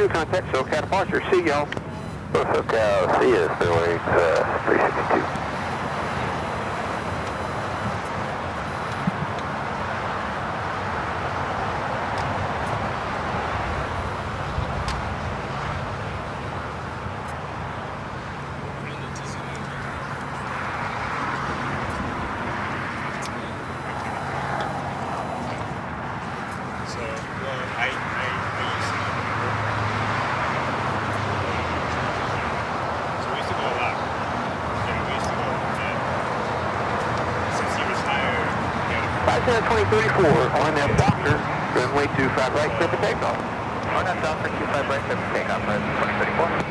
362, contact SoCal departure. See y'all. SoCal, see you, Fairway 362. Center 2034, on that doctor, runway 25 right, clear for takeoff. On that doctor, 25 right, clear for takeoff, 2034.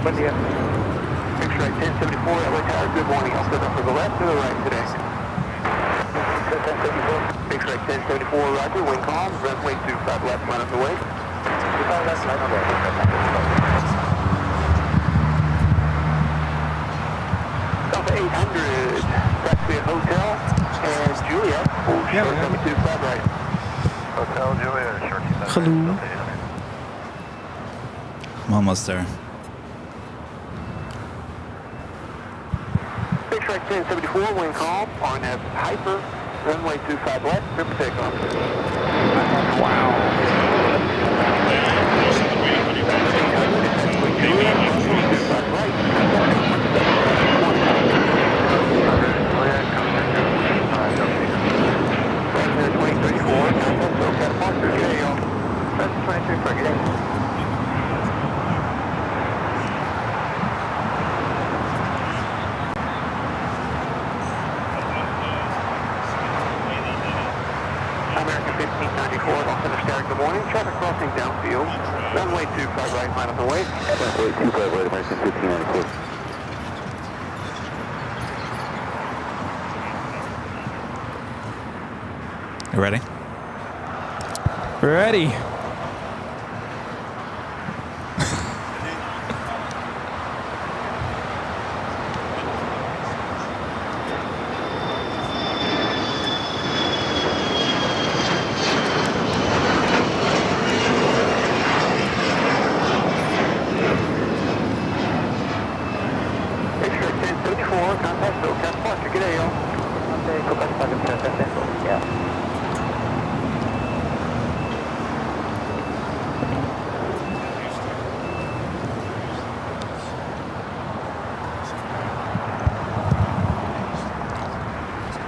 Buen día. X-ray 1074, LA Tower, good morning. I'll set up for the left or the right today. X-ray 1074, roger, wind calm, runway 25 left, line of the way. 25 left, line of the way. Delta 800, Blackfield Hotel, and Juliet, short number 25 right. Hotel Juliet, short 25 right. Hello. I'm almost there. X-ray 1074, wind calm, on that Hyper, runway 25 left, clear for takeoff. Wow. American 1594, Los Angeles, good morning. Traffic crossing downfield. Runway 25 right, line of the way. Runway 25 right, American 1594. You ready? Ready.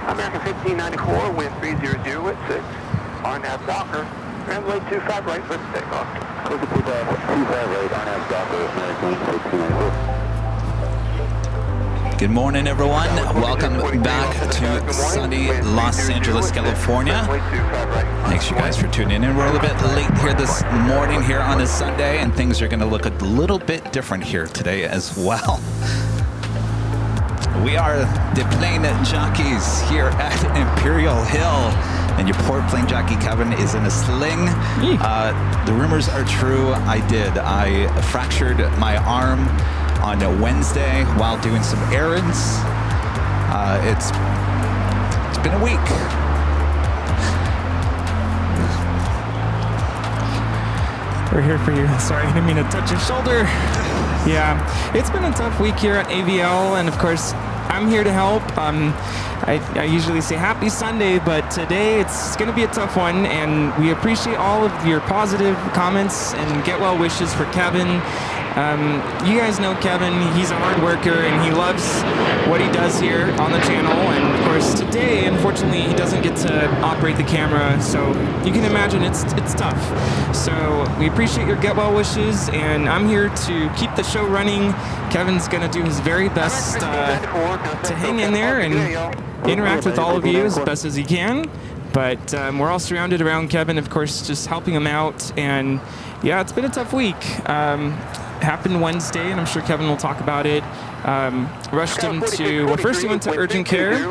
American 1594, wind 300 at 6. RNAV Docker, runway 25 right, clear for takeoff. Close to 25 right, RNAV Docker, American 1594. Good morning, everyone. Welcome back to sunny Los Angeles, California. Thanks, you guys, for tuning in. We're a little bit late here this morning here on a Sunday, and things are going to look a little bit different here today as well. We are the plane jockeys here at Imperial Hill, and your port plane jockey Kevin is in a sling. The rumors are true. I fractured my arm on a Wednesday while doing some errands. It's been a week. We're here for you. Sorry, I didn't mean to touch your shoulder. Yeah, it's been a tough week here at AVL, and of course, I'm here to help. I usually say happy Sunday, but today it's going to be a tough one, and we appreciate all of your positive comments and get well wishes for Kevin. You guys know Kevin, he's a hard worker and he loves what he does here on the channel, and of course today, unfortunately, he doesn't get to operate the camera, so you can imagine it's tough. So we appreciate your get well wishes, and I'm here to keep the show running. Kevin's gonna do his very best to hang in there and interact with all of you as best as he can. But we're all surrounded around Kevin, of course, just helping him out, and yeah, it's been a tough week. happened Wednesday, and I'm sure Kevin will talk about it. Rushed him to, well, first he went to urgent care,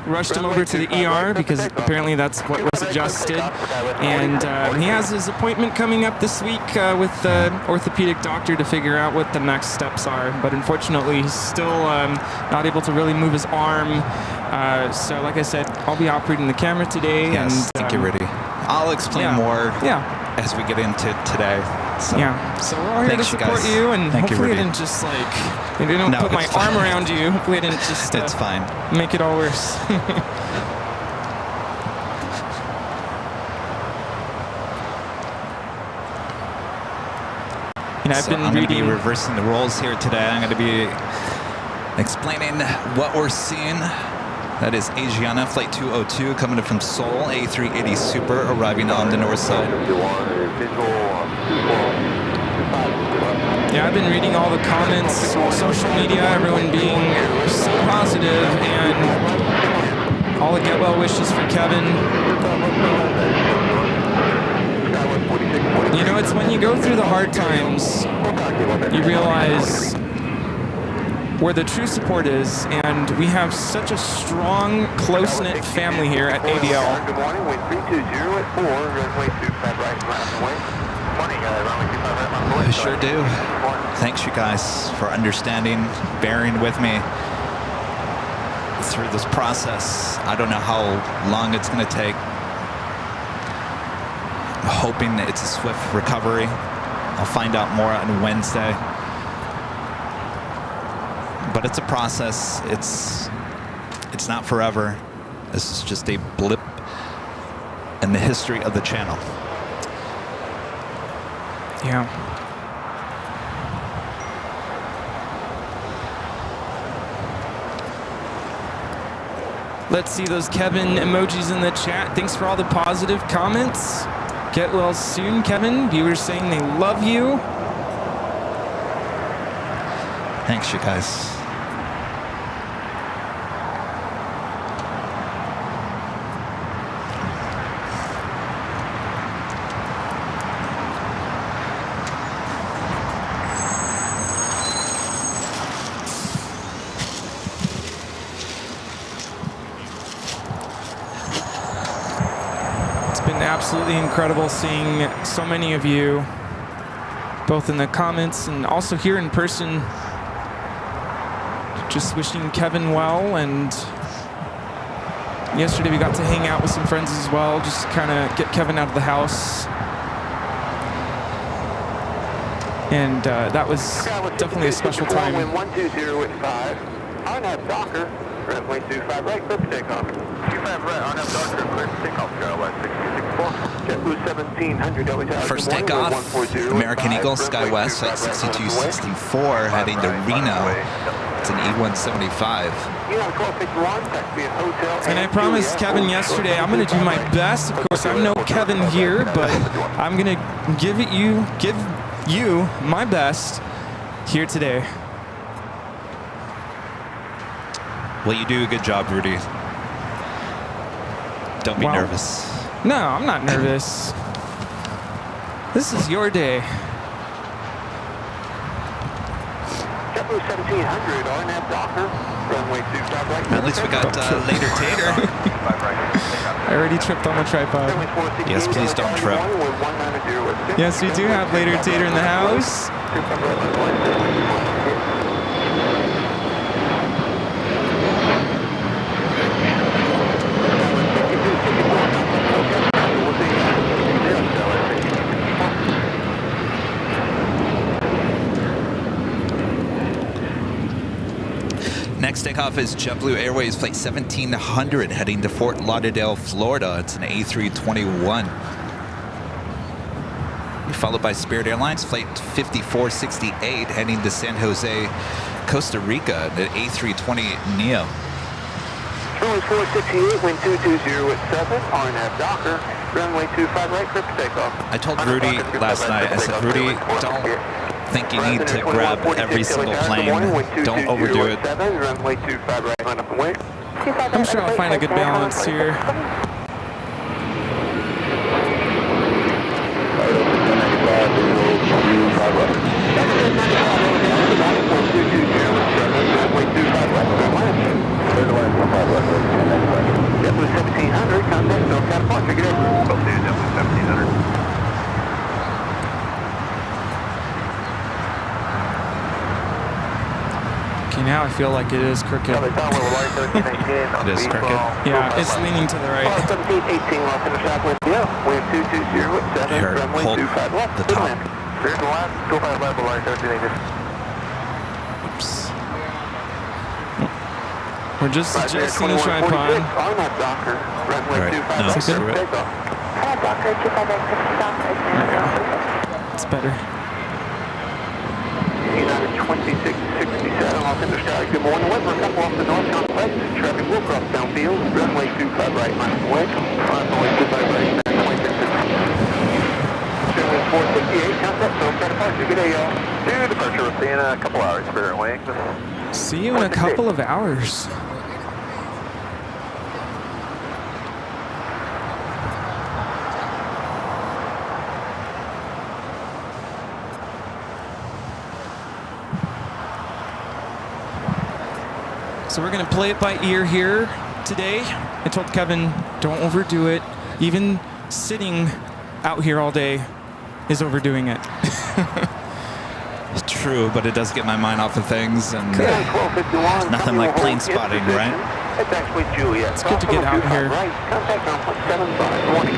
rushed him over to the ER because apparently that's what was adjusted. And he has his appointment coming up this week with the orthopedic doctor to figure out what the next steps are. But unfortunately, he's still not able to really move his arm. So like I said, I'll be operating the camera today. Yes, and, thank you, Rudy. I'll explain more as we get into today. So, so we're all here to support you, and hopefully I didn't just like, I didn't put my arm around you. Hopefully I didn't just it's fine. Make it all worse. I'm going to be reversing the roles here today. I'm going to be explaining what we're seeing. That is Asiana Flight 202 coming in from Seoul, A380 Super, arriving on the north side. Yeah, I've been reading all the comments on social media, everyone being so positive, and all the get well wishes for Kevin. You know, it's when you go through the hard times, you realize where the true support is, and we have such a strong, close-knit family here at AVL. Good morning, wind 320 at 4, runway 25 right, away. Morning, runway 25 right, away. I sure do. Thanks, you guys, for understanding, bearing with me through this process. I don't know how long it's going to take. I'm hoping that it's a swift recovery. I'll find out more on Wednesday. But it's a process. It's not forever. This is just a blip in the history of the channel. Yeah. Let's see those Kevin emojis in the chat. Thanks for all the positive comments. Get well soon, Kevin. Viewers saying they love you. Thanks, you guys. Absolutely incredible seeing so many of you, both in the comments and also here in person, just wishing Kevin well. And yesterday we got to hang out with some friends as well, just kind of get Kevin out of the house. And that was definitely a special time. Wind 120 at 5. RNAV Docker, runway 25 right, clear for takeoff. 25 right, RNAV Docker, clear for takeoff, Skyline 6264. JetBlue 1700, First takeoff, American Eagle, SkyWest, flight 6264, heading to Reno. It's an E175. And I promised Kevin yesterday I'm going to do my best. Of course, I'm no Kevin here, but I'm going to give you my best here today. Well, you do a good job, Rudy. Don't be nervous. No, I'm not nervous. This is your day. JetBlue 1700, RNAV Docker, runway 25 right. At least we got later Tater. I already tripped on the tripod. Yes, please don't trip. Yes, we do have later Tater in the house. Next takeoff is JetBlue Airways Flight 1700 heading to Fort Lauderdale, Florida. It's an A321. Followed by Spirit Airlines Flight 5468 heading to San Jose, Costa Rica, the A320neo. Runway 468, wind 220 at 7, RNAV Docker, runway 25 right, clear for takeoff. I told Rudy last night, I said, Rudy, don't think you need to grab every single plane. Don't overdo it. I'm sure I'll find a good balance here. See, now I feel like it is crooked. It is crooked. Yeah, it's leaning to the right. 1718 Los Angeles Southwest, yeah, wind 220 at 7, Here, runway hold 25 left, the good top. land. Clear to land, 25 left, line 1380. Oops. We're just adjusting the tripod. On that Docker, runway All right, 25 no, left, screw it. takeoff. Docker 25 right, stop. It's better. United 2667 Los Angeles Sky, good morning. Weather a couple off the north complex. Traffic will cross downfield. Runway 25 right, minus away. Runway 25 right, 26. Runway 468, contact, so departure. Good day, y'all. Due departure, we'll see you in a couple hours, Spirit Wing. See you in a couple of hours. So we're going to play it by ear here today. I told Kevin, don't overdo it. Even sitting out here all day is overdoing it. True, but it does get my mind off of things, and Yeah, 1251. nothing like plane spotting, right? It's actually Juliet. It's good to get out here. Right, contact on 0.75, morning.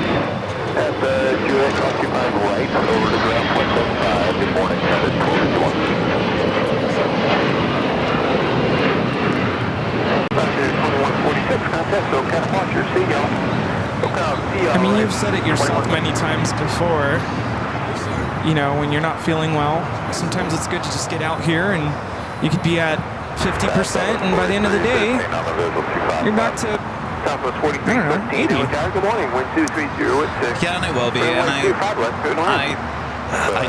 At Juliet, occupied right, over to ground 0.75, good morning, United 1251. 2146, contact, so kind of watch your seagull. I mean, you've said it yourself many times before. You know, when you're not feeling well, sometimes it's good to just get out here and you could be at 50%, and by the end of the day, you're back to, I don't know, 80. Good morning, wind 230 at 6. Yeah, and I will be, and I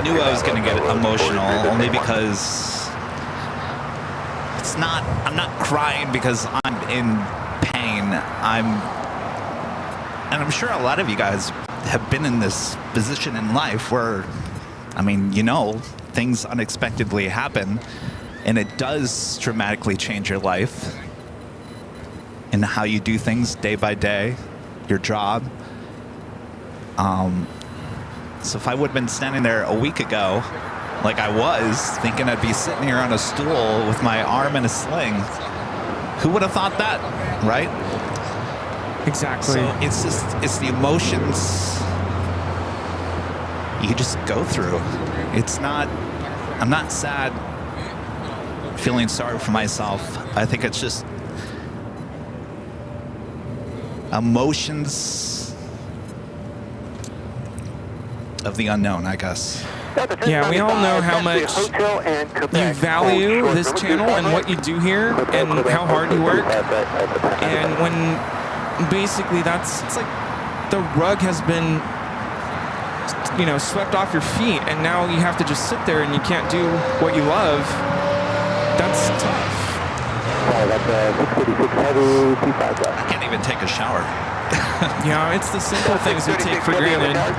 knew I was going to get emotional, only because I'm not crying because I'm in pain. And I'm sure a lot of you guys have been in this position in life where, I mean, you know, things unexpectedly happen, and it does dramatically change your life and how you do things day by day, your job. So if I would have been standing there a week ago, like I was, thinking I'd be sitting here on a stool with my arm in a sling, who would have thought that, right? Exactly. So it's the emotions you just go through. I'm not sad, feeling sorry for myself. I think it's just emotions of the unknown, I guess. Yeah, we all know how much you value this channel and what you do here and how hard you work. And when basically it's like the rug has been, you know, swept off your feet, and now you have to just sit there and you can't do what you love. That's tough. I can't even take a shower. Yeah, it's the simple things we take for granted. I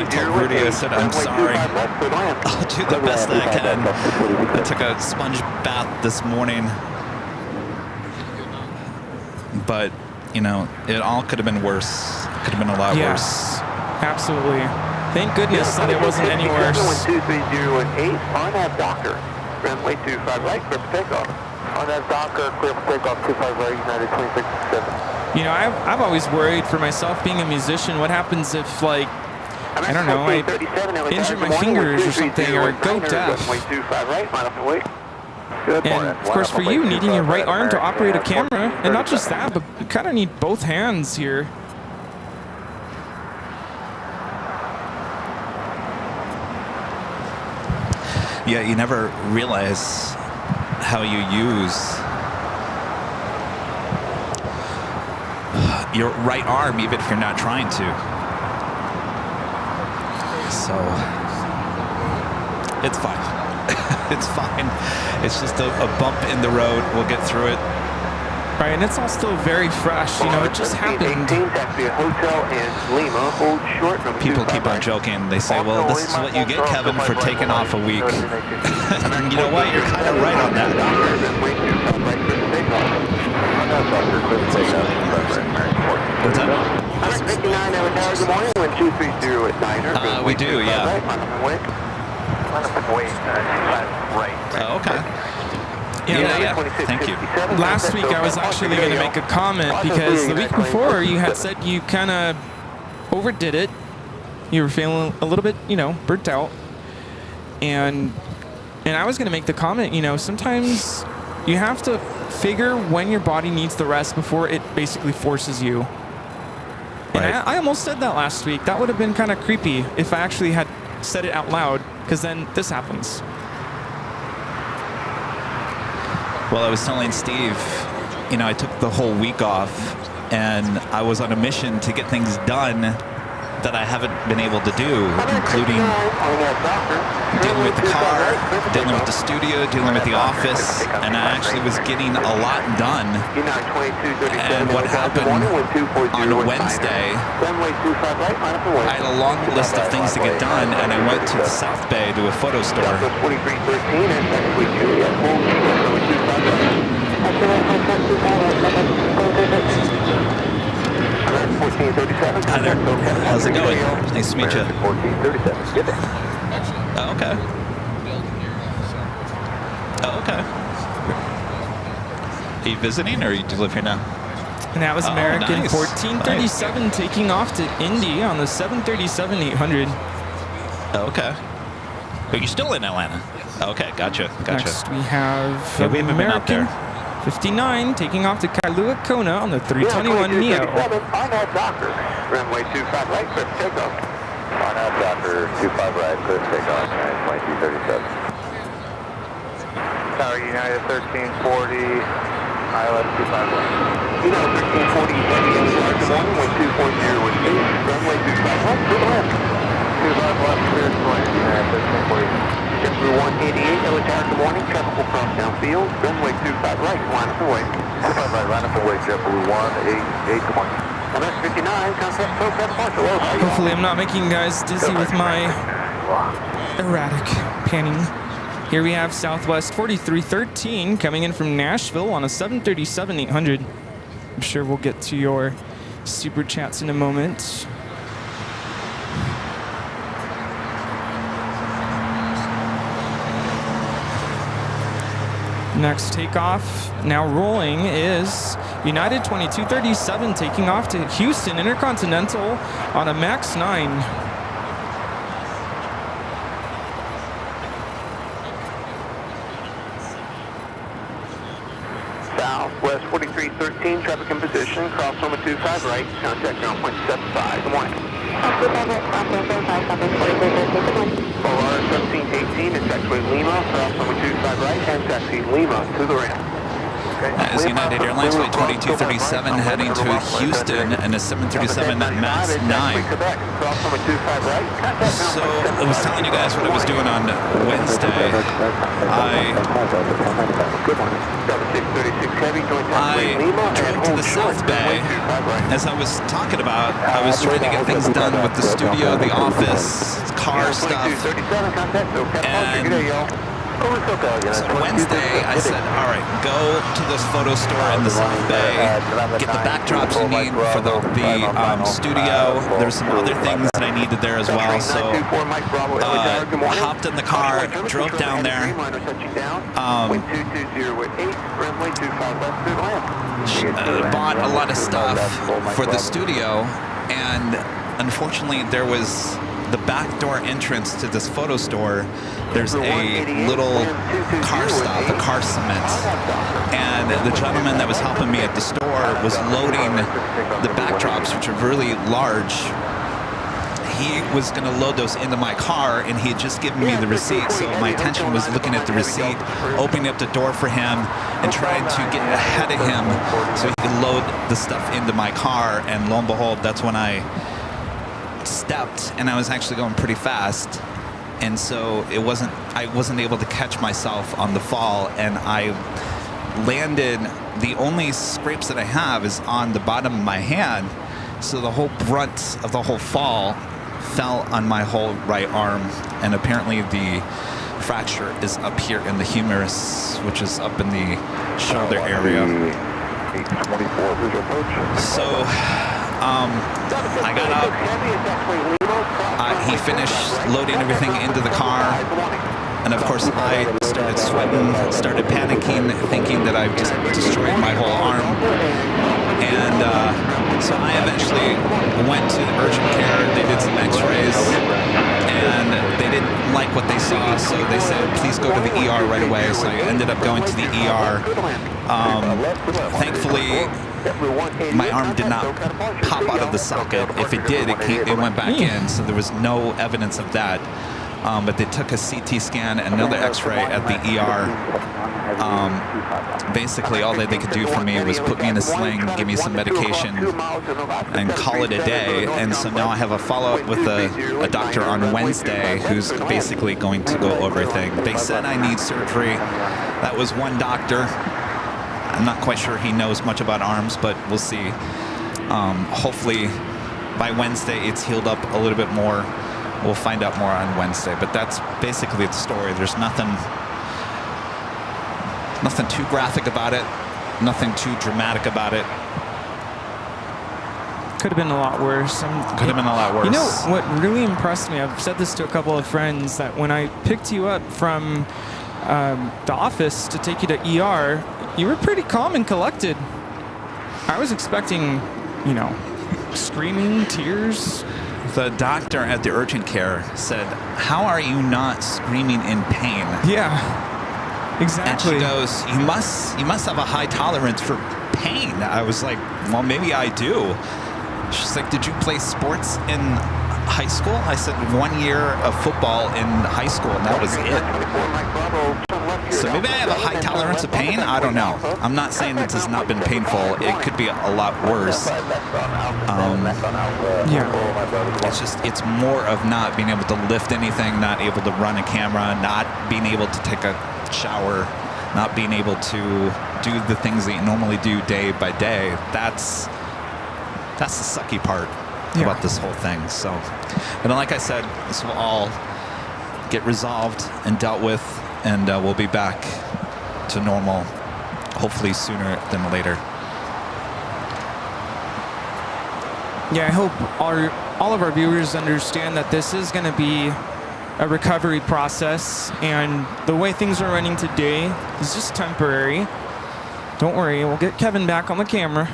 told Rudy, I said, I'm sorry. I'll do the best that I can. I took a sponge bath this morning. But, you know, it all could have been worse. It could have been a lot worse. Yes, absolutely. Thank goodness that it wasn't any worse. 12308 on that Docker. Runway 25 right, clear for takeoff. On that Docker, clear for takeoff, 25 right, United 2667. You know, I've always worried for myself being a musician. What happens if, like, I don't know, I injure my fingers or something, or go deaf? And of course, for you, needing your right arm to operate a camera, and not just that, but you kind of need both hands here. Yeah, you never realize how you use your right arm, even if you're not trying to. So it's fine. It's fine. It's just a bump in the road. We'll get through it. Right, and it's all still very fresh. You know, it just happened. People keep on joking. They say, well, this is what you get, Kevin, for taking off a week. And you know what? You're kind of right on that. What's that? We do, yeah. Oh, okay. Yeah. Thank you. Last week I was actually going to make a comment because the week before you had said you kind of overdid it. You were feeling a little bit, burnt out. And I was going to make the comment, sometimes you have to figure when your body needs the rest before it basically forces you. And Right. I almost said that last week. That would have been kind of creepy if I actually had said it out loud, because then this happens. Well, I was telling Steve, I took the whole week off, and I was on a mission to get things done that I haven't been able to do, including dealing with the car, dealing with the studio, dealing with the office, and I actually was getting a lot done. And what happened on Wednesday, I had a long list of things to get done, and I went to the South Bay to a photo store. Hi there. How's it going? Nice to meet you. Oh, okay. Oh, okay. Are you visiting, or do you live here now? And that was American nice. 1437 taking off to Indy on the 737-800. Oh, okay. But you're still in Atlanta. Okay, gotcha. Next we have Yeah, we haven't been out American there. 59 taking off to Kailua Kona on the 321 Neo. Runway 25 right, clear for takeoff. On out, Docker, 25 right, clear for takeoff, 2237. Tower United 1340, ILS 25 right. United 1340, heavy SR, good morning, wind 240 with 8, runway 25 right, to the left. 25 left, clear to land, United 1340. JetBlue 188, LA Tower, good morning, traffic will cross downfield, runway 25 right, line up and away. 25 right, line up and away, JetBlue 188, good morning. MS 59, concept program partial. Hopefully I'm not making you guys dizzy with my erratic panning. Here we have Southwest 4313 coming in from Nashville on a 737-800. I'm sure we'll get to your super chats in a moment. Next takeoff, now rolling, is United 2237 taking off to Houston Intercontinental on a MAX 9. Southwest 4313, traffic in position, cross runway 25 right, contact ground point 75, good morning. OR 1718 is taxiway Lima, cross runway 25 right, and taxi Lima to the ramp. That is United Airlines Flight 2237 heading to Houston and a 737 MAX 9. So I was telling you guys what I was doing on Wednesday. I drove to the South Bay. As I was talking about, I was trying to get things done with the studio, the office, car stuff. And Wednesday, I said, all right, go to this photo store in the South Bay, get the backdrops you need for the studio. There's some other things that I needed there as well. So hopped in the car, drove down there. Bought a lot of stuff for the studio, and unfortunately there was the back door entrance to this photo store. There's a little car stop, a car cement, and the gentleman that was helping me at the store was loading the backdrops, which are really large. He was going to load those into my car, and he had just given me the receipt, so my attention was looking at the receipt, opening up the door for him, and trying to get ahead of him so he could load the stuff into my car. And lo and behold, that's when I stepped, and I was actually going pretty fast, and so I wasn't able to catch myself on the fall, and I landed. The only scrapes that I have is on the bottom of my hand, so the whole brunt of the whole fall fell on my whole right arm, and apparently the fracture is up here in the humerus, which is up in the shoulder area. So I got up, he finished loading everything into the car, And of course, I started sweating, started panicking, thinking that I've just destroyed my whole arm. And so I eventually went to urgent care. They did some x-rays, and they didn't like what they saw, so they said, please go to the ER right away. So I ended up going to the ER. Thankfully, my arm did not pop out of the socket. If it did, it went back in, so there was no evidence of that. But they took a CT scan and another x-ray at the ER. Basically, all that they could do for me was put me in a sling, give me some medication, and call it a day. And so now I have a follow-up with a doctor on Wednesday who's basically going to go over everything. They said I need surgery. That was one doctor. I'm not quite sure he knows much about arms, but we'll see. Hopefully, by Wednesday, it's healed up a little bit more. We'll find out more on Wednesday, but that's basically the story. There's nothing too graphic about it, nothing too dramatic about it. Could have been a lot worse. Could have been a lot worse. You know what really impressed me? I've said this to a couple of friends, that when I picked you up from the office to take you to ER, you were pretty calm and collected. I was expecting, you know, screaming, tears. The doctor at the urgent care said, how are you not screaming in pain? Yeah, exactly. And she goes, you must have a high tolerance for pain. I was like, well, maybe I do. She's like, did you play sports in high school? I said, 1 year of football in high school, and that was it. So maybe I have a high tolerance of pain? I don't know. I'm not saying this has not been painful. It could be a lot worse. Yeah. It's more of not being able to lift anything, not able to run a camera, not being able to take a shower, not being able to do the things that you normally do day by day. That's the sucky part about this whole thing. So, but like I said, this will all get resolved and dealt with, and we'll be back to normal, hopefully sooner than later. Yeah, I hope all of our viewers understand that this is going to be a recovery process, and the way things are running today is just temporary. Don't worry, we'll get Kevin back on the camera.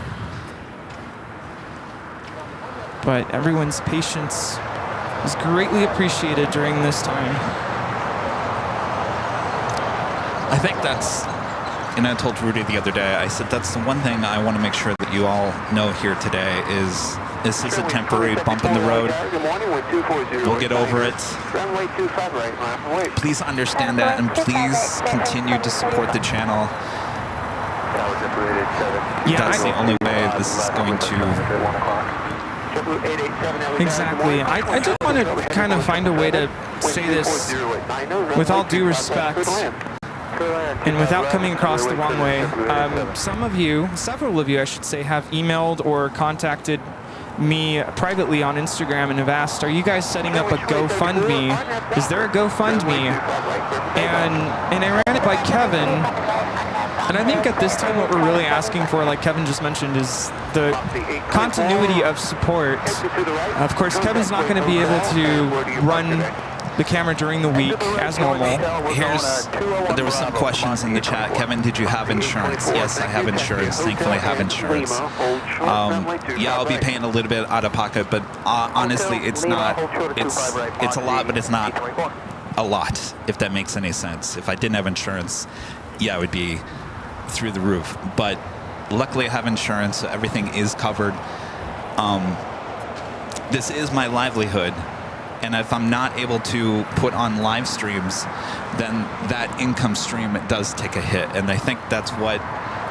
But everyone's patience is greatly appreciated during this time. I think that's, and I told Rudy the other day, I said that's the one thing I want to make sure that you all know here today is this is a temporary bump in the road. We'll get over it. Please understand that, and please continue to support the channel. Yeah, that's the only way this is going to... Exactly. I just want to kind of find a way to say this with all due respect and without coming across the wrong way. Some of you, several of you I should say, have emailed or contacted me privately on Instagram and have asked, are you guys setting up a GoFundMe? Is there a GoFundMe? And I ran it by Kevin. And I think at this time what we're really asking for, like Kevin just mentioned, is the continuity of support. Of course, Kevin's not going to be able to run the camera during the week as normal. There were some questions in the chat. Kevin, did you have insurance? Yes, I have insurance. Thankfully, I have insurance. Yeah, I'll be paying a little bit out of pocket, but honestly, it's not. It's a lot, but it's not a lot, if that makes any sense. If I didn't have insurance, yeah, it would be through the roof. But luckily I have insurance, so everything is covered. This is my livelihood, and if I'm not able to put on live streams, then that income stream does take a hit. And I think that's what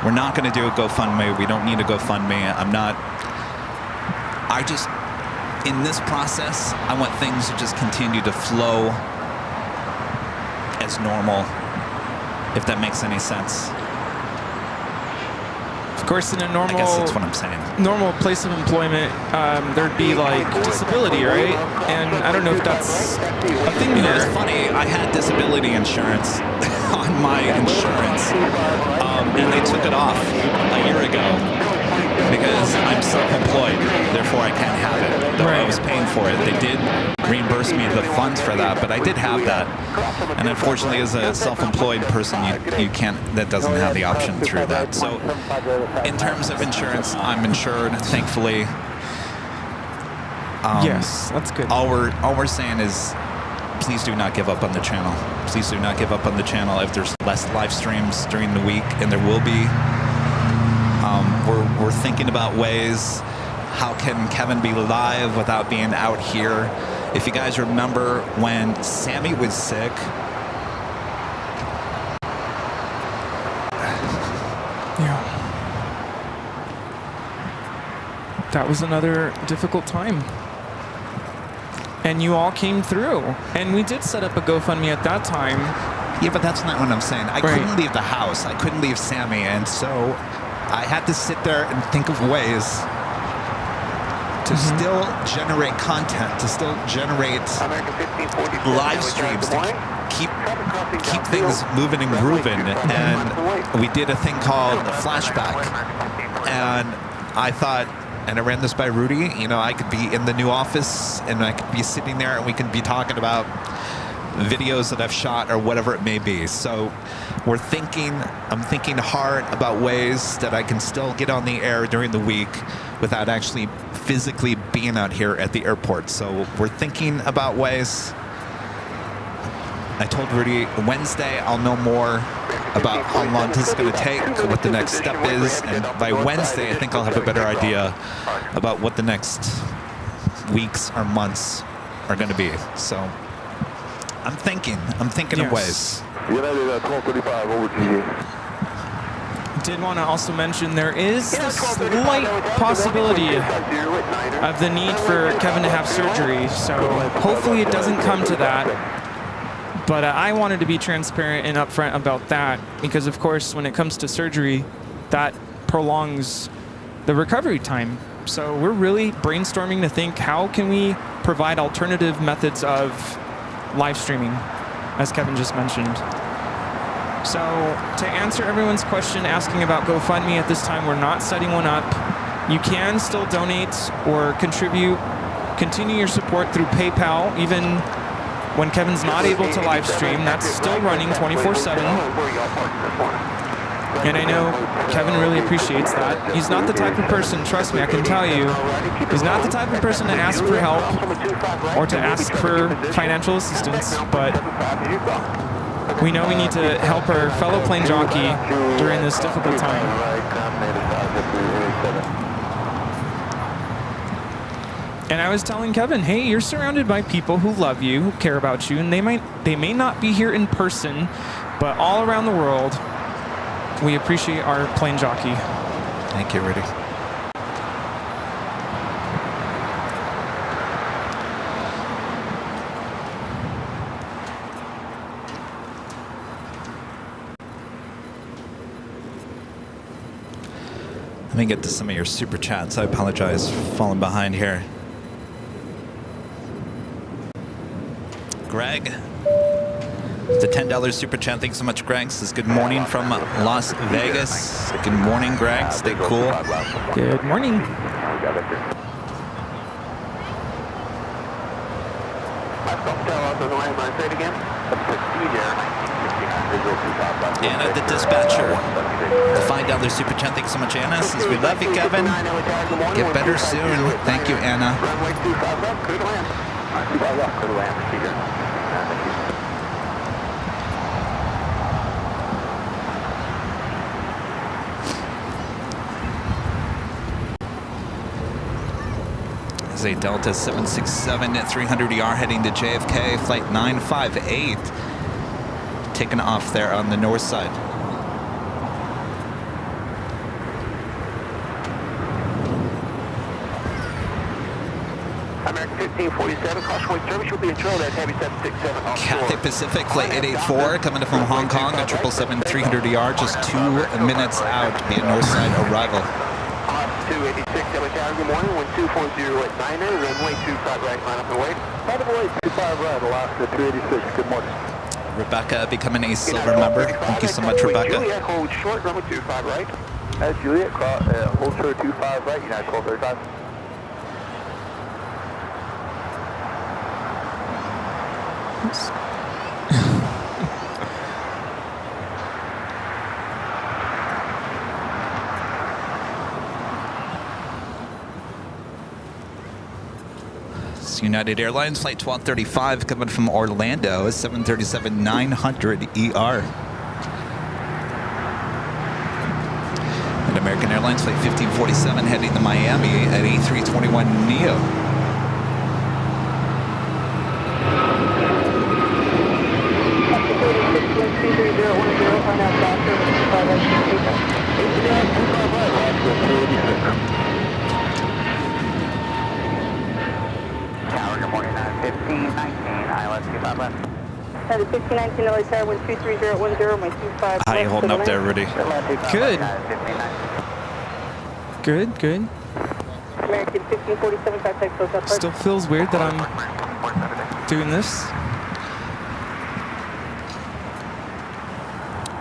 we're not going to do. A GoFundMe. We don't need a GoFundMe. I just, in this process, I want things to just continue to flow as normal, if that makes any sense. Of course, in a normal, I guess that's what I'm saying. Normal place of employment, there'd be like disability, right? And I don't know if that's a thing. You know, it's funny. I had disability insurance on my insurance, and they took it off a year ago. because I'm self-employed, therefore I can't have it. Though I was paying for it. They did reimburse me the funds for that, but I did have that. And unfortunately, as a self-employed person, you can't, that doesn't have the option through that. So in terms of insurance, I'm insured, thankfully. Yes, that's good. All we're saying is, please do not give up on the channel. Please do not give up on the channel. If there's less live streams during the week, and there will be, we're thinking about ways, how can Kevin be live without being out here? If you guys remember when Sammy was sick, yeah, that was another difficult time. And you all came through. And we did set up a GoFundMe at that time. yeah, but that's not what I'm saying. I couldn't leave the house. I couldn't leave Sammy, and so I had to sit there and think of ways to still generate content, to still generate live streams, to keep things moving and grooving. And we did a thing called a flashback. And I thought, and I ran this by Rudy, you know, I could be in the new office and I could be sitting there and we could be talking about videos that I've shot or whatever it may be. So I'm thinking hard about ways that I can still get on the air during the week without actually physically being out here at the airport. So we're thinking about ways. I told Rudy Wednesday I'll know more about how long this is going to take, what the next step is, and by Wednesday I think I'll have a better idea about what the next weeks or months are going to be. So I'm thinking of ways. United 1235 over GA. Did want to also mention there is a slight possibility of the need for Kevin to have surgery. So hopefully it doesn't come to that. But I wanted to be transparent and upfront about that because, of course, when it comes to surgery, that prolongs the recovery time. So we're really brainstorming to think, how can we provide alternative methods of live streaming, as Kevin just mentioned. So to answer everyone's question asking about GoFundMe at this time, we're not setting one up. You can still donate or contribute, continue your support through PayPal, even when Kevin's not able to live stream. That's still running 24/7. And I know Kevin really appreciates that. He's not the type of person, trust me, I can tell you, he's not the type of person to ask for help or to ask for financial assistance, but we know we need to help our fellow plane jockey during this difficult time. And I was telling Kevin, hey, you're surrounded by people who love you, who care about you, and they may not be here in person, but all around the world, we appreciate our plane jockey. Thank you, Rudy. Let me get to some of your super chats. I apologize for falling behind here. Greg, the $10 super chat. Thanks so much, Greg. Says good morning from Las Vegas. Good morning, Greg. Stay cool. Good morning. Anna, the dispatcher, the $5 super chat. Thanks so much, Anna. Says we love you, Kevin. Get better soon. Thank you, Anna. This is a Delta 767 at 300ER heading to JFK, flight 958. Taking off there on the north side. American 1547, crossway service will be in trail at Heavy 767 on Cathay Pacific, flight 884, coming from Hong Kong, a 777 300ER, just 2 minutes out, be a north side arrival. 286, good morning, wind 240 at 90, runway 25 right, line up and wait. Runway 25 right, Alaska 286, good morning. Rebecca becoming a silver member. Thank you so much, Rebecca. Juliet, hold short, runway 25 right. Juliet, hold short 25 right, United 1235. Oops. It's United Airlines, flight 1235, coming from Orlando, 737-900 ER. And American Airlines, flight 1547, heading to Miami at A321neo. Tower, good morning, 1519, ILS 25 left. 1519 LA Tower, wind 23010, my 25 How you left holding to up the there, left. Rudy? Good. 1519. Good, good. American 1547, contact close up. Still feels weird that I'm doing this.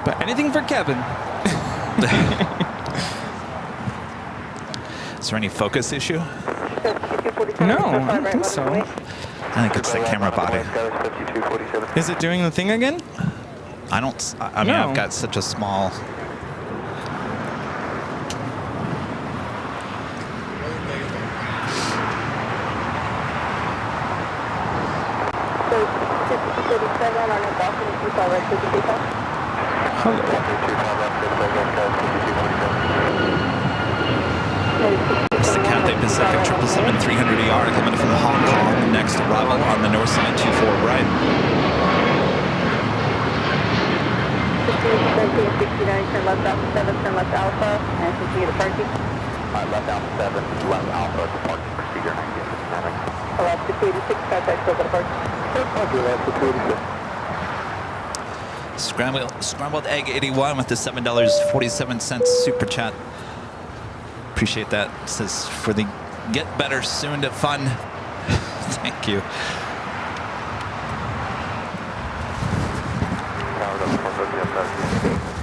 But anything for Kevin. Is there any focus issue? No, I don't think so. I think it's the camera body. Is it doing the thing again? I don't, I mean, No. I've got such a small... It's the Cathay Pacific 777-300ER coming from Hong Kong. Next arrival on the north side, 24 right. 69, turn left out 7, turn left Alpha, and continue to parking. Left down 7, left Alpha, departure procedure 90. Left 286, contact close up parking. Scrambled Egg 81 with the $7.47 super chat. Appreciate that. This is for the Get Better Soon to Fun. Thank you.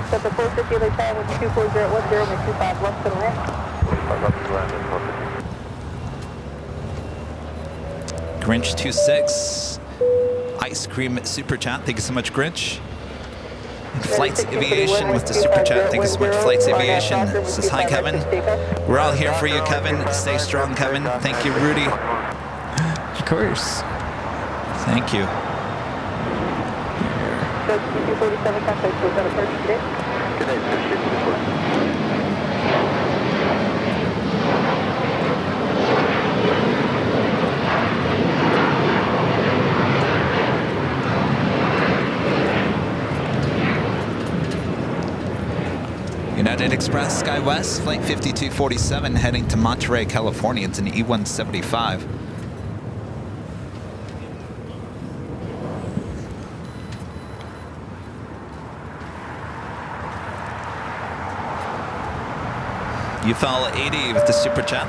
Set the 450 LA Tower, wind 24010, my 25 left to the left. Grinch 26. Ice Cream Super Chat. Thank you so much, Grinch. And Flights Aviation with the super chat. Thank you so much, Flights Aviation. Says, hi, Kevin. We're all here for you, Kevin. Stay strong, Kevin. Thank you, Rudy. Of course. Thank you. 247, contact close up parking today. United Express SkyWest, flight 5247, heading to Monterey, California. It's an E175. UFL 80 with the super chat.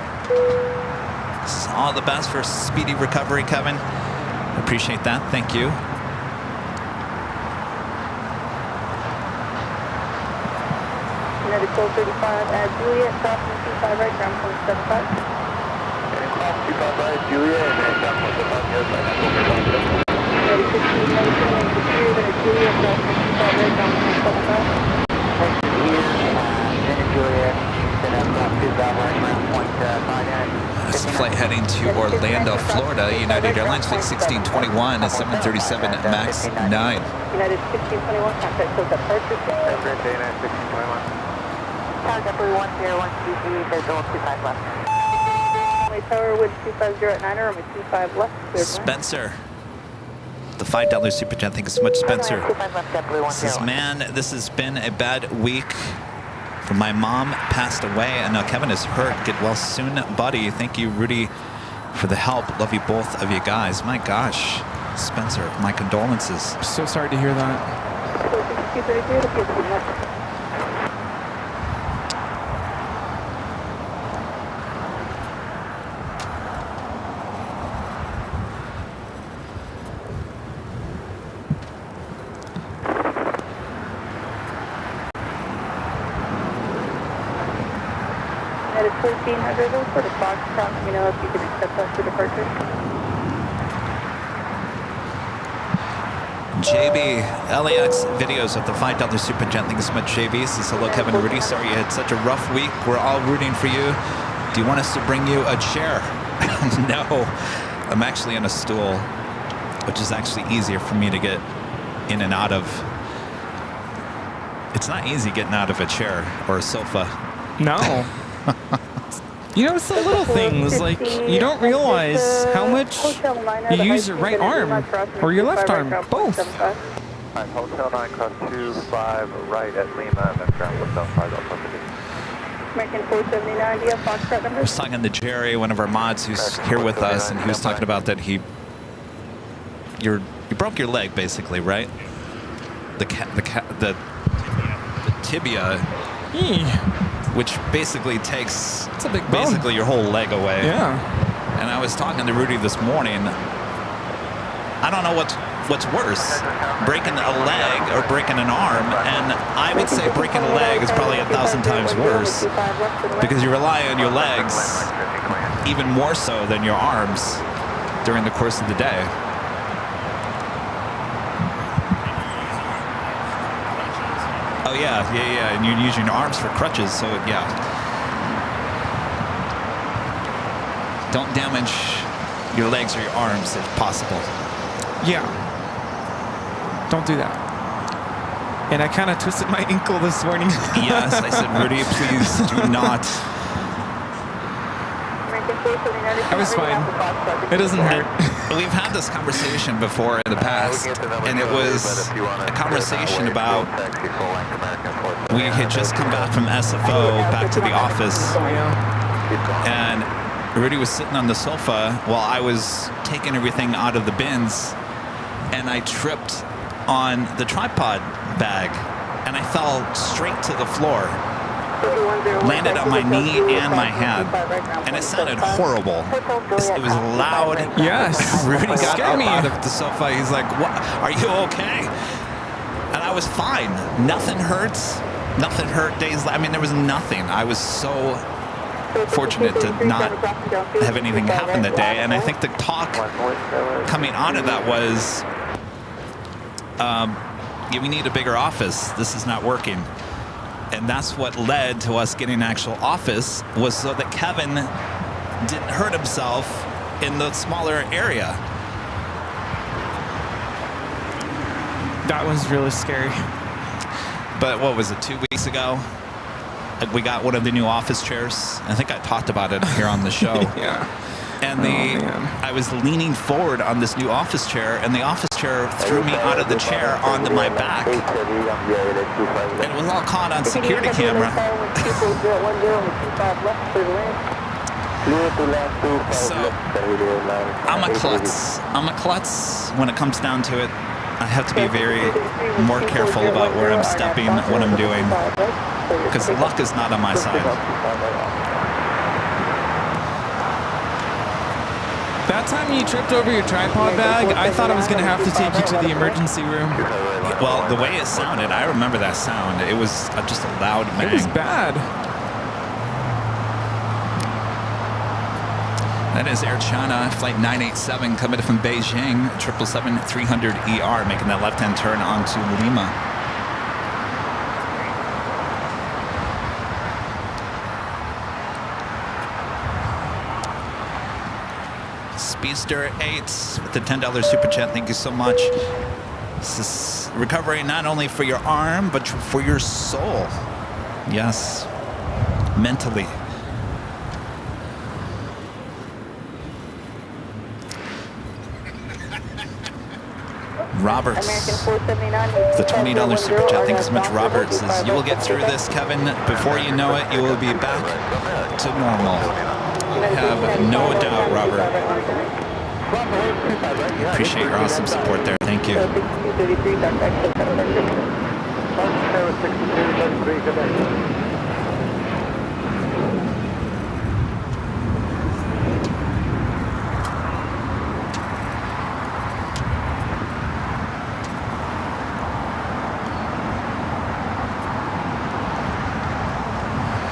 This is all the best for speedy recovery, Kevin. Appreciate that. Thank you. United 1235 at Juliet, crossing 25 right, ground 0.75. Cross 25 right, Julia, and then down 175, yes, I have United 1519 and secure, then at Juliet, crossing 25 right, ground 0.75. This flight heading to Orlando, Florida. United Airlines flight 1621 at 737 MAX 9. United 1621, contact close up departure. Tower W101CG, there's 25 left. My tower with 250 at 9 or my 25 left. Cleared Spencer. The $5 super chat. Thank you so much, Spencer. Says, man, this has been a bad week. My mom passed away, and now Kevin is hurt. Get well soon, buddy. Thank you, Rudy, for the help. Love you, both of you guys. My gosh, Spencer, my condolences. So sorry to hear that. 233, United 1400, for the Foxtrot. Let me know if you can accept that for departure. JB, LAX videos of the $5 super jet. Thank you so much, JB. Says hello, Kevin and Rudy. Sorry you had such a rough week. We're all rooting for you. Do you want us to bring you a chair? No, I'm actually on a stool, which is actually easier for me to get in and out of. It's not easy getting out of a chair or a sofa. No. You know, it's the little things, like, you don't realize how much you use your right arm or your left arm, both. Alright, Hotel 9, cross 25 right at Lima, and then ground lift on 5 Alpha. American 479, do you have Foxtrot I number? was talking to Jerry, one of our mods who's here with us, and he was talking about that you broke your leg, basically, right? The tibia, which basically takes It's a big bone. basically your whole leg away. Yeah. And I was talking to Rudy this morning. I don't know what's worse, breaking a leg or breaking an arm. And I would say breaking a leg is probably 1,000 times worse because you rely on your legs even more so than your arms during the course of the day. Oh yeah, and you're using your arms for crutches, so yeah. Don't damage your legs or your arms if possible. Yeah. Don't do that. And I kind of twisted my ankle this morning. Yes, I said, Rudy, please do not. I was fine. It doesn't hurt. We've had this conversation before in the past, and it was a conversation about we had just come back from SFO back to the office, and Rudy was sitting on the sofa while I was taking everything out of the bins, and I tripped on the tripod bag, and I fell straight to the floor. Landed on my knee and my head, and it sounded horrible. It was loud. Yes. Rudy got Scared up me. out of the sofa. He's like, "What? Are you okay?" And I was fine. Nothing hurts. Nothing hurt days. I mean, there was nothing. I was so fortunate to not have anything happen that day. And I think the talk coming out of that was, yeah, we need a bigger office. This is not working. And that's what led to us getting an actual office, was so that Kevin didn't hurt himself in the smaller area. That was really scary. But what was it, 2 weeks ago? We got one of the new office chairs. I think I talked about it here on the show. Yeah. And I was leaning forward on this new office chair, and the office chair threw me out of the chair onto my back. And it was all caught on security camera. So I'm a klutz. I'm a klutz when it comes down to it. I have to be very more careful about where I'm stepping, what I'm doing, because luck is not on my side. That time you tripped over your tripod bag, I thought I was going to have to take you to the emergency room. Well, the way it sounded, I remember that sound. It was just a loud bang. It was bad. That is Air China, Flight 987, coming from Beijing, 777-300ER, making that left-hand turn onto Lima. Speedster 8 with the $10 super chat. Thank you so much. This is recovery not only for your arm, but for your soul. Yes, mentally. Robert, the $20 super chat. Thank you so much, Robert. Says, you will get through this, Kevin. Before you know it, you will be back to normal. I have no doubt, Robert. Appreciate your awesome support there. Thank you.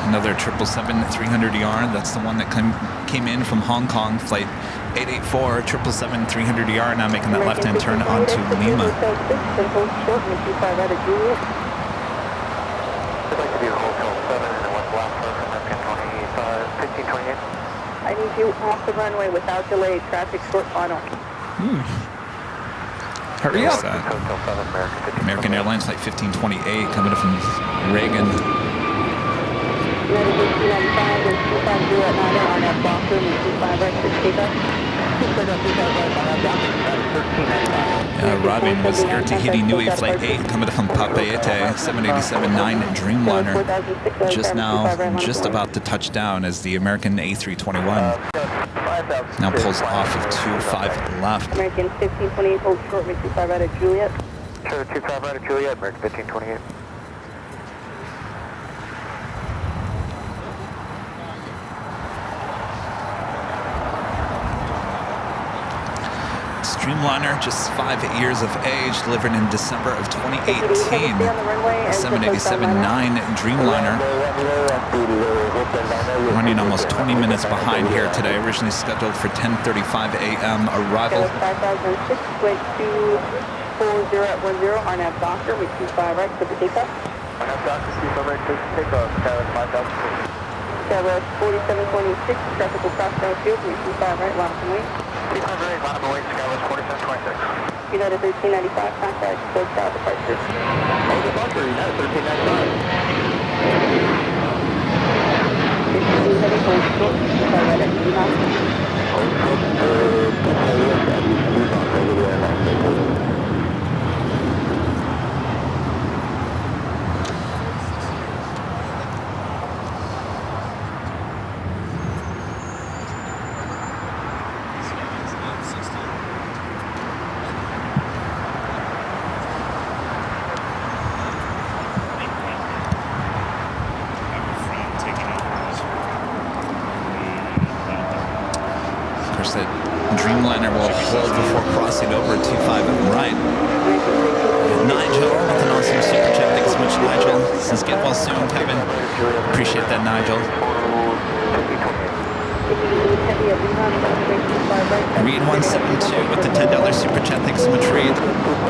Another 777-300ER. That's the one that came in from Hong Kong, flight 884, 777-300ER, now making that left-hand turn onto Lima. I'd like to be the Hotel 7 and what's last for American 1528. I need you off the runway without delay. Traffic short final. Hurry up. Hotel 7, American Airlines flight 1528 coming in from Reagan. United 295 and 250 at 9 on that blocker and 25 right to take up. Arriving was Air Tahiti Nui flight 8 coming from Papeete, 787-9 Dreamliner. Just about to touch down as the American A321 now pulls off of 25 left. American 1528 hold short with 25 right at Juliet. Sure, 25 right at Juliet, American 1528. Dreamliner, just 5 years of age, delivered in December of 2018. 787-9 Dreamliner, running almost 20 minutes behind here today. Originally scheduled for 10:35 a.m. arrival. 5006, wait 240 at 10, RNAV Doctor with 25 right to the takeoff. RNAV Doctor, 25 right to takeoff, Skyline 5006. Skyline 4726, traffic will cross downfield with 25 right, line and wait. 25 right, line and wait, Skyline 4726. United 1395, contact code south departure. Oh, departure, United 1395. 15 heavy, hold short, 25 right at Lima. Dreamliner will hold before crossing over 25 right. Nigel with an awesome super chat. Thanks so much, Nigel. Says get well soon, Kevin. Appreciate that, Nigel. Reed 172 with the $10 super chat. Thanks so much, Reed.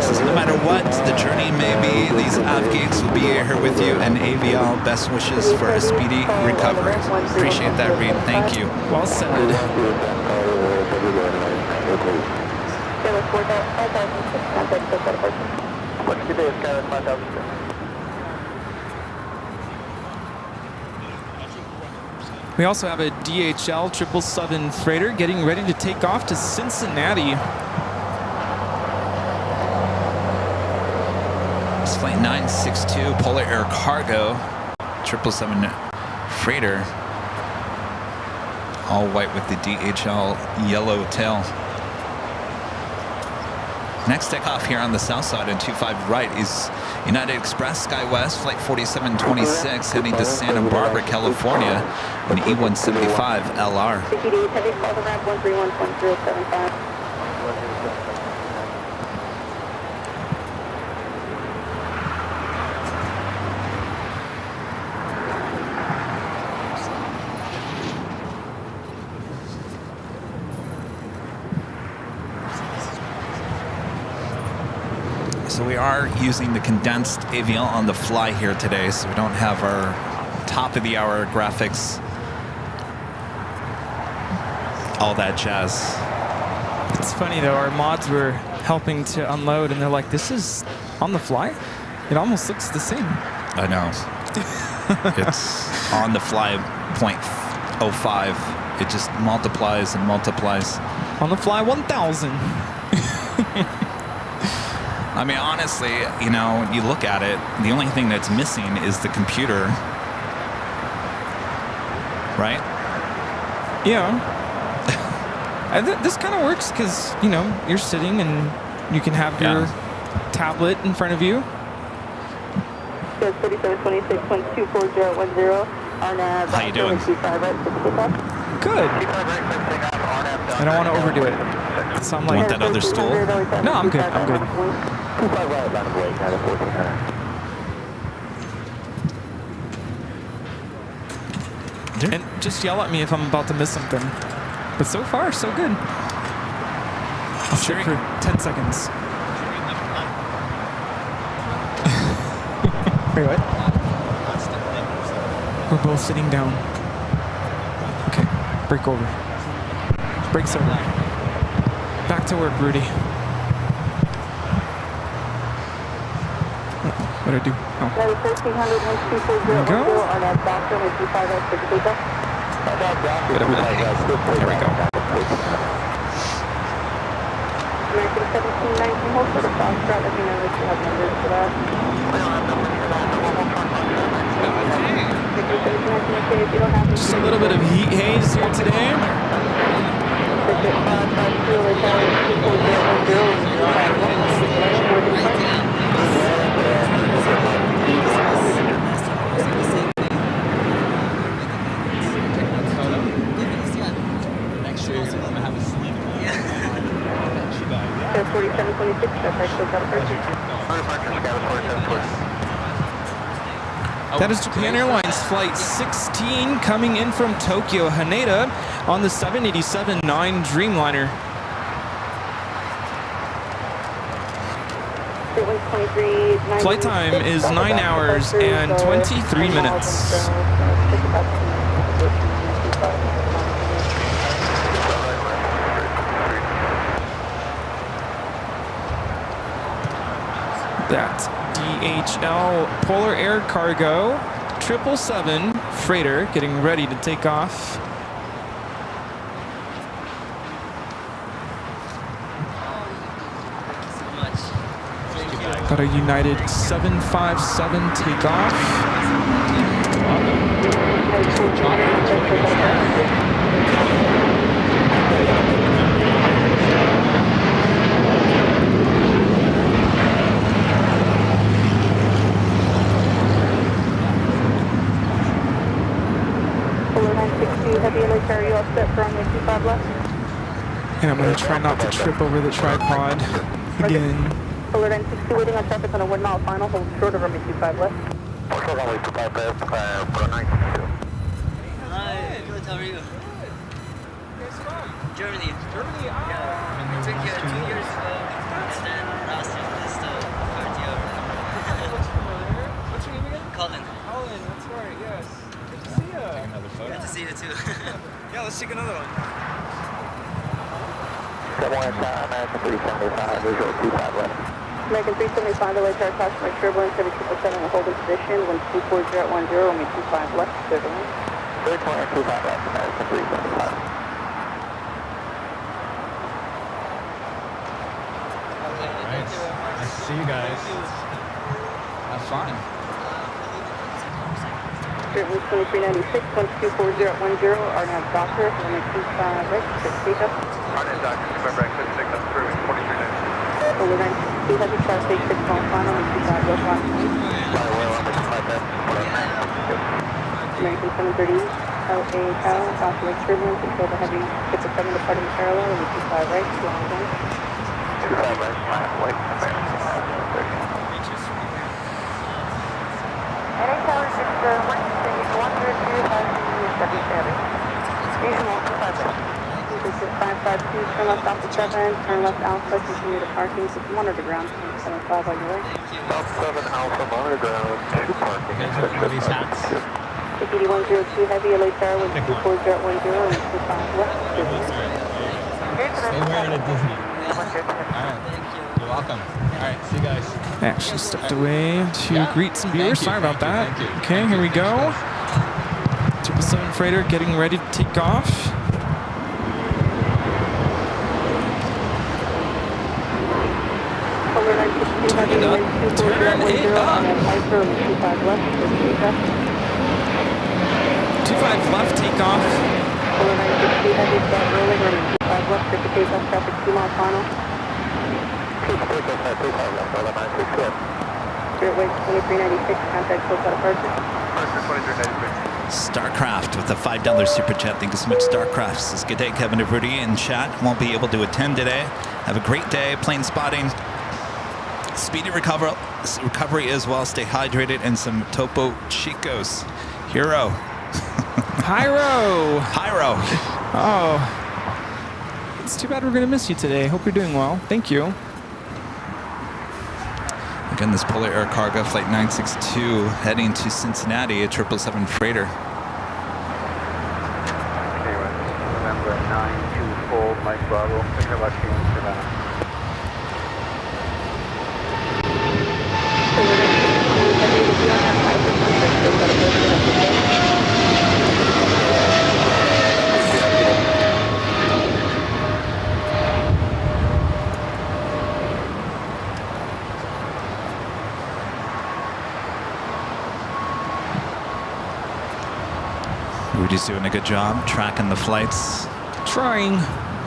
Says no matter what the journey may be, these AvGeeks will be here with you, and AVL best wishes for a speedy recovery. Appreciate that, Reed. Thank you. Well said. What's the day of Skyline 5006? We also have a DHL 777 freighter getting ready to take off to Cincinnati. It's flight 962 Polar Air Cargo 777 freighter, all white with the DHL yellow tail. Next takeoff here on the south side and 25 right is United Express SkyWest flight 4726 heading to Santa Barbara, California, an E175 LR. heavy, call the ramp 131.075. So we are using the condensed AVL on the fly here today, so we don't have our top of the hour graphics, all that jazz. It's funny though, our mods were helping to unload and they're like, this is on the fly? It almost looks the same. I know. It's on the fly 0.05. It just multiplies and multiplies. On the fly 1000. I mean, honestly, you know, you look at it, the only thing that's missing is the computer, right? Yeah. This kind of works because, you know, you're sitting and you can have your tablet in front of you. 3726.24010 on How you doing? Good. I don't want to overdo it. So I'm like, want that other stool? No, I'm good. I'm good. 25 right, line of way, kind of 1400. And just yell at me if I'm about to miss something. But so far, so good. I'll sit for 10 seconds. Wait, what? We're both sitting down. Okay, break over. Breaks over. Back to work, Rudy. What do I do? Oh. There we go. Wait a minute. There we go. American 1719, hold for the Foxtrot. Let me know if you have numbers for that. Just a little bit of heat haze here today. Next year, you're going to have a sling. 4726, that's actually got a person. That is Japan Airlines Flight 16 coming in from Tokyo, Haneda on the 787-9 Dreamliner. Flight time is 9 hours and 23 minutes. That's DHL Polar Air Cargo 777 freighter getting ready to take off. Got a United 757 takeoff. Heavy, you all set for runway 25 left? And I'm going to try not to trip over the tripod again. Fuller 960 waiting on traffic on a 1 mile final, hold short of runway 25 left. Short runway 25 left, for 962. Hi, good, how are you? Germany. Germany? Yeah, it took 2 years and then last year this third year. What's your name again? Colin. Colin, that's right, yes. Good to see you. Good to see you too. Yeah, let's take another one. American 375, visual 25 left. American 375, the way to our customer, turbulence 777 will hold in position, wind 240 at 10, runway 25 left, clear to land. 320 25 left, American 375. Nice. Nice to see you guys. Have fun. Wind 2396, 1240 at 10, RNAV Docker, runway 25 right, take up. RNAV Docker, November exit 6 up through 2396. Fuller 960, heavy traffic, 6 mile final, runway 25 left, last one. By the way, runway 25 left, for 962. American 730, LA Cal, Southwest turbulence until the heavy 777 departing parallel, runway 25 right, long one. 25 right, flat, white, American 30. LA Cal is just 100 Usual 25 right. This is 552, turn left Alpha 7, turn left Alpha, continue to parking, 61 underground, 75 on your way. South 7 Alpha, monitor ground, 2 parking, What are these hats? APD 102 heavy, LA Tower, wind 240 at 10, and 25 left. Stay wearing at Disney. Alright. You're welcome. Alright, see you guys. I actually stepped away to greet some viewers. Sorry about that. Okay, here we go. 777 freighter getting ready to take off. Turn it up. 25 left, take off. Fuller 960 heavy, start rolling, running 25 left, take a takeoff, traffic 2 mile final. Spirit Wave 2396, contact close out departure. Starcraft with a $5 super chat. Thank you so much, Starcraft. Says, good day, Kevin and Rudy in chat. Won't be able to attend today. Have a great day. Plane spotting. Speedy recovery as well. Stay hydrated and some Topo Chicos. Hero. Hyro! Hyro. Oh. It's too bad we're going to miss you today. Hope you're doing well. Thank you. Again, this Polar Air Cargo Flight 962 heading to Cincinnati, a 777 freighter. Okay, remember 924 Mike Bravo, thinking about you in Savannah. Rudy's doing a good job tracking the flights. Trying.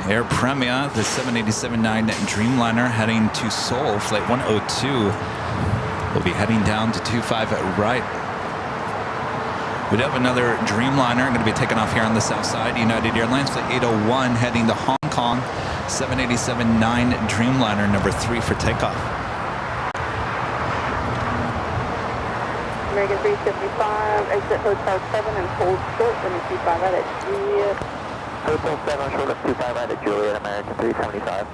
Air Premia, the 787-9 Dreamliner heading to Seoul, flight 102. We'll be heading down to 25 right. We do have another Dreamliner going to be taking off here on the south side. United Airlines, flight 801 heading to Hong Kong, 787-9 Dreamliner, number 3 for takeoff. American 375, exit Hotel 7 and hold short, runway 25 right at Juliet. Hotel 7, short left 25 right at Juliet, American 375.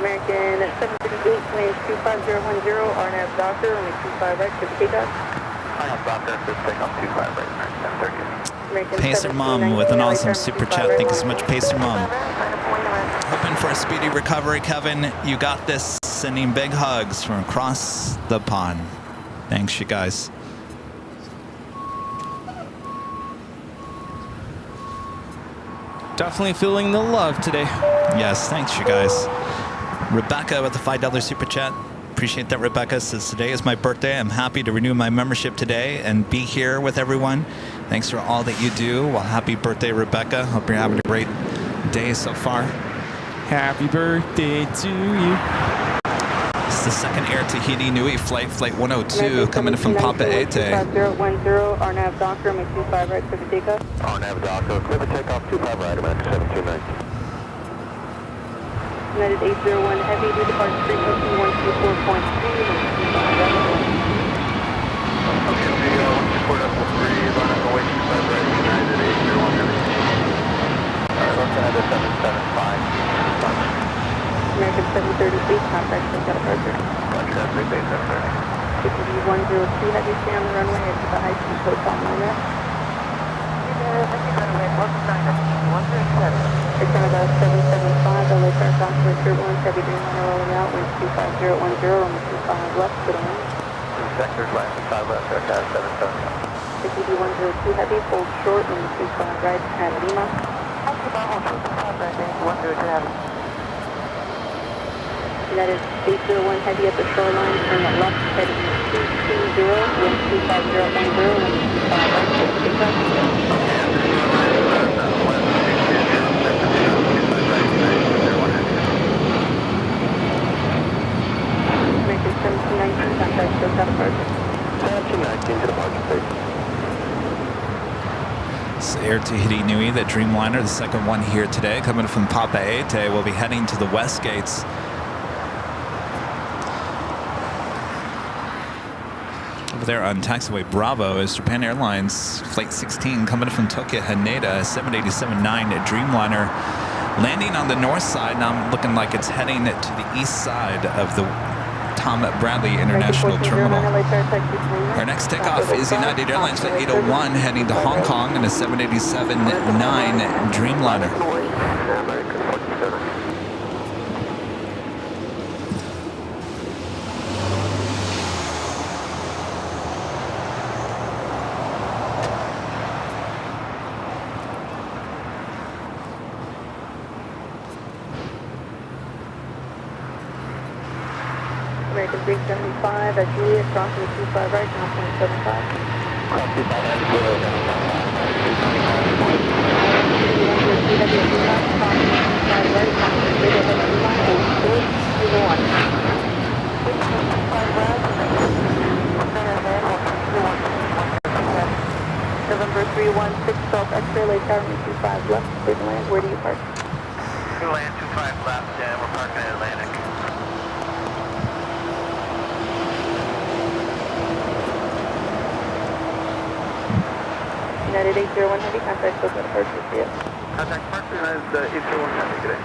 American 738, planes 25010, RNAV Doctor, runway 25 right for the takeoff. RNAV Doctor, for takeoff 25 right, American 738. American Pacer Mom with an awesome super chat. Thank you so much, Pacer Mom. Hoping for a speedy recovery, Kevin. You got this. Sending big hugs from across the pond. Thanks, you guys. Definitely feeling the love today. Yes, thanks, you guys. Rebecca with the $5 super chat. Appreciate that, Rebecca. Says today is my birthday. I'm happy to renew my membership today and be here with everyone. Thanks for all that you do. Well, happy birthday, Rebecca. Hope you're having a great day so far. Happy birthday to you. It's the second Air Tahiti Nui flight 102, coming in from Papa Ete. 25010, RNAV Doctor, runway 25 right for the takeoff. RNAV Doctor, clear the takeoff 25 right, American 729. United 801 Heavy, due departure frequency 124.3, runway 25 right. Okay, Video 124.3, running away 25 right, United 801 Heavy. Looking at the 775. American 738, contact for departure. Roger, that's big base 730. Ticket 102 Heavy, stay on the runway, exit the high speed Hotel Nomad. Return about 775, LA Crash on for Turbulence, Heavy Dreamliner rolling out, wind 25010, runway 25 left, good on. Sectors line 5 left, aircraft 775. Ticket 102 Heavy, hold short, wind 25 right at Lima. United 801 Heavy at the shoreline, turn left, heading 220, wind 25010, wind 25 right, take takeoff. American 1719, contact Hotel departure. 1719 to departure, please. It's Air Tahiti Nui, the Dreamliner, the second one here today, coming from Papa Ete. We'll be heading to the West Gates. Over there on taxiway Bravo is Japan Airlines Flight 16 coming from Tokyo Haneda, 787-9 Dreamliner, landing on the north side. Now looking like it's heading to the east side of the Tom Bradley International Terminal. Our next takeoff is United Airlines Flight 801 heading to Hong Kong in a 787-9 Dreamliner. American 375 at Juliet, crossing 25 right, now 0.75. Cross 25 right, Juliet, now 5 November 316, South X-ray, Lake Tower, 25 left, clear to land. Where do you park? Land 25 left, and we're parking at Atlantic. United 801 Heavy, contact SoPuLVEDA first receipt. Contact Park United 801 Heavy, good day.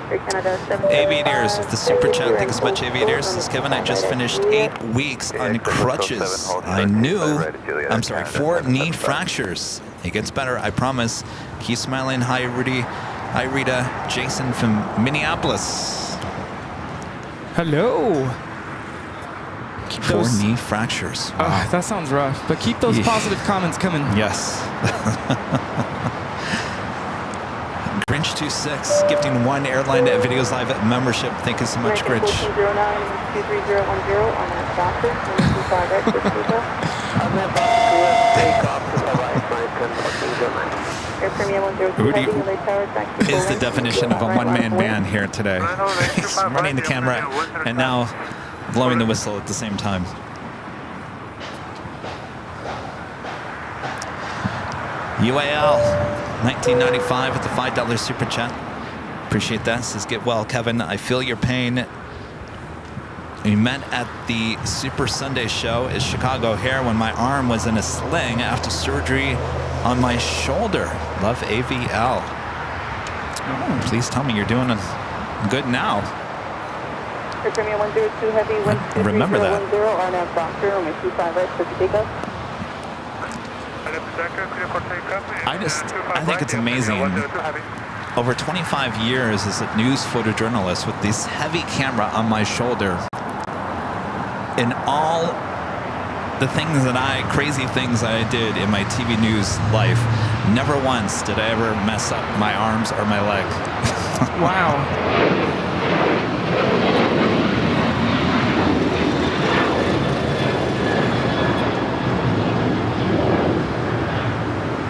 Air Canada 775. Aviators with the super chat. Thank you so much, Aviators. This is Kevin. I just finished 8 weeks on crutches. I knew, I'm sorry, 4 knee fractures. It gets better, I promise. Keep smiling. Hi, Rudy. Hi, Rita. Jason from Minneapolis. Hello. Keep 4 those, knee fractures. Wow. that sounds rough, but keep those Yeah. positive comments coming. Yes. Grinch26 gifting 1 Airline Videos Live membership. Thank you so much, Grinch. 1409-23010 on that doctor. 25 right, first receipt. On that box, take off to the right, 910-1409. Air Premier 102 Rudy Heavy, LA Tower, taxi. Is the definition of a one-man band here today. Running the camera and now blowing the whistle at the same time. UAL 1995 with the $5 super chat. Appreciate that. Says get well, Kevin. I feel your pain. We met at the Super Sunday show in Chicago here when my arm was in a sling after surgery on my shoulder. Love AVL. Oh, please tell me you're doing good now. Air Premier 102 Heavy, 12310 remember that. on that doctor, on my 25 right, first takeoff. I think it's amazing. Over 25 years as a news photojournalist with this heavy camera on my shoulder, and all the things crazy things I did in my TV news life, never once did I ever mess up my arms or my leg. Wow.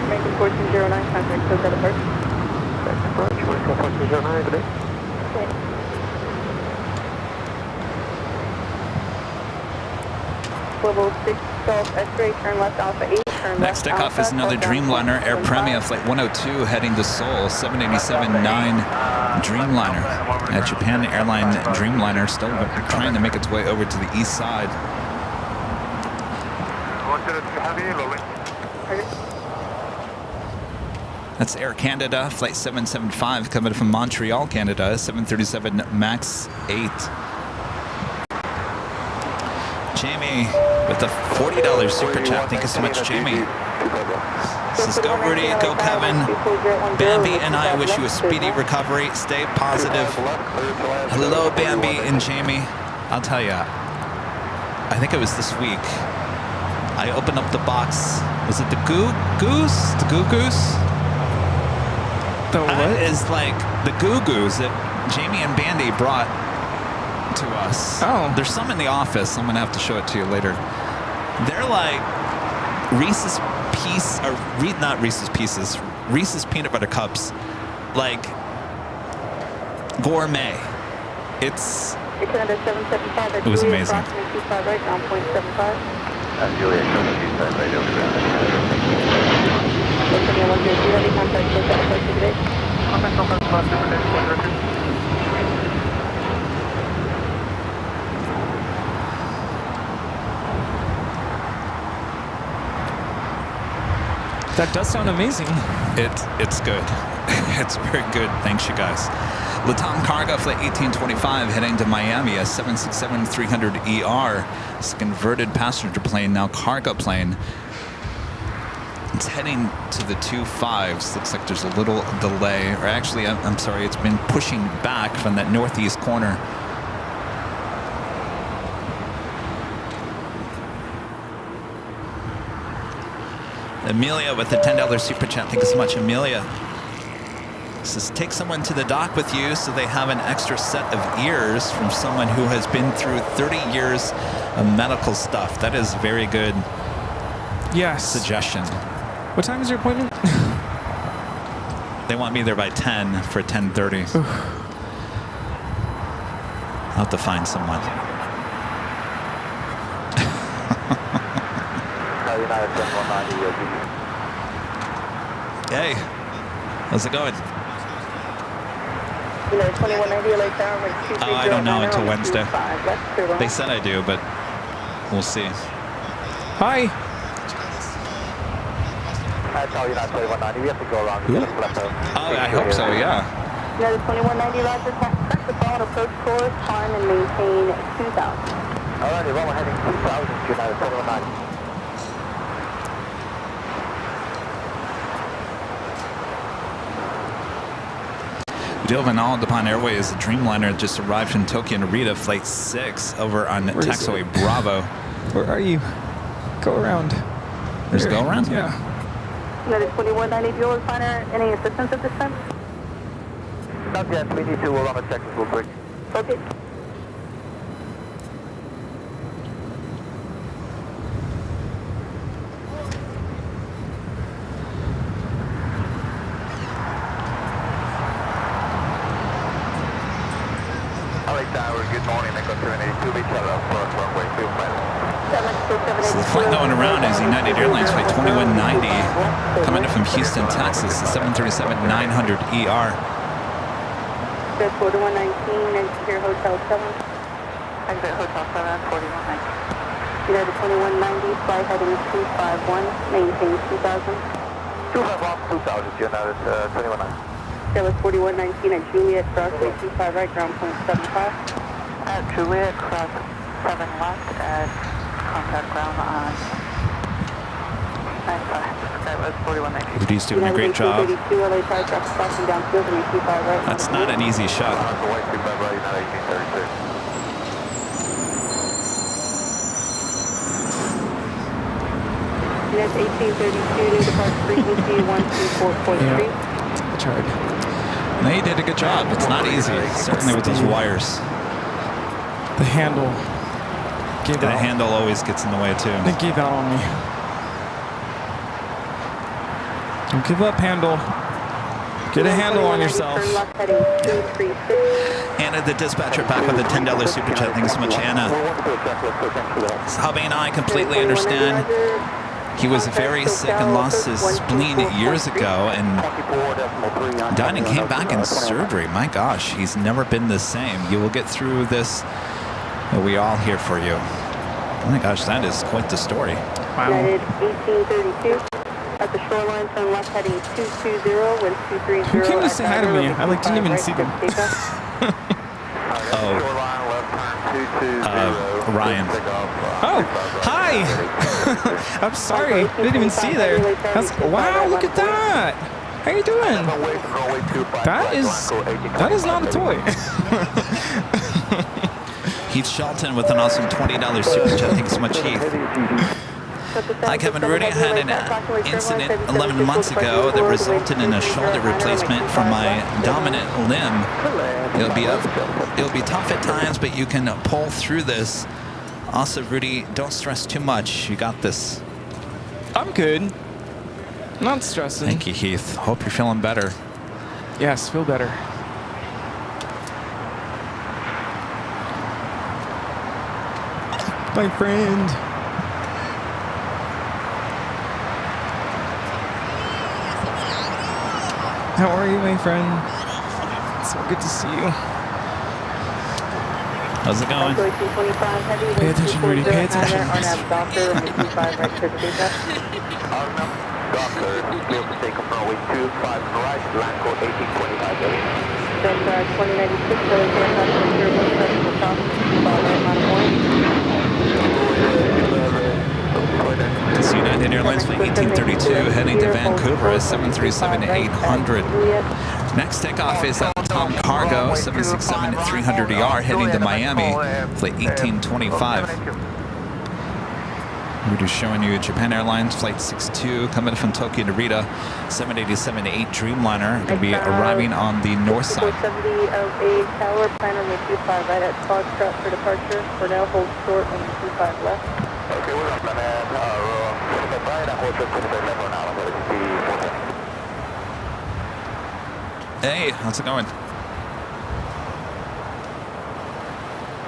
American 1409, contact SoPuLVEDA first. Approach, 1409, good day. Okay. Level 6 Golf X-ray, turn left Alpha 8, turn left Next takeoff Alpha, is another touchdown Dreamliner Air 15. Premia Flight 102 heading to Seoul, 787-9 Dreamliner. At Japan Airline Dreamliner still trying to make its way over to the east side. That's Air Canada, Flight 775 coming from Montreal, Canada, 737 MAX 8. Jamie with the $40 super chat. Thank you so much, Jamie. Says, go Rudy, go Kevin. Bambi and I wish you a speedy recovery. Stay positive. Hello, Bambi and Jamie. I'll tell you, I think it was this week. I opened up the box. Was it the goose? The goo goose? The what? It's like the goo goose that Jamie and Bandy brought to us. Oh. There's some in the office. I'm gonna have to show it to you later. They're like Reese's not Reese's Pieces, Reese's peanut butter cups, like gourmet. It was amazing. Right, down 0.75. Juliet, show the view side right over there. Air Premier 102 Heavy, contact SoPuLVEDA first today. Contact SoPuLVEDA first today, one record. That does sound amazing. It's good. It's very good. Thanks, you guys. Latam Cargo Flight 1825 heading to Miami, a 767-300ER. It's a converted passenger plane, now cargo plane. It's heading to the 25s. Looks like there's a little delay, or actually, I'm sorry, it's been pushing back from that northeast corner. Amelia with the $10 super chat. Thank you so much, Amelia. Says, take someone to the dock with you so they have an extra set of ears from someone who has been through 30 years of medical stuff. That is very good Yes. suggestion. What time is your appointment? They want me there by 10 for 10:30. I'll have to find someone. Hey, how's it going? 2190 LA Tower, right, 230. I don't know until Wednesday. 25, left, clear They said I do, but we'll see. Hi. That's all, United 2190. We have to go around and get a flip out. Oh, I hope so, yeah. United 2190, roger. Correct the phone, approach course, climb and maintain 2,000. Alrighty, well, we're heading 2,000, United 2190. Gilvanal Japan Airways, the Dreamliner just arrived from Tokyo Narita, flight 6 over on taxiway Bravo. Where are you? Go around. There's a go around? Yeah. United 2190, fuel refiner, any assistance at this time? Not yet, we need to roll on a check real quick. Okay. LAX Tower, good morning, Echo 782, be shut up for runway 25. So the flight going around is United Airlines flight 2190, coming in from Houston, Texas, the 737-900ER. Good, 4119, exit here, Hotel 7. Exit Hotel 7, 4119. United 2190, flight heading 251, maintain 2,000. 251, 2,000, United 2190. Dallas 4119 at Juliet, crossway 25 right, ground point 75. At Juliet, cross 7 left at contact ground on 95. That was 4119. Rudy's doing a great job. 32, LA Tower, traffic crossing downfield and 25 right. That's not an easy shot. White 25 right, United 1836. United 1832, new departure frequency 124.3. Yeah. It's hard. They did a good job. It's not easy, certainly with those wires. The handle gave The out. handle always gets in the way too. It gave out on me. Don't give up, handle. Get a handle on yourself. Turn left heading 236. Anna, the dispatcher, back with a $10 super chat. Thanks so much, Anna. Sahabi and I completely understand. He was very sick and lost his spleen years ago and died and came back in surgery. My gosh, he's never been the same. You will get through this. We all here for you. Oh my gosh, that is quite the story. Wow. United 1832. At the shoreline, turn left heading 220, wind 230. Who came to say hi to me? I didn't even see them. Ryan. Oh, hi! I'm sorry. I didn't even see there. Wow, look at that. How you doing? That is not a toy. Heath Shelton with an awesome $20 super chat. Thanks so much, Heath. Hi, Kevin. Rudy, I had an incident 11 months ago that resulted in a shoulder replacement for my dominant limb. It'll be tough at times, but you can pull through this. Also, Rudy, don't stress too much. You got this. I'm good. Not stressing. Thank you, Heath. Hope you're feeling better. Yes, feel better. My friend. How are you, my friend? So good to see you. How's it going? Pay attention, Rudy. Pay attention. It's United Airlines flight 1832 heading to Vancouver, a 737-800. Next takeoff is Tom Cargo, 767-300ER heading to Miami, flight 1825. We're just showing you Japan Airlines flight 62 coming from Tokyo Narita, 787-8 Dreamliner, going to be arriving on the north side. 470 LA Tower, plan on the 25 right at Foxtrot for departure. For now, hold short on the 25 left. Okay, we're up and Hey, how's it going?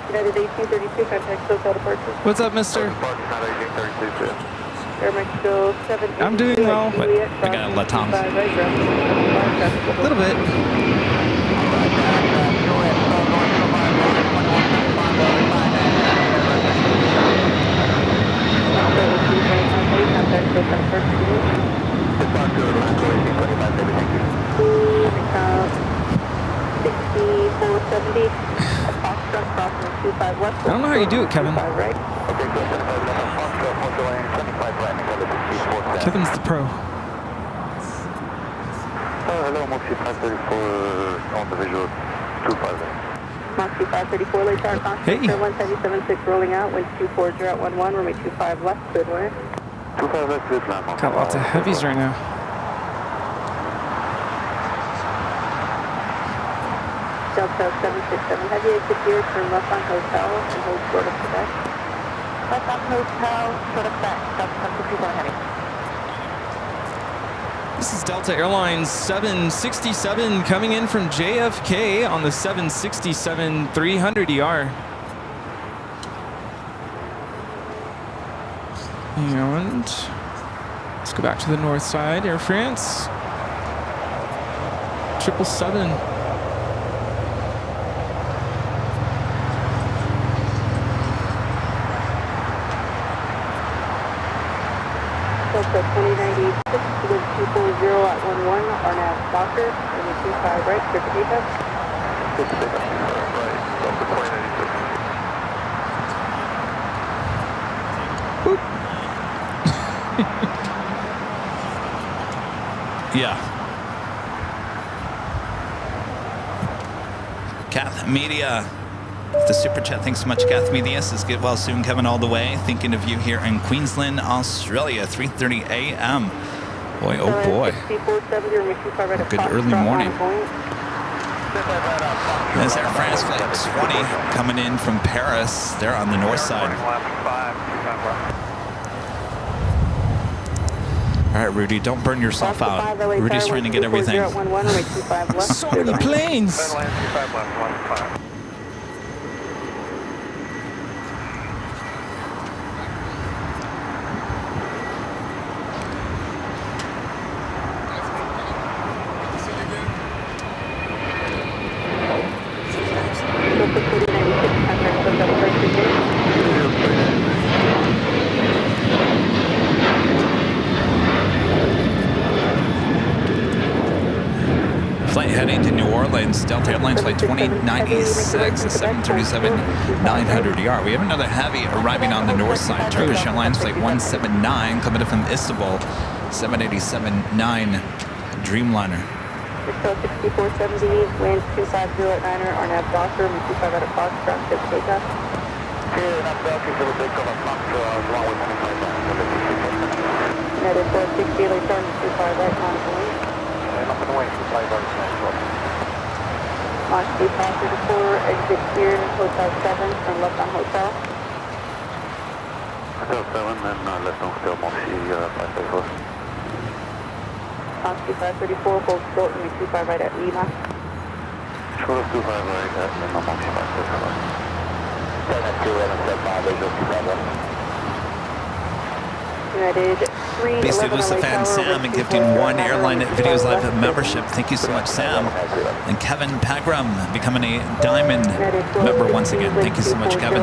United 1832, contact SoCal departure. What's up, mister? Air Mexico 7. I'm doing well. But I gotta let Tom. A little bit. left. I don't know how you do it, Kevin. 25 right. Okay, good. 75 left on Foxtrot, Motor Lane, 75 right, Nicola, 247. Kevin's the pro. Hello, Moxie 534 on the visual, 25 right. Moxie 534, late tower, Hey. Contact Airline Heavy 76 rolling out, wind 240 at 11, runway 25 left, good wind. 25 left, good land. Got lots of heavies right now. Delta 767 Heavy, exit here, turn left on hotel, and hold short of Quebec. Left on hotel, short of back, Delta 767 Heavy. This is Delta Airlines 767 coming in from JFK on the 767 300ER. And let's go back to the north side, Air France. 777. Delta 2096, wind 240 at 11, RNAV Docker, runway 25 right, clear for takeoff. Good to take up, right, Delta 2096. Yeah. Kath Media. The super chat. Thanks so much, Kath Media. Says get well soon, Kevin, all the way. Thinking of you here in Queensland, Australia. 3:30 a.m. Boy, oh boy. A good early morning. There's Air France Flight 20 coming in from Paris. They're on the north side. All right, Rudy, don't burn yourself out. Rudy's trying to get everything. So many planes. Flight heading to New Orleans, Delta Airlines Flight 2096, 737-900ER. We have another heavy arriving on the north side. Turkish Airlines Flight 179 coming in from Istanbul, 787-9 Dreamliner. Excel 6470, wind 250 at 9er, RNAV Docker, wind 25 out of Foxtrot, good takeoff. Here, not Delta, for the big cover, Foxtrot, along with 25 right. United 460, late turn 25 right, on the wing. Up and away, 25 right, Moxie 534, exit here, Hotel 7, turn left on Hotel. Hotel 7, then left on Hotel Moxie 534. Moxie 534, hold short, runway 25 right at Lima. Short of 25 right at Lima, Moxie 534. 7 step 5, visual 25 right. United 311 Basically, Lucifer fan Sam and gifting one Airline Videos Live membership. Thank you so much, Sam. And Kevin Pagram becoming a Diamond member once again. Thank you so much, Kevin.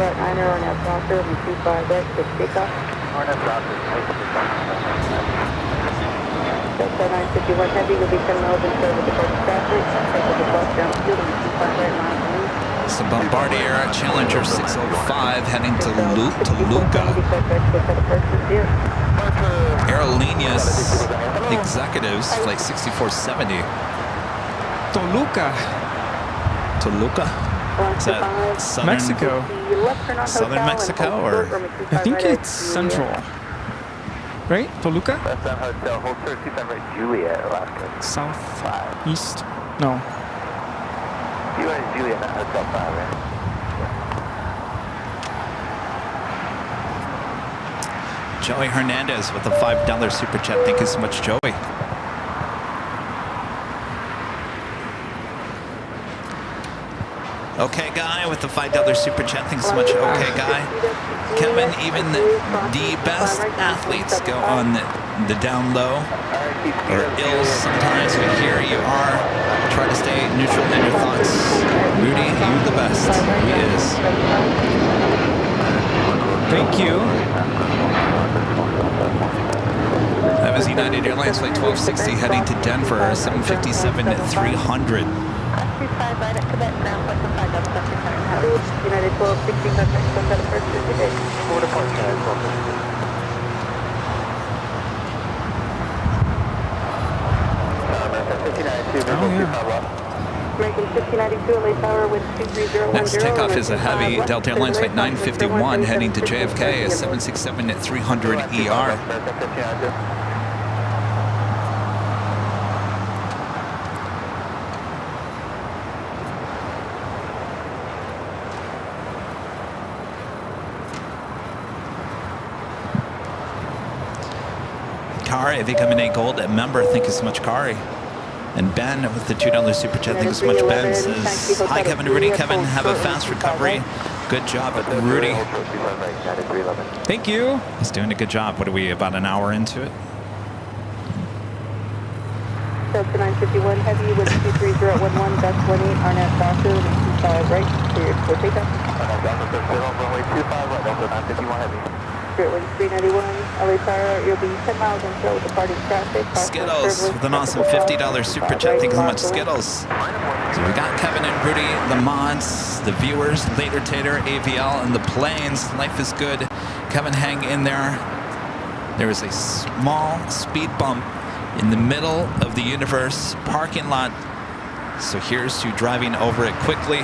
Delta 951 Heavy will be coming over and serve with the first traffic. Take the bus downfield and 25 right line. So Bombardier Challenger 605 heading to Luca. Airlines Executives Flight 6470. Toluca, Is that southern Mexico. Southern Mexico, or I think it's central. Right? Toluca? Left on Hotel, hold 35 right, Juliet, Alaska. South, east? No. You are Juliet, not Hotel 5, right? Joey Hernandez with a $5 super chat. Thank you so much, Joey. Okay, guy with the $5 super chat. Thanks so much. Okay, guy. Kevin, even the best athletes go on the down low or ill sometimes, but here you are. Try to stay neutral in your thoughts. Rudy, you're the best. He is. Thank you. That was United Airlines Flight 1260 heading to Denver, 757-300. United 1265 next on that first visit. Forward approach, United 1265. American 59, 2, Oh, yeah. 25 left. American 1592, LA Tower with 23010. Next takeoff is a heavy left, Delta turn Airlines right, flight 951 heading to 177, JFK, a 767 at 300 ER. American 1592. Kari, if you come in 8 gold, a member, thank you so much, Kari. And Ben with the $2 super chat, thank you so much, Ben. Says, hi, Kevin and Rudy. Kevin, have a fast recovery. Good job, Rudy. Thank you. He's doing a good job. What are we, about an hour into it? Delta 951 heavy with 23011, that's 18 Arnett Doctor, 25 right, cleared for takeoff. Delta 60, runway 25 right, Delta 951 heavy. Spirit Wind 391, LA Tower, you'll be 10 miles in slow departing traffic. Skittles with an awesome $50 super chat. Thank you so much, Skittles. So we got Kevin and Rudy, the mods, the viewers, Later Tater, AVL, and the planes. Life is good. Kevin, hang in there. There is a small speed bump in the middle of the universe parking lot. So here's to driving over it quickly.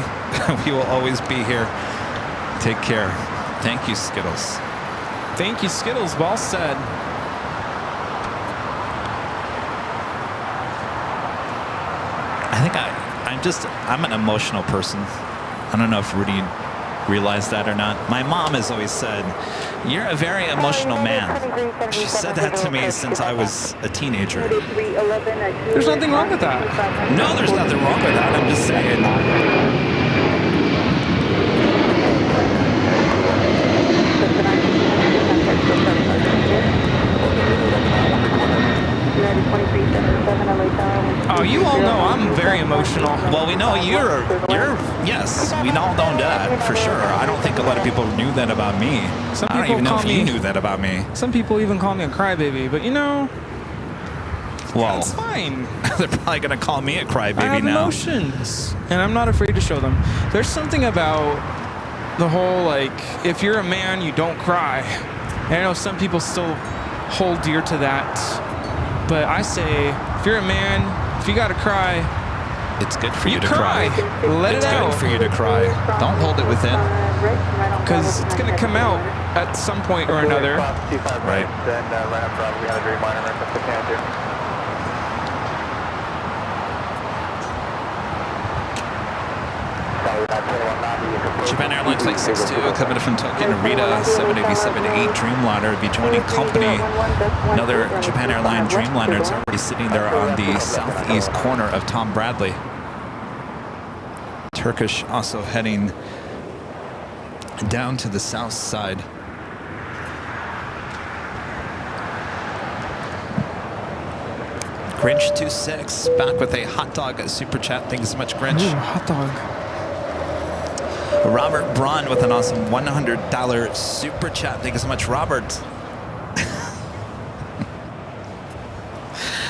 We will always be here. Take care. Thank you, Skittles. Thank you, Skittles. Well said. I think I'm an emotional person. I don't know if Rudy realized that or not. My mom has always said, you're a very emotional man. She said that to me since I was a teenager. There's nothing wrong with that. No, there's nothing wrong with that. I'm just saying. Oh, you all know I'm very emotional. Well, we know you're yes, we all know that for sure. I don't think a lot of people knew that about me. Some I don't people even know call if me- you knew that about me. Some people even call me a crybaby, but you know, Well, it's fine. they're probably gonna call me a I crybaby have now. emotions, and I'm not afraid to show them. There's something about the whole, like, if you're a man, you don't cry. And I know some people still hold dear to that, but I say, if you're a man, if you gotta cry, It's good for you to cry. cry. Let It's it good out. for you to cry. Don't hold it within. Because it's gonna come out at some point or another. Right. Then right up front, we have a green line, American 1592. Japan Airlines Flight 62 coming from Tokyo Narita, 787-8 Dreamliner will be joining company. Another Japan Airlines Dreamliner is already sitting there on the southeast corner of Tom Bradley. Turkish also heading down to the south side. Grinch26 back with a hot dog super chat. Thank you so much, Grinch. Ooh, hot dog. Robert Braun with an awesome $100 super chat. Thank you so much, Robert.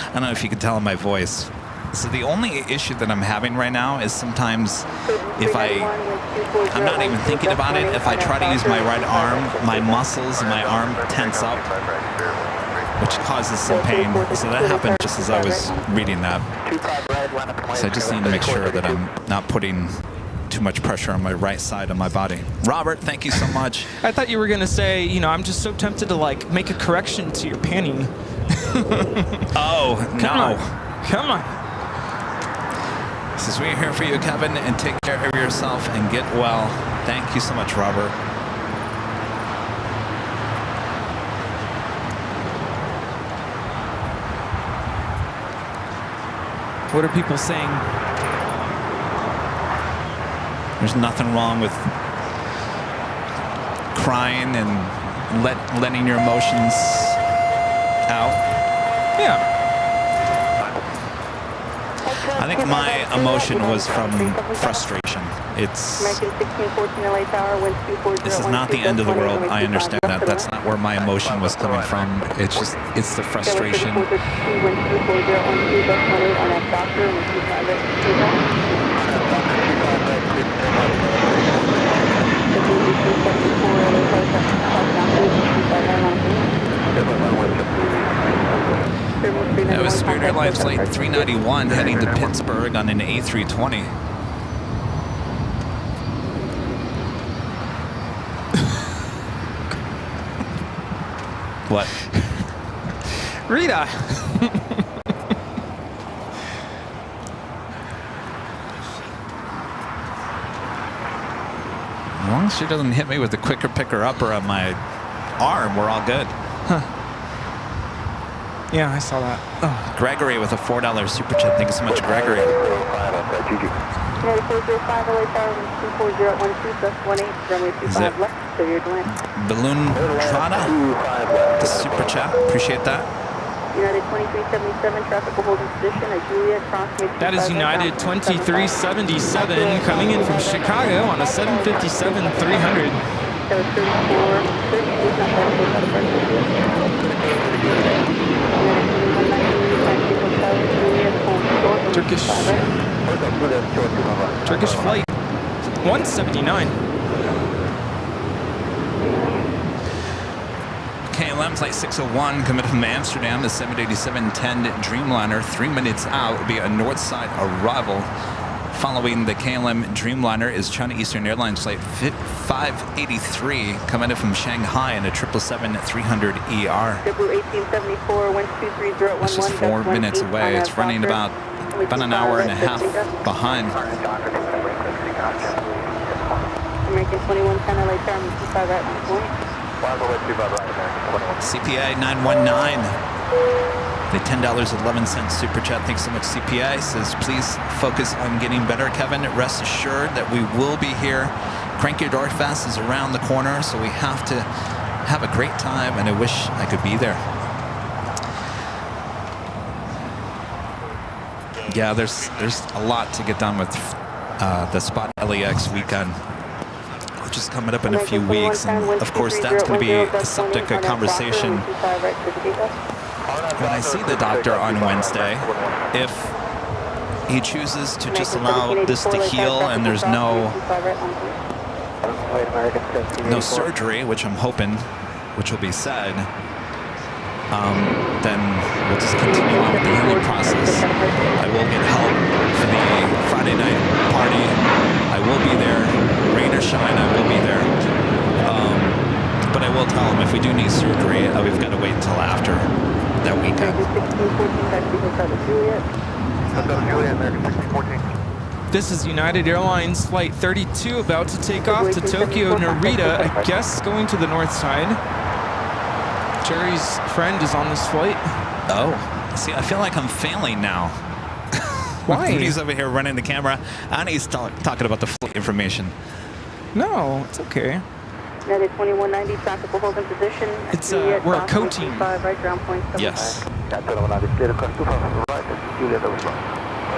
I don't know if you can tell in my voice. So the only issue that I'm having right now is sometimes if I'm not even thinking about it, if I try to use my right arm, my muscles in my arm tense up, which causes some pain. So that happened just as I was reading that. So I just need to make sure that I'm not putting too much pressure on my right side of my body. Robert, thank you so much. I thought you were gonna say, you know, I'm just so tempted to like make a correction to your panning. Oh, no. Come on. This is we're here for you, Kevin, and take care of yourself and get well. Thank you so much, Robert. What are people saying? There's nothing wrong with crying and letting your emotions out. Yeah. I think my emotion was from frustration. This is not the end of the world. I understand that. That's not where my emotion was coming from. It's the frustration. Airline Flight 391 heading to Pittsburgh on an A320. What? Rita! As long as she doesn't hit me with the quicker picker upper on my arm, we're all good. Huh. Yeah, I saw that. Oh. Gregory with a $4 super chat. Thank you so much, Gregory. United 405 LA Tower 24012, plus 18, runway 25 left, severe delay. Balloon Trana, the super chat. Appreciate that. United 2377, traffic will hold in position at Juliet, crossing. That is United 2377 coming in from Chicago on a 757-300. That was 34, Turkish flight 179. KLM Flight 601 coming from Amsterdam, the 787-10 Dreamliner, 3 minutes out, will be a north side arrival. Following the KLM Dreamliner is China Eastern Airlines Flight 583 coming in from Shanghai in a 777-300ER. It's just 4 minutes away. It's running about an hour and a half behind. American 2110 LA Tower 25 right on point. CPA 919. The $10.11 super chat. Thanks so much, CPA. Says, please focus on getting better, Kevin. Rest assured that we will be here. Crank Your Door Fest is around the corner, so we have to have a great time, and I wish I could be there. Yeah, there's a lot to get done with the Spot LAX weekend, which is coming up in a few weeks, and of course that's going to be the subject of conversation when I see the doctor on Wednesday. If he chooses to just allow this to heal and there's no surgery, which I'm hoping, which will be said, then we'll just continue on with the healing process. I will get help for the Friday night party. I will be there. Rain or shine, I will be there. But I will tell him if we do need surgery, we've got to wait until after that weekend. This is United Airlines Flight 32 about to take off to Tokyo Narita, I guess going to the north side. Jerry's friend is on this flight. Oh, see, I feel like I'm failing now. Why? He's over here running the camera, and he's talking about the flight information. No, it's okay. United 2190, traffic will hold in position. It's we're a co-team. Right, ground point 75. Yes.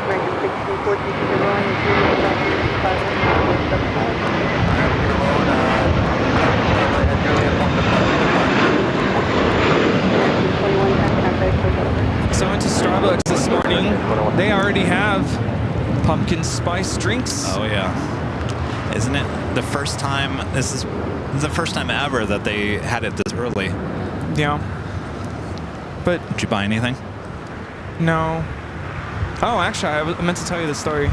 American 1614 to the line, Juliet, So I went to Starbucks this morning. They already have pumpkin spice drinks. Oh yeah. Isn't it the first time? This is the first time ever that they had it this early. Yeah. But did you buy anything? No. Oh, actually, I meant to tell you the story.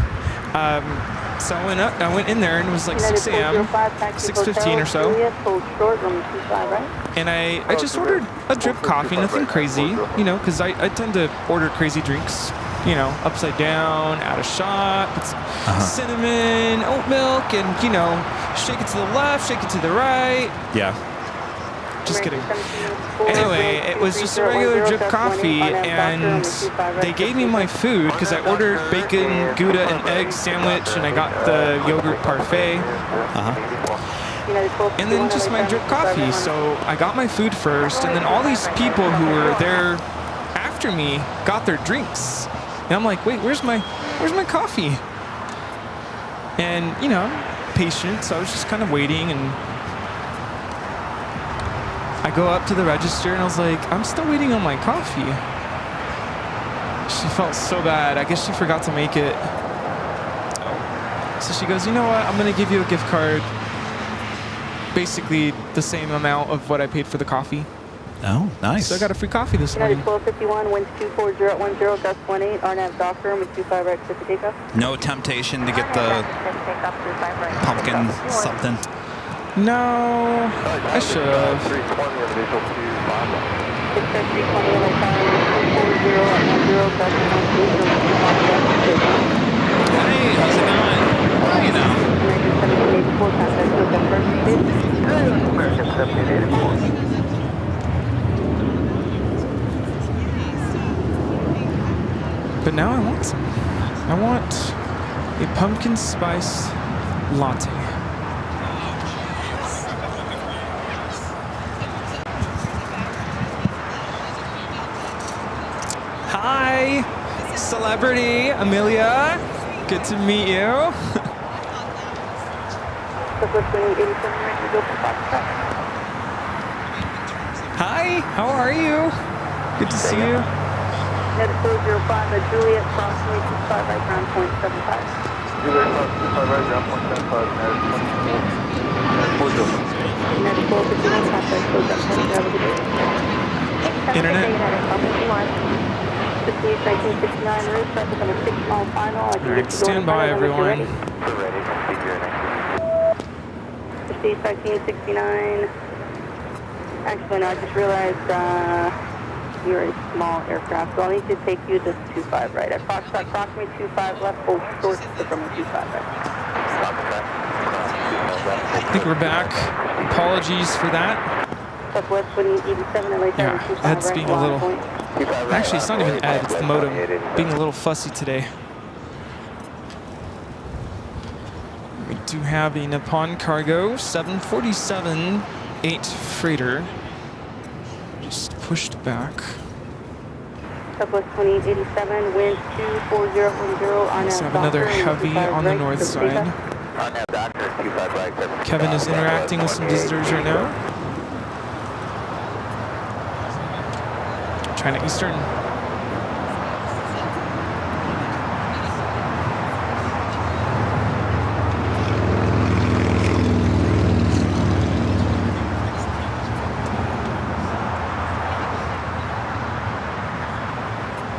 So I went in there and it was like 6 a.m., 6:15 or so. And I just ordered a drip coffee, nothing crazy, you know, because I tend to order crazy drinks, you know, upside down, add a shot, put some cinnamon, oat milk, and, you know, shake it to the left, shake it to the right. Yeah. Just kidding. Anyway, it was just a regular drip coffee, and they gave me my food because I ordered bacon, Gouda, and egg sandwich, and I got the yogurt parfait. And then just my drip coffee. So I got my food first, and then all these people who were there after me got their drinks. And I'm like, wait, where's my coffee? And, you know, I'm patient, so I was just kind of waiting, and I go up to the register and I was like, I'm still waiting on my coffee. She felt so bad. I guess she forgot to make it. So she goes, you know what? I'm going to give you a gift card. Basically the same amount of what I paid for the coffee. Oh, nice. So I got a free coffee this United Mm-hmm. morning. 1251, winds 24010, gust 18, RNAV Docker, with 25 right, clear for takeoff. No temptation to get the pumpkin something. No, I should have. 320 on the visual to 5. 6-320, LA time, 24010, gust 18, 25 Hey, how's it going? Well, you know. American 1784, contact SOCA first. American 1784. But now I want some. I want a pumpkin spice latte. Hi, celebrity Amelia. Good to meet you. Southwest 2887, ready to go for Foxtrot. Hi, how are you? Good to see you. United 405, Juliet, crossway 25 right, ground point 75. Juliet, 25 right, ground point 75, United 24. United 451, contact SOCA first. Have a good day. Internet. United 451. 1969 route, traffic on a 6-mile final. All right, stand by, everyone. We're ready. Configure next. 1969. Actually, no, I just realized you're a small aircraft, so I'll need to take you to 25 right. At Foxtrot, approximately 25 left, hold short from 25 right. I think we're back. Apologies for that. Southwest 87, LA Yeah, 25 Ed's right, being a line little. point. Actually, it's not even Ed, it's the modem being a little fussy today. We do have a Nippon Cargo 747-8 freighter. Just pushed back. Southwest 2887, wind 24010 on Let's have another heavy on the north side. Kevin is interacting with some visitors right now. China Eastern.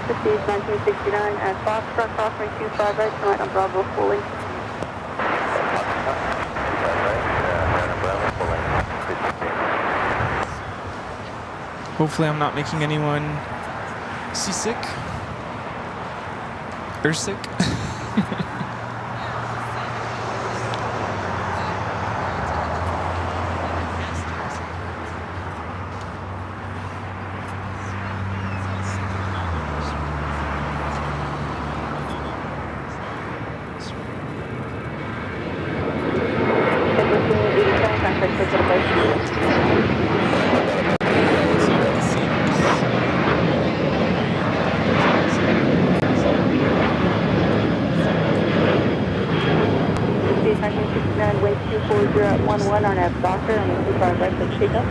This is 1969 at Foxtrot, crossing 25 right, tonight on Bravo fully. Hopefully I'm not making anyone seasick or sick. Wind 24011 on F Docker and 25 right for shake up.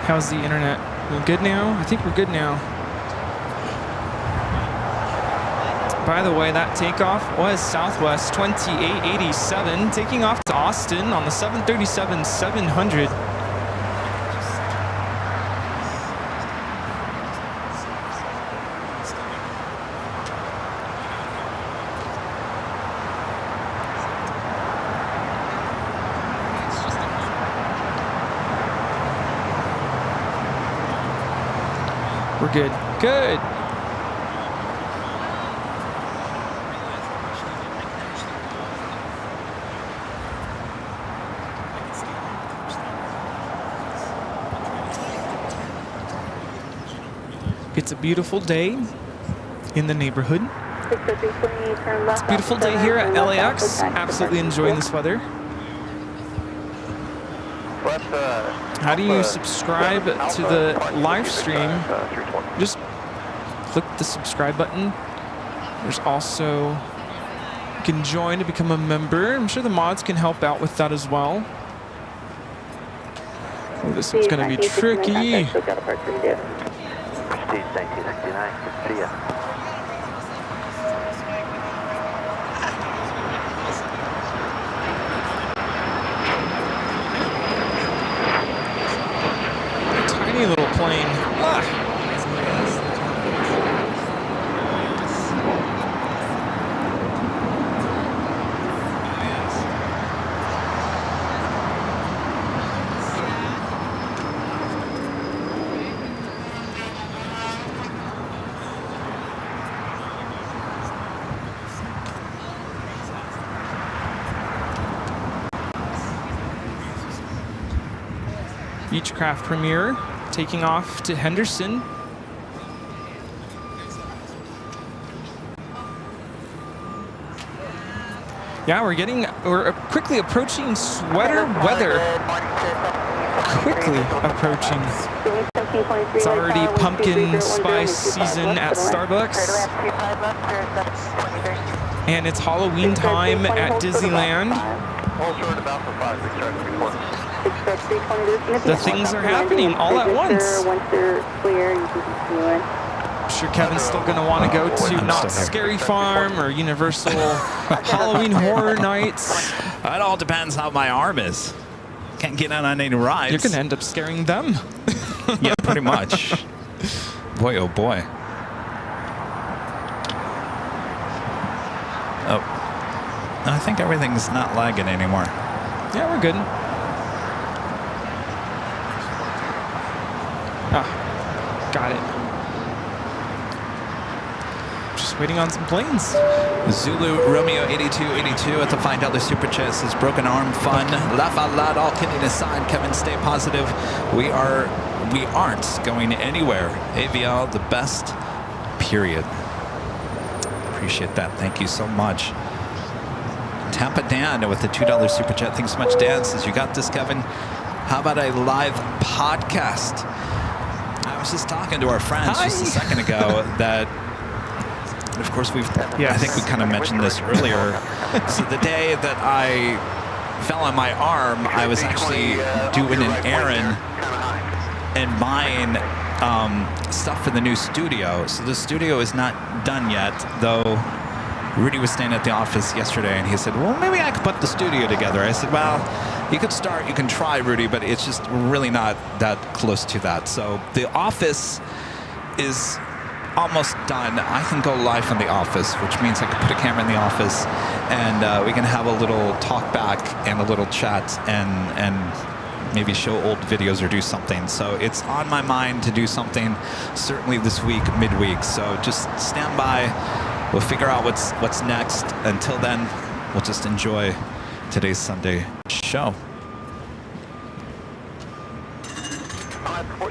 How's the internet? We're good now? I think we're good now. By the way, that takeoff was Southwest 2887, taking off to Austin on the 737-700. We're good. Good. It's a beautiful day in the neighborhood. It's a beautiful day here at LAX. Absolutely enjoying this weather. How do you subscribe to the live stream? Just click the subscribe button. There's also, you can join to become a member. I'm sure the mods can help out with that as well. Oh, this one's going to be tricky. Beechcraft Premier taking off to Henderson. Yeah, we're quickly approaching sweater weather. Quickly approaching. It's already pumpkin spice season at Starbucks. And it's Halloween time at Disneyland. The things are happening all at once. I'm sure Kevin's still going to want to go to Knott's Scary Farm or Universal Halloween Horror Nights. It all depends how my arm is. Can't get out on any rides. You're going to end up scaring them. Yeah, pretty much. Boy, oh boy. Oh. I think everything's not lagging anymore. Yeah, we're good. Ah, got it. Just waiting on some planes. Zulu Romeo 8282 at the $5 super chat says broken arm fun. Laugh out loud, all kidding aside. Kevin, stay positive. We aren't going anywhere. AVL, the best, period. Appreciate that. Thank you so much. Tampa Dan with the $2 super chat. Thanks so much, Dan. Says, you got this, Kevin. How about a live podcast? I was just talking to our friends just a second ago that, of course, I think we kind of mentioned this earlier. So the day that I fell on my arm, I was actually doing an errand and buying stuff for the new studio. So the studio is not done yet, though. Rudy was staying at the office yesterday, and he said, well, maybe I could put the studio together. I said, well, you could start, you can try, Rudy, but it's just really not that close to that. So the office is almost done. I can go live from the office, which means I can put a camera in the office, and we can have a little talk back and a little chat and maybe show old videos or do something. So it's on my mind to do something certainly this week, midweek. So just stand by. We'll figure out what's next. Until then, we'll just enjoy today's Sunday show.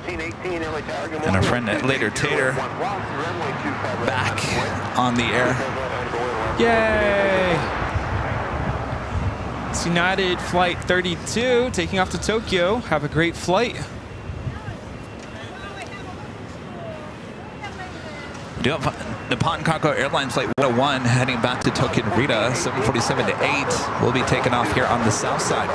And our friend Later Tater back on the air. Yay! It's United Flight 32 taking off to Tokyo. Have a great flight. We do have Nippon Cargo Airline Flight 101 heading back to Tokyo Narita, 747 to 8. We'll be taking off here on the south side.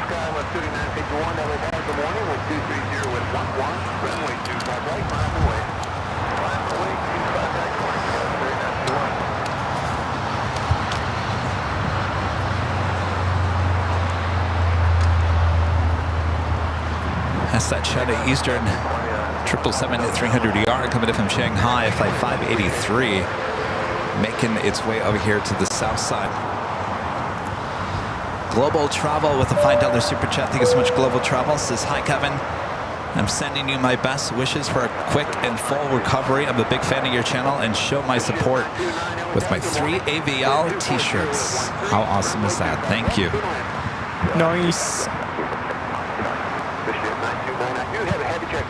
Skyleft 3961, good morning with 230 with 11, runway 25 right, climb away. Climb away, 25 right, climb 3961. That's that China Eastern 777-300ER coming in from Shanghai, flight 583, making its way over here to the south side. Global Travel with a $5 super chat. Thank you so much, Global Travel. Says, hi, Kevin. I'm sending you my best wishes for a quick and full recovery. I'm a big fan of your channel and show my support with my 3 AVL t-shirts. How awesome is that? Thank you. Nice.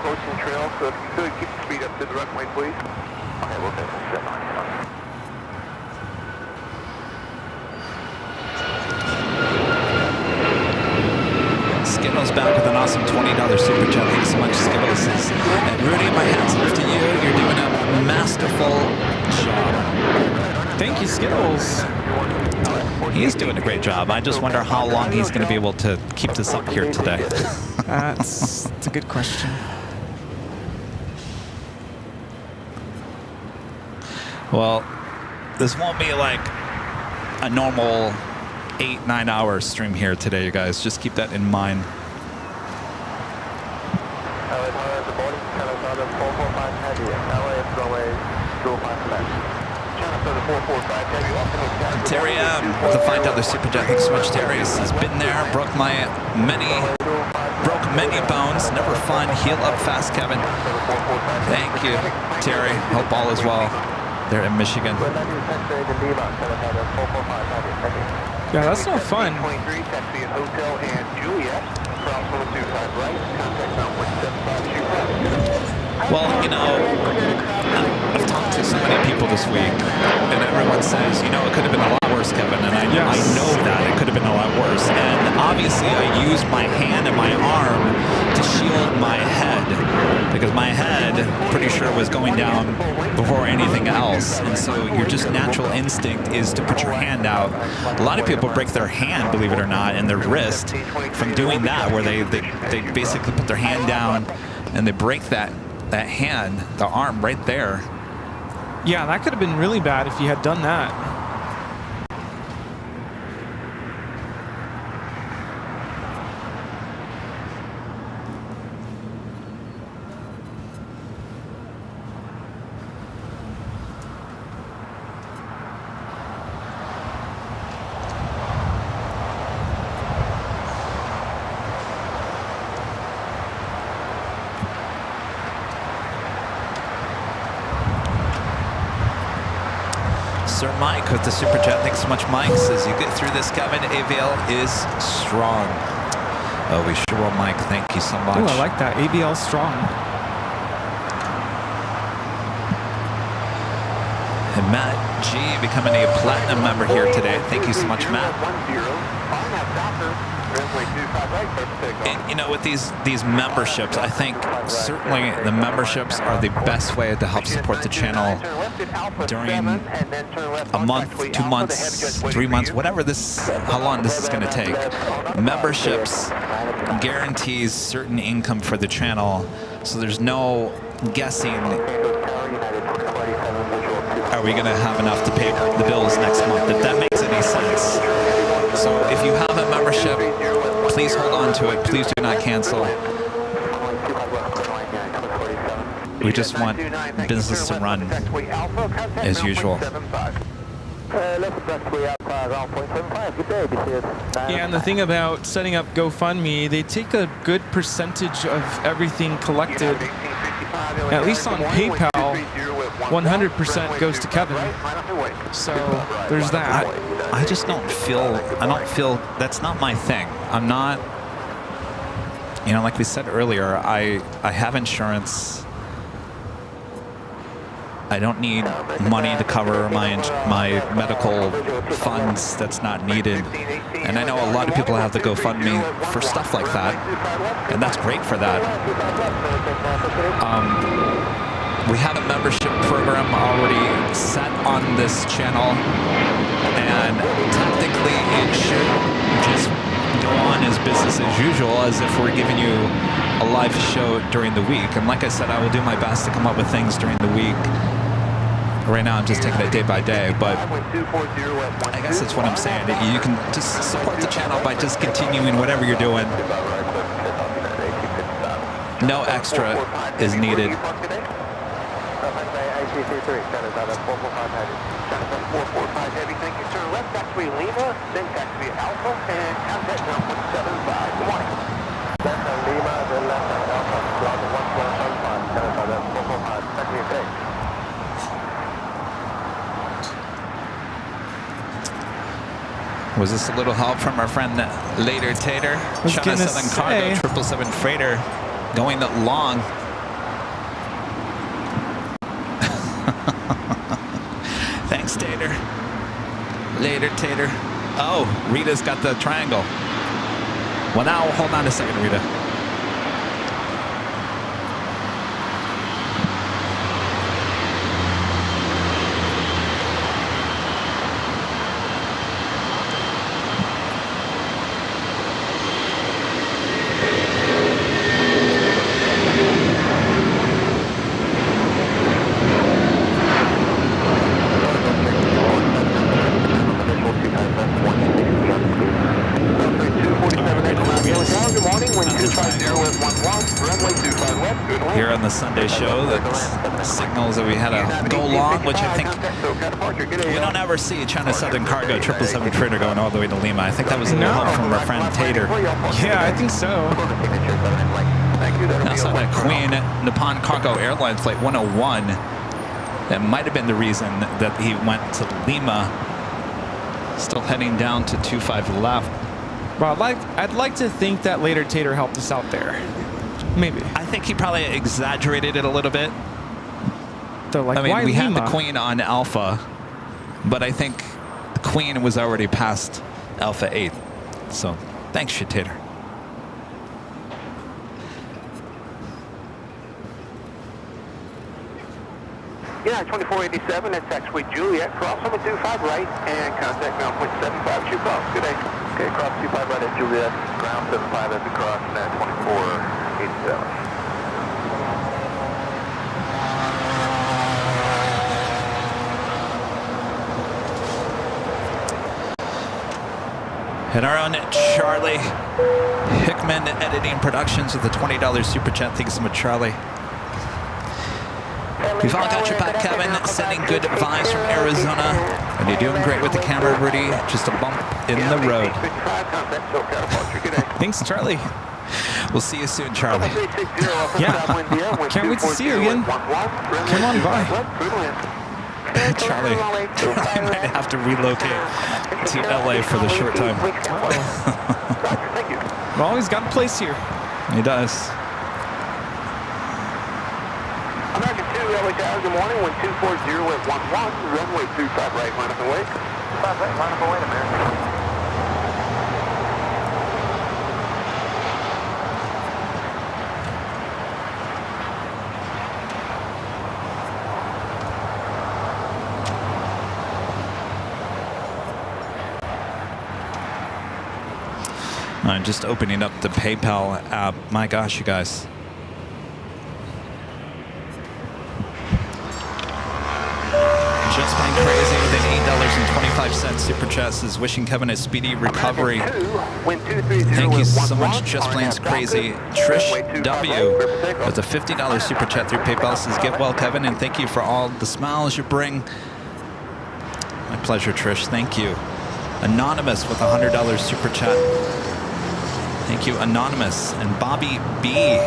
Closing trail, so if you could keep the speed up to the runway, please. Okay, we'll take a step on. Skittles back with an awesome $20 super chat. Thanks so much, Skittles. And Rudy, my hats off to you. You're doing a masterful job. Thank you, Skittles. He's doing a great job. I just wonder how long he's going to be able to keep this up here today. That's a good question. Well, this won't be like a normal 8-9 hour stream here today, you guys. Just keep that in mind. Terry M with a $5 super chat. Thanks so much, Terry. Has been there, broke many bones. Never fun. Heal up fast, Kevin. Thank you, Terry. Hope all is well They're in Michigan. Yeah, that's no fun. 23, taxi at Hotel and Juliet. Cross 125 right, contact ground 175. Well, you know, I've talked to so many people this week, and everyone says, you know, it could have been a lot worse, Kevin, and I know that it could have been a lot worse. And obviously, I used my hand and my arm to shield my head, because my head, pretty sure, was going down before anything else. And so your just natural instinct is to put your hand out. A lot of people break their hand, believe it or not, and their wrist from doing that, where they basically put their hand down and they break that hand, the arm right there. Yeah, that could have been really bad if you had done that. Sir Mike with the Super Chat. Thanks so much, Mike. Says, you get through this, Kevin. AVL is strong. Oh, we sure will, Mike. Thank you so much. Oh, I like that. AVL strong. And Matt G becoming a platinum member here today. Thank you so much, Matt. And, you know, with these memberships, I think certainly the memberships are the best way to help support the channel during a month, 2 months, 3 months, whatever how long this is going to take. Memberships guarantees certain income for the channel, so there's no guessing, are we going to have enough to pay the bills next month, if that makes any sense. So if you have a membership, please hold on to it. Please do not cancel. We just want business to run as usual. Yeah, and the thing about setting up GoFundMe, they take a good percentage of everything collected. At least on PayPal, 100% goes to Kevin. So there's that. I just don't feel, that's not my thing. I'm not, you know, like we said earlier, I have insurance. I don't need money to cover my medical funds that's not needed. And I know a lot of people have the GoFundMe for stuff like that, and that's great for that. We have a membership program already set on this channel, and technically it should just go on as business as usual, as if we're giving you a live show during the week. And like I said, I will do my best to come up with things during the week. Right now I'm just taking it day by day, but I guess that's what I'm saying. You can just support the channel by just continuing whatever you're doing. No extra is needed. 445 Heavy, thank you, sir. Left taxiway Lima, then taxiway Alpha, and contact ground 175. Good morning. Left Lima, then left Alpha, ground 175, 445, taxiway Bay. Was this a little help from our friend Later Tater? China Southern Cargo 777 freighter going long. Thanks, Tater. Later, Tater. Oh, Rita's got the triangle. Well, now, hold on a second, Rita. Here on the Sunday show, the signals that we had a go long, which I think we don't ever see China Southern Cargo 777 freighter going all the way to Lima. I think that was a little help from our friend Tater. Yeah, I think so. That's on a Queen Nippon Cargo Airline flight 101 That might have been the reason that he went to Lima, still heading down to 25 left. Well, I'd like to think that later Tater helped us out there. Maybe. I think he probably exaggerated it a little bit. They're like, I mean, why we Lima? had the Queen on Alpha, but I think the Queen was already past Alpha 8. So, thanks, Tater. Yeah, 2487, that's actually Juliet. Cross on the 25 right and contact ground point 75 at you cross. Good day. Okay, cross 25 right at Juliet, ground 75 at the cross, and at 2487. And our own Charlie Hickman Editing Productions with the $20 super chat. Thanks so much, Charlie. We've all got your back, Kevin. Sending good vibes from Arizona. And you're doing great with the camera, Rudy. Just a bump in the road. Thanks, Charlie. We'll see you soon, Charlie. Yeah, can't wait to see you again. Come on by. Charlie, I might have to relocate to LA for the short time. Well, he's got a place here. He does. American 2, LA Tower, good morning, 1240 at 11, runway 25 right, line up and wait. 25 right, line up and wait, American. I'm just opening up the PayPal app. My gosh, you guys. Just been crazy with an $8.25 super chat is wishing Kevin a speedy recovery. Thank you so much, Just Plains Crazy. Trish W with a $50 super chat through PayPal says, get well, Kevin, and thank you for all the smiles you bring. My pleasure, Trish. Thank you. Anonymous with a $100 super chat. Thank you, Anonymous. And Bobby B.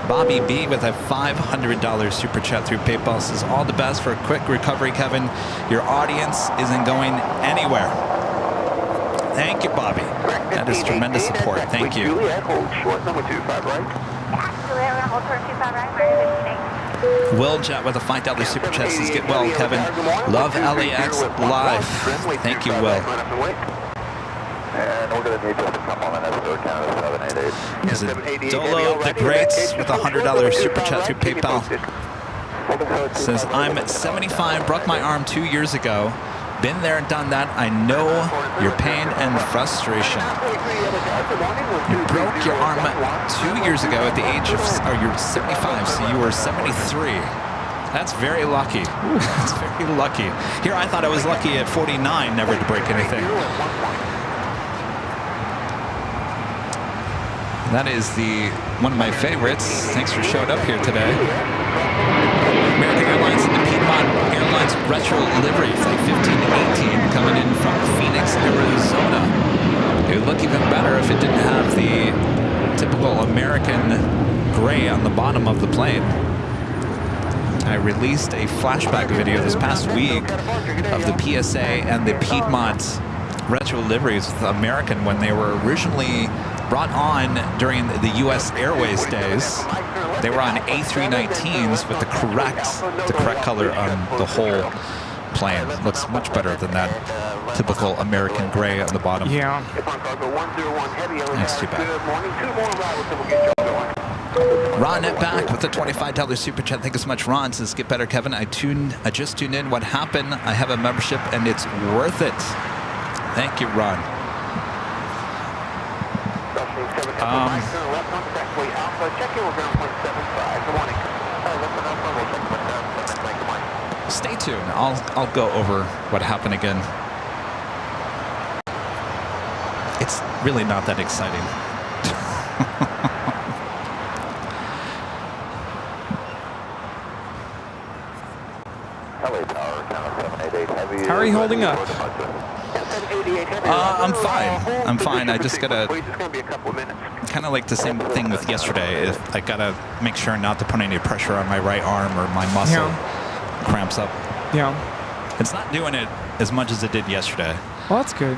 Bobby B with a $500 super chat through PayPal says, all the best for a quick recovery, Kevin. Your audience isn't going anywhere. Thank you, Bobby. That is tremendous support. Thank you. Juliet, hold short, number 25 right. Juliet, we're going to hold short 25 right, Will Jet with a $5 super chat says, get well, Kevin. Love LAX live. Thank you, Will. And we're going to need just a couple minutes to count at 788. Is it Dolo the Greats with a $100 super chat through PayPal? Says, I'm 75, broke my arm 2 years ago. Been there and done that. I know your pain and frustration. You broke your arm 2 years ago at the age of, or you're 75, so you were 73. That's very lucky. That's very lucky. Here, I thought I was lucky at 49 never to break anything. That is one of my favorites. Thanks for showing up here today. American Airlines and the Piedmont Airlines retro livery flight 1518 coming in from Phoenix, Arizona. It would look even better if it didn't have the typical American gray on the bottom of the plane. I released a flashback video this past week of the PSA and the Piedmont retro liveries with American when they were originally brought on during the U.S. Airways days. They were on A319s with the correct color on the whole plane. Looks much better than that typical American gray on the bottom. Yeah. That's too bad. Ron back with the $25 super chat. Thank you so much, Ron. Says, get better, Kevin. I just tuned in. What happened? I have a membership and it's worth it. Thank you, Ron. Stay tuned. I'll go over what happened again. It's really not that exciting. How are you holding up? I'm fine. I'm fine. I just gotta kind of like the same thing with yesterday. I gotta make sure not to put any pressure on my right arm or my muscle. cramps up. Yeah. It's not doing it as much as it did yesterday. Well, that's good.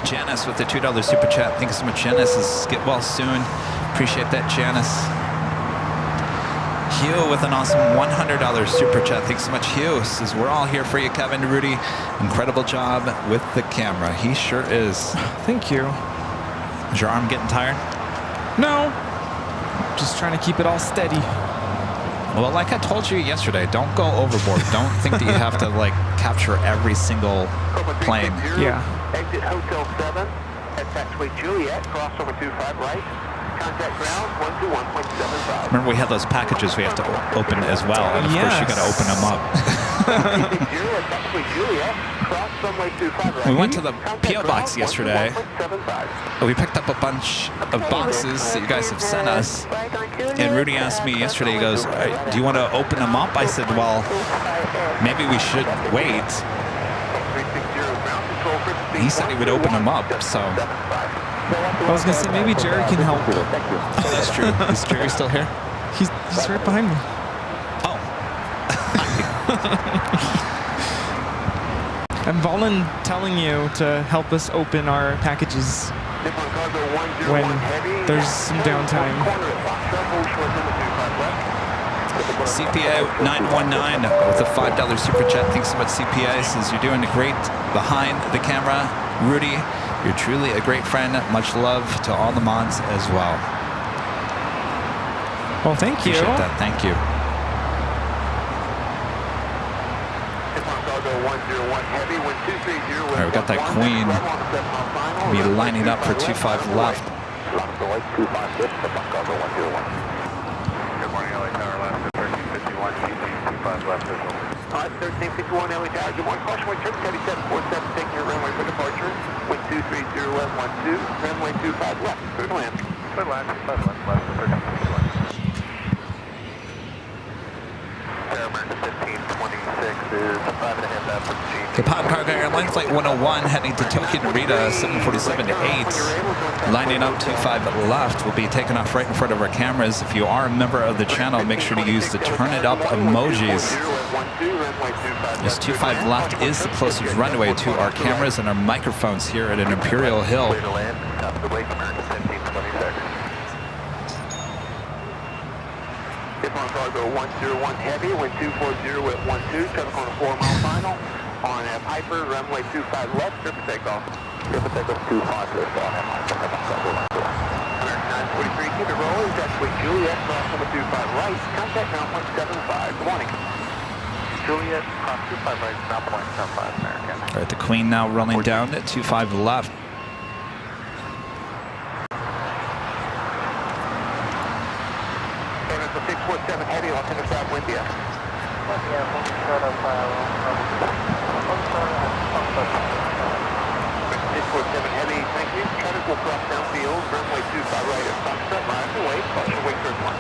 Janice with the $2 super chat. Thank you so much, Janice. Get well soon. Appreciate that, Janice. Hugh with an awesome $100 super chat. Thanks so much, Hugh. Says, we're all here for you, Kevin, Rudy. Incredible job with the camera. He sure is. Thank you. Is your arm getting tired? No. Just trying to keep it all steady. Well, like I told you yesterday, don't go overboard. Don't think that you have to, like, capture every single plane. Yeah. Exit Hotel 7 at taxiway Juliet, crossover 25 right. Contact ground 121.75. Remember, we had those packages we have to open as well, and of course you got to open them up. We went to the PO box yesterday. We picked up a bunch of boxes that you guys have sent us, and Rudy asked me yesterday, he goes, do you want to open them up? I said, well, maybe we should wait. He said he would open them up, so. I was going to say, maybe Jerry can help. Oh, that's true. Is Jerry still here? He's right behind me. Oh. I'm telling you to help us open our packages when there's some downtime. CPA 919 with a $5 super chat. Thanks so much, CPA. Says you're doing great behind the camera. Rudy, you're truly a great friend. Much love to all the mods as well. Well, thank you. Appreciate that. Thank you. All right, we got that Queen. Be lining up for 25 left. Good morning, LA Tower, last 1351, GT 25 left visual. 1351 LA Tower, good morning, caution, wind 7747, taking your runway for departure, wind 230 left 12, runway 25 left, clear to land. Clear to land, 25 left, last 1351. Paramount 1526 is 5.5 after GT. Japan Cargo Airline Flight 101 heading to Tokyo Narita 747 to 8. Lining up 25 left. We'll be taking off right in front of our cameras. If you are a member of the channel, make sure to use the turn it up emojis. This 25 left is the closest runway to our cameras and our microphones here at an Imperial Hill. Clear to land, top of the wake, America 1526. Japan Cargo 101 Heavy, wind 240 at 12, traffic on a 4-mile final. On a Piper, runway 25 left, strip and takeoff. Strip and takeoff 25 left, on Airline, Japan Cargo 101. 943, keep it rolling, taxiway Juliet, crossover 25 right, contact ground 175, good morning. Juliet, cross 25 right, now 0.75 American. All right, the Queen now rolling down at 25 left. And it's a 647 Heavy, Los Angeles South, Windia. 647 Heavy, thank you. Traffic will cross downfield, runway 25 right at Sunset, miles away, caution wake turn 1.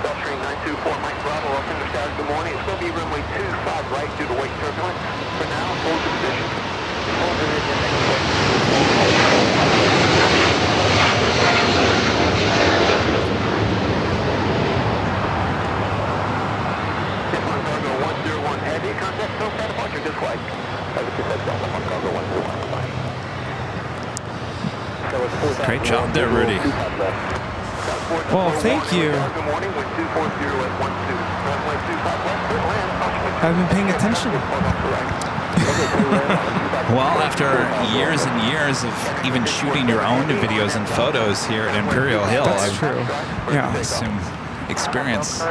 Gulfstream 924 Mike Bravo, Los Angeles South, good morning. It's going to be runway 25 right due to wake turbulence. For now, hold the position. Hold the position. Japan Cargo 101 Heavy, contact Tokyo departure this flight. Japan Cargo 101. Great job there, Rudy. Well, thank you. Good morning, wind 240 at 12. Runway 25 left, clear to land. I've been paying attention. Well, after years and years of even shooting your own videos and photos here at Imperial Hill, That's true. Yeah. Some experience.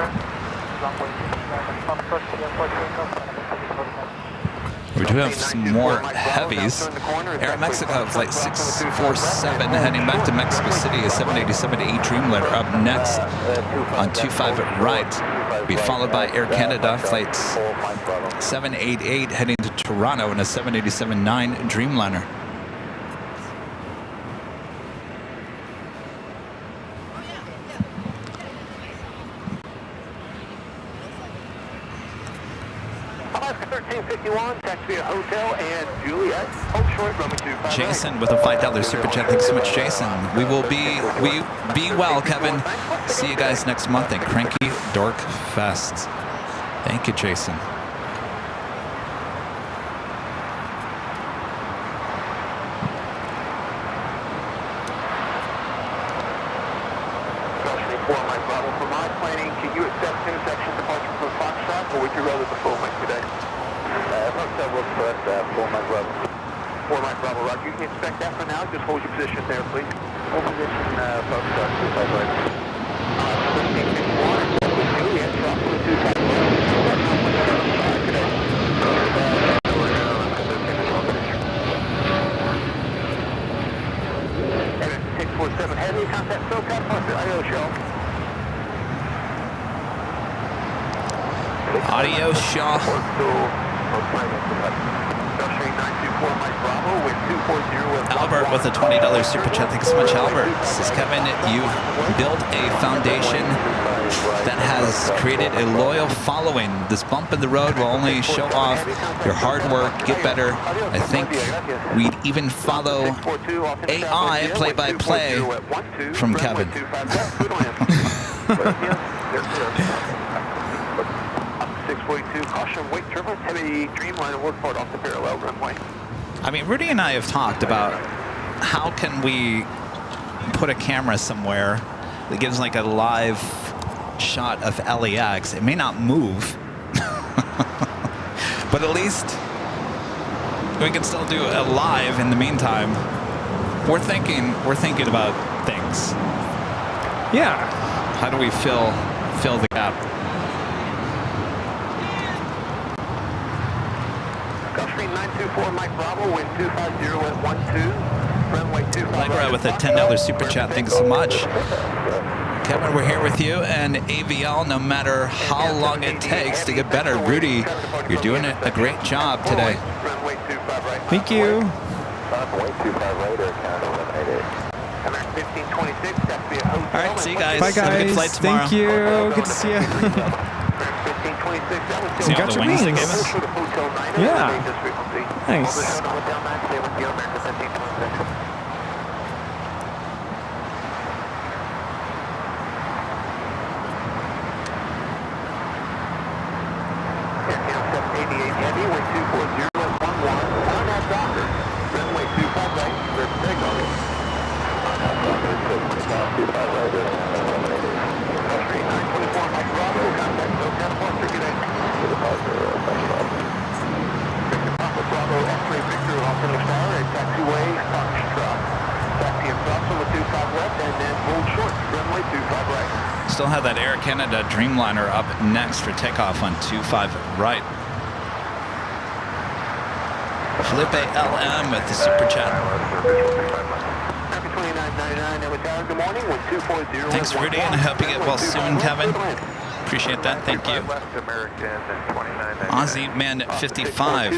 We do have some more heavies. Air Mexico Flight 647 heading back to Mexico City, a 787-8 Dreamliner up next on 25 right. Be followed by Air Canada Flight 788 heading to Toronto in a 787-9 Dreamliner. 21, taxi via Hotel and Juliet. Hold short, runway 25 Jason with a $5 super chat. Thanks so much, Jason. We be well, Kevin. See you guys next month at Cranky Dork Fest. Thank you, Jason. You can expect that for now. Just hold your position there, please. Hold position, folks. 25 right. 1551. Juliet, drop to the 25 today. 647 heavy, contact SoCal, audio show. Audio show. Albert with a $20 super chat. Thanks so much, Albert. Says, Kevin, you've built a foundation that has created a loyal following. This bump in the road will only show off your hard work, get better. I think we'd even follow AI play-by-play from Kevin. 642, caution, wake turbulence, heavy Dreamliner work part off the parallel runway. I mean, Rudy and I have talked about how can we put a camera somewhere that gives like a live shot of LAX. It may not move, but at least we can still do a live in the meantime. We're thinking about things. Yeah. How do we fill the gap? Gulfstream 924, Mike Bravo, wind 250 at 12, runway 25. Allegra with a $10 super chat. Thanks so much. Kevin, we're here with you and AVL no matter how long it takes to get better. Rudy, you're doing a great job today. Thank you. All right, see you guys. Bye, guys. Have a good flight tomorrow. Thank you. Good to see you. See all got the your wings they wings. gave us? Yeah. Nice. Still have that Air Canada Dreamliner up next for takeoff on 25 right. Felipe LM with the super chat. Thanks, Rudy, and I hope you get well soon, Kevin. Appreciate that. Thank you. Aussie Man 55.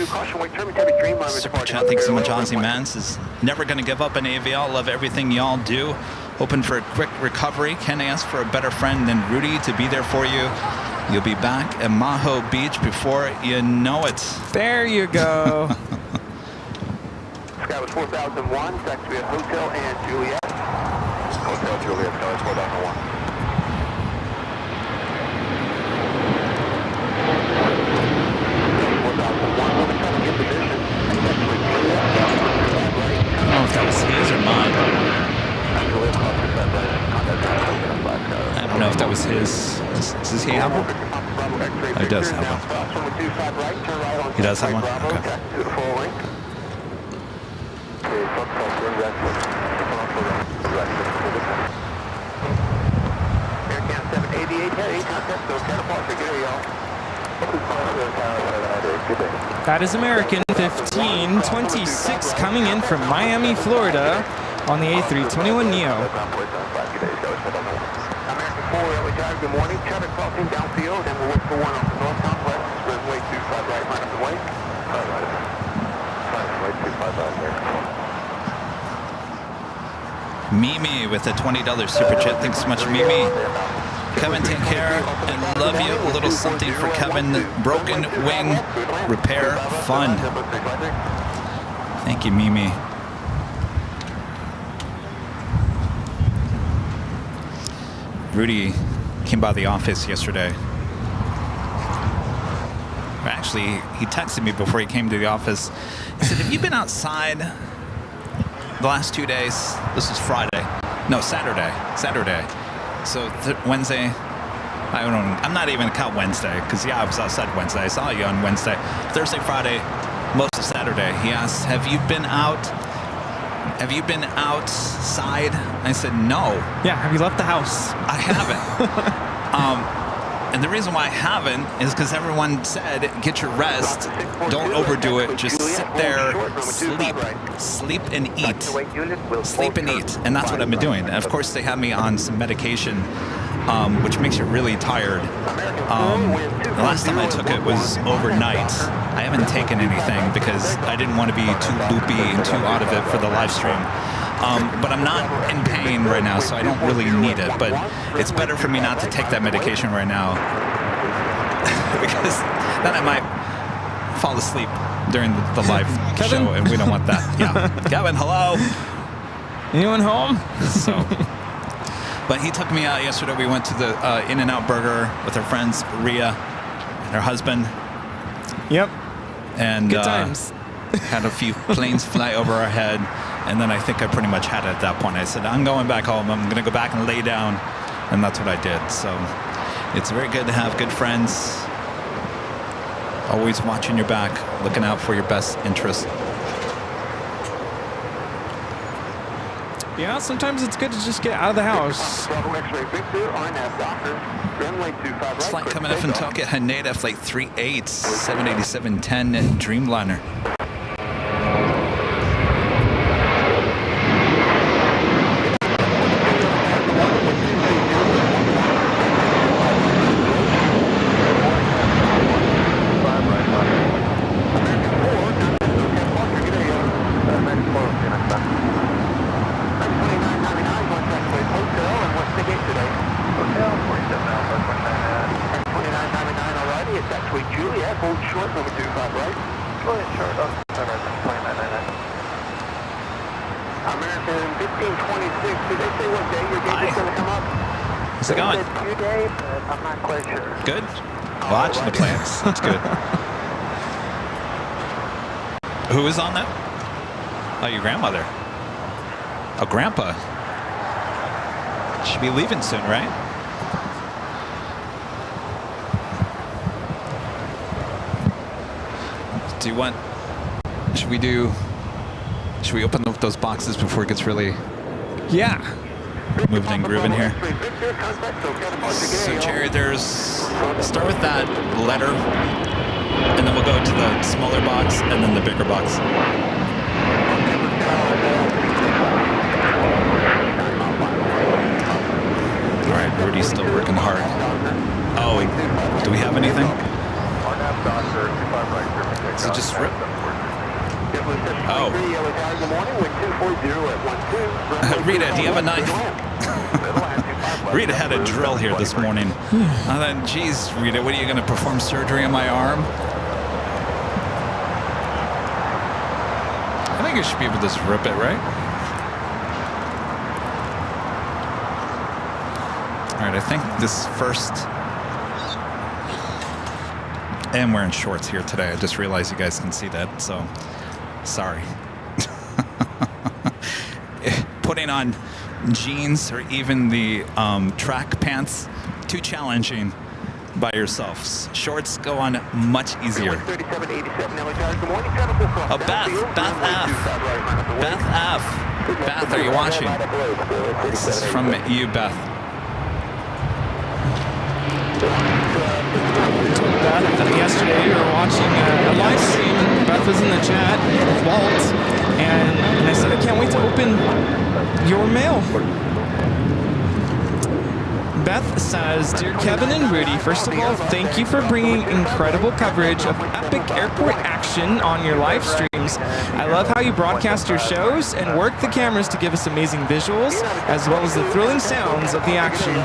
Super chat. Thanks so much, Aussie Man. Says, never going to give up an AVL. Love everything y'all do. Hoping for a quick recovery. Can't ask for a better friend than Rudy to be there for you. You'll be back at Maho Beach before you know it. There you go. Sky was 4001, taxi via Hotel and Juliet. Hotel Juliet, Sky was 4001. I don't know if that was his or mine. I don't know if that was his. Does he have one? Oh, he does have one. He does have one? Okay. That is American 1526 coming in from Miami, Florida on the A321neo. American 4, LA Drive, good morning. Traffic crossing downfield, and we'll wait for one off the north southwest. Runway 25 right, line up the way. Runway 25 right here. Mimi with a $20 super chat. Thanks so much, Mimi. Kevin, take care and love you. A little something for Kevin. Broken wing repair fund. Thank you, Mimi. Rudy came by the office yesterday. Actually, he texted me before he came to the office. He said, have you been outside the last 2 days? This was Friday. No, Saturday. So Wednesday, I don't know. I'm not even going to count Wednesday because, yeah, I was outside Wednesday. I saw you on Wednesday. Thursday, Friday, most of Saturday. He asked, have you been out? Have you been outside? I said, no. Yeah, have you left the house? I haven't. And the reason why I haven't is because everyone said, get your rest, don't overdo it, just sit there, sleep and eat. Sleep and eat, and that's what I've been doing. And of course, they have me on some medication, which makes you really tired. The last time I took it was overnight. I haven't taken anything because I didn't want to be too loopy and too out of it for the live stream. But I'm not in pain right now, so I don't really need it. But it's better for me not to take that medication right now because then I might fall asleep during the live Kevin? show, and we don't want that. Yeah, Kevin, hello. Anyone home? So, but he took me out yesterday. We went to the In-N-Out Burger with our friends Rhea and her husband. Yep. And good times. Had a few planes fly over our head. And then I think I pretty much had it at that point. I said, I'm going back home. I'm going to go back and lay down. And that's what I did. So it's very good to have good friends. Always watching your back, looking out for your best interest. Yeah, sometimes it's good to just get out of the house. Flight coming in from Tokyo, Haneda, flight 38, 787-10 Dreamliner. How's it going? I'm not quite sure. Good? Watching the planes. That's good. Who is on that? Oh, your grandmother. Oh, grandpa. Should be leaving soon, right? Do you want... Should we open up those boxes before it gets really... Yeah. Moving and grooving here. So, Jerry, start with that letter, and then we'll go to the smaller box, and then the bigger box. All right, Rudy's still working hard. Oh, do we have anything? So just rip. Oh. Rita, do you have a knife? Rita had a drill here this morning. I thought, geez, Rita, what are you going to perform surgery on my arm? I think you should be able to just rip it, right? All right, I think this first... I am wearing shorts here today. I just realized you guys can see that, so sorry. Putting on jeans or even the track pants, too challenging by yourselves. Shorts go on much easier. Oh, Beth F. Beth, are you watching? This is from you, Beth. Beth, yesterday we were watching a live stream. Beth was in the chat with Walt, and I said, I can't wait to open your mail. Beth says, Dear Kevin and Rudy, first of all, thank you for bringing incredible coverage of epic airport action on your live streams. I love how you broadcast your shows and work the cameras to give us amazing visuals, as well as the thrilling sounds of the action.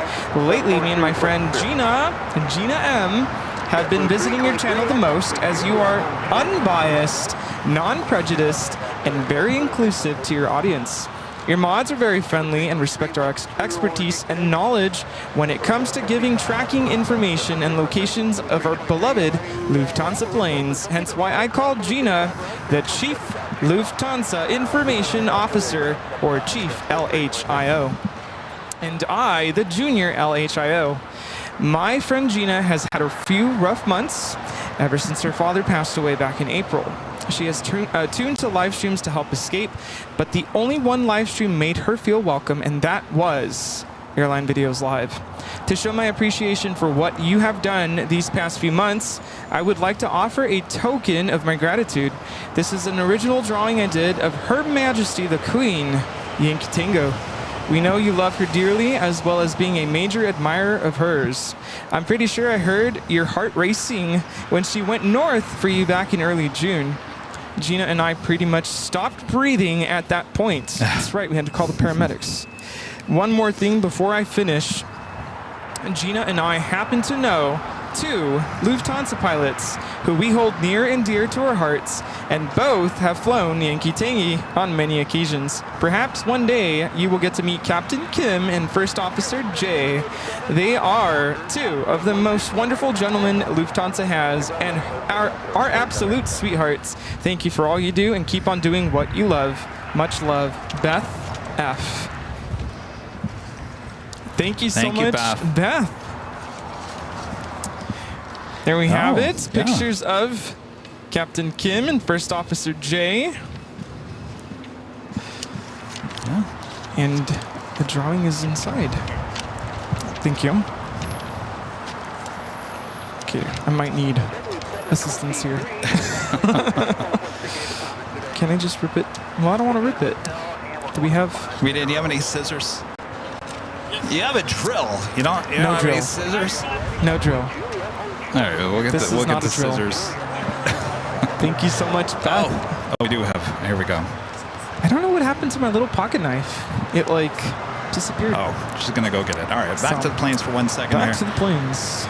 Lately, me and my friend Gina M, have been visiting your channel the most, as you are unbiased, non-prejudiced, and very inclusive to your audience. Your mods are very friendly and respect our expertise and knowledge when it comes to giving tracking information and locations of our beloved Lufthansa planes, hence why I call Gina the Chief Lufthansa Information Officer, or Chief LHIO, and I the Junior LHIO. My friend Gina has had a few rough months ever since her father passed away back in April. She has tuned to live streams to help escape, but the only one live stream made her feel welcome, and that was Airline Videos Live. To show my appreciation for what you have done these past few months, I would like to offer a token of my gratitude. This is an original drawing I did of Her Majesty the Queen, Yankee Tango. We know you love her dearly, as well as being a major admirer of hers. I'm pretty sure I heard your heart racing when she went north for you back in early June. Gina and I pretty much stopped breathing at that point. That's right, we had to call the paramedics. One more thing before I finish. Gina and I happen to know two Lufthansa pilots who we hold near and dear to our hearts, and both have flown Yankee Tangy on many occasions. Perhaps one day you will get to meet Captain Kim and First Officer Jay. They are two of the most wonderful gentlemen Lufthansa has, and are absolute sweethearts. Thank you for all you do, and keep on doing what you love. Much love, Beth F. Thank you so much, Beth. There we have it. Pictures of Captain Kim and First Officer Jay. Yeah. And the drawing is inside. Thank you. Okay, I might need assistance here. Can I just rip it? Well, I don't want to rip it. Do we have... Do you have any scissors? You have a drill. You don't have drill. any scissors? No drill. All right, we'll get the scissors. Thank you so much, Beth. Oh, we do have. Here we go. I don't know what happened to my little pocket knife. It, like, disappeared. Oh, she's going to go get it. All right, back to the planes for 1 second Back to the planes.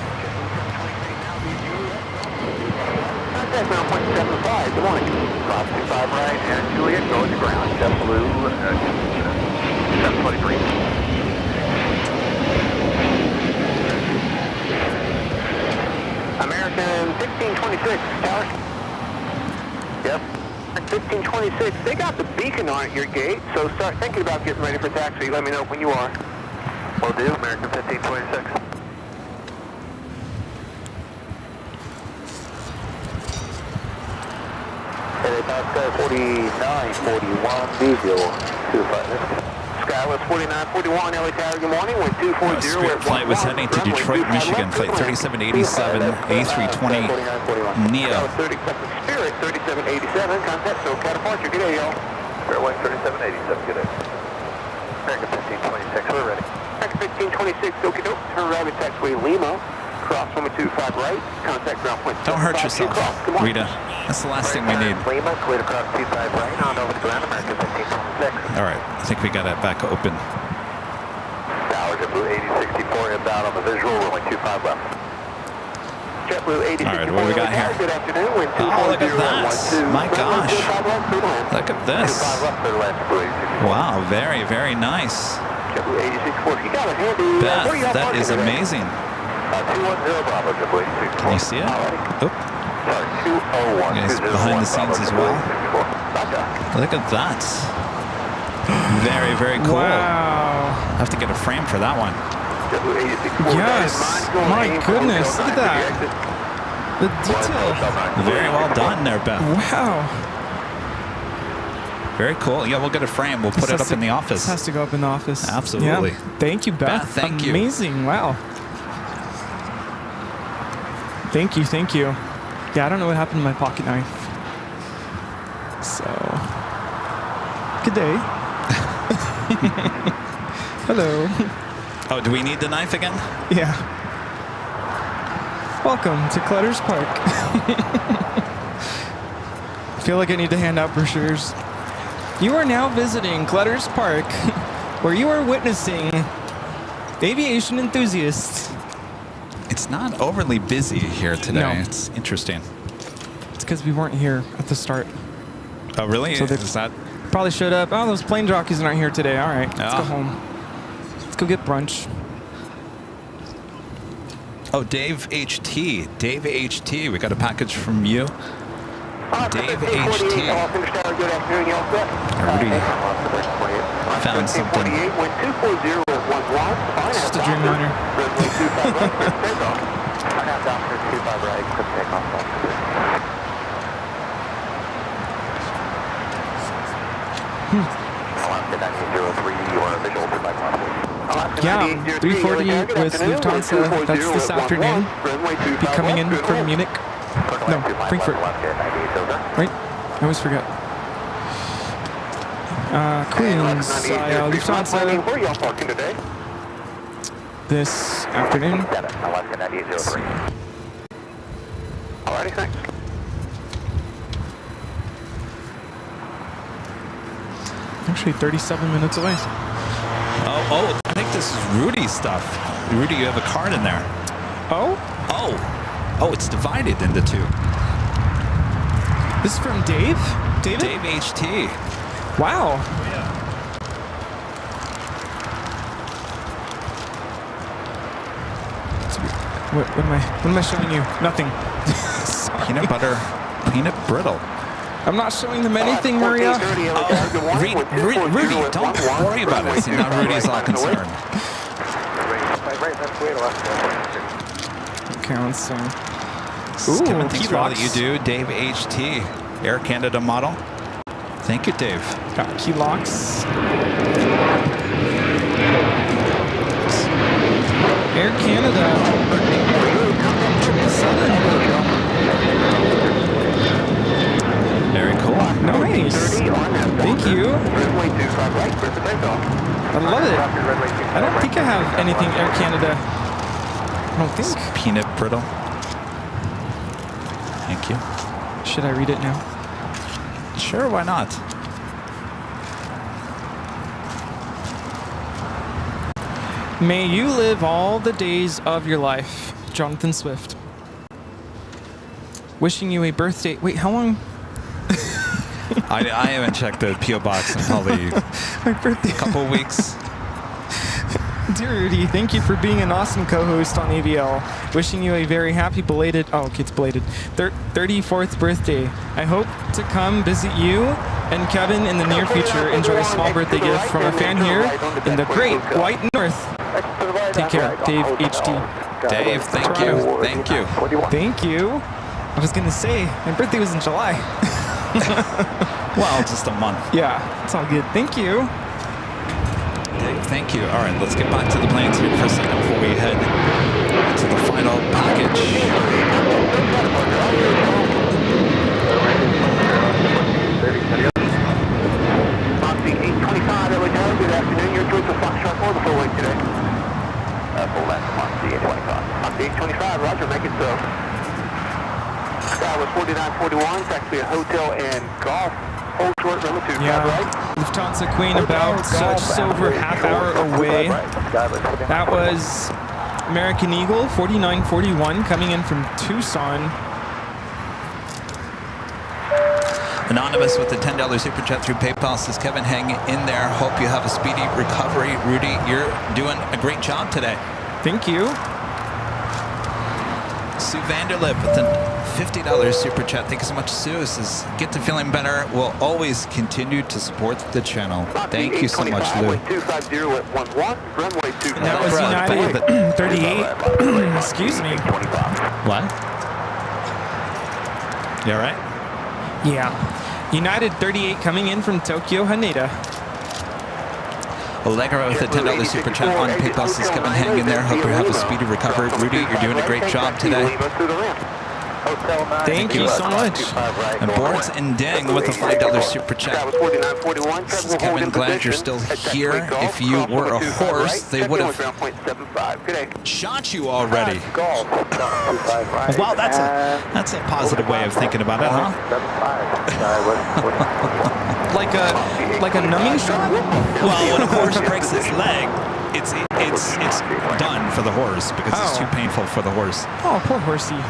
Contact ground point 75. Good morning. Cross 25 right, and Juliet, going to ground. JetBlue, 723. American 1526, Tower. Yep. 1526, they got the beacon on at your gate, so start thinking about getting ready for taxi. Let me know when you are. Will do, American 1526. Sky 4941, diesel, 25. Skywest 4941, LA Tower, good morning. Wind 240. Spirit flight was heading to Detroit, Michigan. Flight 3787, A320 NEO. Spirit 3787, contact SoCal departure. Good day, y'all. Spirit 3787, good day. American 1526, we're ready. American 1526, okie doke. Turn right at taxiway Lima. Cross 125 right. Contact ground point. Don't hurt yourself, Rita. That's the last thing we need. Lima, clear to cross 25 right. On over to ground, American 1526. All right, I think we got it back open. Tower JetBlue 8064 inbound on the visual, runway 25 left. JetBlue 8064. All right, what do we got here? Good afternoon, wind 240. Oh, look at that. My gosh. Look at this. Wow, very, very nice. JetBlue 8064. You got it handy. Beth, that is amazing. 210 Bravo, JetBlue 8064. Can you see it? Oop. Sorry, 201. Guys, behind the scenes as well. Look at that. Very, very cool. Wow. I have to get a frame for that one. Yes. My goodness. Look at that. The detail. Very well done there, Beth. Wow. Very cool. Yeah, we'll get a frame. We'll put it up in the office. This has to go up in the office. Absolutely. Yeah. Thank you, Beth. Thank you. Amazing. Wow. Thank you. Thank you. Yeah, I don't know what happened to my pocket knife. So, good day. Hello. Oh, do we need the knife again? Yeah. Welcome to Clutter's Park. I feel like I need to hand out brochures. You are now visiting Clutter's Park, where you are witnessing aviation enthusiasts. It's not overly busy here today. No. It's interesting. It's because we weren't here at the start. Oh, really? So Is that... Probably showed up. Oh, those plane jockeys aren't here today. All right, let's Oh. go home. Let's go get brunch. Oh, Dave HT. Dave HT. We got a package from you. Dave HT. Good afternoon, y'all set? Rudy found something. Just a Dreamliner. Yeah, 348 with Lufthansa. That's this afternoon. Be coming in from Munich. No, Frankfurt. Right? I always forget. Queens, Lufthansa Where y'all parking today? this afternoon. Alrighty, thanks. Actually, 37 minutes away. Oh, I think this is Rudy's stuff. Rudy, you have a card in there. Oh? Oh, it's divided into two. This is from Dave? David? Dave HT. Wow. What am I showing you? Nothing. Peanut butter, peanut brittle. I'm not showing them anything, Maria. Rudy, don't worry about it. See, now Rudy's all concerned. Okay, let's see. Kevin, thanks key for all locks. that you do. Dave HT, Air Canada model. Thank you, Dave. Got key locks. Air Canada. 777. Very cool. Nice. Thank you. I love it. I don't think I have anything Air Canada. I don't think. Peanut brittle. Thank you. Should I read it now? Sure, why not? May you live all the days of your life. Jonathan Swift. Wishing you a birthday. Wait, how long? I haven't checked the P.O. box in probably My birthday. a couple weeks. Dear Rudy, thank you for being an awesome co-host on AVL. Wishing you a very happy belated, oh, okay, it's belated, 34th birthday. I hope to come visit you and Kevin in the near future. Enjoy a small birthday gift from a fan here in the great White North. Take care, Dave HT. Dave, thank you. Thank you. Thank you. I was gonna say, my birthday was in July. Well, just a month. Yeah, it's all good. Thank you. Dave, thank you. All right, let's get back to the planes here for a second before we head to the final package. Foxy 825, Illinois, good afternoon. Your choice of Foxtrot or the full length today? Full length, Foxy 825. Foxy 825, roger, make it so. Sky was 4941, it's actually a hotel and golf. Hold short, number 2, Yeah, right? Lufthansa Queen about just over half hour away. That was American Eagle 4941 coming in from Tucson. Anonymous with the $10 super chat through PayPal says, Kevin, hang in there. Hope you have a speedy recovery. Rudy, you're doing a great job today. Thank you. Sue Vanderlip with a $50 super chat. Thank you so much, Sue. Says, get to feeling better. We'll always continue to support the channel. Thank you so much, Lou. And that was United 38. Excuse me. What? You all right? Yeah. United 38 coming in from Tokyo, Haneda. Allegra with a $10 super chat on PayPal says, Kevin, hang in there. Hope you have a speedy recovery. Rudy, you're doing a great job today. Hotel 9. Thank you so much. 25 right. And Boards and Ding with a $5 super chat. That was 4941. This is Kevin, glad you're still here. If you were a horse, they would have Good day. shot you already. Golf. 25 right. Wow, that's a positive way of thinking about it, huh? 75. Like a numbing shot? Well, when a horse breaks its leg, it's done for the horse because it's too painful for the horse. Oh, poor horsey.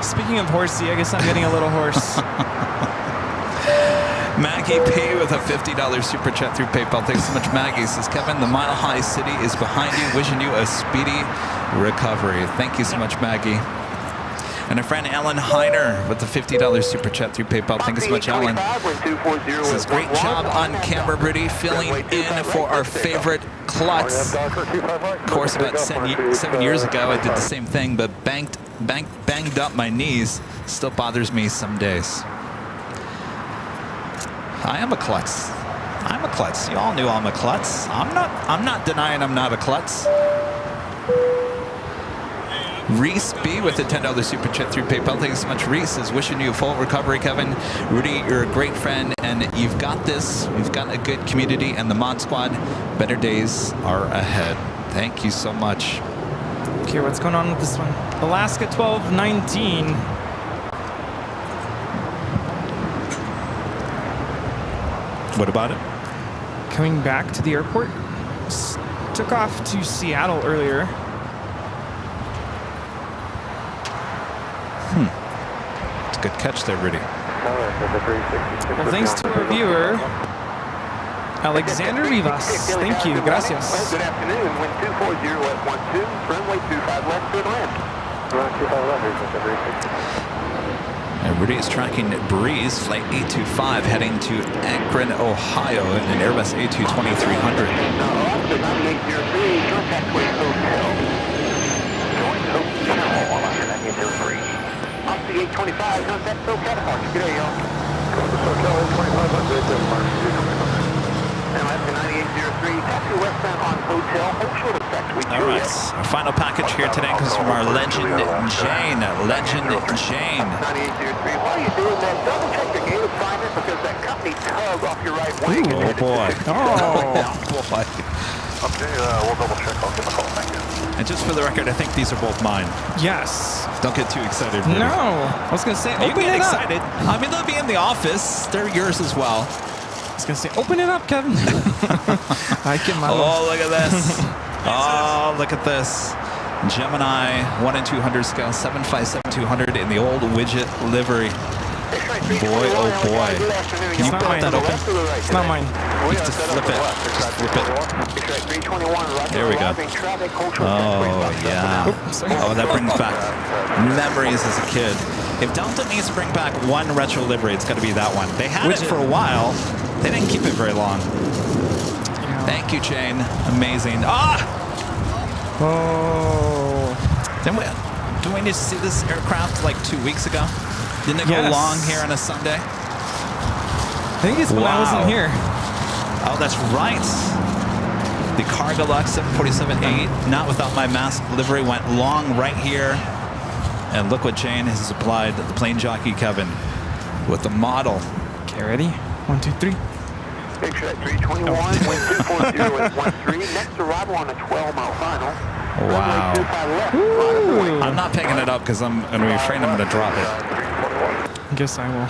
Speaking of horsey, I guess I'm getting a little hoarse. Maggie P with a $50 super chat through PayPal. Thanks so much, Maggie. Says, Kevin, the Mile High City is behind you. Wishing you a speedy recovery. Thank you so much, Maggie. And our friend Alan Heiner with the $50 super chat through PayPal. Thank you so much, Alan. Says, great job on camera, Rudy. Filling in for our favorite klutz. Of course, about 7 years ago, I did the same thing, but banged up my knees. Still bothers me some days. I am a klutz. I'm a klutz. You all knew I'm a klutz. I'm not denying I'm not a klutz. Reese B with a $10 super chat through PayPal. Thanks so much, Reese. Is wishing you a full recovery, Kevin. Rudy, you're a great friend, and you've got this. We've got a good community, and the Mod Squad, better days are ahead. Thank you so much. Okay, what's going on with this one? Alaska 1219. What about it? Coming back to the airport. Took off to Seattle earlier. It's a good catch there, Rudy. Well, thanks to our viewer, Alexander Rivas. Thank you. Gracias. Good afternoon. Wind 240 at 12. Runway 25 left, good land. Runway 25 left. And Rudy is tracking Breeze, flight 825, heading to Akron, Ohio, in an Airbus A220-300. Alaska 9803, contact with Hotel. Going Hotel, Alaska 9803. Alaska 825, contact Hotel departure. Good day, y'all. Going to Hotel 825, departure. And Alaska 9803, taxi westbound on Hotel, hold short of taxiway. All right, our final package here today comes from our legend Jane. Legend Jane. 9803, while you're doing that, double check your gate assignment because that company tug off your right wing. Oh boy. Oh. Boy. Okay, we'll double check. I'll give a call. Thank you. And just for the record, I think these are both mine. Yes. Don't get too excited, Rudy. No. I was going to say, You open get it up. excited. I mean, they'll be in the office. They're yours as well. I was going to say, open it up, Kevin. I can Oh, look at this. Oh, look at this. Gemini 1 in 200 scale, 757-200 in the old widget livery. Boy, oh boy. Can you pop that open? It's not mine. You just flip it. Just flip it. There we go. Oh, yeah. Oh, that brings back memories as a kid. If Delta needs to bring back one retro livery, it's got to be that one. They had it for a while. They didn't keep it very long. Thank you, Jane. Amazing. Ah! Oh. Didn't we need to see this aircraft like 2 weeks ago? Didn't it go long here on a Sunday? I think it's when I wasn't here. Oh, that's right. The Cargolux 747-8, not without my mask livery, went long right here. And look what Jane has applied, the plane jockey Kevin, with the model. Okay, ready? 1, 2, 3. Picture at 321, wind 240 at 13. Next arrival on a 12-mile final. Wow. Left, I'm not picking it up because I'm going to be afraid I'm going to drop it. I guess I will.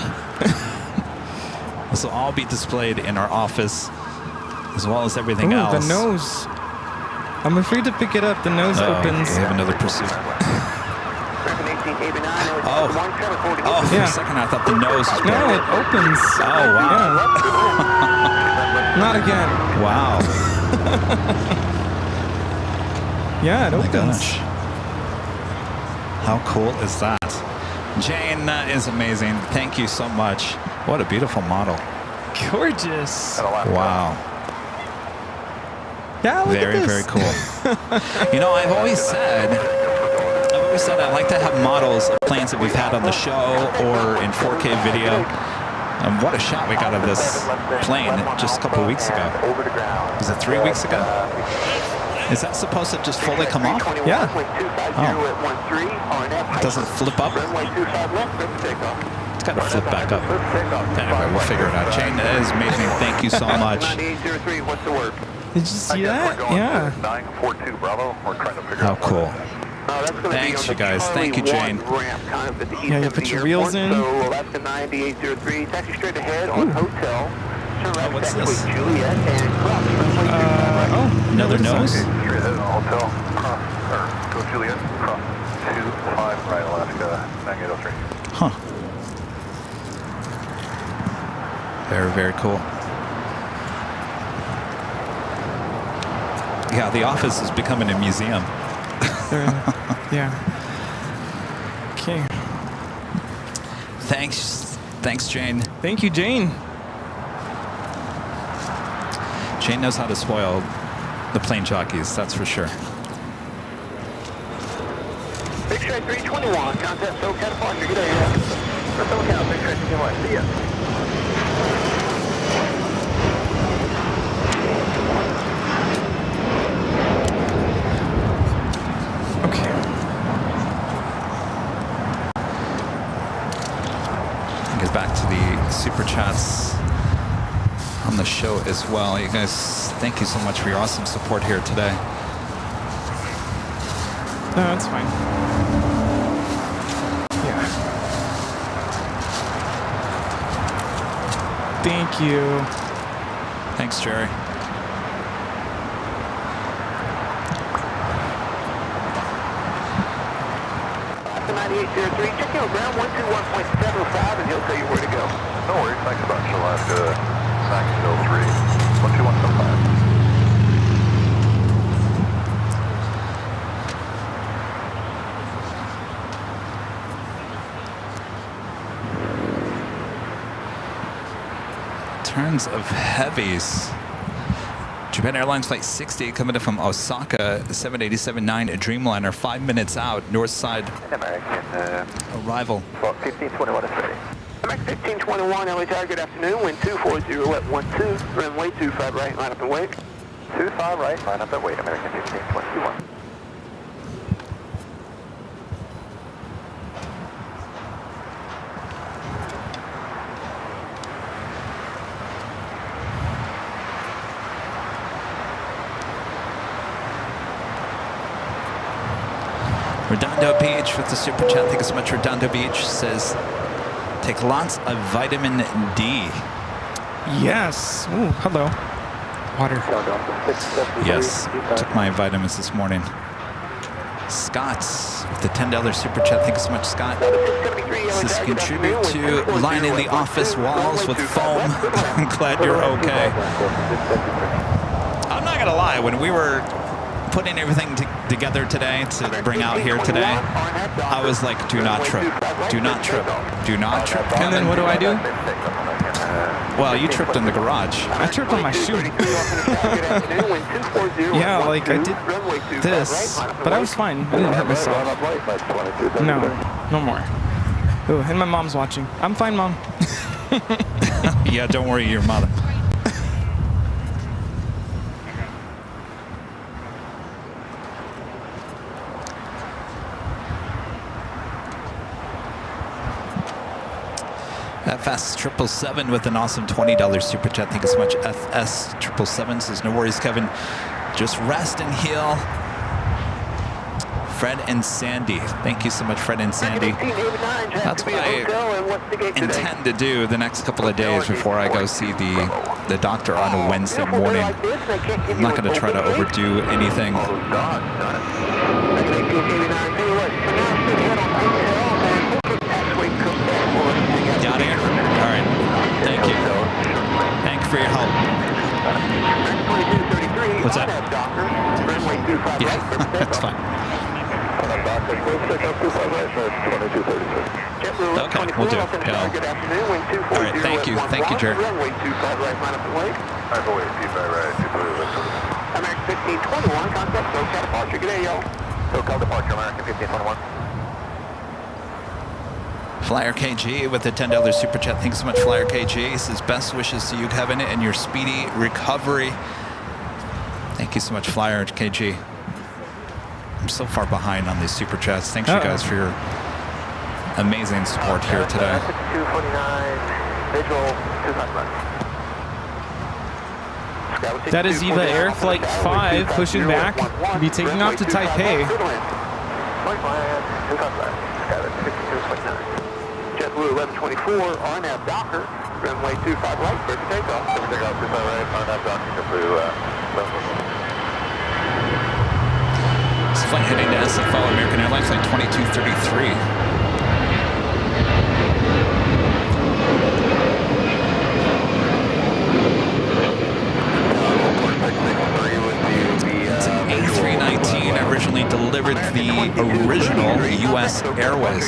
This will all be displayed in our office, as well as everything else. The nose. I'm afraid to pick it up. The nose opens. We have another pursuit. Oh, for a second I thought the nose was No, it opens. Oh, wow. Yeah. Not again. Wow. Yeah, it opens. Gosh. How cool is that? Jane is amazing. Thank you so much. What a beautiful model. Gorgeous. Wow. Yeah, look Very, at this. very cool. You know, I've always said I'd like to have models of planes that we've had on the show or in 4K video. And what a shot we got of this plane just a couple of weeks ago. Was it 3 weeks ago? Is that supposed to just fully come off? Yeah. It doesn't flip up? Runway 25 left, good for takeoff. It's got to flip back up. Anyway, we'll figure it out. Jane, that is amazing. Thank you so much. 9803, what's the word? Did you see that? Yeah. 942 Bravo. We're trying to figure Oh, out. cool. That's gonna Thanks, be on you guys. the Thank you, Charlie Jane. 1 ramp, kind of at the east Yeah, you end of put the your wheels airport. in. So Alaska 9803, taxi straight ahead on hotel. Turn right what's back this? with Juliet and cross. Runway 25 right. Oh, Another what is that? nose? Straight ahead on hotel. Cross, or go Juliet. Cross 25 right, Alaska 9803. Huh. Very, very cool. Yeah, the office is becoming a museum. Yeah. Okay. Thanks, Jane. Thank you, Jane. Jane knows how to spoil the plane jockeys, that's for sure. Big straight 321, contact SoCal departure, good day. SoCal, big straight 321, see ya. Okay. Get back to the super chats on the show as well. You guys, thank you so much for your awesome support here today. No, that's fine. Yeah. Thank you. Thanks, Jerry. Alaska 9803, check in on ground 121.75 and he'll tell you where to go. No worries. Thanks a bunch, Alaska 903. 12175. Terms of heavies. Japan Airlines Flight 60 coming in from Osaka, 787-9 Dreamliner, 5 minutes out, north side American, arrival. 1521 is ready. American 1521, LA Tower, good afternoon, wind 240 at 12, runway 25 right, line up and wait. 25 right, line up and wait, American 1521. Redondo Beach with the super chat. Thank you so much. Redondo Beach says, take lots of vitamin D. Yes. Ooh, hello. Water. Yes, took my vitamins this morning. Scott with the $10 super chat. Thank you so much, Scott. Says, contribute to lining the office walls with foam. I'm glad you're okay. I'm not gonna lie, when we were putting everything together today to bring out here today, I was like, do not trip, do not trip, do not trip. And then what do I do? Well, you tripped in the garage. I tripped on my shoe. Yeah, like I did this, but I was fine. I didn't hurt myself. No, no more. Ooh, and my mom's watching. I'm fine, Mom. Yeah, don't worry, your mother. FS777 with an awesome $20 super chat. Thank you so much. FS777 says, no worries, Kevin. Just rest and heal. Fred and Sandy. Thank you so much, Fred and Sandy. That's what I intend to do the next couple of days before I go see the doctor on a Wednesday morning. I'm not going to try to overdo anything. Got here? All right. Thank you. Thanks for your help. What's that? Yeah, that's fine. Okay, we'll do. Yeah. All right, thank you. Thank you, Jerry. Runway 25 right, line up and wait. American 1521, contact SoCal departure. Good day, y'all. SoCal departure, American 1521. Flyer KG with the $10 super chat. Thanks so much, Flyer KG. He says, best wishes to you, Kevin, and your speedy recovery. Thank Thank you so much, Flyer KG. I'm so far behind on these super chats. Thanks you guys for your amazing support here today. 249, visual, 25 left. That is EVA Air Flight 5 pushing back. Be taking off to Taipei. JetBlue 1124, RNAV Docker, runway 25 right, clear for takeoff. Clear for takeoff, 25 right, RNAV Docker, JetBlue 1124. This flight heading to SFO, American Airlines, flight 2233. It's an A319, originally delivered to the original U.S. Airways.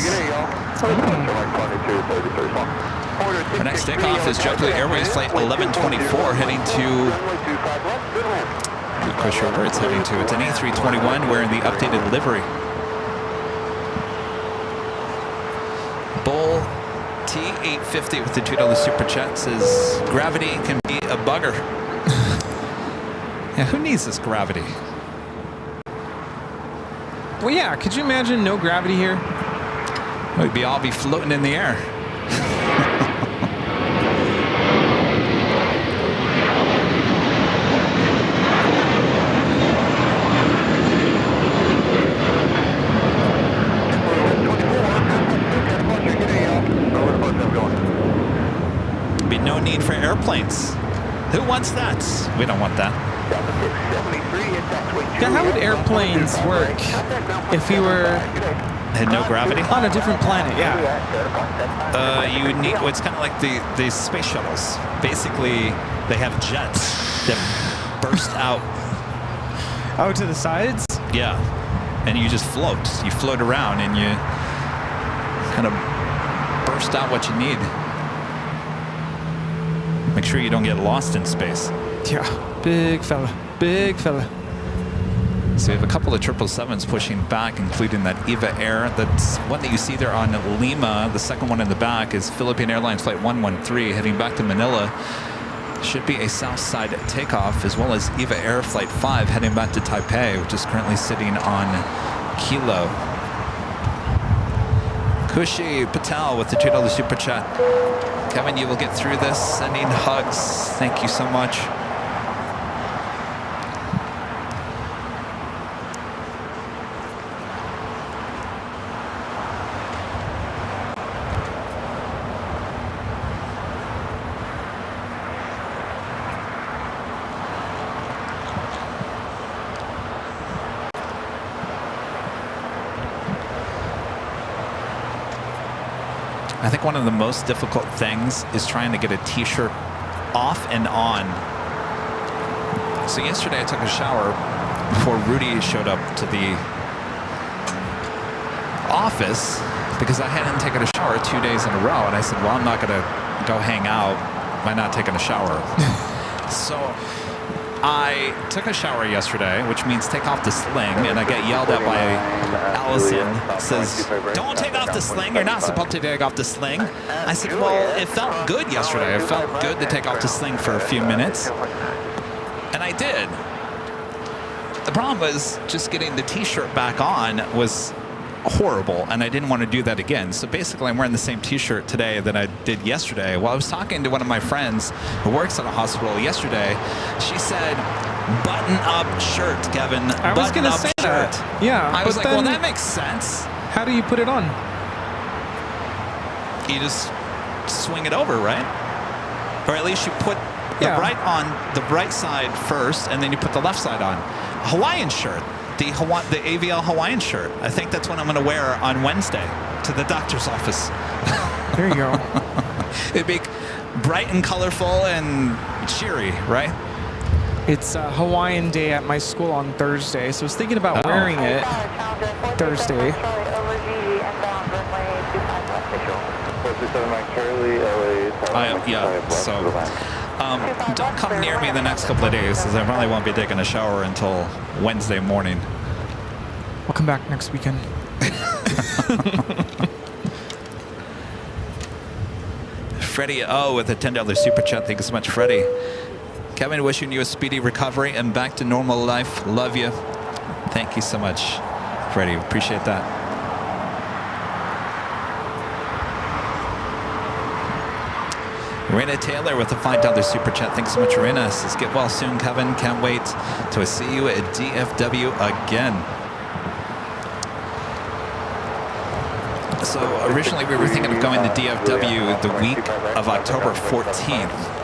Our next takeoff is JetBlue Airways flight 1124 heading to, I'm not quite sure where it's heading to. It's an A321 wearing the updated livery. Bull T850 with the $2 super chat says, gravity can be a bugger. Yeah, who needs this gravity? Well, yeah, could you imagine no gravity here? We'd all be floating in the air. Be no need for airplanes. Who wants that? We don't want that. Yeah, how would airplanes work if you were Had no gravity? on a different planet? Yeah. You would need, well, it's kind of like the space shuttles. Basically, they have jets that burst out. Oh, to the sides? Yeah. And you just float. You float around and you kind of burst out what you need. Make sure you don't get lost in space. Yeah. Big fella. Big fella. So we have a couple of 777s pushing back, including that EVA Air. That's one that you see there on Lima. The second one in the back is Philippine Airlines Flight 113 heading back to Manila. Should be a south side takeoff, as well as EVA Air Flight 5 heading back to Taipei, which is currently sitting on Kilo. Kushi Patel with the $2 super chat. Kevin, you will get through this. Sending hugs. Thank you so much. I think one of the most difficult things is trying to get a t-shirt off and on. So yesterday I took a shower before Rudy showed up to the office because I hadn't taken a shower 2 days in a row. And I said, well, I'm not going to go hang out by not taking a shower. So I took a shower yesterday, which means take off the sling, and I got yelled at by Allison. Says, don't take off the sling. You're not supposed to take off the sling. I said, well, it felt good yesterday. It felt good to take off the sling for a few minutes. And I did. The problem was just getting the t-shirt back on was horrible, and I didn't want to do that again. So basically I'm wearing the same t-shirt today that I did yesterday. Well, I was talking to one of my friends who works at a hospital yesterday. She said, button up shirt, Kevin. I was going to say that. Yeah. I was like, well, that makes sense. How do you put it on? You just swing it over, right? Or at least you put the right on the right side first, and then you put the left side on. A Hawaiian shirt. The AVL Hawaiian shirt. I think that's what I'm going to wear on Wednesday to the doctor's office. There you go. It'd be bright and colorful and cheery, right? It's Hawaiian Day at my school on Thursday, so I was thinking about wearing it Thursday. Yeah, so don't come near me the next couple of days, because I probably won't be taking a shower until Wednesday morning. I'll come back next weekend. Freddie O with a $10 super chat. Thank you so much, Freddie. Kevin, wishing you a speedy recovery and back to normal life. Love you. Thank you so much, Freddie. Appreciate that. Rena Taylor with a $5 super chat. Thanks so much, Rena. Says, get well soon, Kevin. Can't wait to see you at DFW again. So originally we were thinking of going to DFW the week of October 14th.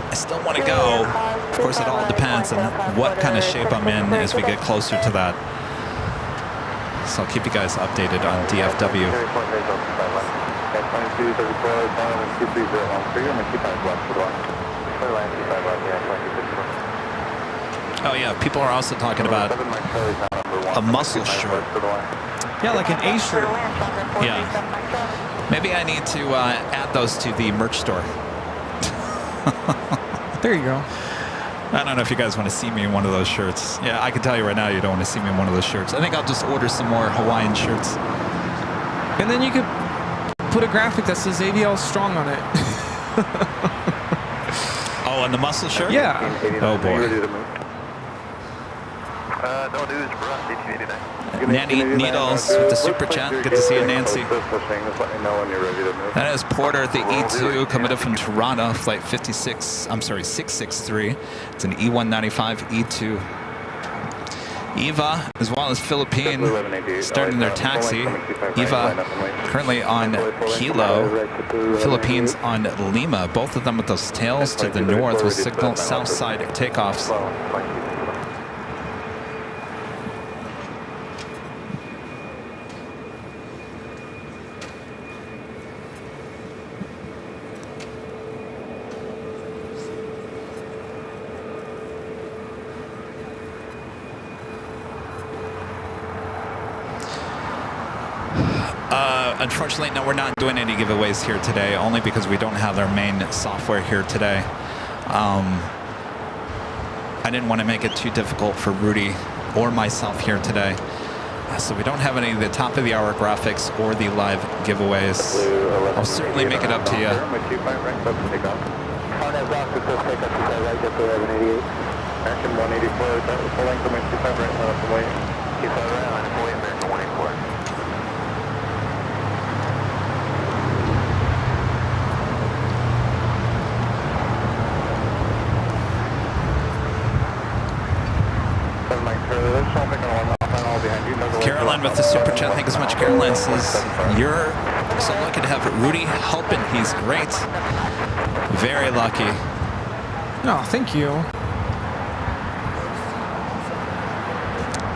I still want to go. Of course, it all depends on what kind of shape I'm in as we get closer to that. So I'll keep you guys updated on DFW. Oh yeah, people are also talking about a muscle shirt. Yeah, like an A shirt. Yeah. Maybe I need to add those to the merch store. There you go. I don't know if you guys want to see me in one of those shirts. Yeah, I can tell you right now you don't want to see me in one of those shirts. I think I'll just order some more Hawaiian shirts. And then you could put a graphic that says AVL strong on it. Oh, and the muscle shirt? Yeah. Oh boy. No news for us, 1889. Nanny Needles with the super chat. Good to see you, Nancy. Let me know when you're ready to move. That is Porter at the E2 coming up from Toronto, flight 663. It's an E195 E2. Eva, as well as Philippine, starting their taxi. Eva currently on Kilo, Philippines on Lima. Both of them with those tails to the north with signal south side takeoffs. Unfortunately, no, we're not doing any giveaways here today, only because we don't have our main software here today. I didn't want to make it too difficult for Rudy or myself here today. So we don't have any of the top of the hour graphics or the live giveaways. I'll certainly make it up to you. Action 184, that was full length of my 25 right, let up and wait. Keep that right on, full American 184. Caroline with the super chat. Thank you so much, Caroline. Says, you're so lucky to have Rudy helping. He's great. Very lucky. No, thank you.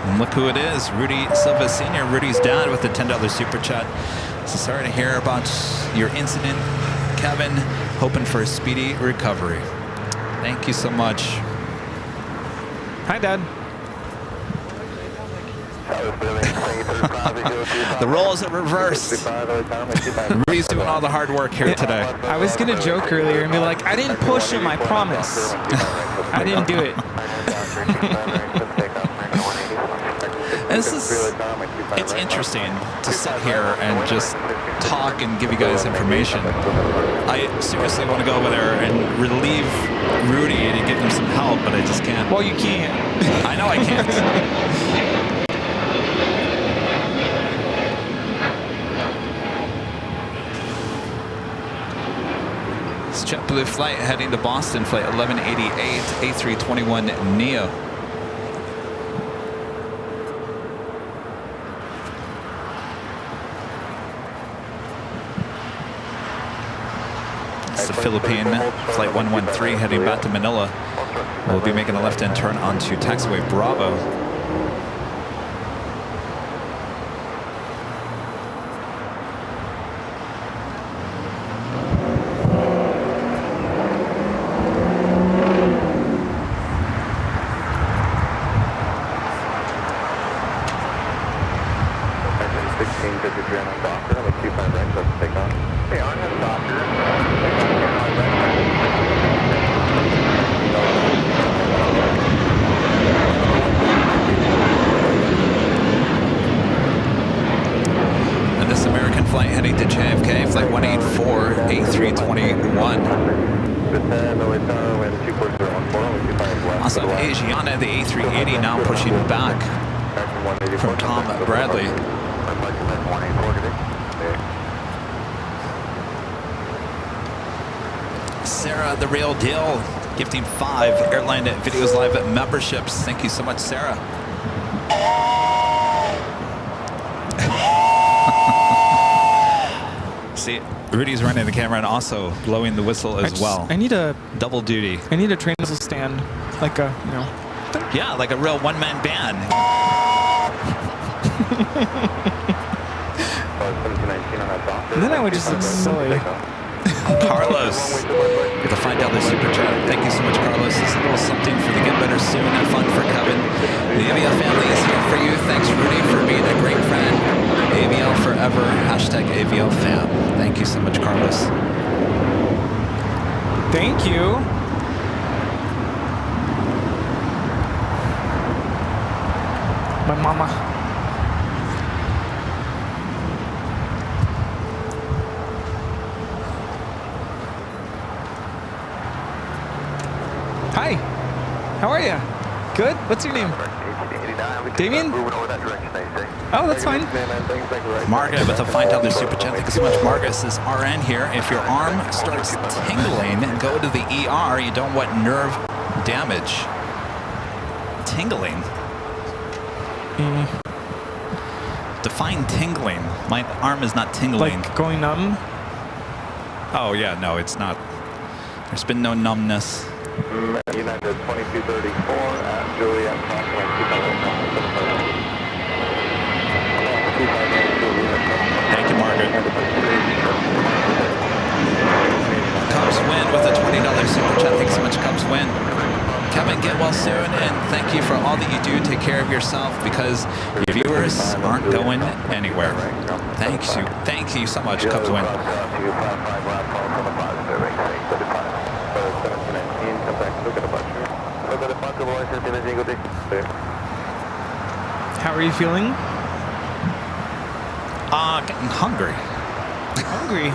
And look who it is. Rudy Silva Sr., Rudy's dad with the $10 super chat. So sorry to hear about your incident, Kevin. Hoping for a speedy recovery. Thank you so much. Hi, Dad. The roles are reversed. Rudy's doing all the hard work here today. I was going to joke earlier and be like, I didn't push him, I promise. I didn't do it. It's interesting to sit here and just talk and give you guys information. I seriously want to go over there and relieve Rudy to give him some help, but I just can't. Well, you can't. I know I can't. It's JetBlue flight heading to Boston, flight 1188, A321neo. It's the Philippine flight 113 heading back to Manila. We'll be making a left-hand turn onto taxiway Bravo. Awesome. Asiana, the A380 now pushing back from Tom Bradley. Sarah, the real deal, gifting 5 Airline Videos Live memberships. Thank you so much, Sarah. See, Rudy's running the camera and also blowing the whistle as well. I need a double duty. I need a train whistle stand, like a, you know. Yeah, like a real one-man band. And then I would just look silly. Carlos with a $5 super chat. Thank you so much, Carlos. It's a little something for the Get Better Soon and fun for Kevin. The AVL family is here for you. Thanks, Rudy, for being a great friend. AVL forever. Hashtag AVL fam. Thank you so much, Carlos. Thank you. My mama. Hi. How are you? Good. What's your name? Damien? Oh, that's fine. Margaret with a $5 super chat. Thank you so much, Margaret. Says RN here. If your arm starts tingling, go to the ER. You don't want nerve damage. Tingling. Define tingling. My arm is not tingling. Like going numb? Oh, yeah, no, it's not. There's been no numbness. United 2234 at Juliet. Thank you, Margaret. Cubs win with a $20 super chat. Thanks so much, Cubs win. Kevin, get well soon, and thank you for all that you do. Take care of yourself, because your viewers aren't going anywhere. Thank you so much, Cubs win. How are you feeling? Getting hungry. Hungry?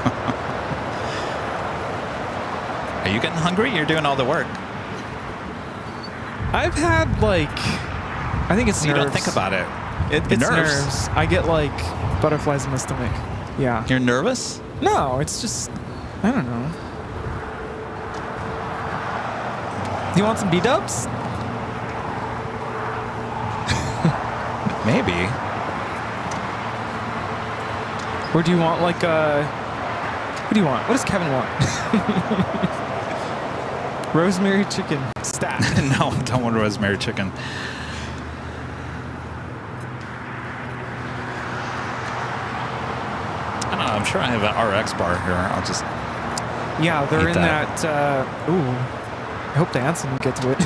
Are you getting hungry? You're doing all the work. I've had, like, I think it's You nerves. don't think about it. It's nerves. I get, like, butterflies in my stomach. Yeah. You're nervous? No, it's just, I don't know. You want some B-dubs? Maybe. Or do you want, like, what do you want? What does Kevin want? Rosemary chicken stack. No, I don't want rosemary chicken. I don't know. I'm sure I have an RX bar here. I'll just. Yeah, they're eat in that. ooh. I hope the Anson will get to it.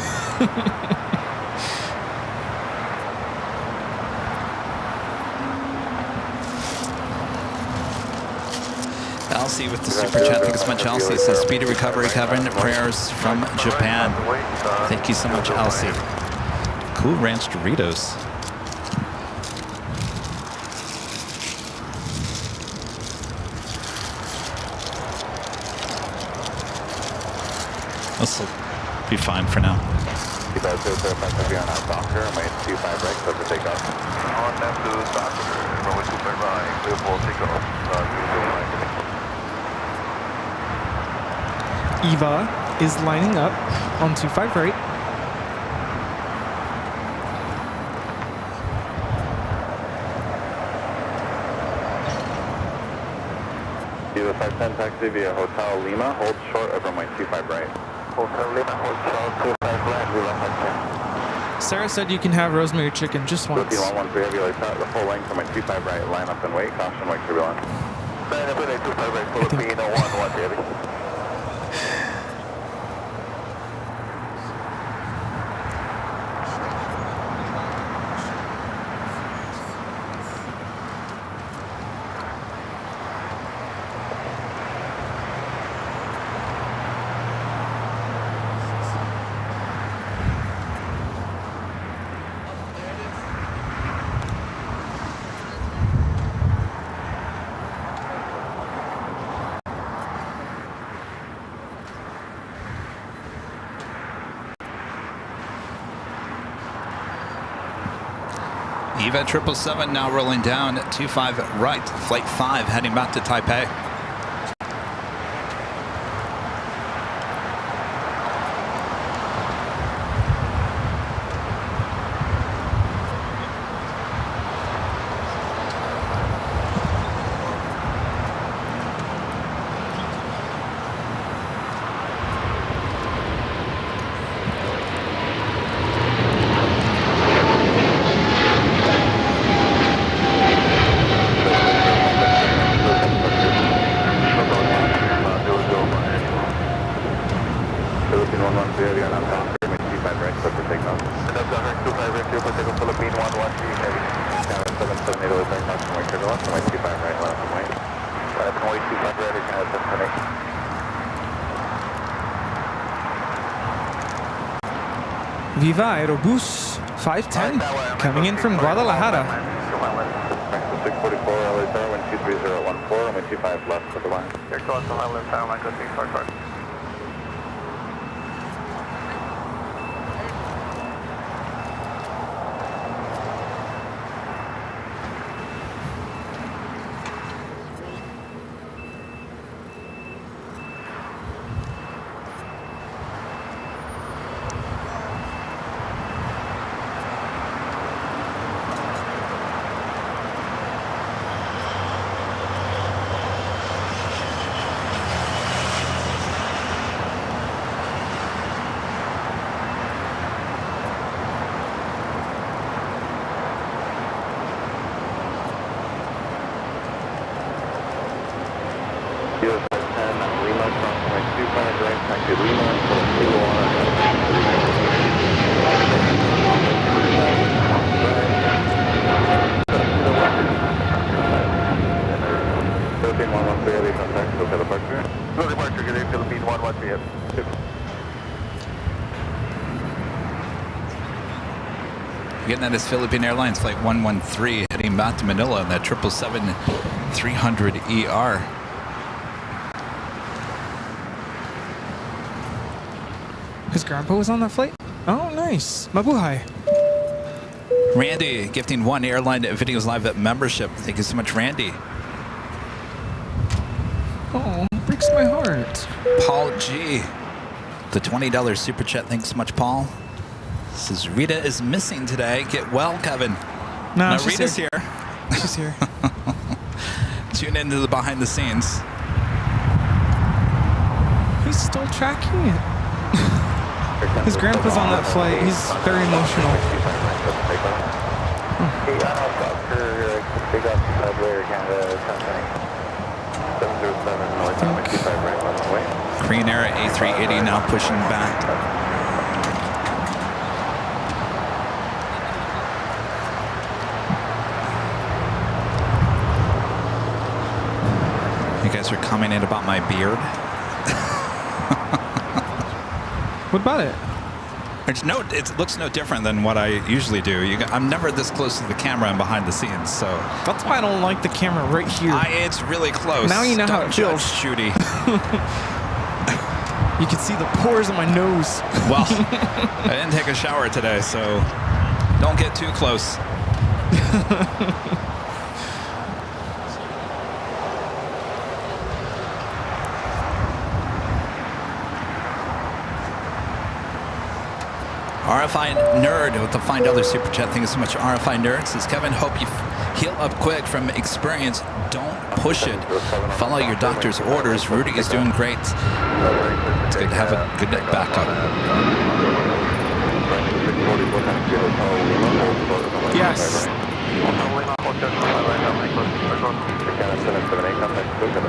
Elsie with the super chat. Thanks so much, Elsie. Says speedy recovery, Kevin. Prayers from Japan. Thank you so much, Elsie. Cool Ranch Doritos. This will be fine for now. Eva is lining up on 25 right. Eva 510 taxi via Hotel Lima. Hold short over my 25 right. Hotel Lima, hold short 25 right. Sarah said you can have rosemary chicken just once. If you want one for heavy lights out, the full length from my 25 right. Line up and wait. Caution, white turbulence. Line up and 25 right. Filipino 1 heavy. EVA 777 now rolling down 25 right, flight 5 heading back to Taipei. Viva Aerobus 510 coming in from Guadalajara. 644 LA Tower, wind 23014, runway 25 left for the line. Air Coast Highland Tower, Micro 6, hard car. US 10, Lima, crossing 25 right, taxi Lima, full of 113 contact, so departure. No departure, good day, Philippine 113. Again, that is Philippine Airlines Flight 113 heading back to Manila in that 777-300ER. His grandpa was on that flight? Oh, nice. Mabuhay. Randy gifting 1 Airline Videos Live membership. Thank you so much, Randy. Oh, breaks my heart. Paul G. The $20 super chat. Thanks so much, Paul. Says Rita is missing today. Get well, Kevin. No, Rita's here. She's here. Tune into the behind the scenes. He's still tracking it. His grandpa's on that flight. He's very emotional. Korean Air A380 now pushing back. You guys are commenting about my beard. What about it? It looks no different than what I usually do. I'm never this close to the camera and behind the scenes, so That's why I don't like the camera right here. it's really close. Now you know how it feels. Judy. You can see the pores in my nose. Well, I didn't take a shower today, so don't get too close. RFI Nerd with the $5 super chat. Thank you so much, RFI Nerd. Says Kevin, hope you heal up quick from experience. Don't push it. Follow your doctor's orders. Rudy is doing great. It's good to have a good backup. Yes.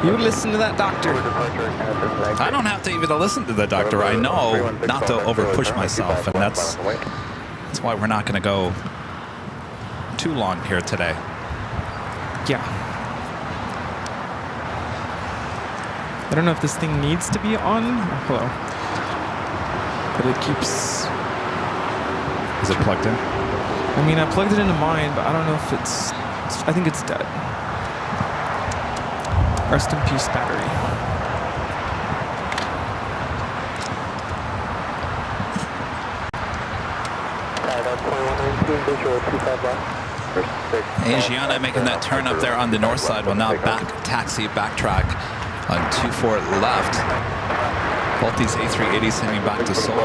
You listen to that doctor. I don't have to even listen to the doctor. I know not to over-push myself, and that's why we're not going to go too long here today. Yeah. I don't know if this thing needs to be on. Hello. But it keeps... Is it plugged in? I mean, I plugged it into mine, but I don't know if it's... I think it's dead. Rest in peace, battery. That's 2119, visual 25 left. Asiana making that turn up there on the north side will now backtrack on 24 left. Both these A380s heading back to Seoul.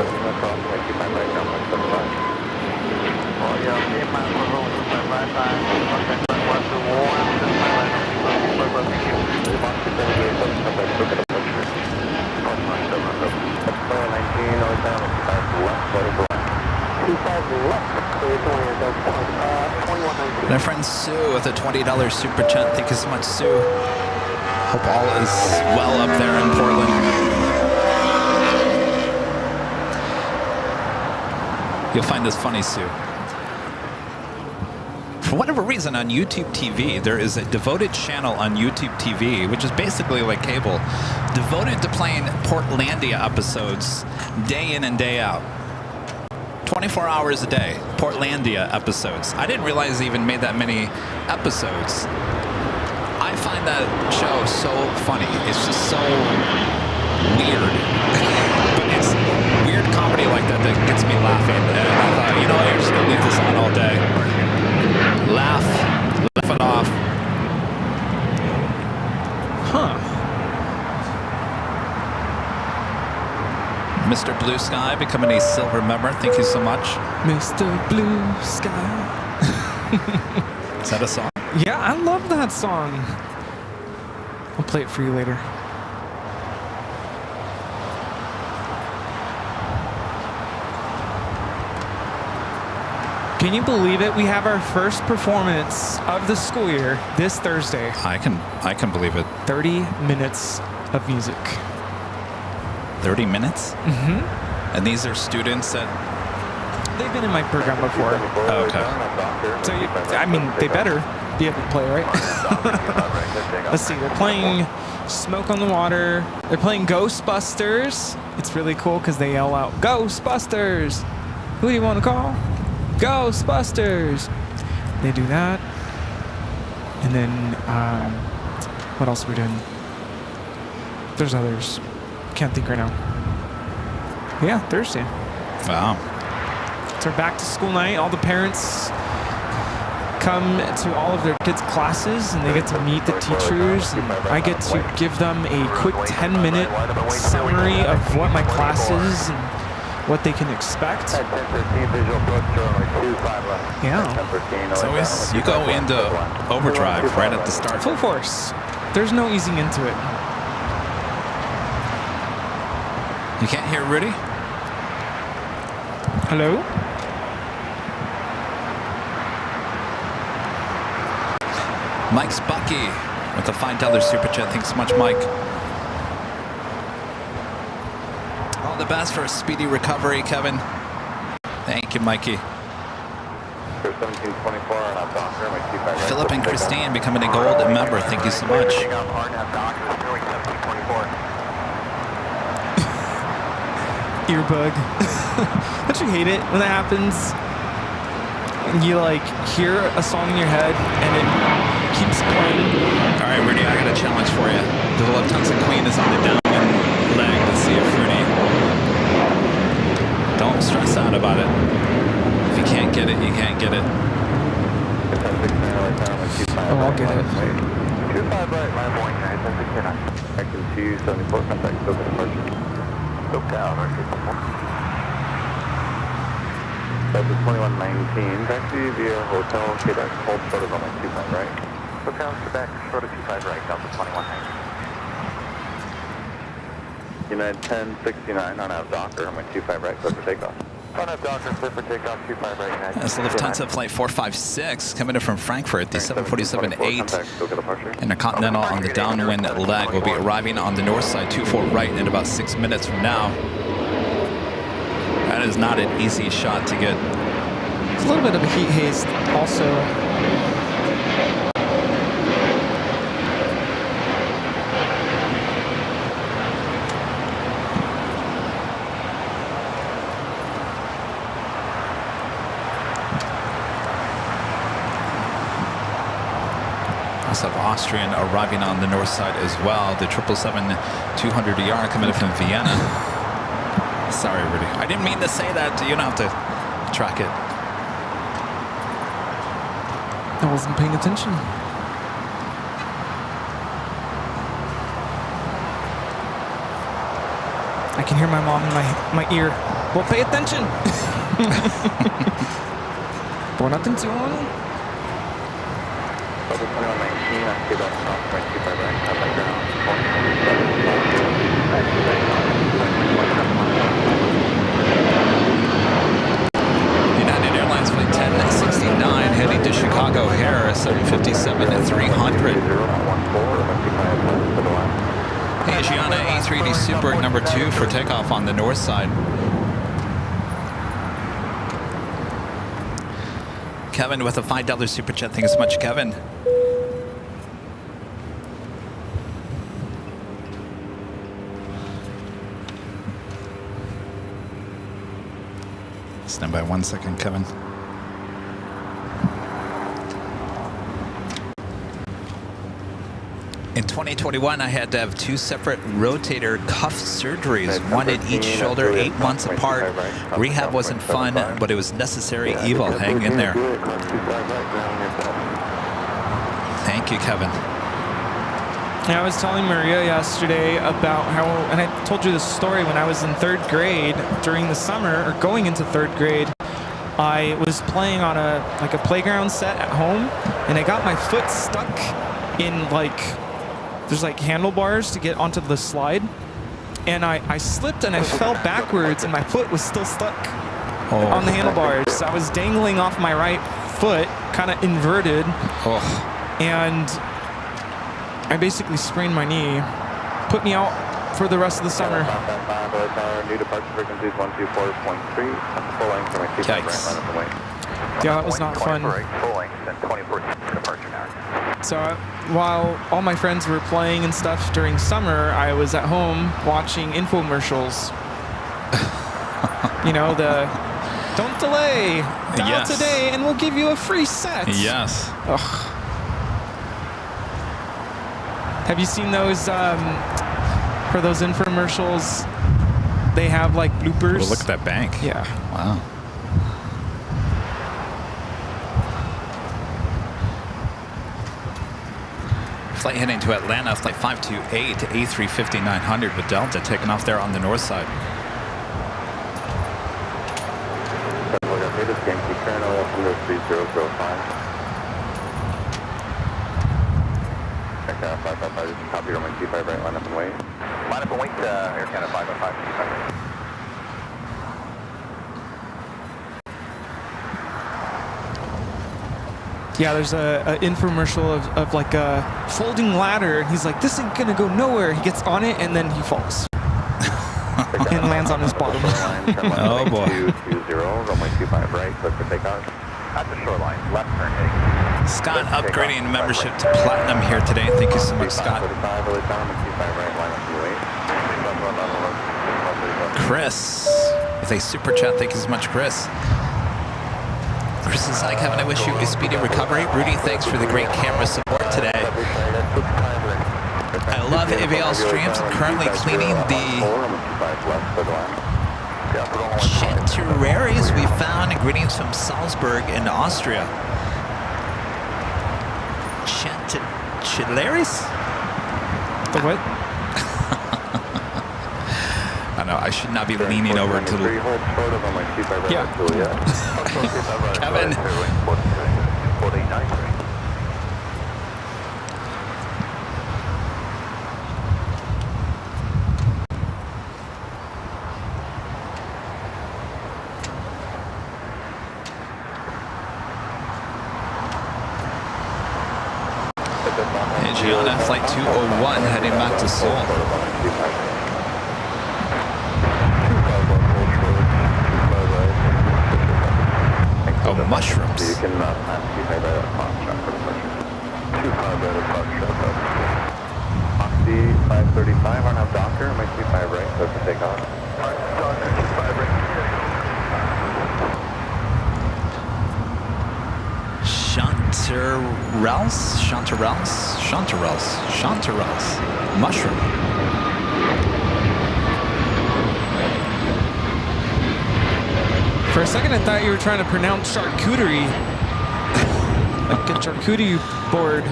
My friend Sue with a $20 super chat. Thank you so much, Sue. Hope all is well up there in Portland. You'll find this funny, Sue. For whatever reason, on YouTube TV, there is a devoted channel on YouTube TV, which is basically like cable, devoted to playing Portlandia episodes day in and day out. 24 hours a day, Portlandia episodes. I didn't realize they even made that many episodes. I find that show so funny. It's just so weird. But it's weird comedy like that that gets me laughing. And I thought, you know, I'm just gonna leave this on all day. Laugh it off. Huh. Mr. Blue Sky becoming a silver member. Thank you so much. Mr. Blue Sky. Is that a song? Yeah, I love that song. I'll play it for you later. Can you believe it? We have our first performance of the school year this Thursday. I can believe it. 30 minutes of music. 30 minutes? Mm-hmm. And these are students that... They've been in my program before. Oh, okay. So, I mean, they better be able to play, right? Let's see. They're playing Smoke on the Water. They're playing Ghostbusters. It's really cool because they yell out, Ghostbusters! Who do you want to call? Ghostbusters! They do that. And then, what else are we doing? There's others. Can't think right now. Yeah, Thursday. Wow. It's our back to school night. All the parents come to all of their kids' classes and they get to meet the teachers. And I get to give them a quick 10-minute summary of what my class is and what they can expect. Yeah. So you go into overdrive right at the start. Full force. There's no easing into it. You can't hear Rudy? Hello? Mike's Bucky with a $5 super chat. Thanks so much, Mike. All the best for a speedy recovery, Kevin. Thank you, Mikey. Philip and Christine becoming a gold member. Thank you so much. Earbug. Don't you hate it when that happens? And you like hear a song in your head and it keeps playing. All right, Rudy, I got a challenge for you. The Lufthansa Queen is on the downwind leg. Let's see if Rudy... Don't stress out about it. If you can't get it, you can't get it. Oh, I'll get it. 25 right, line point 969. Action 274, contact SoCal departure. SoCal, Delta 2119, taxi via Hotel Quebec, hold short of runway 25 right. SoCal, Quebec, short of 25 right, Delta 2119. United 1069 on out Docker, runway 25 right, clear for takeoff. On out Docker, clear for takeoff, 25 right, United. That's the Lufthansa flight 456 coming in from Frankfurt, the 747-8. Intercontinental on the downwind leg will be arriving on the north side, 24 right in about 6 minutes from now. That is not an easy shot to get. It's a little bit of a heat haze also. Of Austrian arriving on the north side as well. The 777-200ER coming in from Vienna. Sorry, Rudy. I didn't mean to say that. You don't have to track it. I wasn't paying attention. I can hear my mom in my ear. Well, pay attention. Pon atención. Level 2119, active at South 25 right, contact ground, United Airlines flight 1069 heading to Chicago O'Hare, 757 at 300. Hey, Gianna, A380 Super number 2 for takeoff on the north side. Kevin with a $5 super chat. Thank you so much, Kevin. Stand by 1 second, Kevin. In 2021, I had to have 2 separate rotator cuff surgeries, one in each shoulder, 8 months apart. Rehab wasn't fun, but it was necessary evil. Hang in there. Thank you, Kevin. Yeah, I was telling Maria yesterday about how, and I told you this story when I was in 3rd grade during the summer, or going into 3rd grade. I was playing on a playground set at home, and I got my foot stuck in there's handlebars to get onto the slide, and I slipped and I fell backwards, and my foot was still stuck on the handlebars. So I was dangling off my right foot, kind of inverted, and I basically sprained my knee, put me out for the rest of the summer. New departure frequencies 124.3. Full length for my Yeah, that was not fun. So while all my friends were playing and stuff during summer, I was at home watching infomercials. You know, the don't delay, dial today, and we'll give you a free set. Yes. Ugh. Have you seen those, for those infomercials, they have bloopers? Oh, look at that bank. Yeah. Wow. Flight heading to Atlanta, flight 528 to A350-900 with Delta, taking off there on the north side. Copy your T5 right, line up and wait. Line up and wait, Air Canada 505, T5 right. Yeah, there's a infomercial of a folding ladder, and he's like, this ain't gonna go nowhere. He gets on it, and then he falls. And lands on his bottom. Oh boy. 220, runway 25 right, clear for takeoff. At the shoreline, left turn heading. Scott upgrading membership to Platinum here today. Thank you so much, Scott. Chris with a super chat. Thank you so much, Chris. Chris is like, Kevin, I wish you a speedy recovery. Rudy, thanks for the great camera support today. I love AVL streams. I'm currently cleaning the chanterelles we found. Greetings from Salzburg in Austria. Chanterelles? The what? I know, I should not be leaning over to the... Yeah. Kevin. Hey, Gianna, flight 201 heading back to Seoul. Oh, mushrooms. You can pass T5 right at Fox track for departure. 25 right at Fox track. Oxy 535 on up Docker, make T5 right, clear for takeoff. Docker, T5 right. Chanterelles. Mushroom. For a second, I thought you were trying to pronounce charcuterie. like a charcuterie board.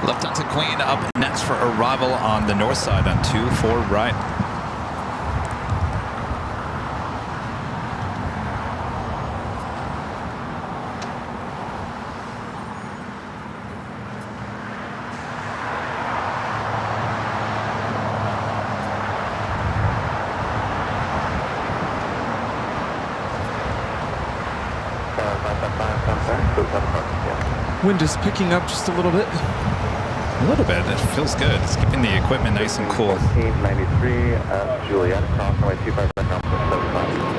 Lufthansa Queen up next for arrival on the north side on 24 right. Wind is picking up just a little bit. A little bit. It feels good. It's keeping the equipment nice and cool. 93 at Juliet, cross runway 25 right now, 75.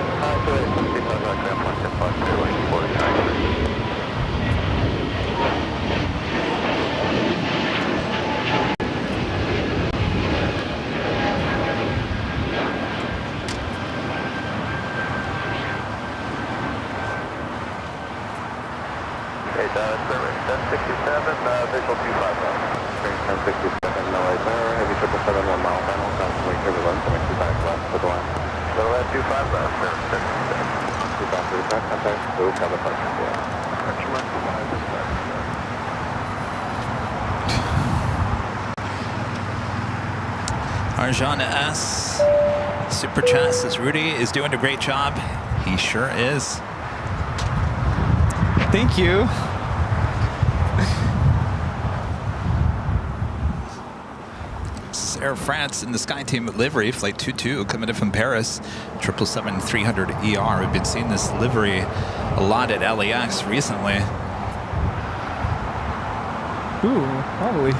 Visual 25 1067, no right there, heavy 777, 1 mile final, constantly turbulent, coming 25 left to the line. So that 25 left, 25 contact, go cover departure. Arjan S. Super Chat says Rudy is doing a great job. He sure is. Thank you. Air France in the SkyTeam livery, flight 22 coming in from Paris, 777-300ER. We've been seeing this livery a lot at LAX recently. Ooh, probably.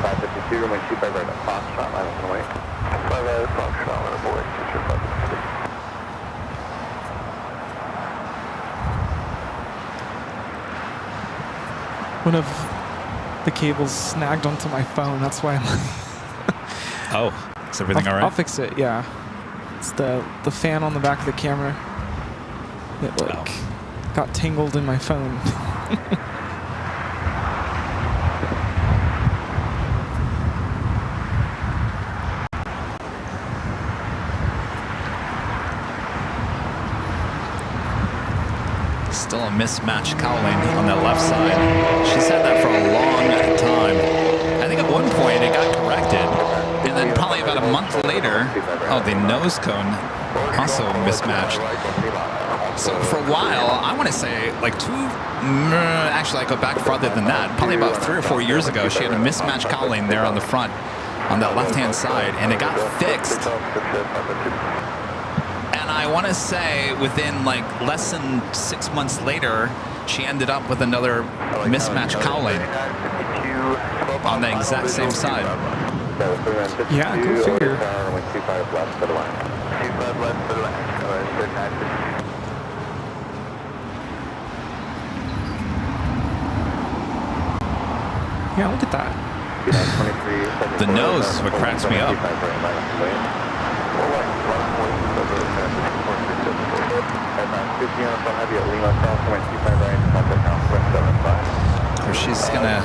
552, runway 25 right at Foxtrot, line up and away. 5 right at Foxtrot, line up away, future 556. One of the cables snagged onto my phone. That's why I'm Oh, is everything all right? I'll fix it, yeah. It's the fan on the back of the camera. It got tangled in my phone. Still a mismatched cowling on that left side. She's had that for a long time. I think at one point it got corrected, and then probably about a month later, the nose cone also mismatched. So for a while, I want to say like actually I go back farther than that, probably about 3 or 4 years ago, she had a mismatched cowling there on the front, on that left-hand side, and it got fixed. I want to say within like less than 6 months later, she ended up with another mismatched cowling on the exact same side. Yeah, go figure. Yeah, look at that. The nose is what cracks me up. Or she's gonna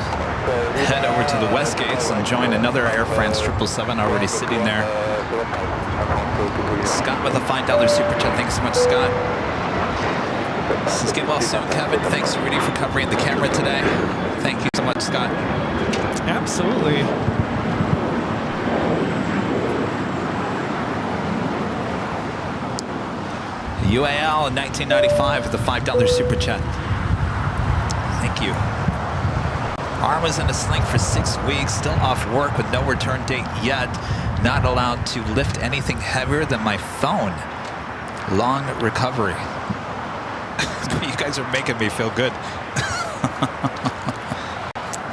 head over to the West Gates and join another Air France 777 already sitting there. Scott with a $5 super chat. Thanks so much, Scott. This is Get Well Soon, Kevin. Thanks, Rudy, for covering the camera today. Thank you so much, Scott. Absolutely. UAL in 1995 with the $5 super chat. Thank you. Arm was in a sling for 6 weeks, still off work with no return date yet. Not allowed to lift anything heavier than my phone. Long recovery. You guys are making me feel good.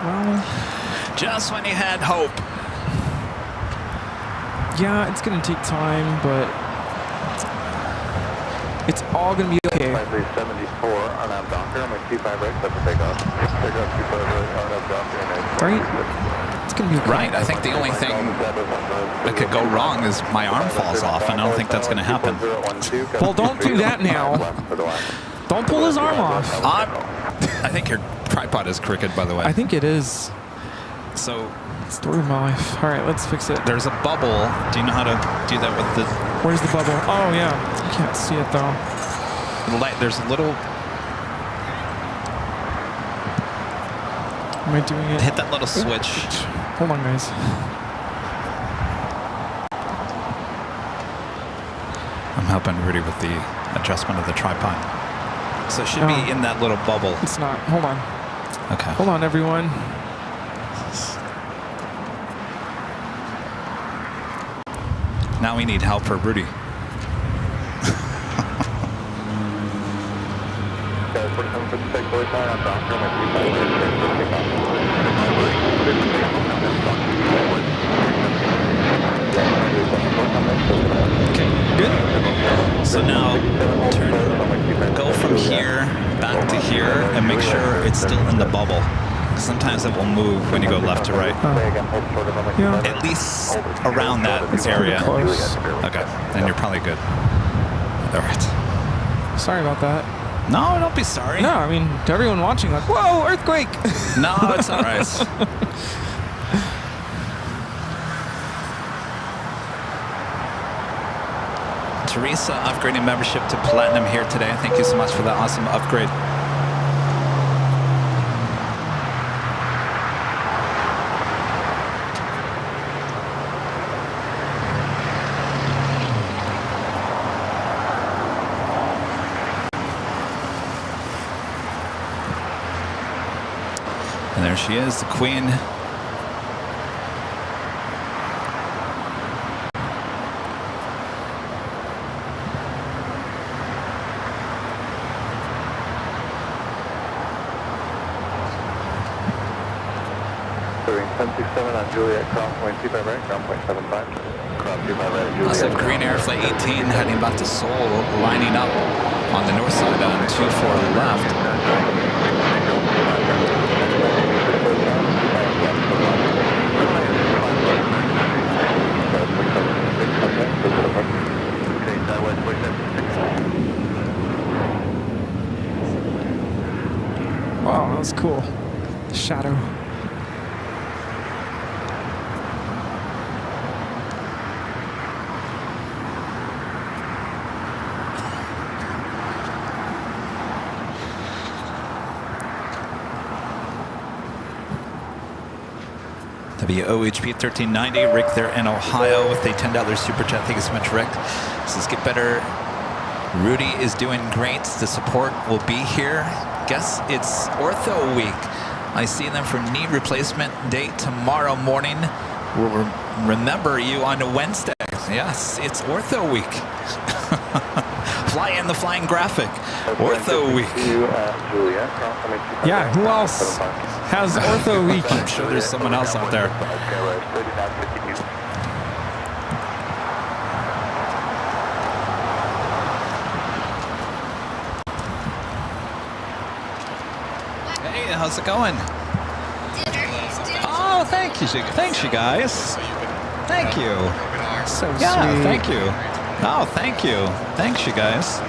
Well, just when you had hope. Yeah, it's gonna take time, but it's all gonna be okay. 5374 RNAV Docker, I'm at 25 right, that's a takeoff. Takeoff 25 right, RNAV Docker. Right? It's gonna be okay. Right, I think the only thing that could go wrong is my arm falls off, and I don't think that's gonna happen. Well, don't do that now. Don't pull his arm off. I think your tripod is crooked, by the way. I think it is. So, story of my life. All right, let's fix it. There's a bubble. Do you know how to do that with the Where's the bubble? Oh, yeah. I can't see it, though. There's a little... Am I doing it? Hit that little switch. Hold on, guys. I'm helping Rudy with the adjustment of the tripod. So it should be in that little bubble. It's not. Hold on. Okay. Hold on, everyone. Now we need help for Rudy. Okay, good. So now go from here back to here and make sure it's still in the bubble. Sometimes it will move when you go left to right. Yeah. At least around that area. Close. Okay, then you're probably good. All right. Sorry about that. No, don't be sorry. No, I mean, to everyone watching, like, whoa, earthquake! No, it's all right. Teresa upgrading membership to Platinum here today. Thank you so much for that awesome upgrade. And there she is, the Queen. On Juliet, cross point 25 right, ground point 75. Cross 25 right, Juliet. Also, Green Air Flight 18 heading back to Seoul, lining up on the north side on 24 left. Wow, that was cool. Shadow. WOHP 1390, Rick there in Ohio with a $10 super chat. Thank you so much, Rick. This is Get Better. Rudy is doing great. The support will be here. Guess it's Ortho Week. I see them for knee replacement day tomorrow morning. We'll remember you on Wednesday. Yes, it's Ortho Week. Fly in the flying graphic. Ortho Week. Yeah, who else has Ortho Week? I'm sure there's someone else out there. Hey, how's it going? Oh, thank you. Thanks, you guys. Thank you. So Yeah, sweet. thank you. Oh, thank you. Thanks, you guys.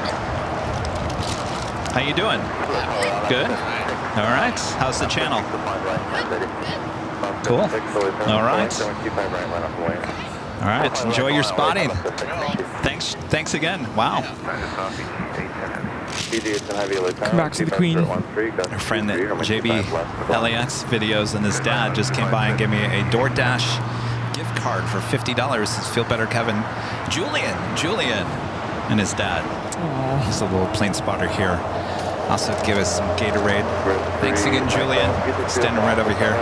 How you doing? Good? All right. How's the channel? Cool. All right. All right. Enjoy your spotting. Thanks again. Wow. Come back to the Queen. Our friend at JB LAX videos and his dad just came by and gave me a DoorDash gift card for $50. It's Feel Better Kevin. Julian and his dad. Aww. He's a little plane spotter here. Also give us some Gatorade. Thanks again, Julian. Standing right over here.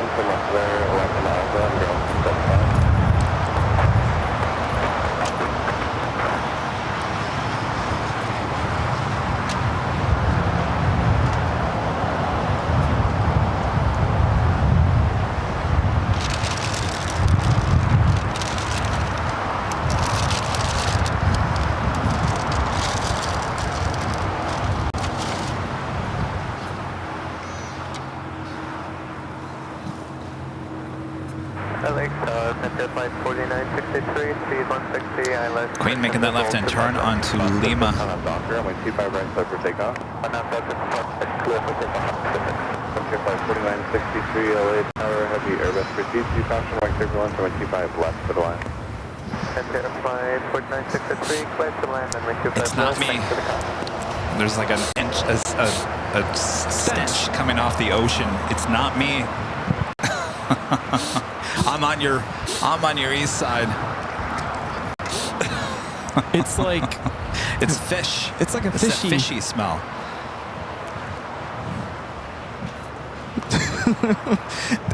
Queen making that left-hand turn onto Lima. It's not me. There's like a stench coming off the ocean. It's not me. I'm on your east side. It's like it's fish. It's like a fishy, fishy smell.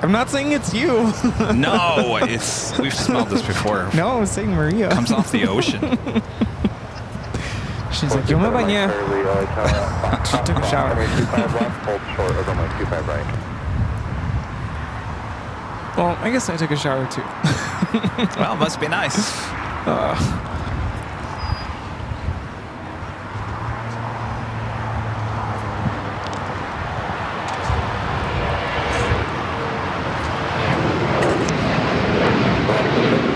I'm not saying it's you. No, we've smelled this before. No, I was saying Maria. Comes off the ocean. She's like, yo me bañé. She took a shower. Well, I guess I took a shower too. Well, must be nice.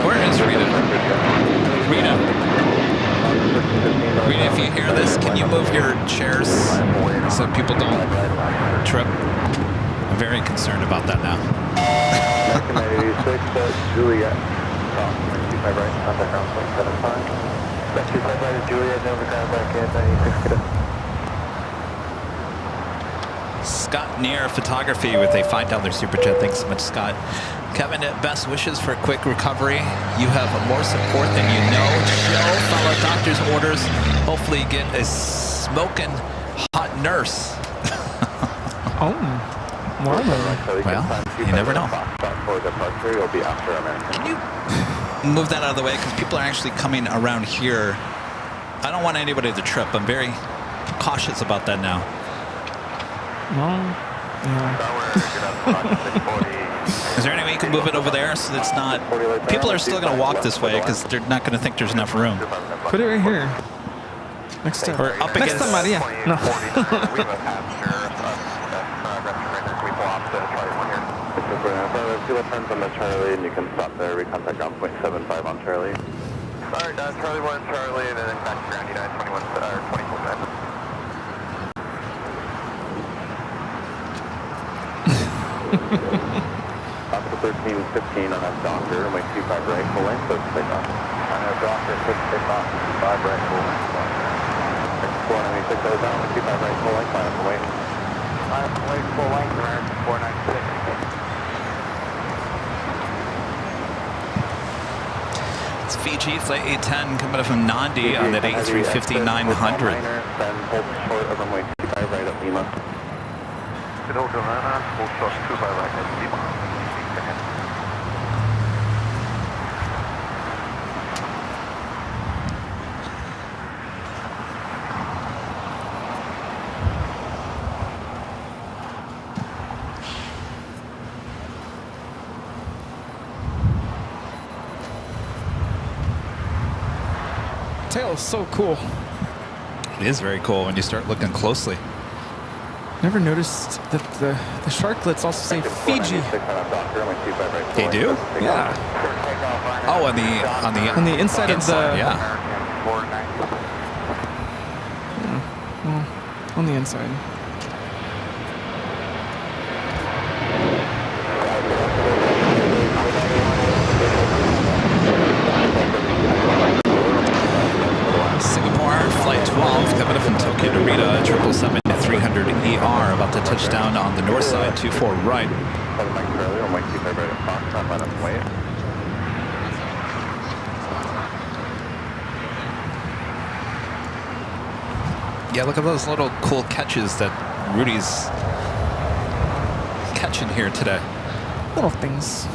Where is Rita? Rita, if you hear this, can you move your chairs so people don't trip? I'm very concerned about that now. Juliet. Keep my right, contact ground 0.75. That's 25 right to Juliet, Nova ground back in 96. Scott Near Photography with a $5 super chat. Thanks so much, Scott. Kevin, best wishes for a quick recovery. You have more support than you know. Joe, follow doctor's orders. Hopefully get a smoking hot nurse. Oh, wow. Well, you never know. Can you move that out of the way? Because people are actually coming around here. I don't want anybody to trip. I'm very cautious about that now. Well, yeah. Is there any way you can move it over there so it's not... People are still going to walk this way because they're not going to think there's enough room. Put it right here. Next to Or up next against... to Maria. No. Fuel turns on the Charlie, and you can stop there. We contact ground 0.75 on Charlie. Sorry, Charlie 1, Charlie, and then back to ground United 24 7. Up to 1315 on that Docker, my 25 right, full length, so take off. On that Docker, 6 take off, 5 right, full length. 496 goes down, 25 right, full length, minus the weight. Minus the weight, full length, American 496. It's Fiji, flight 810 coming up from Nandi on that A350-900. Then hold short of runway 25 right at Lima. Good old Havana, hold short 25 right at Lima. Tail is so cool. It is very cool when you start looking closely. Never noticed that the sharklets also say Fiji. They do? Yeah. Oh, On the inside of the... yeah. Well, on the inside. Singapore, flight 12, coming up from Tokyo to Rita, 777-300ER, about to touch down on the north side, 24 right. Yeah, look at those little cool catches that Rudy's catching here today. Little things.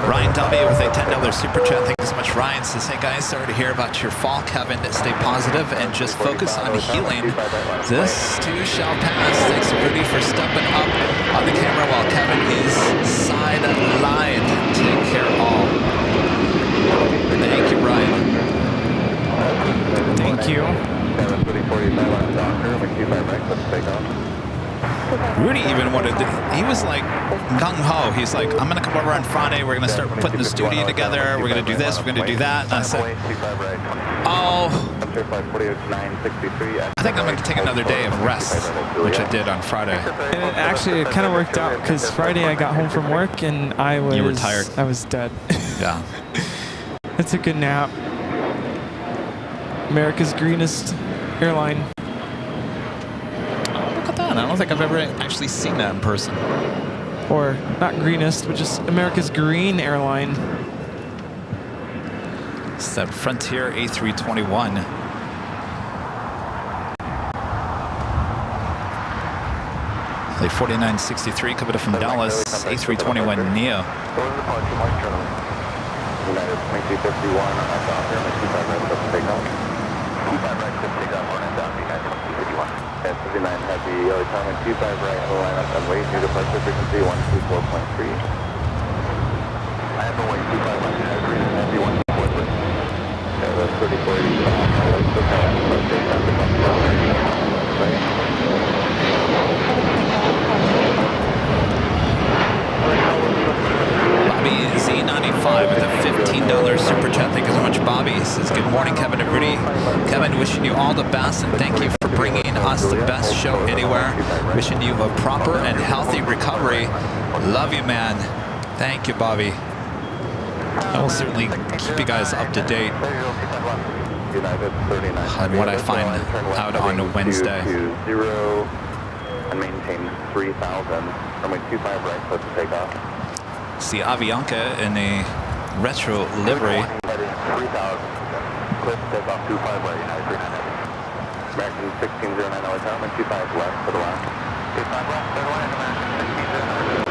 Ryan W. with a $10 super chat. Thank you so much, Ryan. Says, hey guys, sorry to hear about your fall, Kevin. Stay positive and just focus on healing. This too shall pass. Thanks to Rudy for stepping up on the camera while Kevin is sidelined. Take care all. Thank you, Ryan. Thank you. Rudy even wanted to, he was like gung-ho. He's like, I'm going to come over on Friday. We're going to start putting the studio together. We're going to do this. We're going to do that. And I said, oh, temperature, flight 40963. I think I'm going to take another day of rest, which I did on Friday. And it kind of worked out because Friday I got home from work and I was... You were tired. I was dead. Yeah. I took a nap. America's greenest airline. Oh, look at that. I don't think I've ever actually seen that in person. Or not greenest, but just America's green airline. It's that Frontier A321. Flight 4963 coming up from Dallas, A321 Neo. United 2351 on our down here, 25 right, let's take off. 25 right, let's take off, on and down, United 2351. S59 Heavy, yellow time, 25 right, on the line up and wait, new departure frequency 124.3. I have a wait, 25 right, Heavy 124.3. Yeah, that's 3485, that's okay, let's take off, right. Bobby Z95 with a $15 super chat. Thank you so much, Bobby. He says, good morning, Kevin and Rudy. Kevin, wishing you all the best and thank you for bringing us the best show anywhere. Wishing you a proper and healthy recovery. Love you, man. Thank you, Bobby. I will certainly keep you guys up to date on what I find out on Wednesday. And maintain 3,000. Runway 25 right, let's take off. See Avianca in a retro livery. 3,000. Cliff, take off 25 right, United 390. American 1609 LA time, and 25 left for the line. 25 left, third line, American 1609.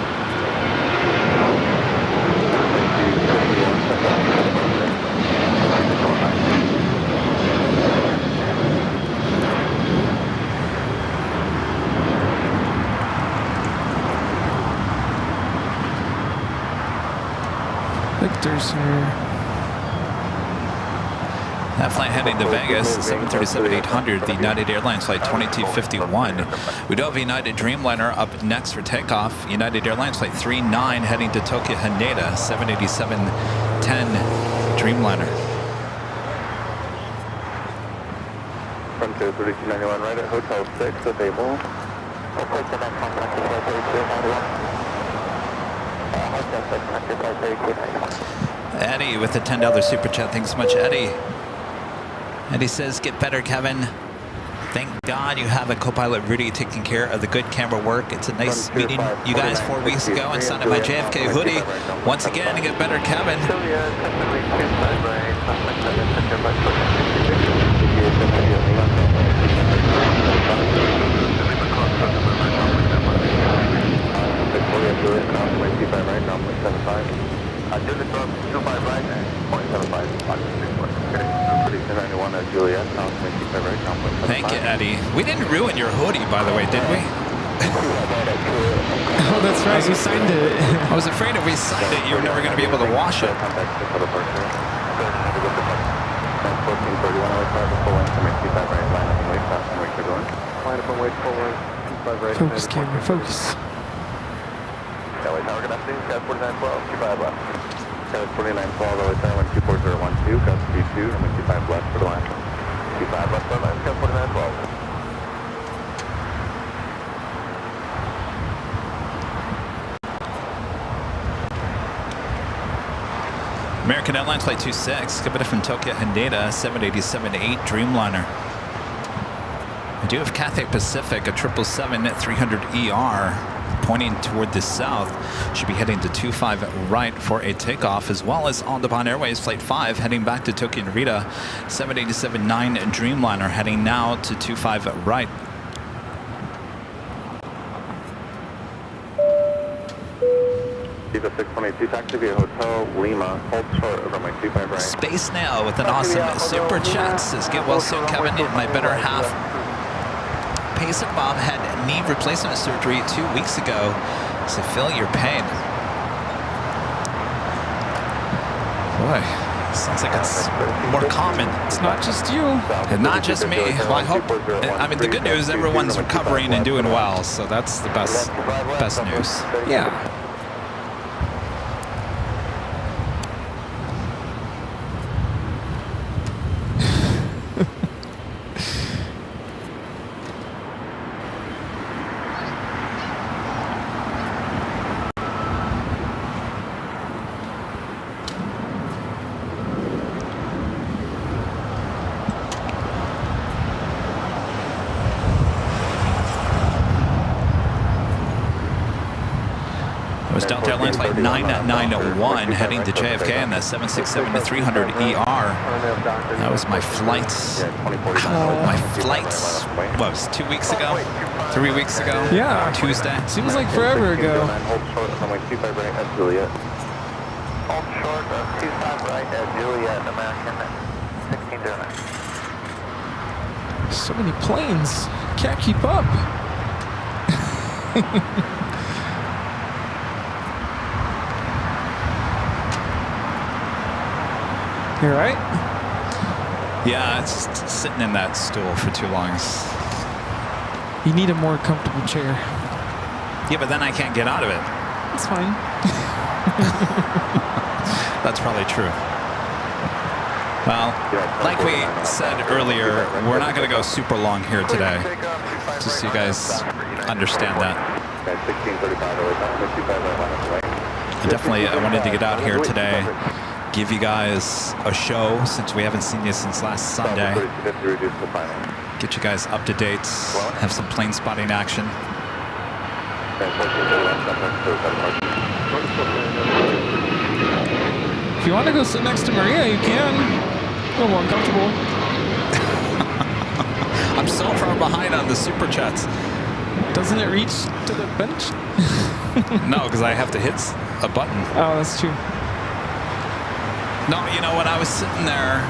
Victor's here. That flight heading to Vegas, 737-800, the United Airlines flight 2251. We do have United Dreamliner up next for takeoff. United Airlines flight 39 heading to Tokyo Haneda, 787-10 Dreamliner. Frontier 3291 right at Hotel 6 at Able. Eddie with the $10 super chat. Thanks so much, Eddie. Eddie says, get better, Kevin. Thank God you have a co-pilot, Rudy, taking care of the good camera work. It's a nice meeting you guys 4 weeks ago and signed my JFK hoodie. Once again, get better, Kevin. Thank you, Eddie. We didn't ruin your hoodie, by the way, did we? Oh, that's right. You signed it. I was afraid if we signed it, you were never going to be able to wash it. Focus, camera, focus. LA Tower connecting, Cat 4912, 25 left. Cat 4912, LA Tower, 24012, Cat 32, and 25 left for the line. 25 left for the line, Cat 4912. American Airlines Flight 26, coming in from Tokyo Haneda, 787-8 Dreamliner. We do have Cathay Pacific, a 777-300ER, pointing toward the south. Should be heading to 25 right for a takeoff, as well as All Nippon Airways Flight 5, heading back to Tokyo Narita, 787-9 Dreamliner, heading now to 25 right. Viva 622, taxi via Hotel Lima, hold short over my 25 right. Space Snail with an awesome super chat says, get well soon, Kevin. My better half, Pacing Bob, had knee replacement surgery 2 weeks ago, so feel your pain. Boy, sounds like it's more common. It's not just you. And not just me. Well, I hope, I mean, the good news, everyone's recovering and doing well, so that's the best news. Yeah. was Delta Airlines flight 991 heading to JFK on the 767-300 ER. That was my flight. My flight was 2 weeks ago, 3 weeks ago. Yeah. Tuesday. Seems like forever ago. Hold short, runway 25 right at Juliet. Hold short, 25 right at Juliet, American 1609. So many planes. Can't keep up. You right? Yeah, it's just sitting in that stool for too long. You need a more comfortable chair. Yeah, but then I can't get out of it. It's fine. That's probably true. Well, like we said earlier, we're not going to go super long here today. Just so you guys understand that. I wanted to get out here today, give you guys a show since we haven't seen you since last Sunday. Get you guys up to date, have some plane spotting action. If you want to go sit next to Maria, you can. A little more uncomfortable. I'm so far behind on the super chats. Doesn't it reach to the bench? No, because I have to hit a button. Oh, that's true. No, you know, when I was sitting there,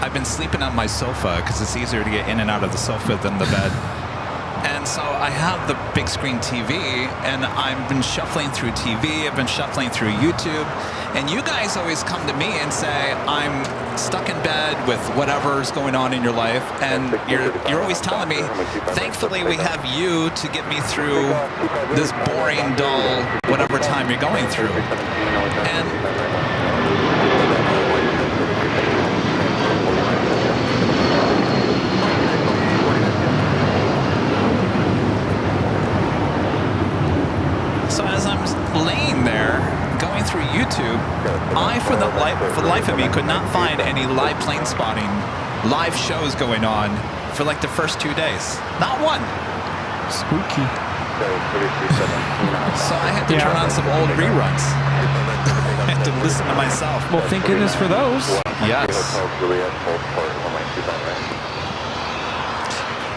I've been sleeping on my sofa because it's easier to get in and out of the sofa than the bed. And so I have the big screen TV, and I've been shuffling through TV, I've been shuffling through YouTube, and you guys always come to me and say, I'm stuck in bed with whatever's going on in your life, and you're always telling me, thankfully we have you to get me through this boring, dull, whatever time you're going through. And so as I'm laying there, going through YouTube, I, for the life of me, could not find any live plane spotting, live shows going on for like the first 2 days. Not one. Spooky. So I had to turn on some old reruns. I had to listen to myself. Well, thank goodness for those. Yes.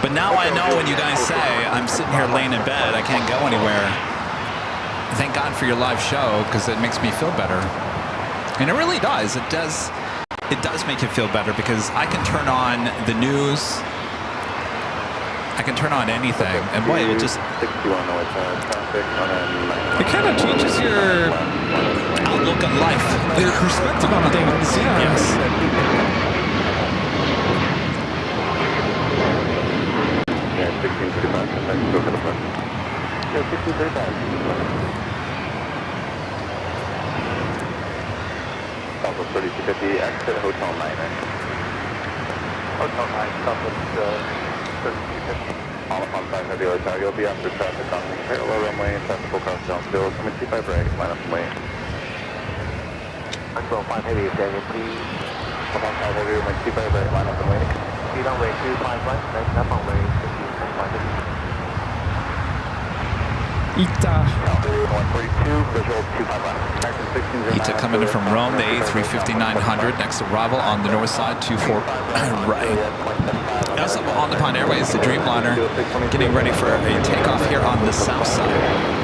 But now I know when you guys say I'm sitting here laying in bed, I can't go anywhere. Thank God for your live show, because it makes me feel better. And it really does. It does make you feel better, because I can turn on the news. I can turn on anything, and boy, it will just... It kind of changes your outlook on life. Your perspective on things, yeah. Yes. Yeah, 1635. Southwest 3250, exit Hotel 9. Hotel 9, Southwest 3250. All upon 5 heavy light tower, you'll be after traffic on the parallel runway, festival cross downfield, coming 25 right, line up and wait. Control 5 heavy, Daniel, please. Come on 5 heavy, runway 25 right, line up and wait. Speed on way 25 right, next up on way 15.5. Ita. Ita coming in from Rome, the A350-900, next arrival on the north side, 24 right. Also on the Pond Airways, the Dreamliner, getting ready for a takeoff here on the south side.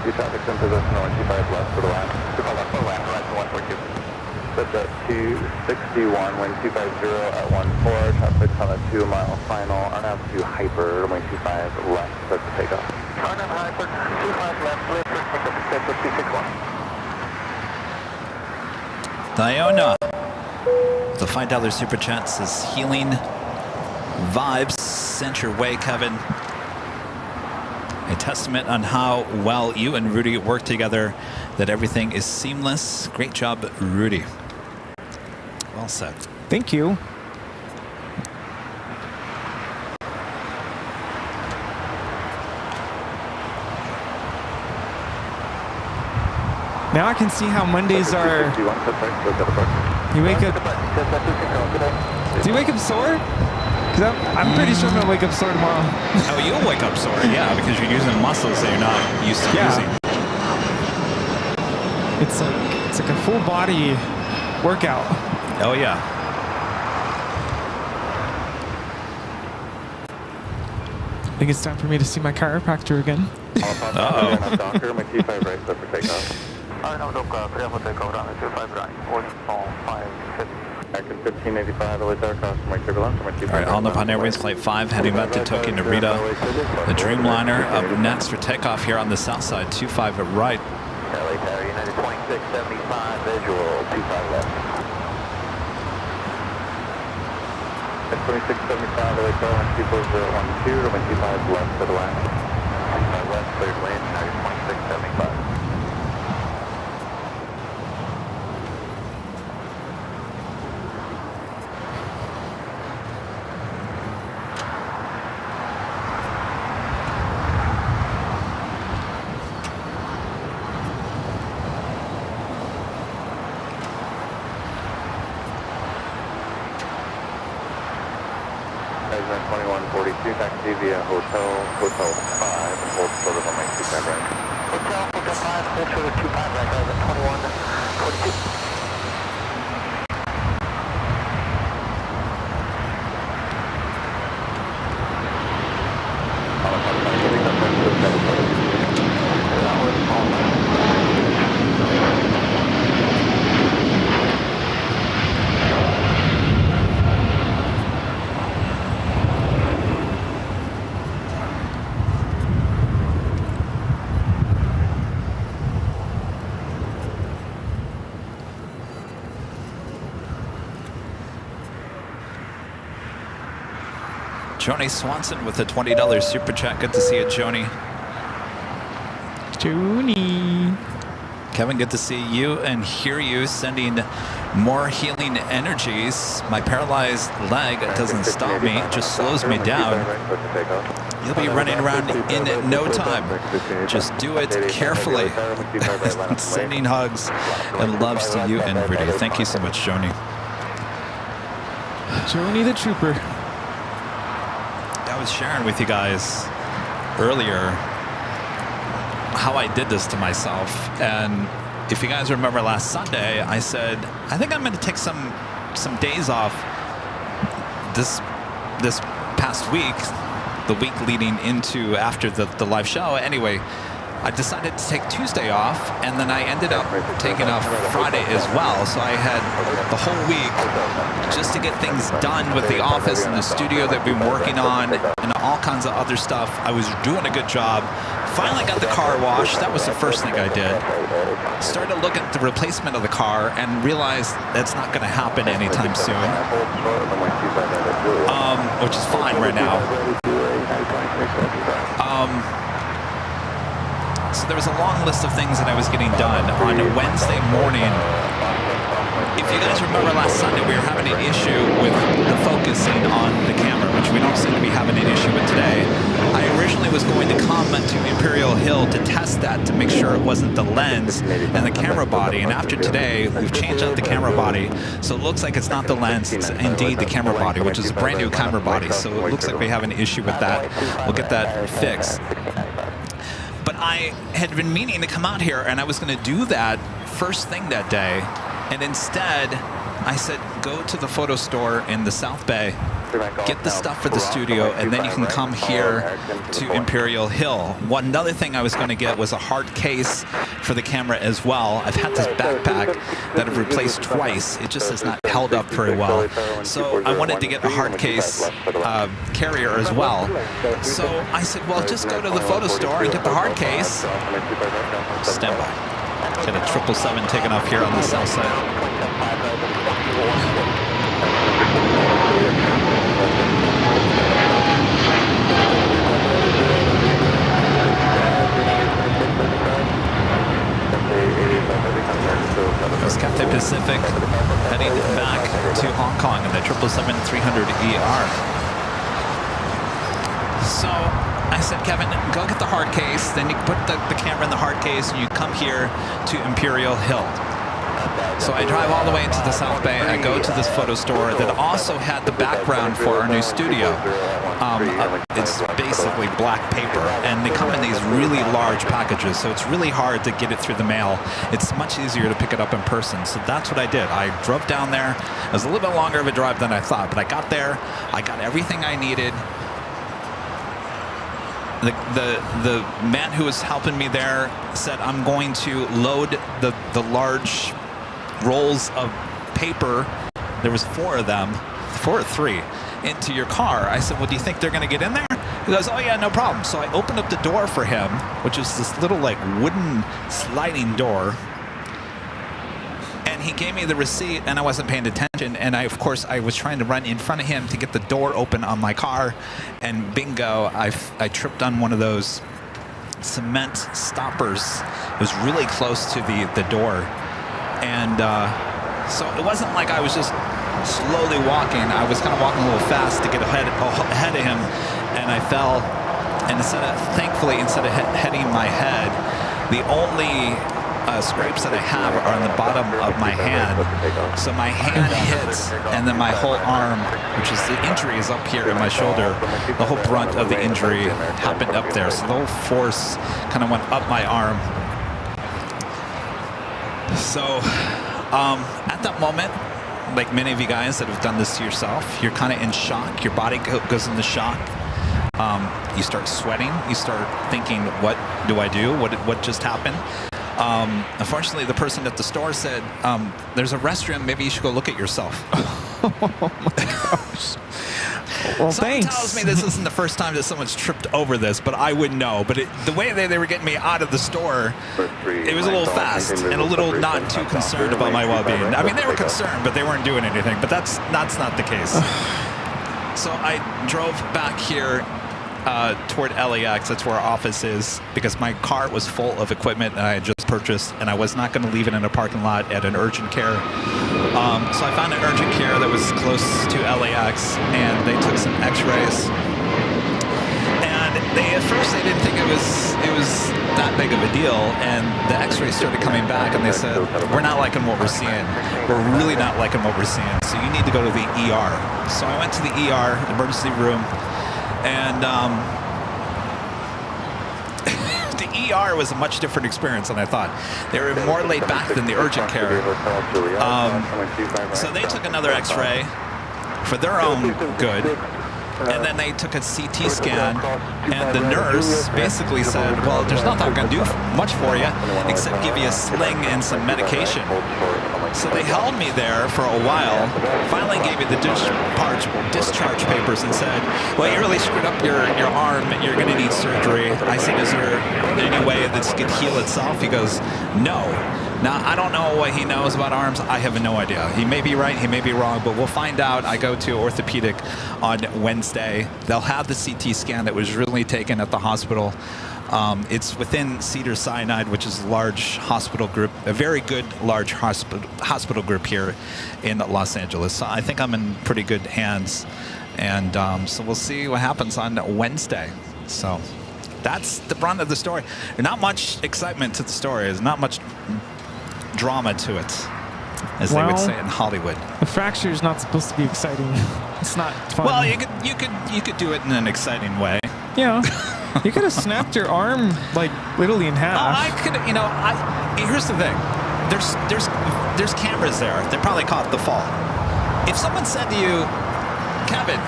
Traffic in possession on 25 left for the line. Subject 261, wind 250 at 14, traffic on a 2 mile final, RNAV 2 hyper, wind 25 left, set to take off. RNAV hyper, 25 left, clear for takeoff, schedule 261. Diona, the $5 super chat says healing vibes sent your way, Kevin. A testament on how well you and Rudy work together, that everything is seamless. Great job, Rudy. all set. Thank you. Now I can see how Mondays are. You wake up. Do you wake up sore? Because I'm pretty sure I'm gonna wake up sore tomorrow. Oh, you'll wake up sore, yeah, because you're using muscles that you're not used to using. It's like a full body workout. Oh yeah. I think it's time for me to see my chiropractor again. Uh-oh. Docker, my T5 right, set for takeoff. American 1585, always there, across from my turbulence. All right, All Nippon Airways Flight 5 heading back to Tokyo Narita. The Dreamliner up next for takeoff here on the south side, 25 at right. LA Tower, United 2675, visual, 25 left. At 2675, LA Tower, 12412, to my T5 left to the left. 25 left, cleared lane, United 2675. President 2142, taxi via Hotel 5, and hold short of on my 25 right. Hotel 5, hold short of 25 right, President 2142. Joni Swanson with a $20 super chat. Good to see you, Joni. Joni. Kevin, good to see you and hear you, sending more healing energies. My paralyzed leg doesn't stop me, it just slows me down. You'll be running around in no time. Just do it carefully. Sending hugs and loves to you and Rudy. Thank you so much, Joni. Joni the Trooper. I was sharing with you guys earlier how I did this to myself, and if you guys remember last Sunday, I said I think I'm going to take some days off this past week, the week leading into after the live show. Anyway, I decided to take Tuesday off, and then I ended up taking off Friday as well. So I had the whole week just to get things done with the office and the studio that we've been working on and all kinds of other stuff. I was doing a good job. Finally got the car washed. That was the first thing I did. Started to look at the replacement of the car and realized that's not going to happen anytime soon, which is fine right now. So there was a long list of things that I was getting done on Wednesday morning. If you guys remember last Sunday, we were having an issue with the focusing on the camera, which we don't seem to be having an issue with today. I originally was going to come to Imperial Hill to test that to make sure it wasn't the lens and the camera body. And after today, we've changed out the camera body. So it looks like it's not the lens, it's indeed the camera body, which is a brand new camera body. So it looks like we have an issue with that. We'll get that fixed. But I had been meaning to come out here, and I was going to do that first thing that day. And instead, I said, go to the photo store in the South Bay, get the stuff for the studio, and then you can come here to Imperial Hill. One other thing I was going to get was a hard case for the camera as well. I've had this backpack that I've replaced twice. It just has not held up very well. So I wanted to get a hard case carrier as well. So I said, well, just go to the photo store and get the hard case. Stand by. Get a 777 taking off here on the south side. There's Cathay Pacific heading back to Hong Kong in the 777-300ER. So I said, Kevin, go get the hard case, then you put the camera in the hard case, and you come here to Imperial Hill. So I drive all the way into the South Bay. I go to this photo store that also had the background for our new studio. It's basically black paper, and they come in these really large packages, so it's really hard to get it through the mail. It's much easier to pick it up in person, so that's what I did. I drove down there. It was a little bit longer of a drive than I thought, but I got there. I got everything I needed. The man who was helping me there said, I'm going to load the large rolls of paper, there was 4 of them, 4 or 3, into your car. I said, well, do you think they're going to get in there? He goes, oh yeah, no problem. So I opened up the door for him, which is this little like wooden sliding door, and he gave me the receipt, and I wasn't paying attention, and of course I was trying to run in front of him to get the door open on my car, and bingo, I tripped on one of those cement stoppers. It was really close to the door. And so it wasn't like I was just slowly walking. I was kind of walking a little fast to get ahead of him, and I fell. And thankfully, instead of hitting my head, the only scrapes that I have are on the bottom of my hand. So my hand hits, and then my whole arm, which is the injury, is up here in my shoulder. The whole brunt of the injury happened up there. So the whole force kind of went up my arm. So at that moment, like many of you guys that have done this to yourself, you're kind of in shock. Your body goes into shock. You start sweating. You start thinking, what do I do? What just happened? Unfortunately, the person at the store said, there's a restroom. Maybe you should go look at yourself. Oh my gosh. Well, Someone thanks. tells me this isn't the first time that someone's tripped over this, but I wouldn't know. But the way they were getting me out of the store, it was a little fast and a little not too concerned about my well-being. I mean, they were concerned, but they weren't doing anything. But that's not the case. So I drove back here toward LAX. That's where our office is, because my car was full of equipment that I had just purchased, and I was not going to leave it in a parking lot at an urgent care. So I found an urgent care that was close to LAX, and they took some x-rays. And at first they didn't think it was that big of a deal, and the x-rays started coming back, and they said, we're not liking what we're seeing. We're really not liking what we're seeing, so you need to go to the ER. So I went to the ER, emergency room, and the ER was a much different experience than I thought. They were more laid back than the urgent care. So they took another x-ray for their own good, and then they took a CT scan, and the nurse basically said, well, there's nothing I'm going to do much for you except give you a sling and some medication. So they held me there for a while, finally gave me the discharge papers and said, well, you really screwed up your arm, and you're going to need surgery. I said, is there any way this could heal itself? He goes, no. Now, I don't know what he knows about arms. I have no idea. He may be right, he may be wrong, but we'll find out. I go to orthopedic on Wednesday. They'll have the CT scan that was really taken at the hospital. It's within Cedars-Sinai, which is a large hospital group, a very good large hospital group here in Los Angeles. So I think I'm in pretty good hands, and so we'll see what happens on Wednesday. So that's the brunt of the story. There's not much excitement to the story. There's not much drama to it, as they would say in Hollywood. The fracture is not supposed to be exciting. It's not fun. Well, you could do it in an exciting way. Yeah. You could have snapped your arm like literally in half. I could, here's the thing. There's cameras there. They probably caught the fall. If someone said to you, Kevin,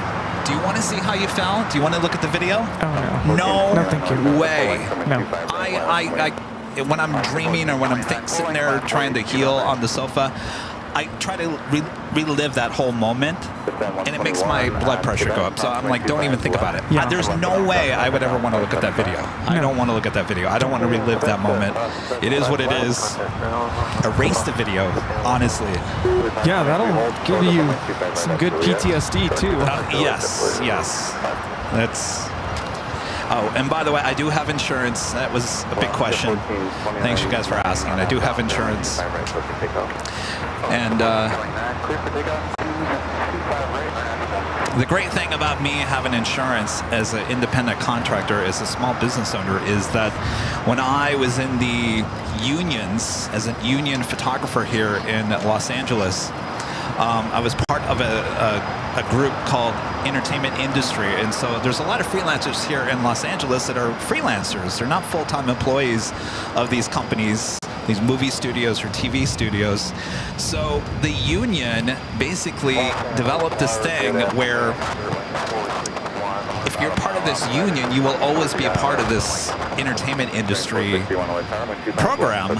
do you want to see how you fell? Do you want to look at the video? Oh, no. No, thank you. Way. No. When I'm dreaming or when I'm sitting there trying to heal on the sofa, I try to relive that whole moment, and it makes my blood pressure go up. So I'm like, don't even think about it. Yeah. There's no way I would ever want to look at that video. I don't want to look at that video. I don't want to relive that moment. It is what it is. Erase the video, honestly. Yeah, that'll give you some good PTSD too. Yes. Oh, and by the way, I do have insurance. That was a big question. Thanks, you guys, for asking. I do have insurance. And the great thing about me having insurance as an independent contractor, as a small business owner, is that when I was in the unions, as a union photographer here in Los Angeles, I was part of a group called Entertainment Industry, and so there's a lot of freelancers here in Los Angeles that are freelancers. They're not full-time employees of these companies, these movie studios or TV studios. So the union basically developed this thing where if you're part of this union, you will always be a part of this entertainment industry program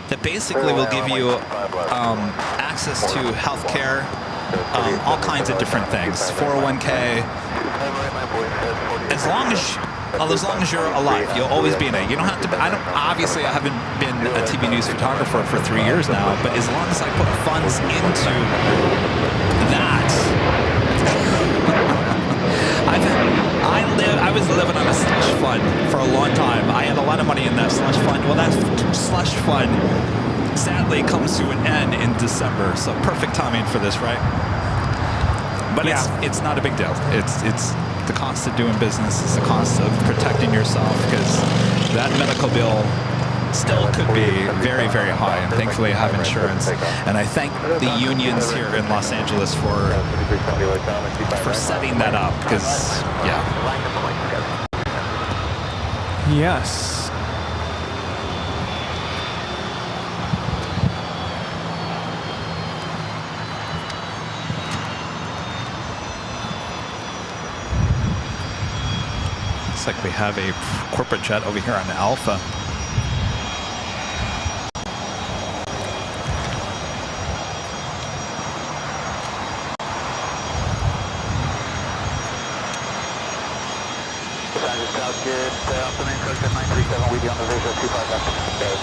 that basically will give you access to health care, all kinds of different things, 401k. As long as you're alive, you'll always be in it. You don't have to. Obviously, I haven't been a TV news photographer for 3 years now, but as long as I put funds into that, I was living on a slush fund for a long time. I had a lot of money in that slush fund. Well, that slush fund sadly comes to an end in December, so perfect timing for this, right? But Yeah. it's not a big deal. It's the cost of doing business. It's the cost of protecting yourself, because that medical bill still could be very, very high. And thankfully, I have insurance. And I thank the unions here in Los Angeles for setting that up, because, yeah. Yes. Looks like we have a corporate jet over here on Alpha. Good afternoon, Coach 937, we on the visual 25 left.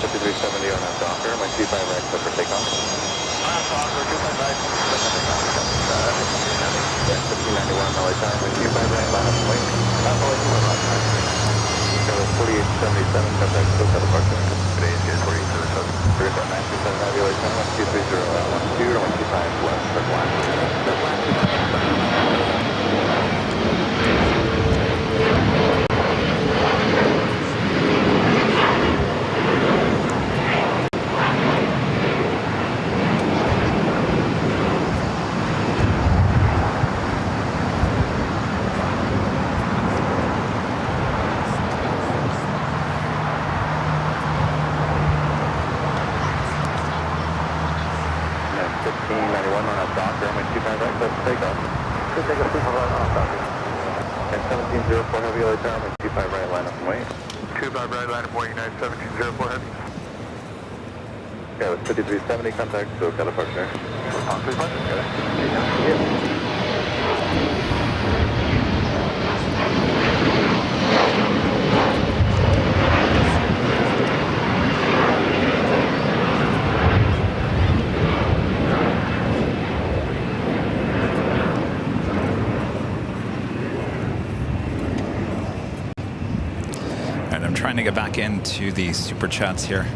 5370 on that Docker, my 25 right, set for takeoff. Docker, 25 right, set for takeoff. 1591, LA time, my 25 right, line up and wait. LA 25 right. 4877, contact, still set apart. Today is good, 4877. We're at 927, have LA time, 1230, 12, 25 left, set line. Set line, 25. Yeah, it was 5370, contact, so got a partner. And I'm trying to get back into the super chats here.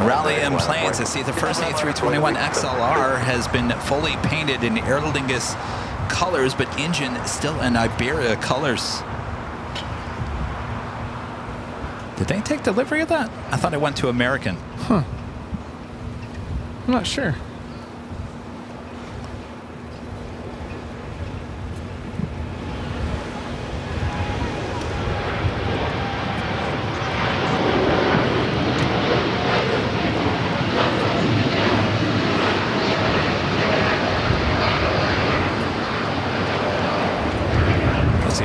Rally in planes. I see the first A321 XLR has been fully painted in Aer Lingus colors, but engine still in Iberia colors. Did they take delivery of that? I thought it went to American. Huh. I'm not sure.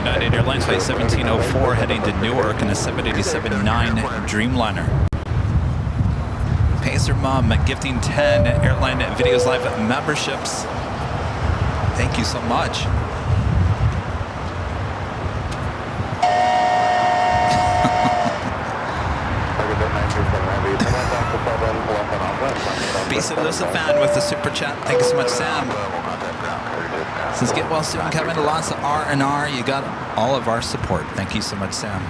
United Airlines flight 1704 heading to Newark in a 787-9 Dreamliner. Pacer Mom gifting 10 Airline Videos Live memberships. Thank you so much. Bisa Lucifan with the super chat. Thank you so much, Sam. Says get well soon, Kevin. Lots of R&R. You got all of our support. Thank you so much, Sam.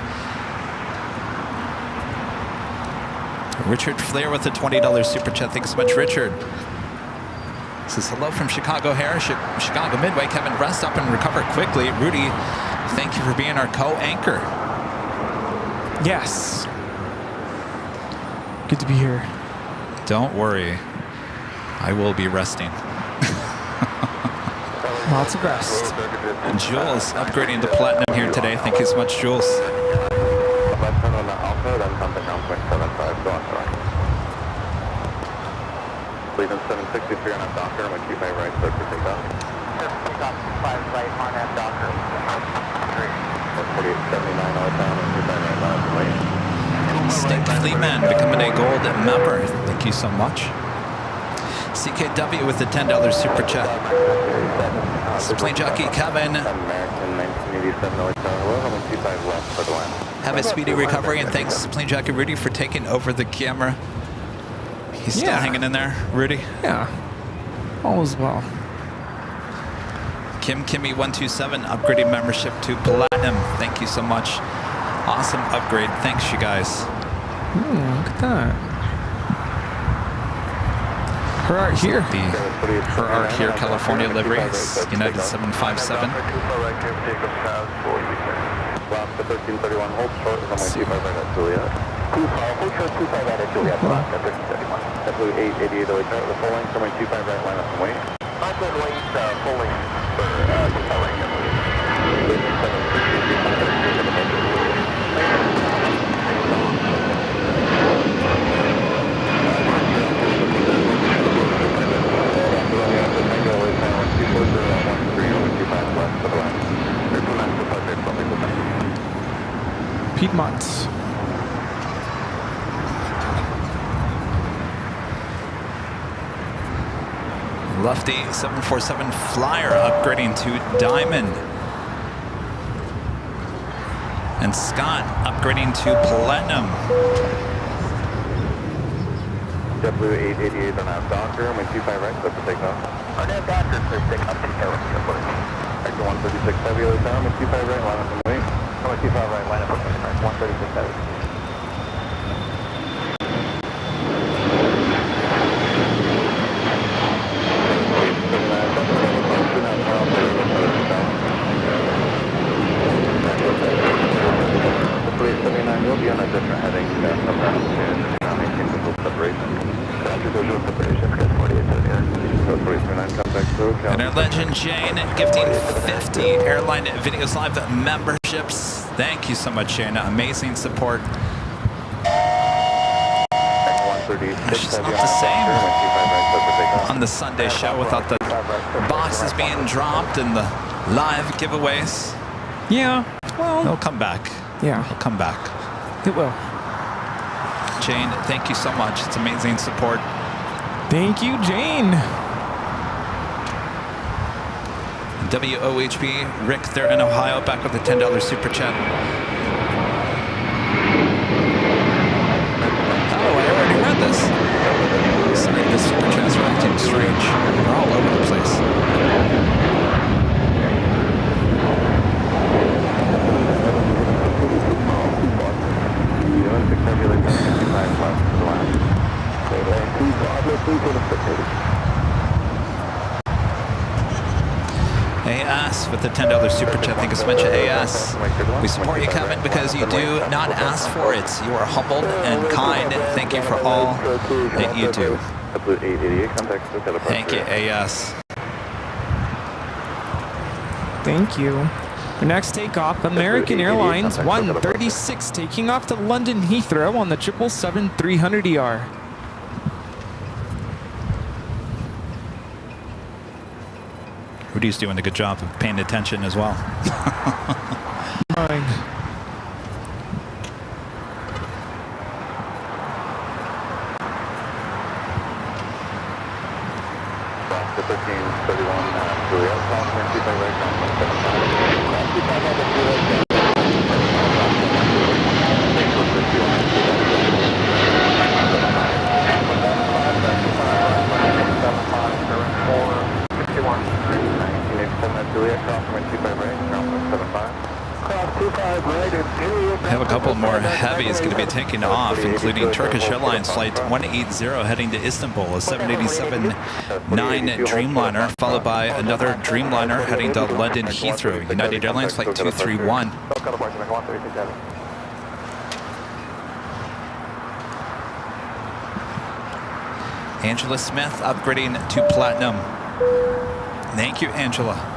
Richard Flair with the $20 super chat. Thank you so much, Richard. Says hello from Chicago O'Hare, Chicago Midway. Kevin, rest up and recover quickly. Rudy, thank you for being our co-anchor. Yes. Good to be here. Don't worry. I will be resting. Lots of rest. And Jules upgrading to platinum here today. Thank you so much, Jules. Leaving 763 on that Docker. I'm going to keep my right foot for takeoff. Takeoff 5 right on that Docker. 4879 all time. I'm keep my right left lane. Stink Fleetman becoming a gold member. Thank you so much. CKW with the $10 super chat. Plane jockey Kevin. American 1987 all time. Hello, I'm going to keep my left for the line. Have a speedy recovery, and thanks, Plane jockey Rudy, for taking over the camera. He's still hanging in there, Rudy? Yeah. All is well. Kimmy127 upgrading membership to platinum. Thank you so much. Awesome upgrade. Thanks, you guys. Look at that. Her art here. Her art here, California liveries, United 757. Last to 1331, hold short, I'm going to keep my right at Juliet. Hold short 25 right at Juliet, last at 1331. Blue 888 the full length, I'm going to keep my right line up and wait. I'm going to wait full length for 25 right at Juliet. Piedmont. Lefty 747 Flyer upgrading to Diamond. And Scott upgrading to Platinum. W888 on our Docker, I'm going to keep my right, that's a takeoff. On that Docker, please take up to California. Actor 136 heavy other time, I'm going to keep my right, line up and wait. I'm going to keep our right line up and wait. 136 heavy. You'll be on a different heading around maintain visual separation. After visual separation, get 48 to the So 339, contact through. And our legend Jane gifting 50 Airline Videos Live memberships. Thank you so much, Shane. Amazing support. She's not the same on the Sunday show without the boxes being dropped and the live giveaways. Yeah, well, They'll come back. yeah, They'll come back. it will. Jane, thank you so much. It's amazing support. Thank you, Jane. WOHP, Rick there in Ohio, back with the $10 super chat. Oh, I already read this. Sorry, the super chats are acting strange. They're all over the place. AS with the $10 super chat. Thank you so much, AS. We support you, Kevin, because you do not ask for it. You are humbled and kind. Thank you for all that you do. Thank you, AS. Thank you. Our next takeoff, American Airlines 136, taking off to London Heathrow on the 777-300ER. Rudy's doing a good job of paying attention as well. mine. The 1331 Juliet, cross 25 right, ground 175. I have a couple more heavies going to be taking off, including Turkish Airlines flight 180 heading to Istanbul, a 787-9 Dreamliner, followed by another Dreamliner heading to London Heathrow, United Airlines flight 231. Angela Smith upgrading to Platinum. Thank you, Angela.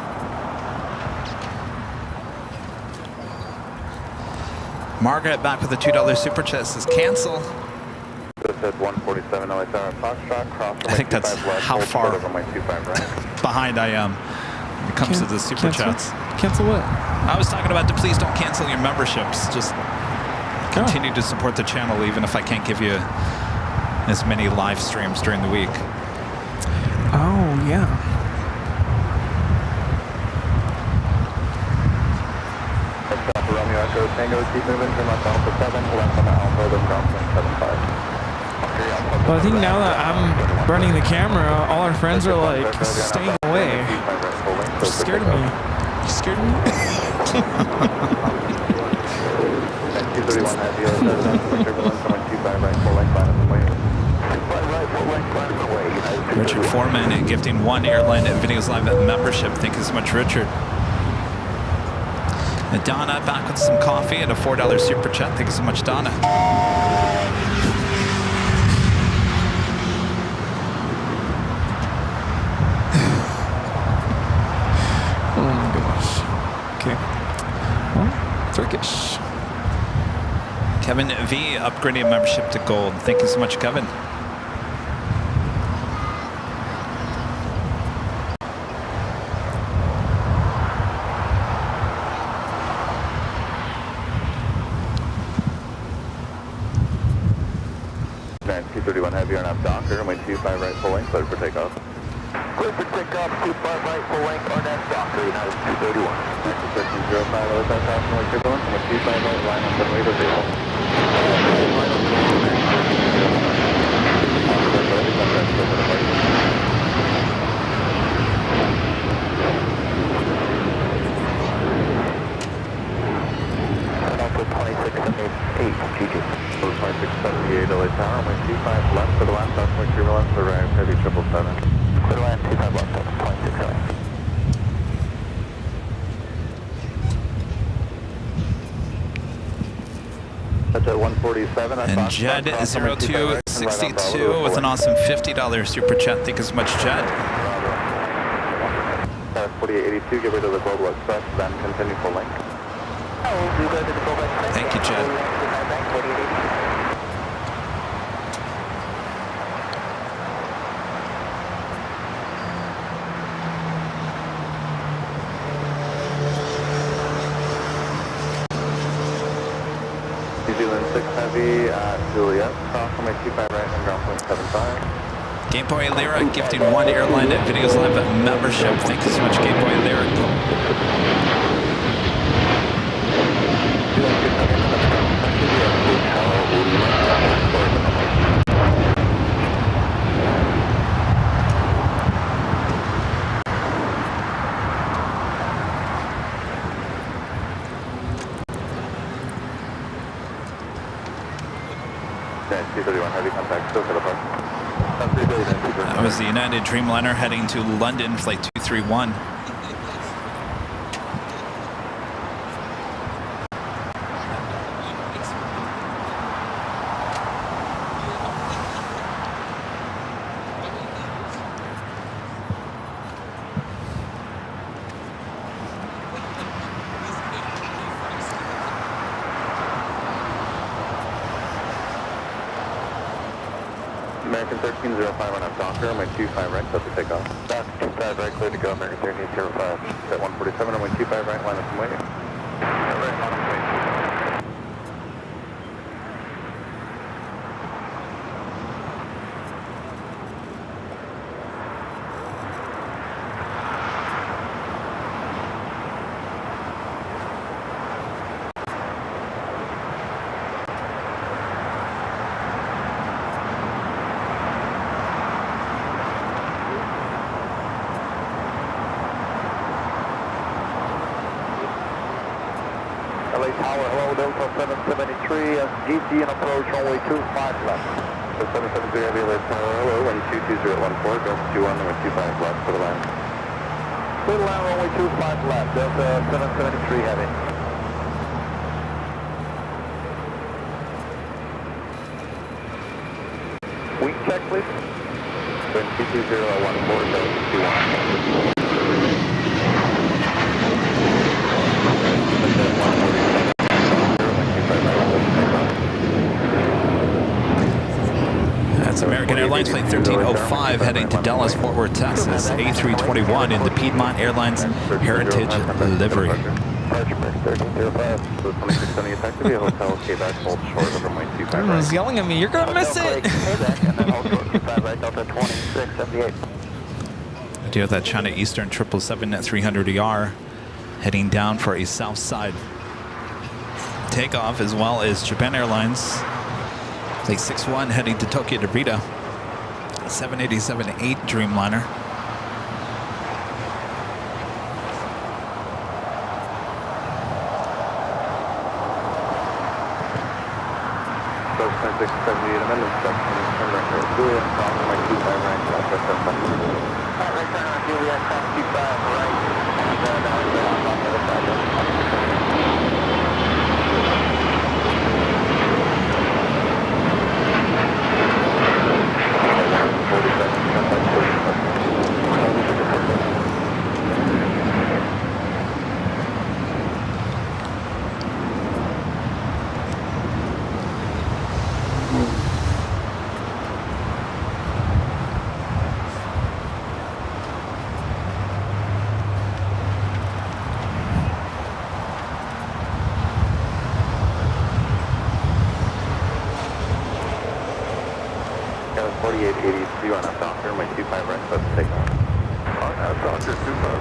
Margaret back with a $2 super chat says cancel. I think that's how far behind I am when it comes to the super chats. Cancel what? I was talking about please don't cancel your memberships. Just continue to support the channel even if I can't give you as many live streams during the week. Oh, yeah. Romeo Echo Tango, keep moving from Alpha 7, left on the Alpha, then ground 75. Well, I think now that I'm running the camera, all our friends are like staying away. They're scared of me. You scared of me? Richard Foreman gifting 1 Airline Videos Live membership. Thank you so much, Richard. And Donna back with some coffee and a $4 super chat. Thank you so much, Donna. Oh my gosh. Okay. Well, Turkish. Kevin V upgrading membership to gold. Thank you so much, Kevin. Heavy on up Docker, runway 25 right full length, clear for takeoff. Clear for takeoff, 25 right, full length, RNAV Docker, United 231. 1305, other side crossing runway turbulence, runway 25 right, line up runway to 0. Alpha 2678, GG. 2678 LA Tower, runway 25 left for the last runway turbulence, arrive heavy 777. Clear land, 25 left, 2678. That's at 147. And Jed 0262 with an awesome $50 super chat. Thank you so much, Jed. 4882, give it to the Global Express, then continue full length. Thank you, Jed. New Zealand 6 Heavy at Juliet, cross runway 25 right and ground point 75. Game Boy Lyric gifting 1 Airline Videos Live membership. Thank you so much, Game Boy Lyric. Heavy contact, still for the park. That was the United Dreamliner heading to London, flight 231. American 1305 on up Docker, runway 25 right, set to take off. That's 25 right, clear to go, American 1305. At 147, runway 25 right, line up and waiting. Right, LA Tower, hello, Delta 773, GT and approach runway 25 left. 773 Heavy, LA Tower, hello, 122014, Delta 21, runway 25 left, for the line. Clear line, runway 25 left, Delta 773 Heavy. Wing check, please. 22014, Delta 21. That's American Airlines Flight 1305 heading to Dallas, Fort Worth, Texas. A321 in the Piedmont Airlines Heritage livery. Everyone's yelling at me. You're gonna miss it. I do have that China Eastern 777 at 300ER heading down for a south side takeoff, as well as Japan Airlines Flight 61 heading to Tokyo Narita, 787-8 Dreamliner.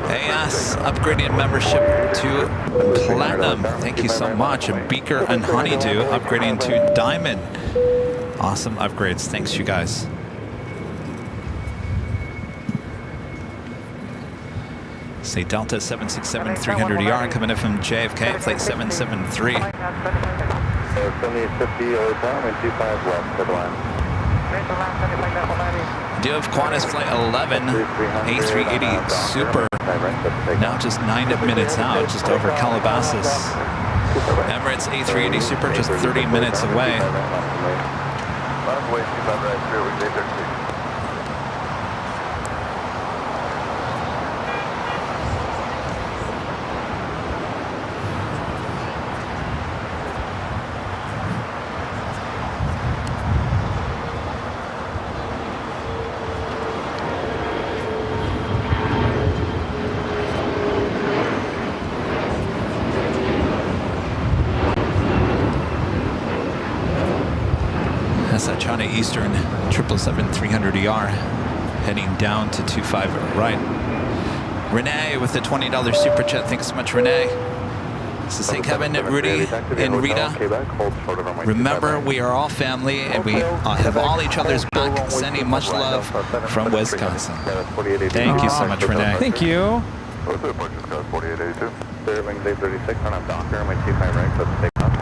AS upgrading membership to Platinum. Thank you so much. And Beaker and Honeydew upgrading to Diamond. Awesome upgrades. Thanks, you guys. Say Delta 767 300ER coming in from JFK, Flight 773. 7050 over time and 25 left for the line. Do have Qantas Flight 11, A380 Super, now just 9 minutes out, just over Calabasas. Emirates A380 Super just 30 minutes away. China Eastern 777 300ER heading down to 25 right. Renee with the $20 super chat. Thanks so much, Renee. This is Kevin, Rudy, and Rita. Remember, we are all family and we have all each other's back. Sending much love from Wisconsin. Thank you so much, Renee. Thank you. Wings 836 on up Docker, my 25 right, let's take off.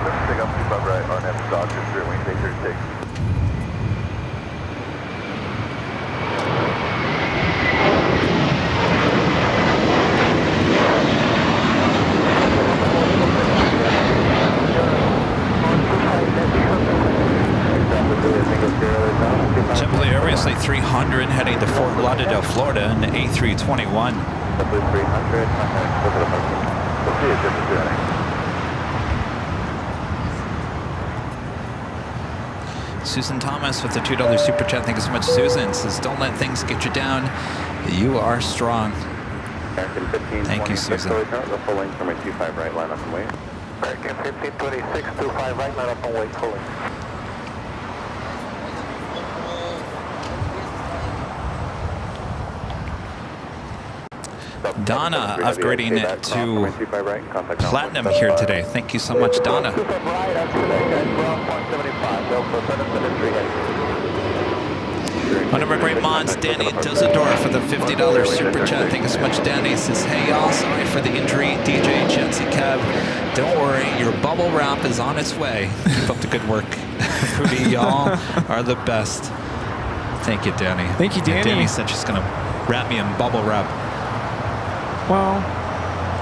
Let's take off 25 right on F Docker, Wings 836. JetBlue Airways Flight 300 heading to Fort Lauderdale, Florida, in the A321. Susan Thomas with the $2 super chat. Thank you so much, Susan. Says, don't let things get you down. You are strong. Thank you, Susan. The full length for my 25 right, line up and wait. American 1526, 25 right, line up and wait, full length. Donna upgrading it to Platinum here today. Thank you so much, Donna. One of our great mods, Danny Dozador, for the $50 super chat. Thank you so much, Danny. Says, hey y'all, sorry for for the injury, DJ, Jency, Kev. Don't worry, your bubble wrap is on its way. Keep up the good work. Fruity, y'all are the best. Thank you, Danny. Thank you, Danny. And Danny said she's going to wrap me in bubble wrap. Well,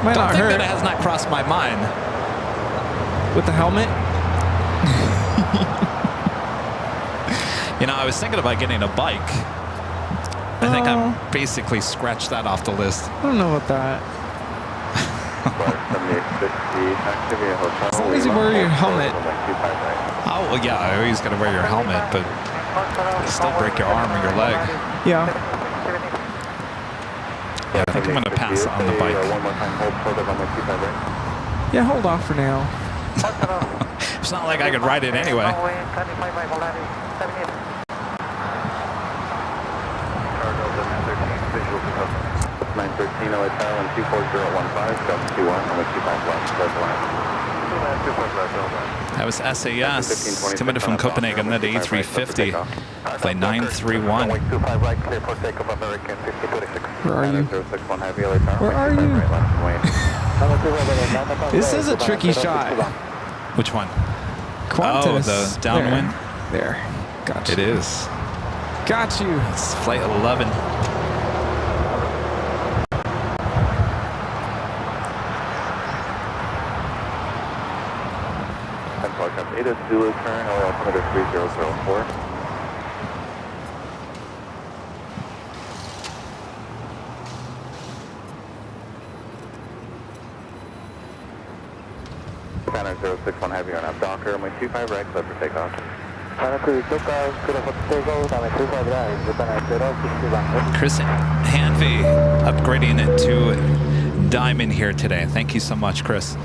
might Don't not think hurt. that it has not crossed my mind. With the helmet? You know, I was thinking about getting a bike. I think I'm basically scratched that off the list. I don't know about that. As long as you wear your helmet. Oh, well, yeah, I always got to wear your helmet, but you still break your arm or your leg. Yeah. Yeah, I think I'm going to pass on the bike. Yeah, hold off for now. It's not like I could ride it anyway. 913 LA Tower 24015, jump 21, runway 25 left, red line. That was SAS, coming from Copenhagen, at A350, flight 931. Where are you? Where are you? This is a tricky shot. Which one? Qantas. Oh, the downwind? There. Got you. It is. Got you. It's flight 11. It is Zulu turn, LA altimeter 3004. Spanner 061 heavy on up Docker, runway 25 right, clear for takeoff. Chris Hanvey upgrading it to Diamond here today. Thank you so much, Chris.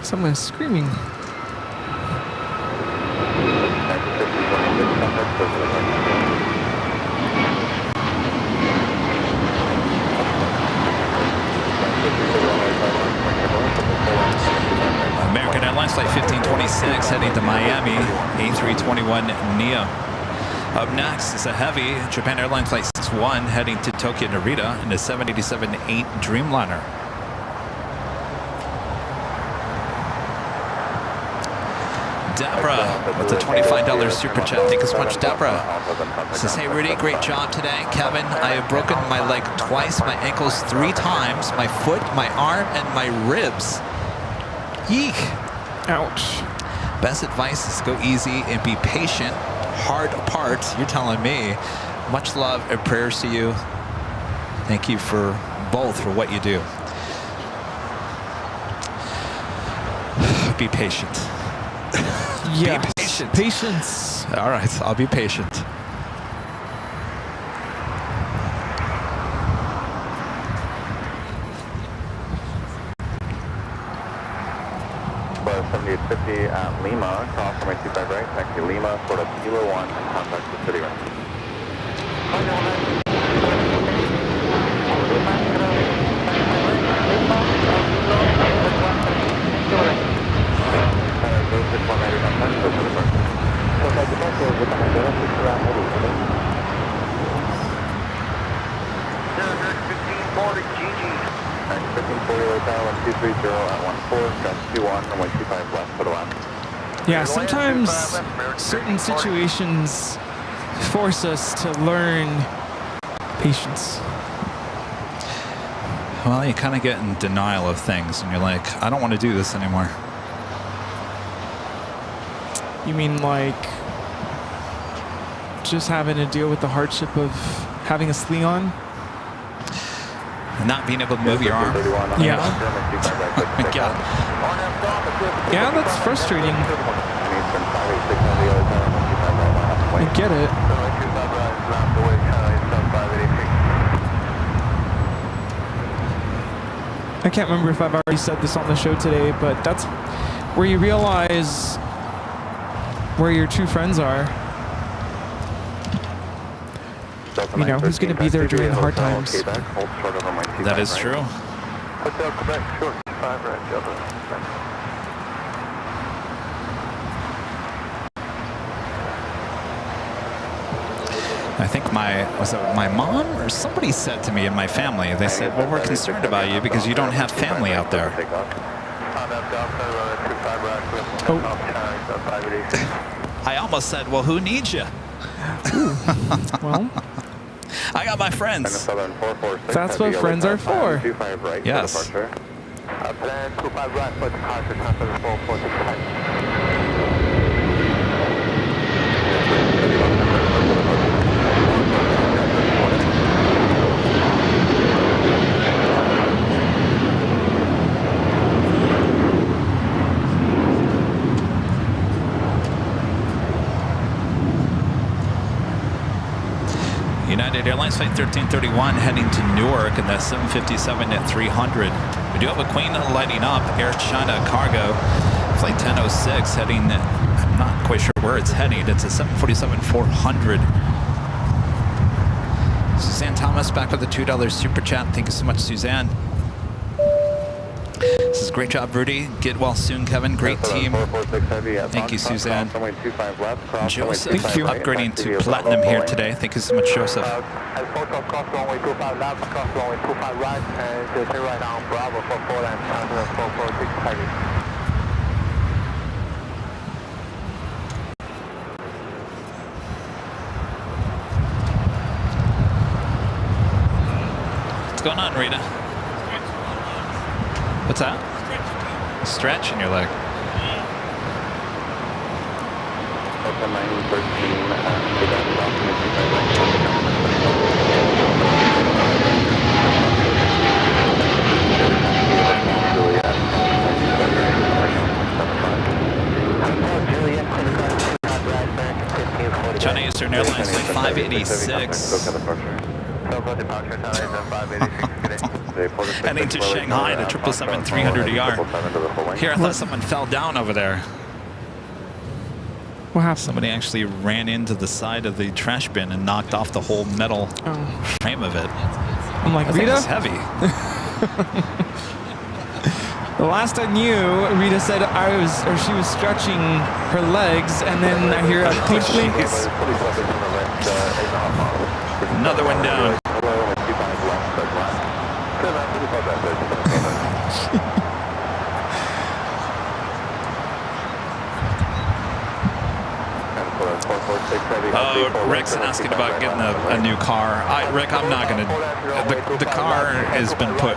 Someone's screaming. American Airlines flight 1526 heading to Miami, A321neo. Up next is a heavy Japan Airlines flight 61 heading to Tokyo Narita in the 787-8 Dreamliner. Deborah with the $25 super chat. Thank you so much, Deborah. Says, hey Rudy, great job today. Kevin, I have broken my leg twice, my ankles 3 times, my foot, my arm, and my ribs. Eek. Ouch. Best advice is go easy and be patient. Hard parts, you're telling me. Much love and prayers to you. Thank you for both for what you do. Be patient. Yeah. Be patient. Patience. All right, I'll be patient. Bus 7850 at Lima, cross runway 25 right, taxi Lima, sort of Kilo 1, and contact the city right. Yeah, sometimes certain situations force us to learn patience. Well, you kind of get in denial of things, and you're like, I don't want to do this anymore. You mean like just having to deal with the hardship of having a sling on? And not being able to move your arm? Yeah. Yeah. Yeah, that's frustrating. I get it. I can't remember if I've already said this on the show today, but that's where you realize where your true friends are. You know, who's going to be there during the hard times. That is true. Hotel Quebec, short 5 right, Delta. I think was it my mom or somebody said to me in my family, they said, well, we're concerned about you because you don't have family out there. I almost said, well, who needs you? Well, I got my friends. that's what friends are for. Yes. Plan 25 right for departure, transfer to 446. United Airlines Flight 1331 heading to Newark in the 757 at 300. We do have a Queen lighting up, Air China Cargo, Flight 1006 heading, I'm not quite sure where it's heading. It's a 747-400. Suzanne Thomas back with the $2 super chat. Thank you so much, Suzanne. This is great job, Rudy. Get well soon, Kevin. Great team. Thank you, Suzanne. Joseph upgrading to platinum here today. Thank you so much, Joseph. What's going on, Rita? What's that? Stretch in your leg. China Eastern Airlines Flight 586. Heading to Shanghai, the 777-300ER. Here, I thought someone fell down over there. What happened? Somebody actually ran into the side of the trash bin and knocked off the whole metal frame of it. I'm like, I think Rita? it's heavy. The last I knew, Rita said she was stretching her legs, and then I hear a tinkling. Another one down. Oh, Rick's asking about getting a new car. Rick, I'm not going to. The car has been put.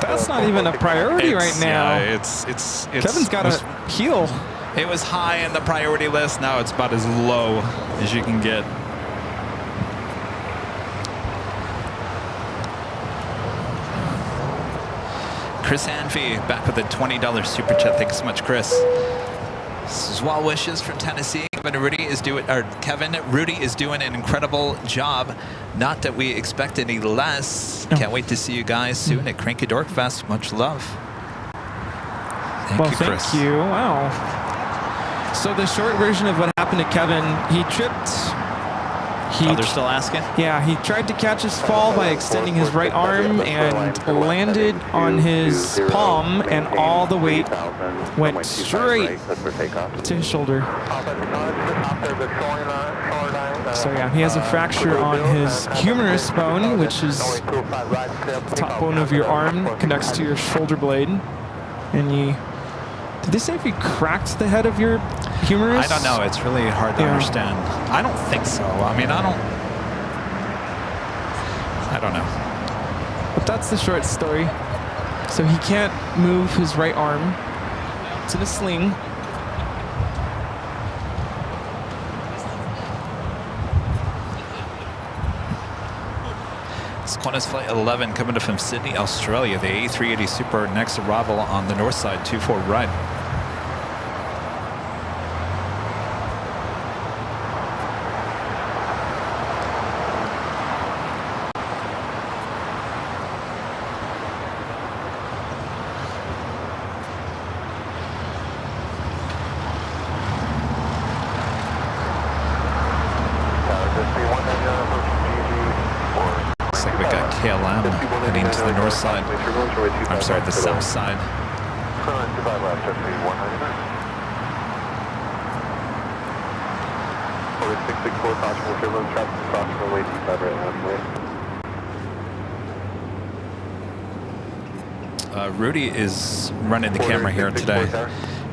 That's not even a priority right now. Yeah, it's Kevin's got to heal. It was high in the priority list. Now it's about as low as you can get. Chris Hanfey back with a $20 super chat. Thanks so much, Chris. This is well wishes from Tennessee. Kevin Rudy is doing an incredible job. Not that we expect any less. Can't wait to see you guys soon at Cranky Dork Fest. Much love. Thank you, Chris. Thank you. Wow. So the short version of what happened to Kevin, he tripped. They're still asking? Yeah, he tried to catch his fall by extending his right arm and landed on his palm, and all the weight went straight to his shoulder. So yeah, he has a fracture on his humerus bone, which is the top bone of your arm, connects to your shoulder blade. And did they say if you cracked the head of your humerus? I don't know. It's really hard to understand. I don't think so. I mean, I don't know. But that's the short story. So he can't move his right arm. It's in a sling. It's Qantas Flight 11 coming from Sydney, Australia. The A380 Super next arrival on the north side, 24 right. Heading to the north side. I'm sorry, the south side. Quarter 664, caution with turbulence, traffic crossing runway 25 right left way. Rudy is running the camera here today.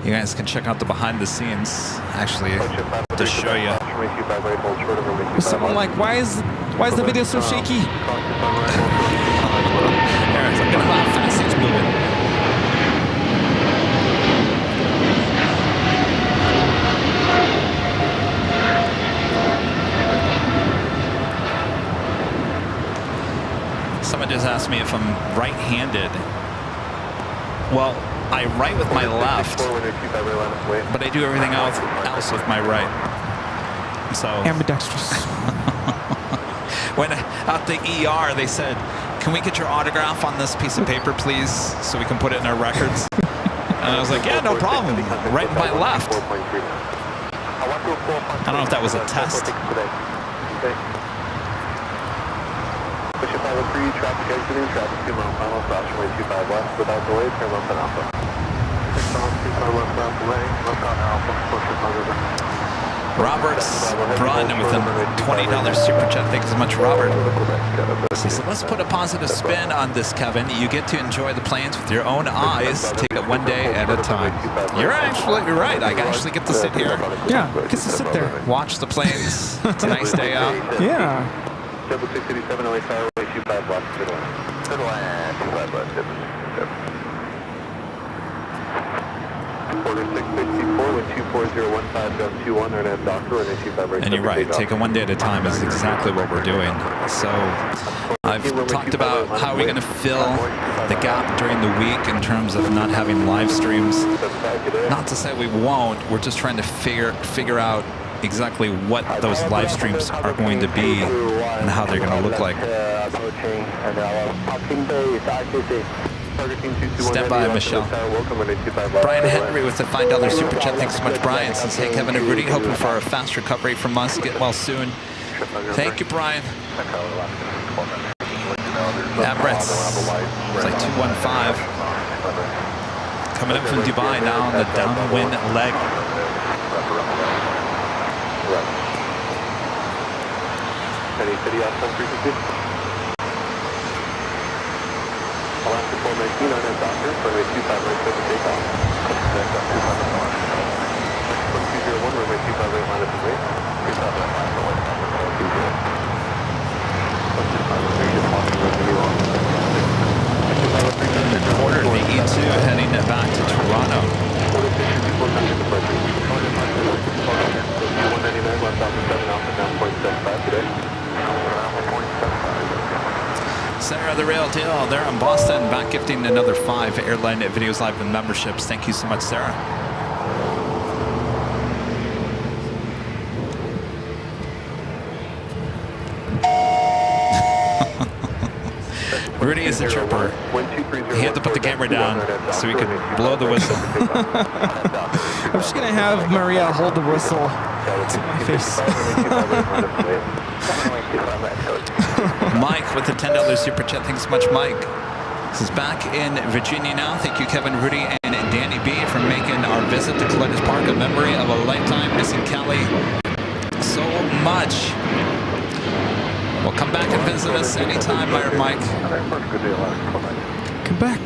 You guys can check out the behind the scenes, actually, to show you. Was someone like, why is the video so shaky? Aaron's looking at how fast he's moving. Someone just asked me if I'm right-handed. Well, I write with my left, but I do everything else with my right. So Ambidextrous. when at the ER they said, "Can we get your autograph on this piece of paper, please, so we can put it in our records?" And I was like, "Yeah, no problem. Right with my left." I don't know if that was a test. Traffic exiting, traffic 2 mile final, crossing way 25 left, without delay, turn left on Alpha. 6 on, 2 car left on delay, left on Alpha, push it on river. Robert's run with a $20 super chat. Thanks so much, Robert. So let's put a positive spin on this, Kevin. You get to enjoy the planes with your own eyes. Take it one day at a time. You're absolutely right. I actually get to sit here. Yeah, get to sit there. Watch the planes. It's a nice day out. Yeah. 687 LA Tower, way 25 left, good one. Good one, 25 left, good. Quarter 664 with 24015.21, RNAV Doctor, and 25 right. And you're right, take it one day at a time is exactly what we're doing. So I've talked about how we're going to fill the gap during the week in terms of not having live streams. Not to say we won't, we're just trying to figure out exactly what those live streams are going to be and how they're going to look like. Stand by, Michelle. Brian Henry with the $5 super chat. Thanks so much, Brian. Says, hey, Kevin and Rudy, hoping for a fast recovery from us. Get well soon. Thank you, Brian. Emirates. It's like 215. Coming up from Dubai now on the downwind leg. Any city outside frequency? Alaska 419 on that Doctor, runway 25 right set to take off. Next up 201, runway 25 right line up and wait. 25 right line for white number 420. Quarter of the E2 heading back to Toronto. 199 left off the 7 Alpha, down 0.75 today. Sarah, the real deal. They're in Boston, back gifting another 5 Airline Videos Live and memberships. Thank you so much, Sarah. Rudy is a trooper. He had to put the camera down so he could blow the whistle. I'm just going to have Maria hold the whistle to my face. Mike with the $10 super chat. Thanks so much, Mike. This is back in Virginia now. Thank you, Kevin, Rudy, and Danny B for making our visit to Columbus Park a memory of a lifetime. Missing Kelly so much. Well, come back and visit us anytime, Mike. Come back.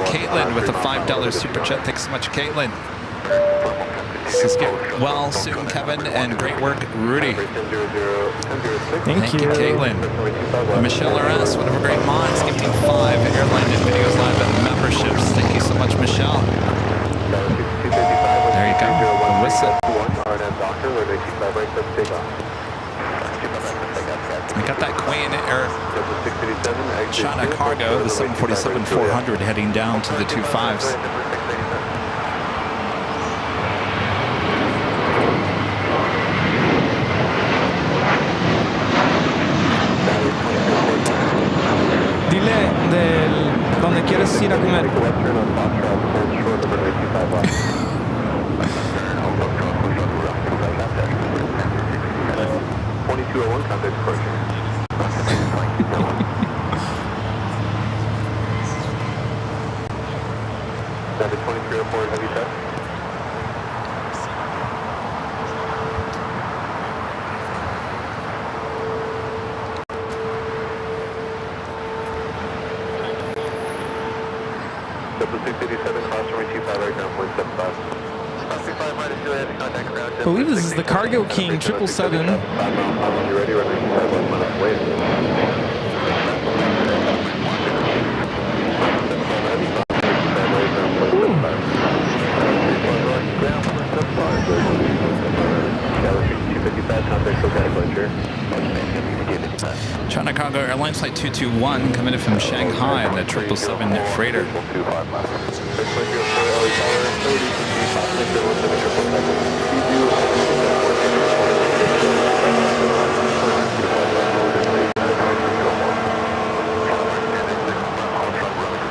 Caitlin with a $5 super chat. Thanks so much, Caitlin. Says get well soon, Kevin, and great work, Rudy. Thank you, Caitlin. Michelle RS, one of our great mods, gifting 5 Airline Videos Live and memberships. Thank you so much, Michelle. There you go. The whistle. We got that Queen Air China cargo, the 747-400, heading down to the 25s. Dile donde quieres ir a comer. 2201 contact departure. 2304, heavy test. Double 687, cross runway 25 right now, 175. 25 right is Juliet, contact ground. I believe this is the Cargo King 777. You ready? Runway 25 left, minus wait. China Cargo Airlines Flight 221 coming from Shanghai in the 777 freighter.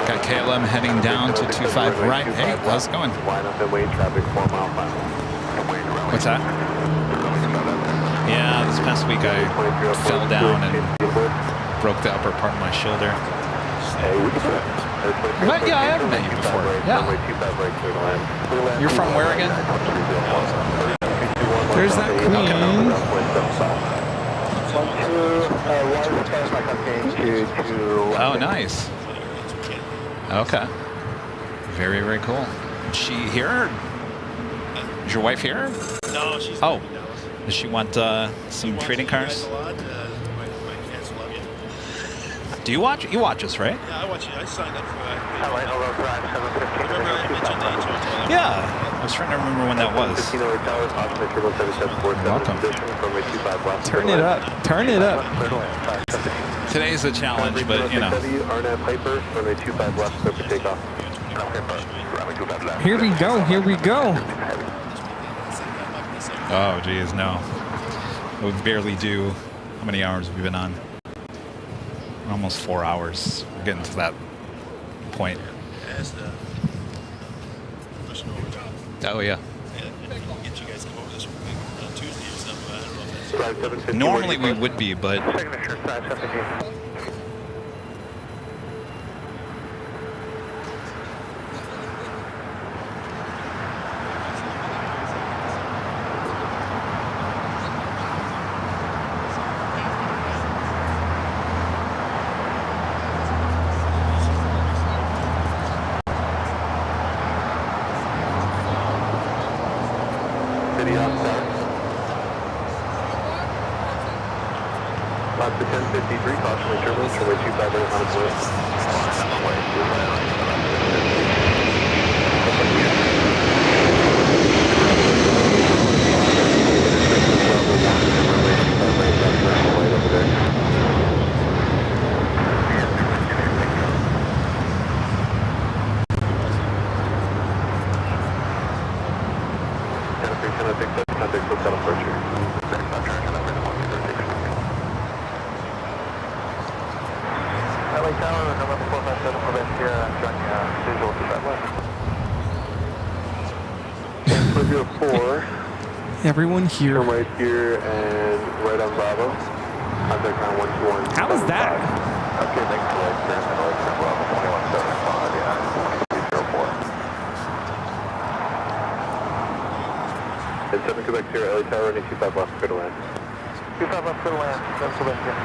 Got KLM heading down to 25 right. Hey, how's it going? Line up and wait, traffic 4 mile final. What's that? Yeah, this past week I fell down and broke the upper part of my shoulder. But yeah, I have met you before. Yeah. You're from where again? There's that Queen. Oh, nice. Okay. Very, very cool. Is she here? Is your wife here? No, she's Oh. Does she want some trading cars? Do you watch? You watch us, right? Yeah, I watch you. I signed up for Remember I mentioned that. Yeah. I was trying to remember when that was. Welcome. Turn it up. Turn it up. Today's a challenge, but you know. Here we go. Here we go. Oh, geez, no. We barely do. How many hours have we been on? Almost 4 hours. We're getting to that point. As the professional overtime. Oh, yeah. Get you guys to come over this week on Tuesday or something. I don't know if that's Normally we would be, but Lots of 1053, caution turbulence, runway 25 right on its Everyone here. Right here and right on Bravo. Contact ground 121. How is that? Okay, thanks for that. Bravo 2175, yeah. 304. And 7 Quebec Sierra, LA Tower, running 25 left, clear to land. 25 left, clear to land. 7 Quebec Sierra.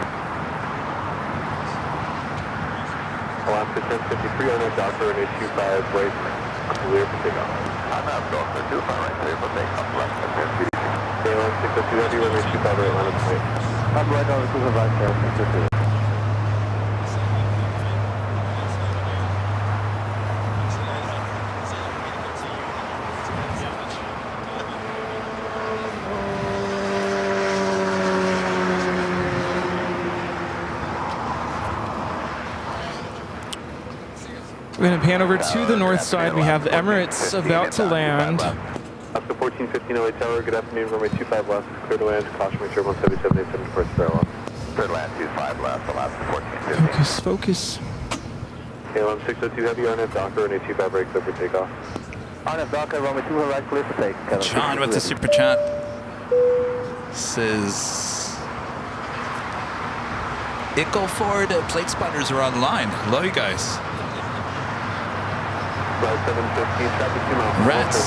Alaska 1053 on that Docker, running 25 right, clear for takeoff. I'm out, Docker 25 right, clear for takeoff, left, okay. Airline 602 heavy, runway 25 right, line up point. I'm right on the 25 there, 602. We're going to pan over to the north side. We have Emirates about to land. Alaska 1415 LA Tower, good afternoon, runway 25 left, clear to land, caution me, turbulence 7787 departs parallel. Clear to land 25 left, Alaska 1415. Focus, focus. KLM 602 heavy, RNF Docker, runway 25 right, clear for takeoff. RNF Docker, runway 25 right, clear for take. John with the super chat says, Ickle Ford plate spotters are online. Hello, you guys. Rats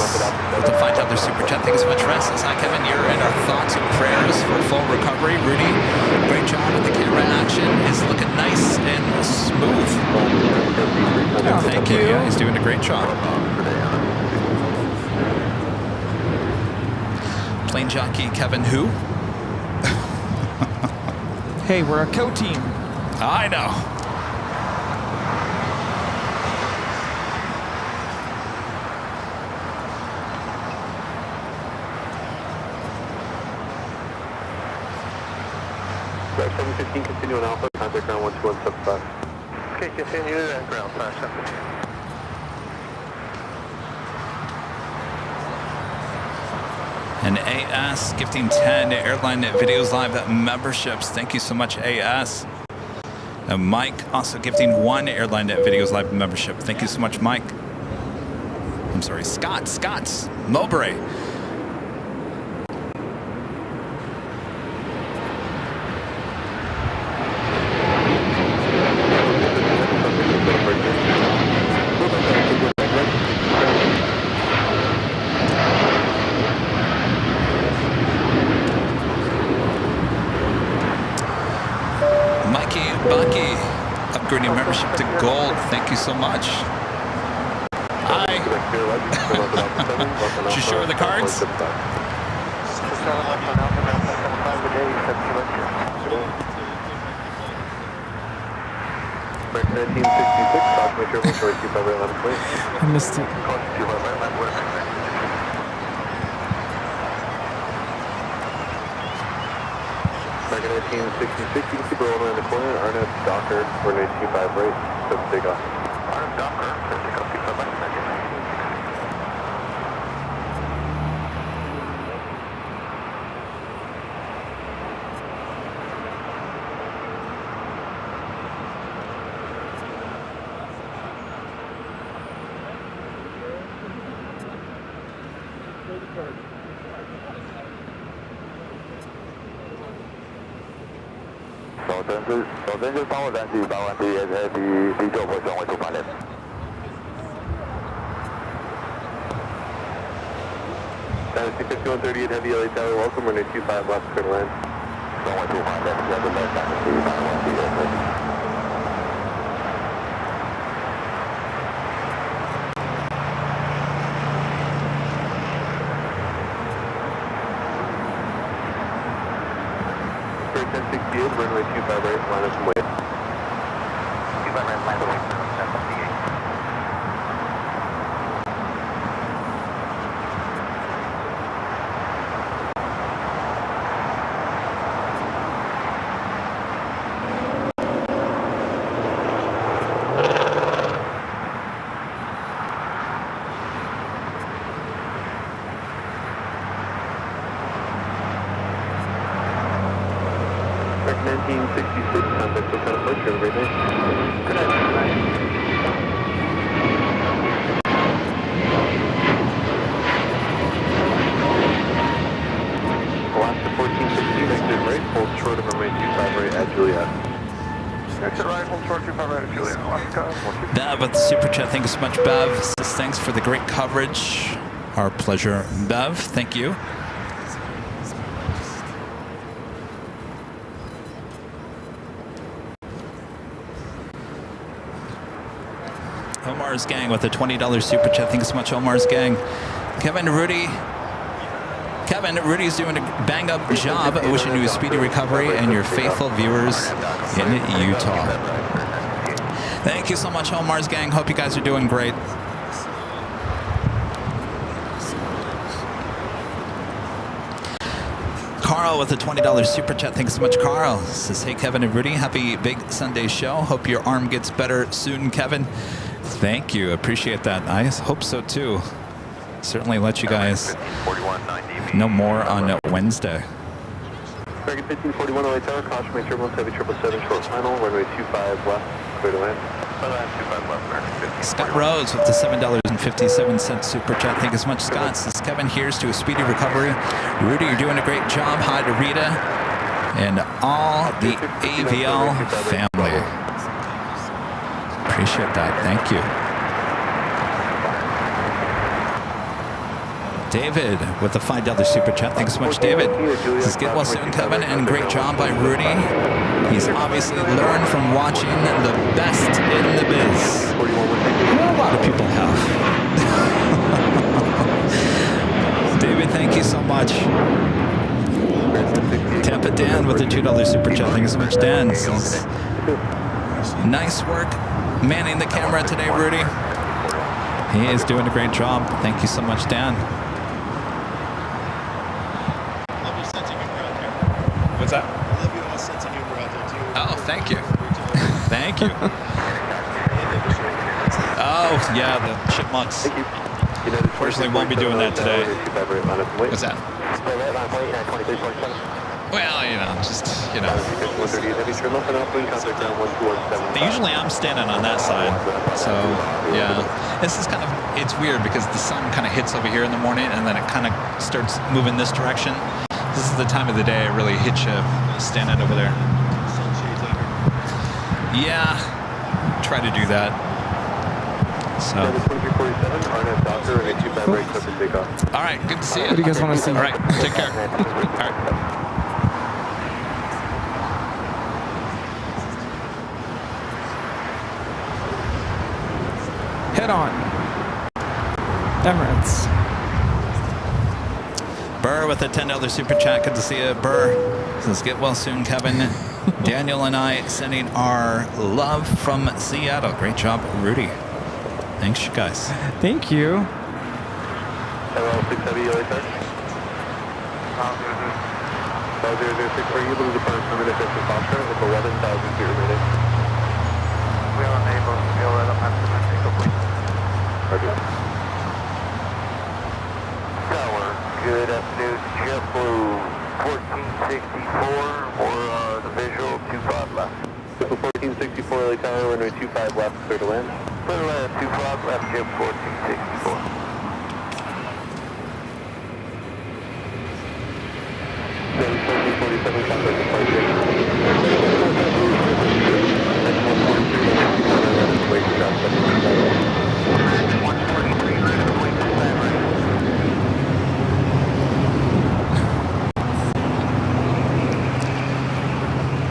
with the $5 super chat. Thank you so much, Rats. Says, hi, Kevin. You're in our thoughts and prayers for full recovery. Rudy, great job with the camera action. Is looking nice and smooth. Oh, Thank you. Yeah, he's doing a great job. Plane jockey Kevin who? Hey, we're a co-team. I know. Right, 715, continue on Alpha, contact ground 12175. Okay, continue at ground 517. And AS gifting 10 Airline Videos Live memberships. Thank you so much, AS. And Mike also gifting 1 Airline Videos Live membership. Thank you so much, Mike. I'm sorry, Scott's Mowbray. Upgrading membership to gold. Thank you so much. Hi. Did you show her the cards? I missed it. American 1966, you can keep rolling around the corner. RNF Docker, coordinate 25 right, so take off. RNF Docker, take off 25 right, Dynasty 5138 Heavy LA Tower, welcome, runway 25 left, clear to land. Runway 25 left, Heavy LA Dynasty 5138. Runway 25 right, line up and wait. 25 right, line up and wait, 758. Bev with the super chat. Thank you so much, Bev. Says thanks for the great coverage. Our pleasure, Bev. Thank you. Omar's gang with a $20 super chat. Thank you so much, Omar's gang. Kevin, Rudy's doing a bang-up job. Wishing you a speedy recovery and your faithful viewers in Utah. Thank you so much, Omar's gang. Hope you guys are doing great. Carl with a $20 super chat. Thanks so much, Carl. Says, hey, Kevin and Rudy, happy big Sunday show. Hope your arm gets better soon, Kevin. Thank you. Appreciate that. I hope so, too. Certainly let you guys know more on Wednesday. American 1541 LA Tower, caution main turbulence, heavy 777 short final, runway 25 left, clear to land. 25 left, American 1541. Scott Rose with the $7.57 super chat. Thank you so much, Scott. Says Kevin, here's to a speedy recovery. Rudy, you're doing a great job. Hi to Rita and all the AVL family. Appreciate that. Thank you. David with the $5 super chat. Thanks so much, David. This is Get Well Soon, Kevin, and great job by Rudy. He's obviously learned from watching the best in the biz. Well, a lot of people have. David, thank you so much. Tampa Dan with the $2 super chat. Thank you so much, Dan. Nice work manning the camera today, Rudy. He is doing a great job. Thank you so much, Dan. Love your sense of humor out there. What's that? I love your sense of humor out there, too. Oh, thank you. Thank you. Oh, yeah, the chipmunks. Unfortunately, won't be doing that today. What's that? Well, you know, just, you know. Usually I'm standing on that side. So, yeah. This is kind of, it's weird because the sun kind of hits over here in the morning and then it kind of starts moving this direction. This is the time of the day it really hits you standing over there. Yeah, try to do that. So. All right, good to see you. What do you guys want to see? All right, take care. All right. Head on. Emirates. Burr with a $10 super chat. Good to see you, Burr. Says get well soon, Kevin. Daniel and I sending our love from Seattle. Great job, Rudy. Thanks, you guys. Thank you. Hello, 670, LAX. 006, are you able to depart from an official posture with 11,000 feet remaining? We are unable to go at a maximum single point. Roger. Tower, good afternoon, JetBlue 1464 for the visual 25 left. JetBlue 1464, LA Tower, runway 25 left, clear to land. Clear to land, 25 left, JetBlue 1464.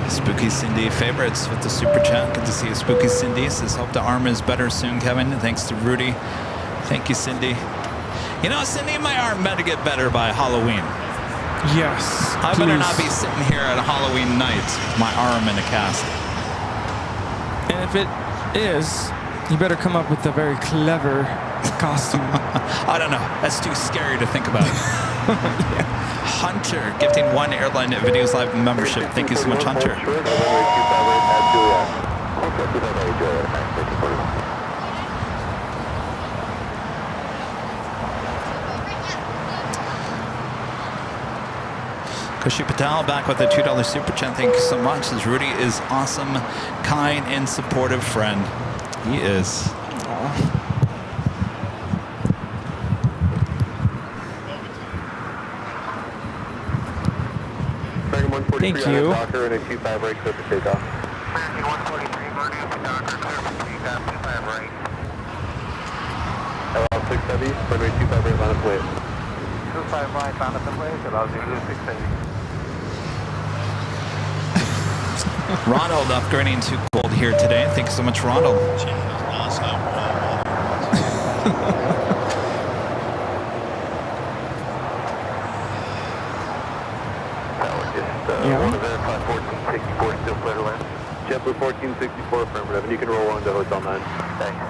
Spooky Cindy favorites with the super chat. Good to see you, Spooky Cindy. Says hope the arm is better soon, Kevin. Thanks to Rudy. Thank you, Cindy. You know, Cindy, my arm better get better by Halloween. Yes. I better not be sitting here at a Halloween night with my arm in a cast. And if it is, you better come up with a very clever costume. I don't know. That's too scary to think about. Yeah. Hunter gifting 1 Airline Videos Live membership. Thank you so much, Hunter. Kushi Patel back with a $2 super chat. Thank you so much. As Rudy is awesome, kind, and supportive friend. He is. Thank you. Docker and a 25 right, clear for takeoff. 143, Marty, Docker, clear for takeoff, 25 right. LL 670, runway 25 right, on its way. 25 right, on its way, allows you to 670. Ronald upgrading to gold here today. Thank you so much, Ronald. One of the 1464 still clear to land. JetBlue 1464 affirmative, and you can roll on to Hotel 9. Thanks.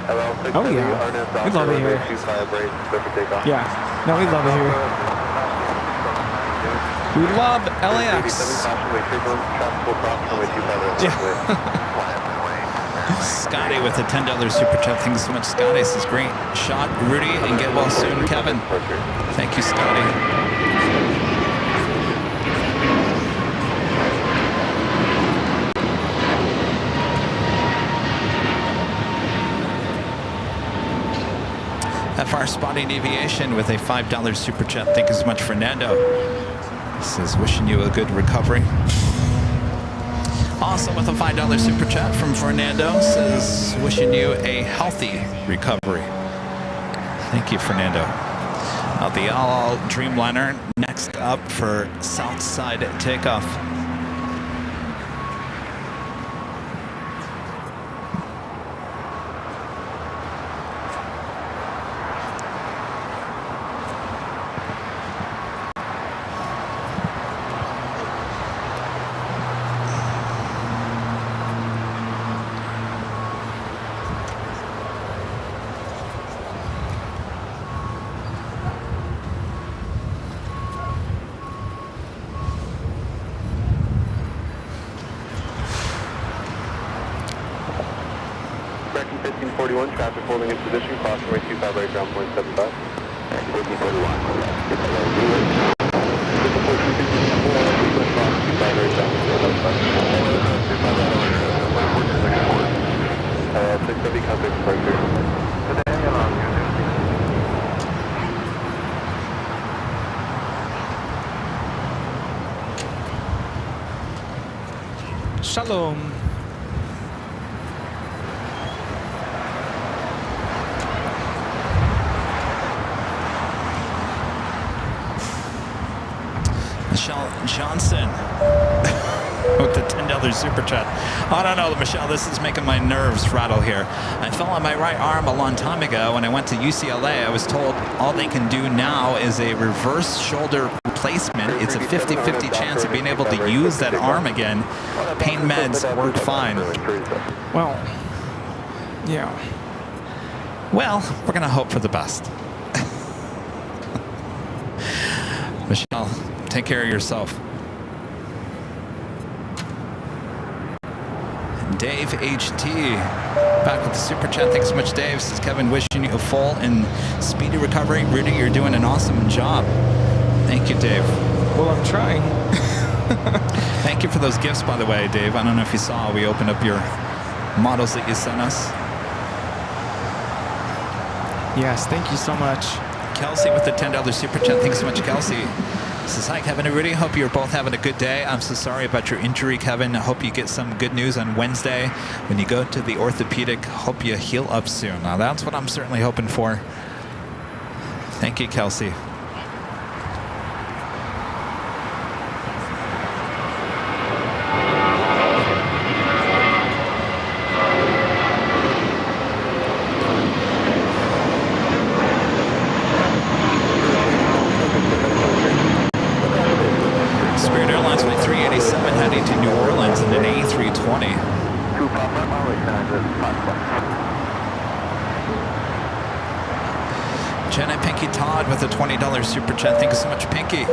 LL 670, Oh, yeah. RNS We love it here. 25 right, clear for takeoff. Yeah. No, we love it here. We love LAX. Yeah. Scotty with a $10 super chat. Thank you so much, Scotty. This is great shot, Rudy, and get well soon, Kevin. Thank you, Scotty. FR Spotting Aviation with a $5 super chat. Thank you so much, Fernando. This is wishing you a good recovery. Also with a $5 super chat from Fernando, says wishing you a healthy recovery. Thank you, Fernando. The all Dreamliner next up for Southside takeoff. Correction 1541, traffic holding in position, crossing way 25 right, ground point 75. 1541. 670 contact departure. Shalom. Michelle Johnson with the $10 super chat. I don't know, Michelle, this is making my nerves rattle here. I fell on my right arm a long time ago when I went to UCLA. I was told all they can do now is a reverse shoulder replacement. It's a 50-50 chance of being able to use that arm again. Pain meds work fine. Well, yeah. Well, we're going to hope for the best. Michelle, take care of yourself. Dave HT, back with the super chat. Thanks so much, Dave. This is Kevin wishing you a full and speedy recovery. Rudy, you're doing an awesome job. Thank you, Dave. Well, I'm trying. Thank you for those gifts, by the way, Dave. I don't know if you saw, we opened up your models that you sent us. Yes, thank you so much. Kelsey with the $10 super chat. Thanks so much, Kelsey. Says, hi, Kevin and Rudy. Hope you're both having a good day. I'm so sorry about your injury, Kevin. I hope you get some good news on Wednesday when you go to the orthopedic. Hope you heal up soon. Now, that's what I'm certainly hoping for. Thank you, Kelsey. Jenna Pinky Todd with a $20 super chat. Thank you so much, Pinky.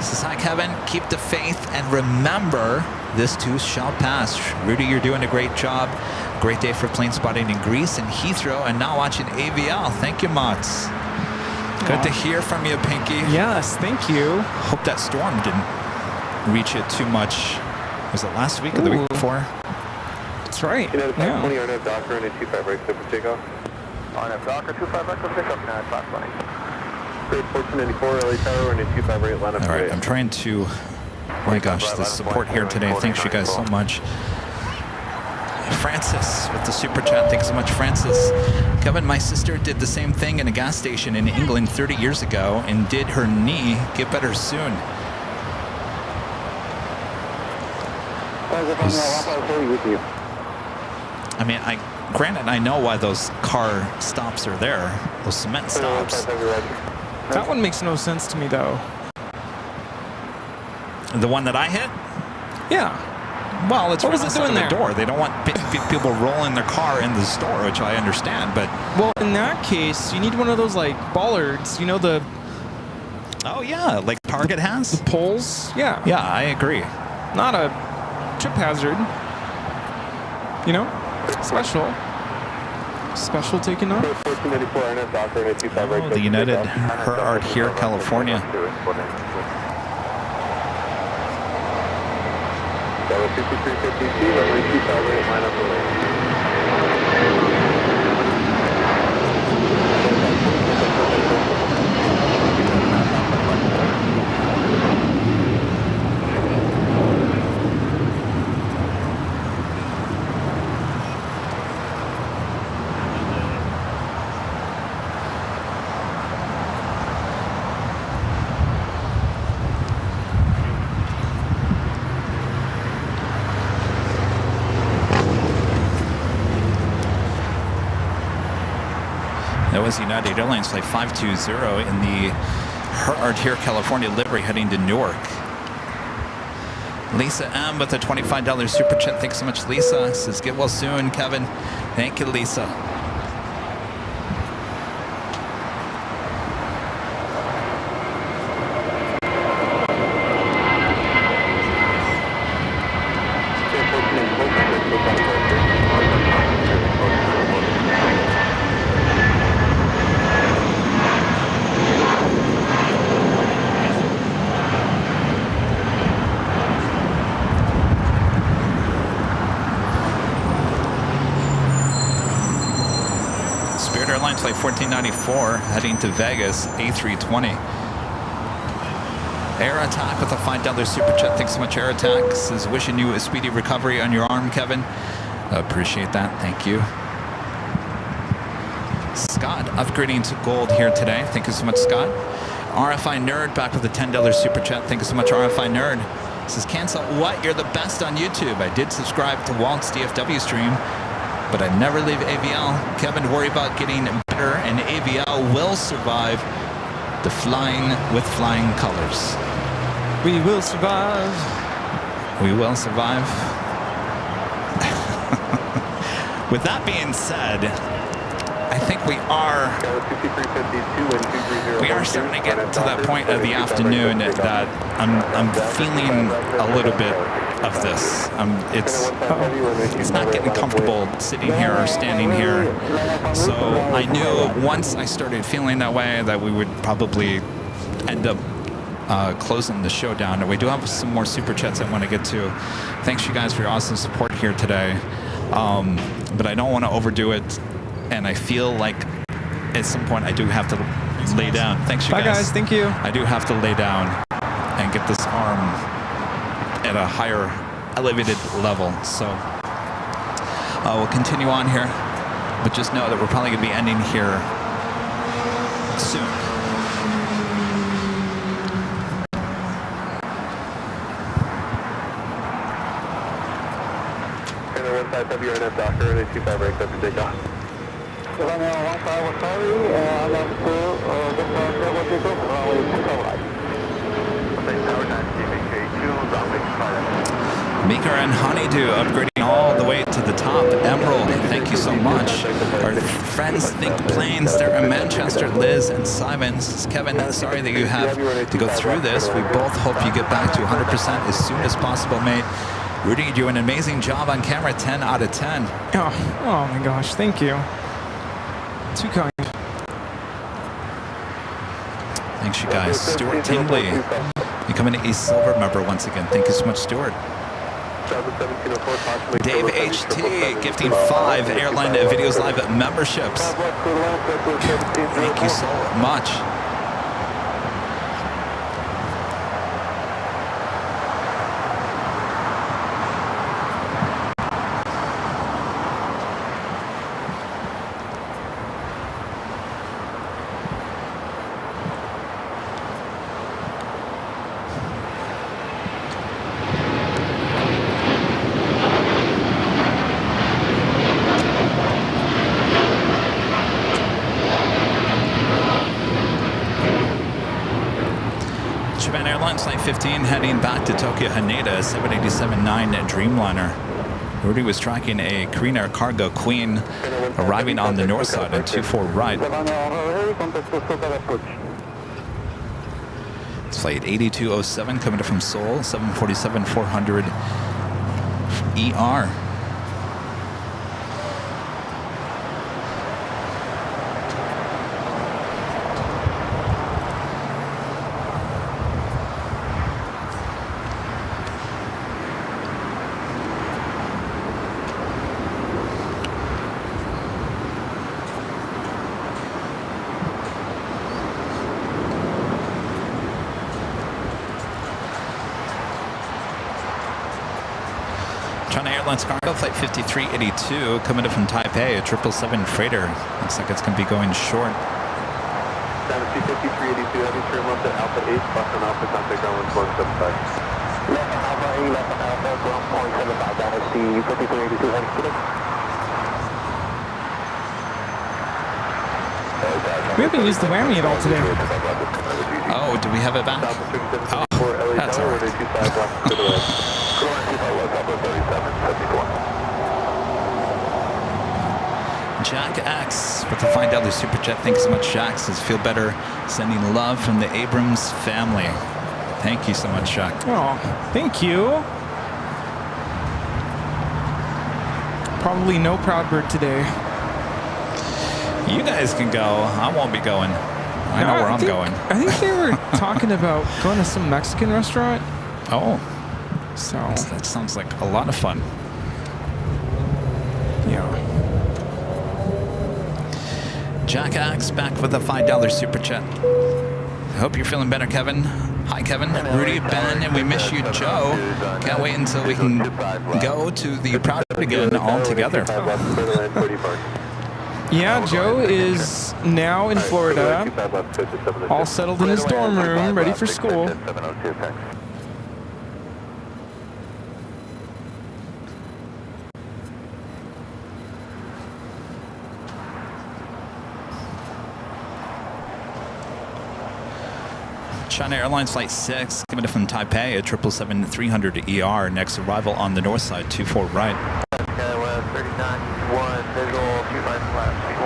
Says, hi, Kevin. Keep the faith and remember, this too shall pass. Rudy, you're doing a great job. Great day for plane spotting in Greece and Heathrow, and now watching AVL. Thank you, Mats. Good to hear from you, Pinky. Yes, thank you. Hope that storm didn't reach it too much. Was it last week or the week before? That's right. You know, the 20 RNF Docker and a 25 right clip for takeoff. RNF Docker, 25 right clip pickup, now it's last line. Grade 1494, LA Tower and a 25 right line up. All right, I'm trying to, oh my gosh, the support here today. Thanks you guys so much. Francis with the super chat. Thanks so much, Francis. Kevin, my sister did the same thing in a gas station in England 30 years ago and did her knee get better soon. I mean, granted, I know why those car stops are there, those cement stops. That one makes no sense to me, though. The one that I hit? Yeah. Well, it's what was it doing there? The door. They don't want people rolling their car in the store, which I understand, but... Well, in that case, you need one of those, like, bollards, you know, the... Oh, yeah, like Target has? The poles? Yeah. Yeah, I agree. Not a trip hazard. You know? Special taking off. Oh, the United Her Art here, California. was United Airlines Flight 520 in the Artier, California livery heading to Newark. Lisa M with a $25 super chat. Thanks so much, Lisa. Says get well soon, Kevin. Thank you, Lisa. Airlines Flight 1494 heading to Vegas, A320. Air Attack with a $5 super chat. Thanks so much, Air Attack. Says wishing you a speedy recovery on your arm, Kevin. Appreciate that. Thank you. Scott upgrading to gold here today. Thank you so much, Scott. RFI Nerd back with a $10 super chat. Thank you so much, RFI Nerd. Says cancel what? You're the best on YouTube. I did subscribe to Walt's DFW stream, but I never leave AVL. Kevin, worry about getting better, and AVL will survive the flying with flying colors. We will survive. We will survive. With that being said, I think we are starting to get to that point of the afternoon that I'm feeling a little bit of this. It's not getting comfortable sitting here or standing here. So I knew once I started feeling that way that we would probably end up closing the show down. And we do have some more super chats I want to get to. Thanks you guys for your awesome support here today. But I don't want to overdo it. And I feel like at some point I do have to lay down. Thanks you guys. Bye guys, thank you. I do have to lay down and get this arm at a higher elevated level. So we'll continue on here, but just know that we're probably going to be ending here soon. WRNF Docker, and 25 breaks up to take off. Maker and Honeydew upgrading all the way to the top. Emerald, thank you so much. Our friends Think Planes, they're in Manchester, Liz and Simons. Kevin, sorry that you have to go through this. We both hope you get back to 100% as soon as possible, mate. Rudy, you're doing an amazing job on camera, 10 out of 10. Oh my gosh, thank you. Too kind. Thanks, you guys. Stuart Tingley, becoming a silver member once again. Thank you so much, Stuart. Dave HT gifting 5 Airline Videos Live memberships. Thank you so much. Flight 15 heading back to Tokyo Haneda, 787-9 Dreamliner. Rudy was tracking a Korean Air Cargo Queen arriving on the north side at 24 right. It's flight 8207 coming from Seoul, 747-400 ER. Airlines Cargo Flight 5382 coming in from Taipei, a 777 freighter. Looks like it's going to be going short. 5382, heavy trim up to Alpha 8, Boston Alpha, contact ground 1175. Left Alpha 8, left Alpha, ground 175, down to C, 5382, heavy trim. We haven't used the whammy at all today. Oh, do we have it back? Oh, that's all right. Jack X with the $5 super chat. Thanks so much, Jack. Says feel better. Sending love from the Abrams family. Thank you so much, Jack. Oh, thank you. Probably no proud bird today. You guys can go. I won't be going. I know where I'm going. I think they were talking about going to some Mexican restaurant. Oh, so that sounds like a lot of fun. Yeah. Jack Axe back with a $5 super chat. I hope you're feeling better, Kevin. Hi, Kevin. Rudy, Ben, and we miss you, Joe. Can't wait until we can go to the Proud again all together. Yeah, Joe is now in Florida, all settled in his dorm room, ready for school. China Airlines Flight 6, coming in from Taipei at 777-300 ER. Next arrival on the north side, 24 right. Skywest 39-1, visual, 25 flat, speed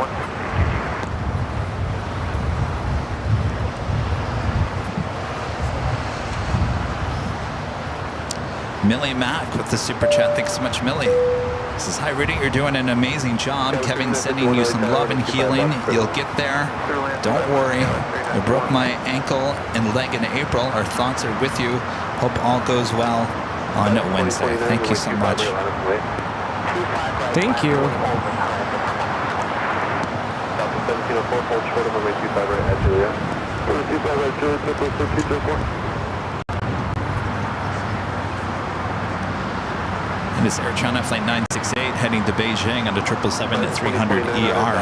1. Millie Mack with the super chat. Thanks so much, Millie. Says, hi, Rudy, you're doing an amazing job. Kevin sending you some love and healing. You'll get there. Don't worry. I broke my ankle and leg in April. Our thoughts are with you. Hope all goes well on Wednesday. Thank you so much. Thank you. It is Air China Flight 968 heading to Beijing on the 777-300 ER.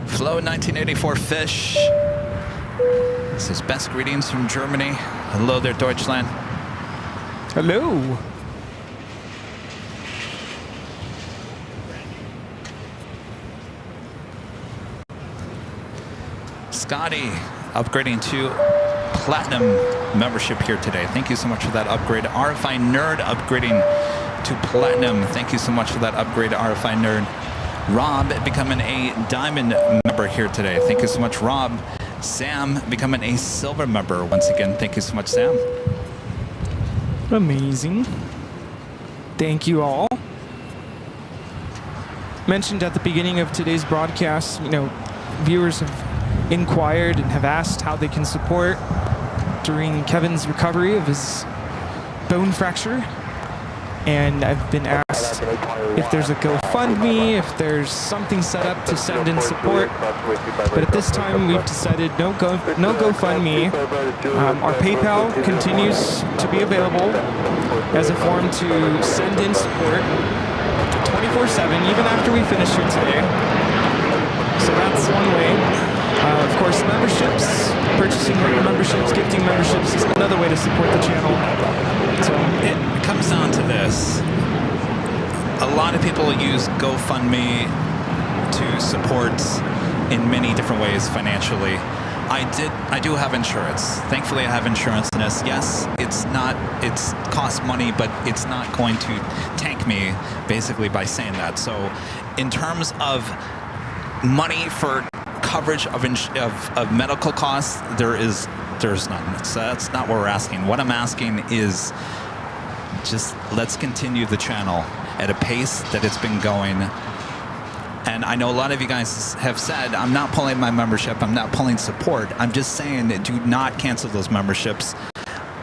Flow 1984 Fish. This is best greetings from Germany. Hello there, Deutschland. Hello. Scotty upgrading to Platinum membership here today. Thank you so much for that upgrade. RFI Nerd upgrading to Platinum. Thank you so much for that upgrade, RFI Nerd. Rob becoming a Diamond member here today. Thank you so much, Rob. Sam becoming a Silver member once again. Thank you so much, Sam. Amazing. Thank you all. Mentioned at the beginning of today's broadcast, viewers have inquired and have asked how they can support during Kevin's recovery of his bone fracture. And I've been asked if there's a GoFundMe, if there's something set up to send in support. But at this time, we've decided no GoFundMe. Our PayPal continues to be available as a form to send in support 24/7, even after we finish here today. So that's one way. Of course, memberships, purchasing memberships, gifting memberships is another way to support the channel. So it comes down to this. A lot of people use GoFundMe to support in many different ways financially. I do have insurance. Thankfully, I have insurance in this. Yes, it's costs money, but it's not going to tank me, basically, by saying that. So in terms of money for coverage of medical costs, there's none. So that's not what we're asking. What I'm asking is just let's continue the channel at a pace that it's been going. And I know a lot of you guys have said, I'm not pulling my membership, I'm not pulling support. I'm just saying that do not cancel those memberships.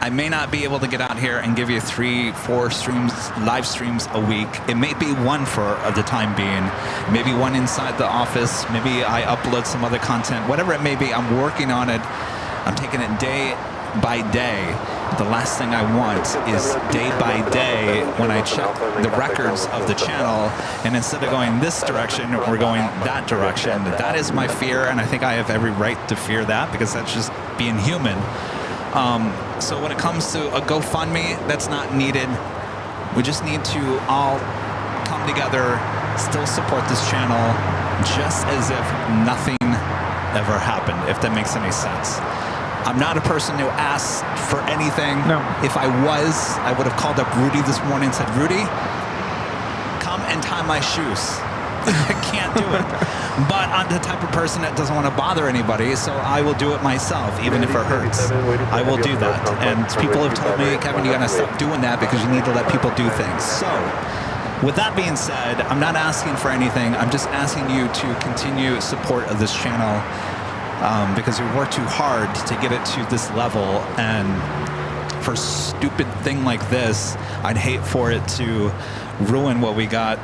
I may not be able to get out here and give you 3-4 live streams a week. It may be one for the time being, maybe one inside the office, maybe I upload some other content, whatever it may be. I'm working on it. I'm taking it day by day. The last thing I want is day by day when I check the records of the channel, and instead of going this direction, we're going that direction. That is my fear, and I think I have every right to fear that because that's just being human. So when it comes to a GoFundMe, that's not needed. We just need to all come together, still support this channel, just as if nothing ever happened, if that makes any sense. I'm not a person who asks for anything. No. If I was, I would have called up Rudy this morning and said, Rudy, come and tie my shoes. I can't do it. But I'm the type of person that doesn't want to bother anybody, so I will do it myself, even if it hurts. I will do that. And people have told me, Kevin, you got to stop doing that because you need to let people do things. So, with that being said, I'm not asking for anything. I'm just asking you to continue support of this channel because we worked too hard to get it to this level. And for a stupid thing like this, I'd hate for it to ruin what we got,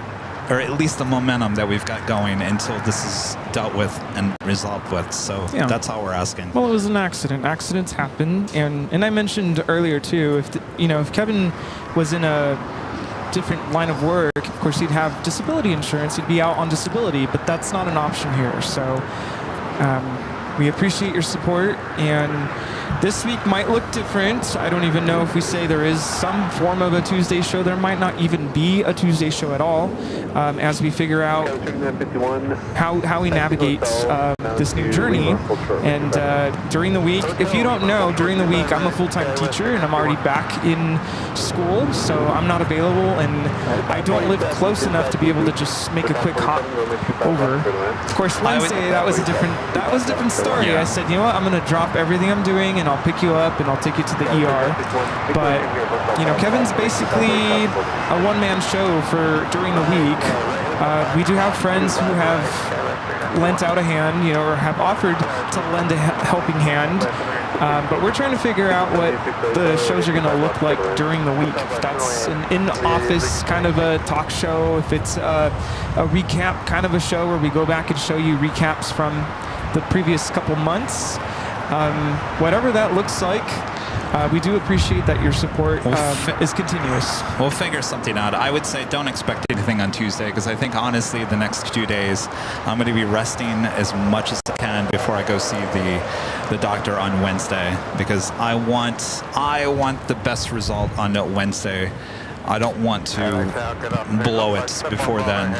or at least the momentum that we've got going until this is dealt with and resolved with. So Yeah. that's all we're asking. Well, it was an accident. Accidents happen, and I mentioned earlier too, if Kevin was in a different line of work, of course he'd have disability insurance. He'd be out on disability, but that's not an option here. So we appreciate your support, and this week might look different. I don't even know if we say there is some form of a Tuesday show. There might not even be a Tuesday show at all, as we figure out how we navigate this new journey. And during the week, if you don't know, during the week I'm a full-time teacher and I'm already back in school, so I'm not available, and I don't live close enough to be able to just make a quick hop over. Of course, Wednesday that was a different story. Yeah. I said, you know what, I'm going to drop everything I'm doing and I'll pick you up and I'll take you to the ER. But Kevin's basically a one-man show for during the week. We do have friends who have lent out a hand, or have offered to lend a helping hand. But we're trying to figure out what the shows are going to look like during the week. If that's an in-office kind of a talk show, if it's a recap kind of a show where we go back and show you recaps from the previous couple months. Whatever that looks like, we do appreciate that your support is continuous. We'll figure something out. I would say don't expect anything on Tuesday because I think honestly the next 2 days I'm going to be resting as much as I can before I go see the doctor on Wednesday because I want the best result on Wednesday. I don't want to blow it before then.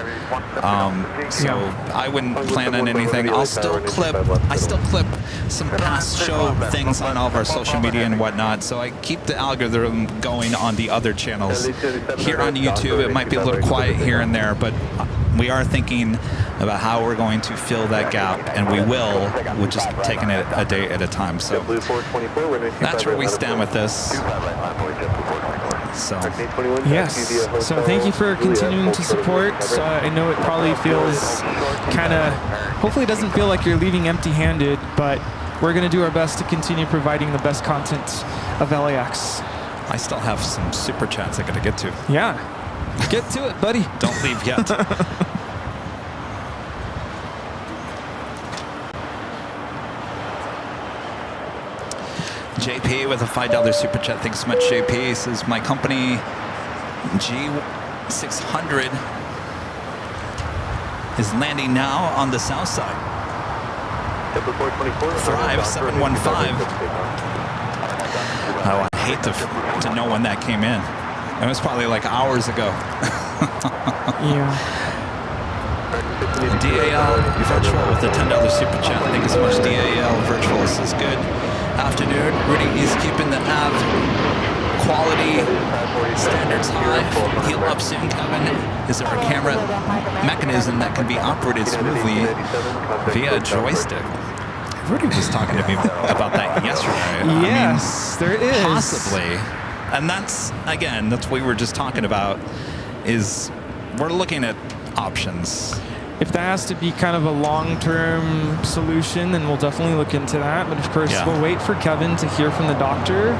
So I wouldn't plan on anything. I still clip some past show things on all of our social media and whatnot. So I keep the algorithm going on the other channels. Here on YouTube, it might be a little quiet here and there, but we are thinking about how we're going to fill that gap, and we will. We're just taking it a day at a time. So that's where we stand with this. So yes, so thank you for continuing to support. I know it probably feels hopefully it doesn't feel like you're leaving empty-handed, but we're going to do our best to continue providing the best content of LAX. I still have some super chats I got to get to. Yeah, get to it, buddy. Don't leave yet. JP with a $5 super chat. Thanks so much, JP. Says my company G600 is landing now on the south side. Thrive 715. Oh, I hate to know when that came in. It was probably like hours ago. Yeah. DAL Virtual with a $10 super chat. Thank you so much, DAL Virtual. This is good. Afternoon. Rudy is keeping the av quality standards high. Heal up soon, Kevin. Is there a camera mechanism that can be operated smoothly via joystick? Rudy was talking to me about that yesterday. Yes, there is. Possibly. And that's what we were just talking about, is we're looking at options. If that has to be kind of a long-term solution, then we'll definitely look into that. But of course, we'll wait for Kevin to hear from the doctor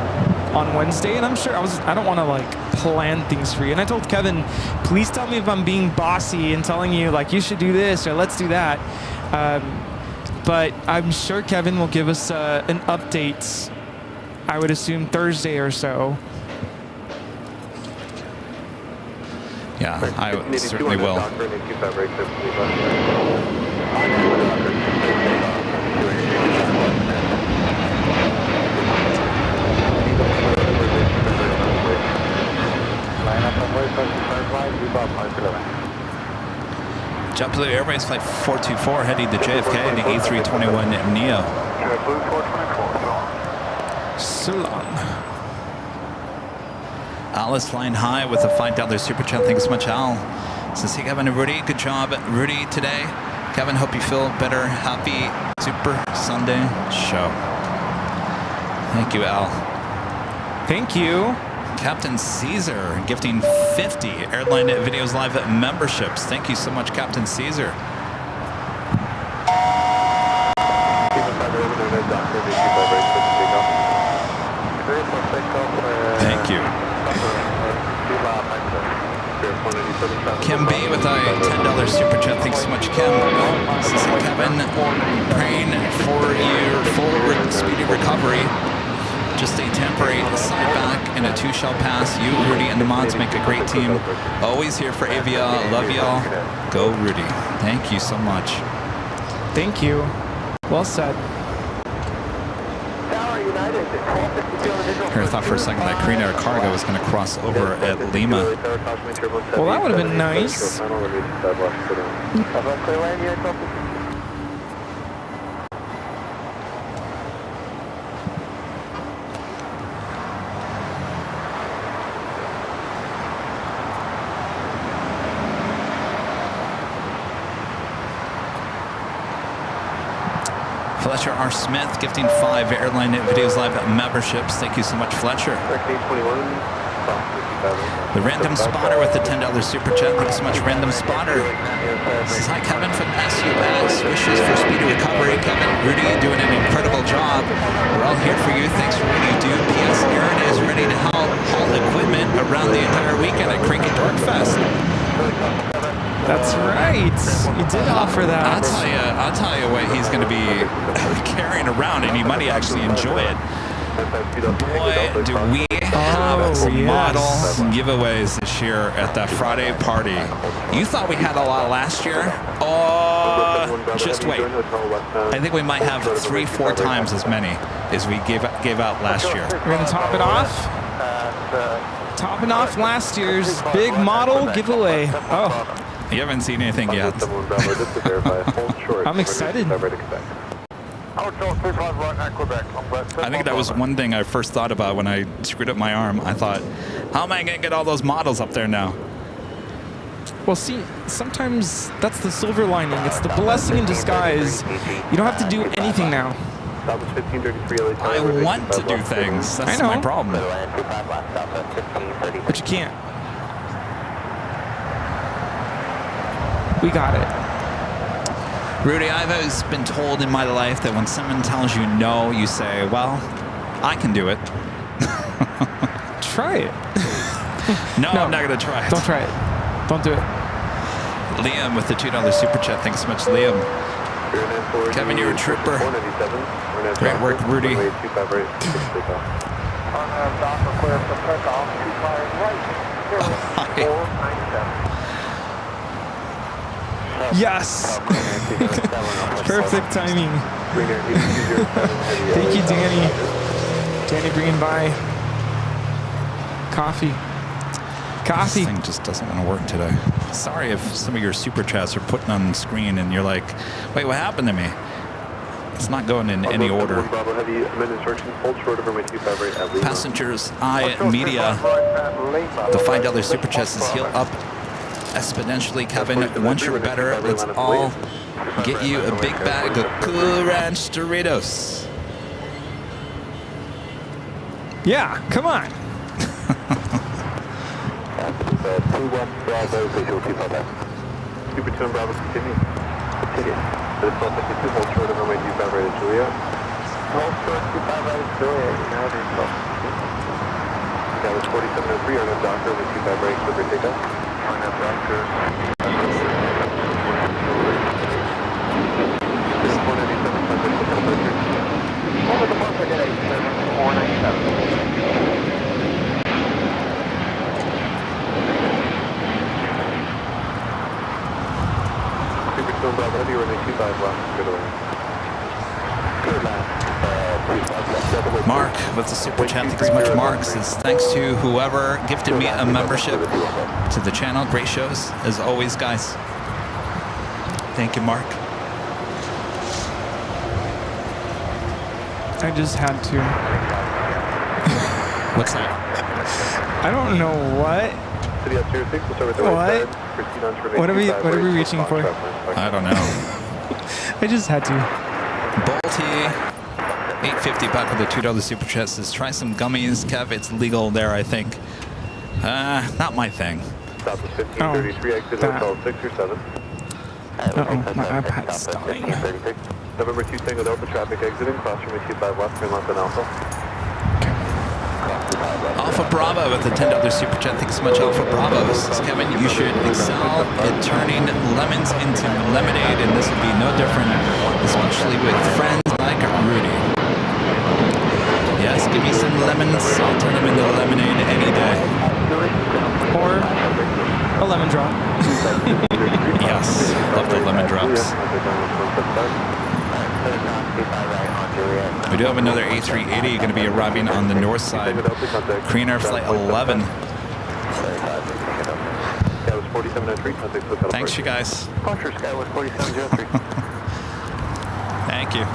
on Wednesday. And I'm sure I don't want to plan things for you. And I told Kevin, please tell me if I'm being bossy and telling you you should do this or let's do that. But I'm sure Kevin will give us an update, I would assume Thursday or so. Yeah, I certainly will. JetBlue Airways Flight 424 heading to JFK in the A321 Neo. JetBlue 424, So long. Al is flying high with a $5 super chat. Thanks so much, Al. Says, hey, Kevin and Rudy. Good job, Rudy, today. Kevin, hope you feel better. Happy Super Sunday show. Thank you, Al. Thank you. Captain Caesar gifting 50 Airline Videos Live memberships. Thank you so much, Captain Caesar. Thank you. Kim B with a $10 super chat. Thanks so much, Kim. This is Kevin, praying for your full speedy recovery. Just a temporary side back and a 2 shall pass. You, Rudy, and the mods make a great team. Always here for AVL. Love y'all. Go, Rudy. Thank you so much. Thank you. Well said. Here, I thought for a second that Korean Air Cargo was going to cross over at Lima. Well, that would have been nice. Fletcher R. Smith gifting 5 Airline Videos Live memberships. Thank you so much, Fletcher. The Random Spotter with the $10 super chat. Thanks so much, Random Spotter. This is hi, Kevin from SUX. Wishes for speedy recovery. Kevin, Rudy, doing an incredible job. We're all here for you. Thanks for what you do. P.S. Aaron is ready to haul equipment around the entire weekend at Cranky Dork Fest. That's right. You did offer that. I'll tell you what he's going to be carrying around, and he might actually enjoy it. Boy, do we have some model giveaways this year at that Friday party. You thought we had a lot last year? Oh, just wait. I think we might have 3-4 times as many as we gave out last year. We're going to top it off. Topping off last year's big model giveaway. Oh. You haven't seen anything yet. I'm excited. I think that was one thing I first thought about when I screwed up my arm. I thought, how am I going to get all those models up there now? Well, see, sometimes that's the silver lining. It's the blessing in disguise. You don't have to do anything now. I want to do things. That's my problem. But you can't. We got it. Rudy, I've always been told in my life that when someone tells you no, you say, well, I can do it. Try it. No, I'm not going to try it. Don't try it. Don't do it. Liam with the $2 super chat. Thanks so much, Liam. Kevin, you're a trooper. Great work, Rudy. Yes. Perfect timing. Thank you, Danny. Danny bringing by coffee. This thing just doesn't want to work today. Sorry if some of your super chats are putting on the screen and you're like, wait, what happened to me? It's not going in any order. Passengers, Media, the $5 super chat is healed up exponentially. Kevin, once you're better, let's all get you a big bag of Cool Ranch Doritos. Yeah, come on. 2-1 Bravo, visual 2 Papa. Super 2 Bravo, continue. Continue. To the 1252, hold short of runway 25 right at Julia. Hold short 25 right at Julia, now there's 12. That was 4703 on a Docker with 25 right, clear for takeoff. On a Docker. This is 197, subject to temperature. Over the bump again, 497. Mark with the super chat. Thanks so much, Mark. Says thanks to whoever gifted me a membership to the channel. Great shows as always, guys. Thank you, Mark. I just had to. What's that? I don't know what. City up 06, we'll start with the What? right side. Proceed on to What are we remain reaching for? I don't know. I just had to. Bolty, 850 back with the $2 super chat says, try some gummies, Kev. It's legal there, I think. Not my thing. Stop is 1533, exit hotel 6 or 7. Uh-oh, my iPad's dying. November 2 Tango Delta, traffic exiting, cross runway 25 left, turn left on Alpha. Alpha Bravo with the $10 super chat. Thanks so much, Alpha Bravo. Says, Kevin, you should excel at turning lemons into lemonade, and this would be no different, especially with friends like Rudy. Yes, give me some lemons. I'll turn them into lemonade any day. Or a lemon drop. Yes, love the lemon drops. We do have another A380 going to be arriving on the north side. Korean Air Flight 11. Thanks, you guys. Thank you.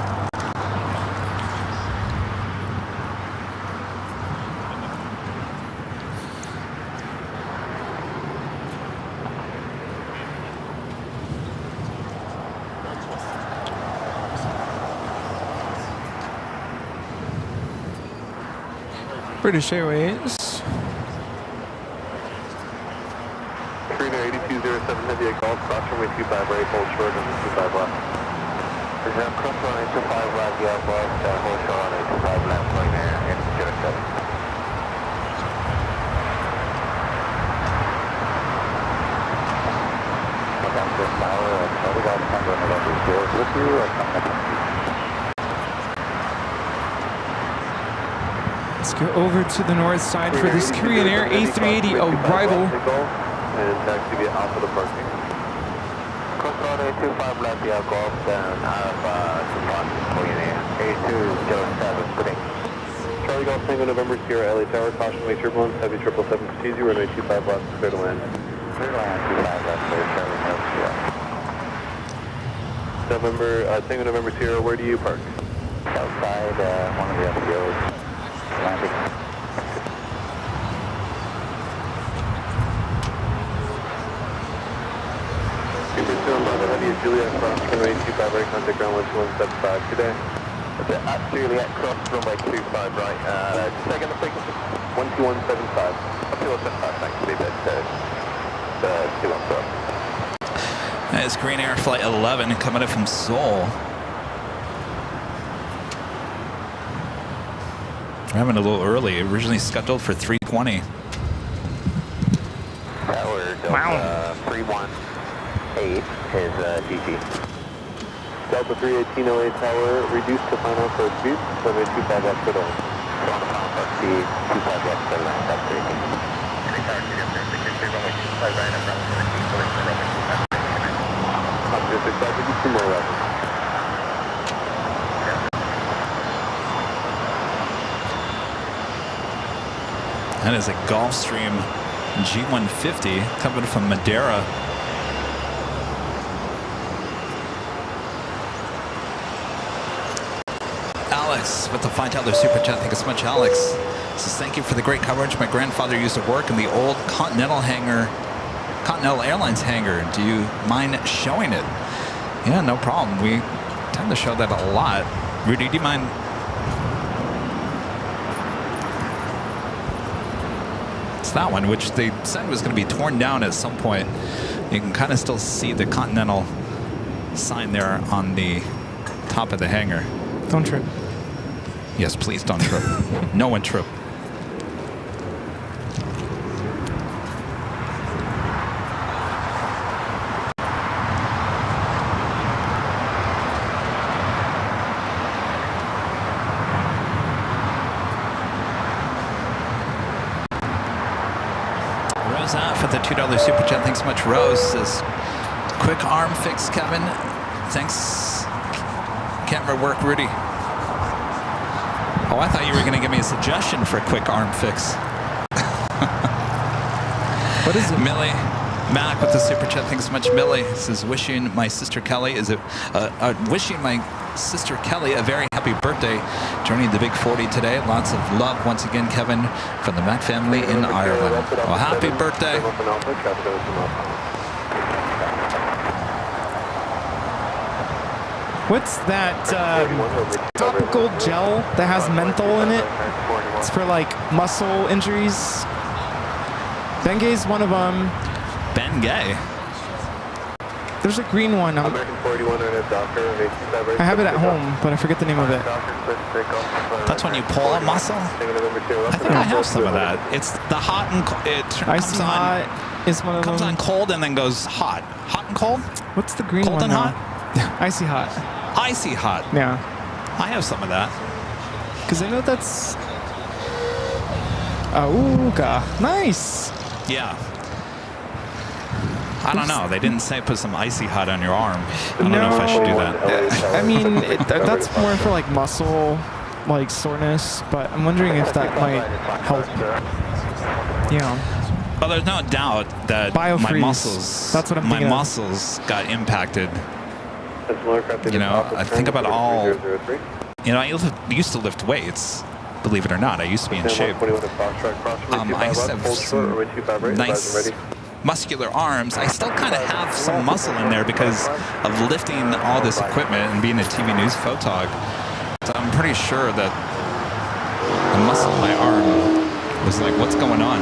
British Airways. Korean Air 8207, heavy golf, cross runway 25 right, hold short on 25 left. Cross runway 25 right, yeah, left, hold short on 25 left, Korean Air 8207. Let's go over to the north side for this Korean Air A380 arrival. And taxi via Alpha to parking. Cross runway 25 left, yeah, golf, down Alpha to parking, Korean Air 8207, good day. Charlie Golf Tango November Sierra LA Tower, caution way turbulence, heavy 777 Proceed, runway 25 left, clear to land. Clear to land, 25 left, clear, Charlie Golf Sierra. Tango November Sierra, where do you park? Outside one of the FBOs, landing. Juliet cross runway 25 right, contact ground 1275 today. At Juliet cross runway 25 right, second the frequency? 12175. 275, thanks, leave it to 214. That is Korean Air Flight 11 coming in from Seoul. We're having a little early, originally scheduled for 3:20. Tower Delta 318 is DT. Delta 318 LA Tower, reduced to final approach speed, runway 25 left to land. So on the final approach speed, 25 left to land, that's 318. Any tower to get there, runway 25 right, I'm running for the key, so it's the runway 25. Oscar 65, we do 2 more left. That is a Gulfstream G150 coming from Madeira. Alex with the $5 super chat. Thank you so much, Alex. Says, thank you for the great coverage. My grandfather used to work in the old Continental Airlines hangar. Do you mind showing it? Yeah, no problem. We tend to show that a lot. Rudy, do you mind? It's that one, which they said was going to be torn down at some point. You can kind of still see the Continental sign there on the top of the hangar. Don't trip. Yes, please don't trip. No one trip. Rose out for the $2 super chat. Thanks so much, Rose. Says, quick arm fix, Kevin. Thanks. Camera work, Rudy. Oh, I thought you were going to give me a suggestion for a quick arm fix. What is it? Millie, Mac with the super chat. Thanks so much. Millie says wishing my sister Kelly a very happy birthday, joining the Big 40 today. Lots of love once again, Kevin, from the Mac family in Ireland. Well, happy birthday. What's that topical gel that has menthol in it? It's for like muscle injuries. Bengay's one of them. Bengay. There's a green one. I have it at home, but I forget the name of it. That's when you pull a muscle? I think I have some of that. It's the hot and cold. Icy hot is one of them. Comes on cold and then goes hot. Hot and cold? What's the green cold one? Cold and hot? Icy hot. Icy hot. Yeah. I have some of that. Because I know that's... Auga. Nice. Yeah. I don't know. They didn't say put some icy hot on your arm. I don't know if I should do that. I mean, that's more for like muscle, like soreness, but I'm wondering if that might help. Yeah. Well, there's no doubt that my muscles, that's what I'm thinking muscles got impacted. You know, I think about all, you know, I used to lift weights, believe it or not. I used to be in shape. I used to have some nice muscular arms. I still kind of have some muscle in there because of lifting all this equipment and being a TV news photog. So I'm pretty sure that the muscle in my arm was like, what's going on?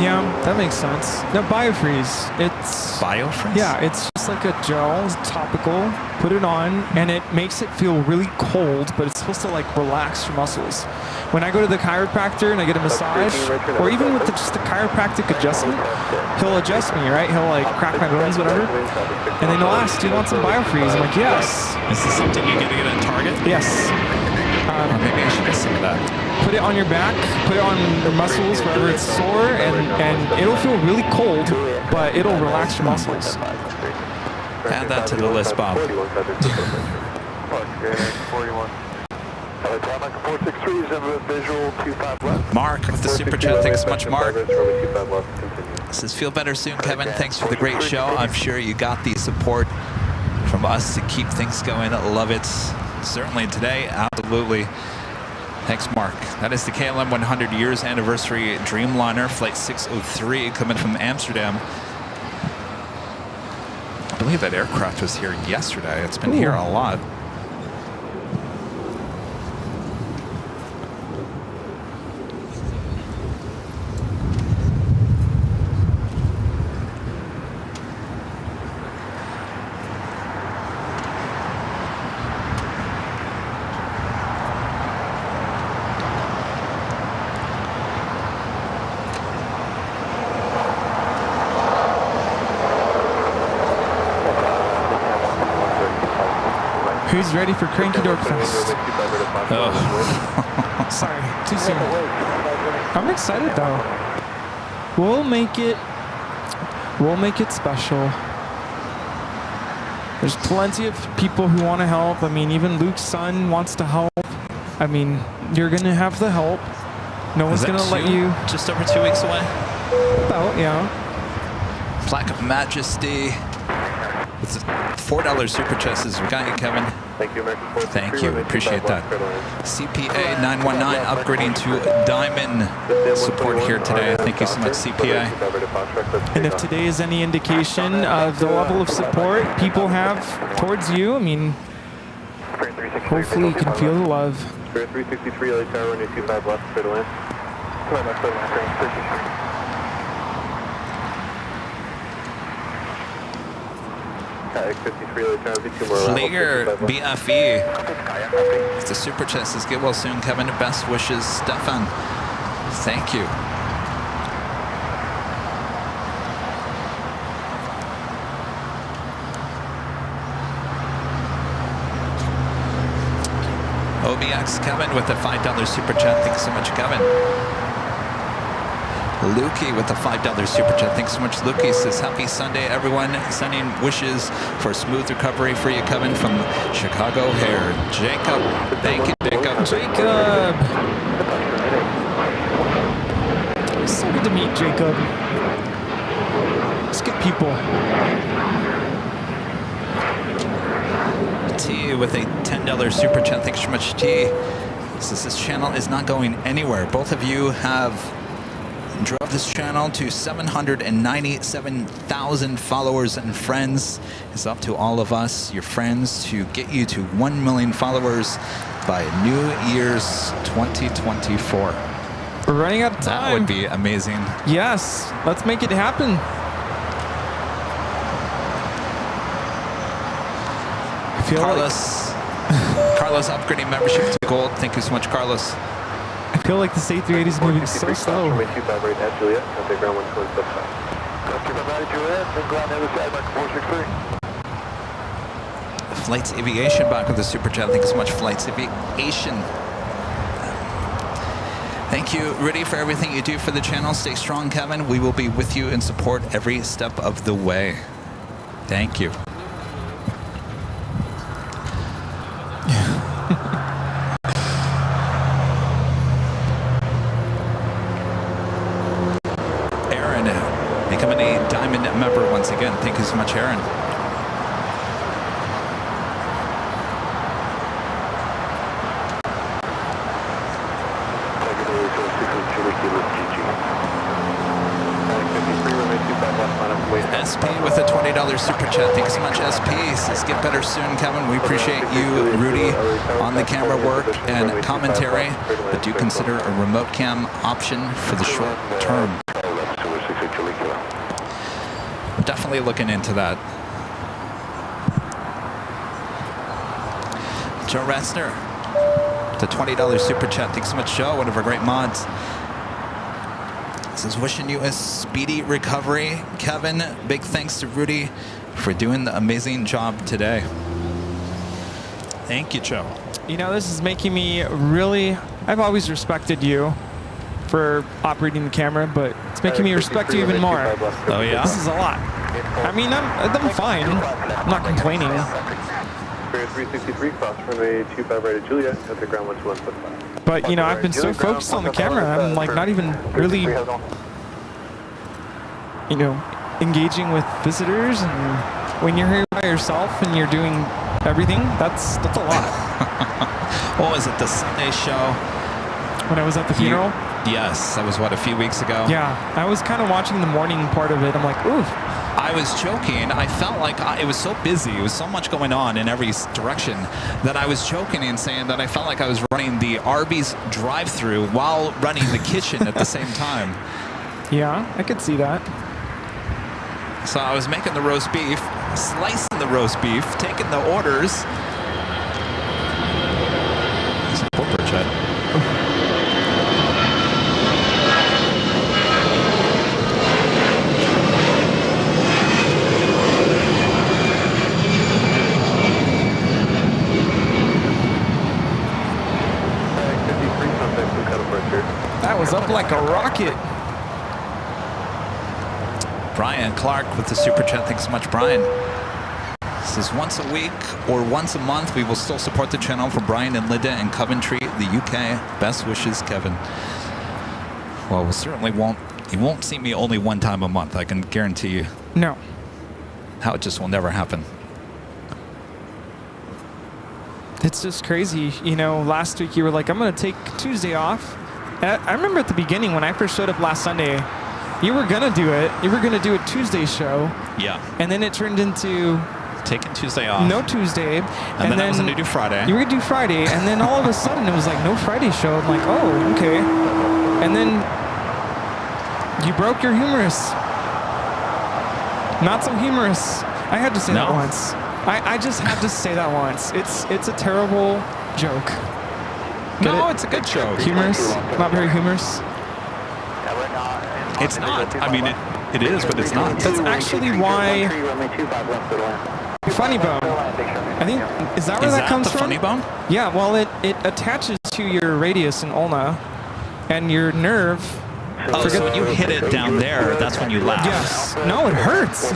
Yeah, that makes sense. No, BioFreeze. It's BioFreeze? Yeah, it's just like a gel, it's topical. Put it on, and it makes it feel really cold, but it's supposed to like relax your muscles. When I go to the chiropractor and I get a massage, or even with just the chiropractic adjustment, he'll adjust me, right? He'll like crack my bones, whatever. And then he'll ask, "Do you want some BioFreeze?" I'm like, "Yes." Is this something you get at Target? Yes. Or maybe I should get some of that. Put it on your back, put it on your muscles wherever it's sore, and it'll feel really cold, but it'll relax your muscles. Add that to the list, Bob. Mark with the super chat. Thanks so much, Mark. Says, feel better soon, Kevin. Thanks for the great show. I'm sure you got the support from us to keep things going. Love it. Certainly today, absolutely. Thanks, Mark. That is the KLM 100 years anniversary Dreamliner Flight 603 coming from Amsterdam. I believe that aircraft was here yesterday. It's been here a lot. Who's ready for Cranky Dork Fest? Oh. Sorry, too soon. I'm excited though. We'll make it special. There's plenty of people who want to help. I mean, even Luke's son wants to help. I mean, you're gonna have the help. No one's gonna let you. Just over 2 weeks away. About, yeah. Plaque of Majesty. It's $4 super chests. We got you, Kevin. Thank you, American. Thank you. Appreciate that. CPA 919 upgrading to Diamond support here today. Thank you so much, CPA. And if today is any indication of the level of support people have towards you, I mean, hopefully you can feel the love. 363 LA Tower, runway 25 left, clear to land. Come on, left, clear to land, 363. Flieger BFE. It's the super chest. Says, get well soon, Kevin. Best wishes, Stefan. Thank you. OBX Kevin with the $5 super chat. Thanks so much, Kevin. Lukey with the $5 super chat. Thanks so much, Lukey. Says, happy Sunday, everyone. Sending wishes for a smooth recovery for you, Kevin, from Chicago Hair. Jacob. Thank you, Jacob. Jacob. So good to meet Jacob. casket people. T with a $10 super chat. Thanks so much, T. Says this channel is not going anywhere. Both of you have drove this channel to 797,000 followers and friends. It's up to all of us, your friends, to get you to 1 million followers by New Year's 2024. We're running out of time. That would be amazing. Yes, let's make it happen. I feel Carlos upgrading membership to gold. Thank you so much, Carlos. I feel like this A380 is moving so slow. Runway 25 right at Juliet, contact ground 125. Customer right at Juliet, and ground the other side, mark 463. Flights Aviation back with the super chat. Thank you so much, Flights Aviation. Thank you, Rudy, for everything you do for the channel. Stay strong, Kevin. We will be with you and support every step of the way. Thank you. Aaron, becoming a Diamond member once again. Thank you so much, Aaron. SP with a $20 super chat. Thanks so much, SP. Says get better soon, Kevin. We appreciate you, Rudy, on the camera work and commentary, but do consider a remote cam option for the short term. We're definitely looking into that. Joe Ressner, the $20 super chat. Thanks so much, Joe, one of our great mods. Says wishing you a speedy recovery, Kevin. Big thanks to Rudy for doing the amazing job today. Thank you, Joe. You know, this is making me really... I've always respected you for operating the camera, but it's making me respect you even more. Oh, yeah? This is a lot. I mean, I'm fine. I'm not complaining. 363, cross runway 25 right at Juliet, contact ground 125. But, you know, I've been so focused on the camera, I'm like not even really, you know, engaging with visitors. And when you're here by yourself and you're doing everything, that's a lot. What was it, the Sunday show? When I was at the funeral? Yes, that was what, a few weeks ago? Yeah, I was kind of watching the morning part of it. I'm like, ooh. I was joking. I felt like it was so busy. It was so much going on in every direction that I was joking and saying that I felt like I was running the Arby's drive-thru while running the kitchen at the same time. Yeah, I could see that. So I was making the roast beef, slicing the roast beef, taking the orders. It's a corporate jet. That was up like a rocket. Brian Clark with the super chat. Thanks so much, Brian. This is once a week or once a month. We will still support the channel for Brian and Linda in Coventry, the UK. Best wishes, Kevin. Well, we certainly won't. You won't see me only one time a month. I can guarantee you. No. How it just will never happen. It's just crazy. You know, last week you were like, I'm going to take Tuesday off. And I remember at the beginning when I first showed up last Sunday, you were going to do it. You were going to do a Tuesday show. Yeah. And then it turned into... taking Tuesday off. No Tuesday. And then I was going to do Friday. You were going to do Friday. And then all of a sudden it was like, no Friday show. I'm like, oh, okay. And then you broke your humerus. Not so humorous. I had to say that once. I just had to say that once. It's a terrible joke. No, it's a good joke. Humorous? Not very humorous? It's not. I mean, it is, but it's not. That's actually why... Funny bone. I think, is that where that comes from? Funny bone? Yeah, well, it attaches to your radius and ulna, and your nerve. Oh, so when you hit it down there, that's when you laugh. Yes. No, it hurts.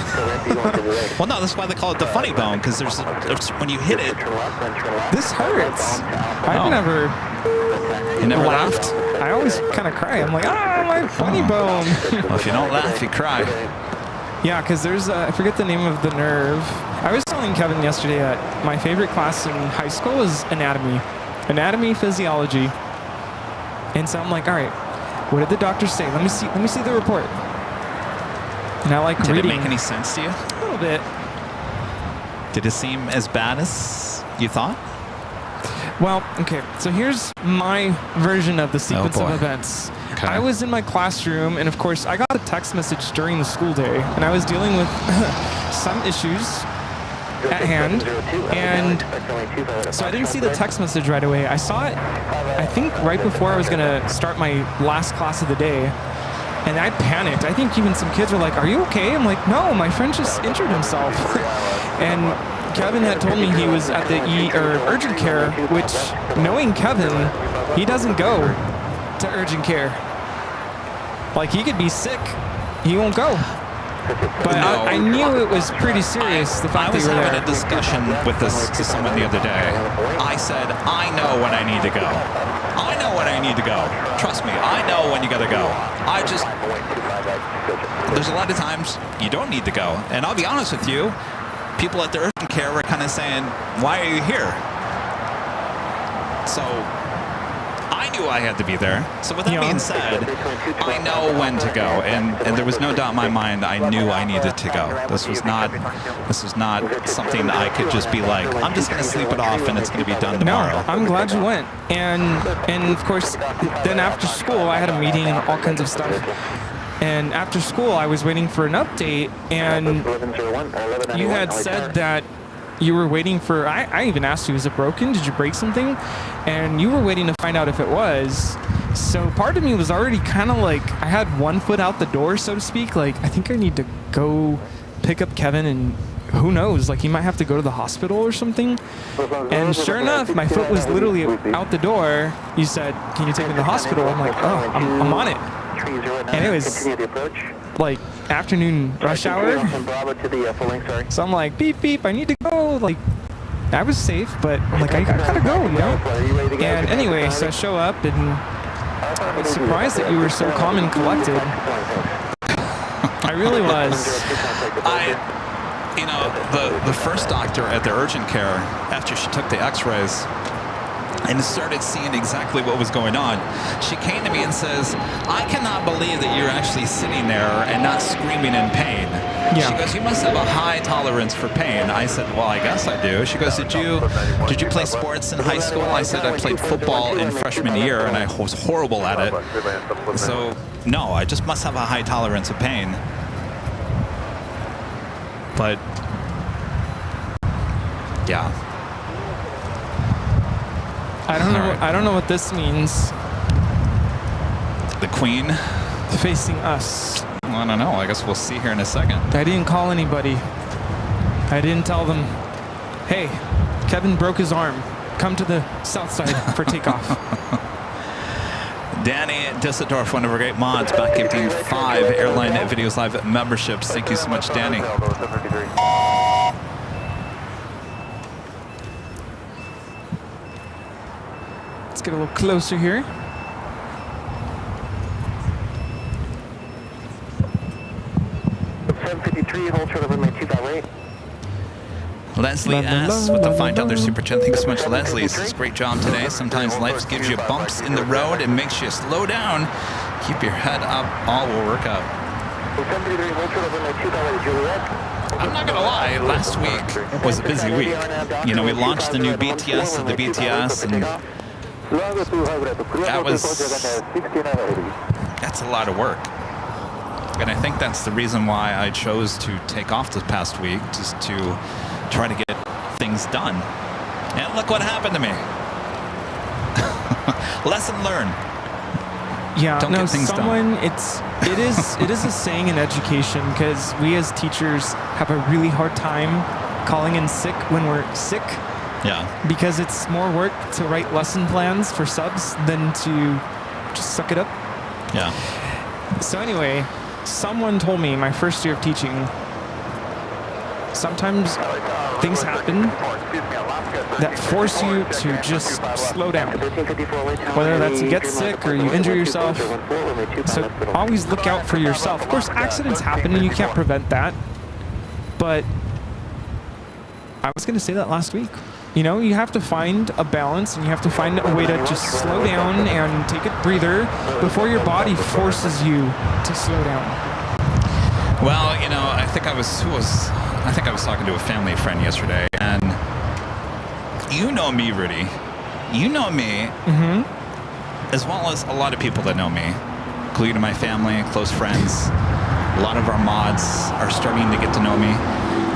Well, no, that's why they call it the funny bone, because there's when you hit it. This hurts. I've never You never laughed. I always kind of cry. I'm like, ah, my funny bone. Well, if you don't laugh, you cry. Yeah, because there's, I forget the name of the nerve. I was telling Kevin yesterday that my favorite class in high school was anatomy. Anatomy, physiology. And so I'm like, all right, what did the doctor say? Let me see the report. And I like Did reading. it make any sense to you? A little bit. Did it seem as bad as you thought? Well, okay, so here's my version of the sequence of boy. events. Okay. I was in my classroom, and of course, I got a text message during the school day, and I was dealing with some issues at hand, and so I didn't see the text message right away. I saw it, I think, right before I was going to start my last class of the day, and I panicked. I think even some kids were like, "Are you okay?" I'm like, "No, my friend just injured himself." And Kevin had told me he was at the urgent care, which, knowing Kevin, he doesn't go to urgent care. Like, he could be sick, he won't go. But No. I knew it was pretty serious, the I fact was that you were having there. a discussion with this to someone the other day. I said, I know when I need to go. I know when I need to go. Trust me, I know when you gotta go. There's a lot of times you don't need to go. And I'll be honest with you, people at the urgent care were kind of saying, why are you here? So I knew I had to be there. So with that being said, I know when to go, and there was no doubt in my mind I knew I needed to go. This was not something I could just be like, I'm just going to sleep it off and it's going to be done tomorrow. No, I'm glad you went. And of course, then after school, I had a meeting and all kinds of stuff. And after school, I was waiting for an update, and you had said that you were waiting for, I even asked you, is it broken? Did you break something? And you were waiting to find out if it was. So part of me was already kind of like, I had one foot out the door, so to speak. Like, I think I need to go pick up Kevin, and who knows, like, he might have to go to the hospital or something. And sure enough, my foot was literally out the door. You said, can you take me to the hospital? I'm like, oh, I'm on it. And it was like afternoon rush hour. So I'm like, beep, beep, I need to go. Like, I was safe, but I'm like, I gotta go, you know? And anyway, so I show up, and I was surprised that you were so calm and collected. I really was. You know, the first doctor at the urgent care, after she took the x-rays and started seeing exactly what was going on, she came to me and says, I cannot believe that you're actually sitting there and not screaming in pain. Yeah. She goes, you must have a high tolerance for pain. I said, well, I guess I do. She goes, did you play sports in high school? I said, I played football in freshman year and I was horrible at it. So, no, I just must have a high tolerance of pain. But, yeah. I don't know what this means. The Queen? Facing us. Well, I don't know. I guess we'll see here in a second. I didn't call anybody. I didn't tell them, hey, Kevin broke his arm. Come to the south side for takeoff. Danny Disseldorf, one of our great mods, back gifting 5 Airline Videos Live memberships. Thank you so much, Danny. Let's get a little closer here. Leslie S. with the $5 super chat. Thanks so much, Leslie. This is a great job today. Sometimes life gives you bumps in the road and makes you slow down. Keep your head up. All will work out. I'm not going to lie. Last week was a busy week. You know, we launched the new BTS of the BTS, and that's a lot of work. And I think that's the reason why I chose to take off this past week, just to try to get things done. And look what happened to me. Lesson learned. Yeah, Don't get things done. It is a saying in education, because we as teachers have a really hard time calling in sick when we're sick. Yeah. Because it's more work to write lesson plans for subs than to just suck it up. Yeah. So anyway, someone told me my first year of teaching, sometimes things happen that force you to just slow down. Whether that's you get sick or you injure yourself. So always look out for yourself. Of course, accidents happen and you can't prevent that. But I was going to say that last week. You know, you have to find a balance and you have to find a way to just slow down and take a breather before your body forces you to slow down. Well, you know, I think I was talking to a family friend yesterday, and you know me, Rudy. You know me, as well as a lot of people that know me, including my family, close friends. A lot of our mods are starting to get to know me.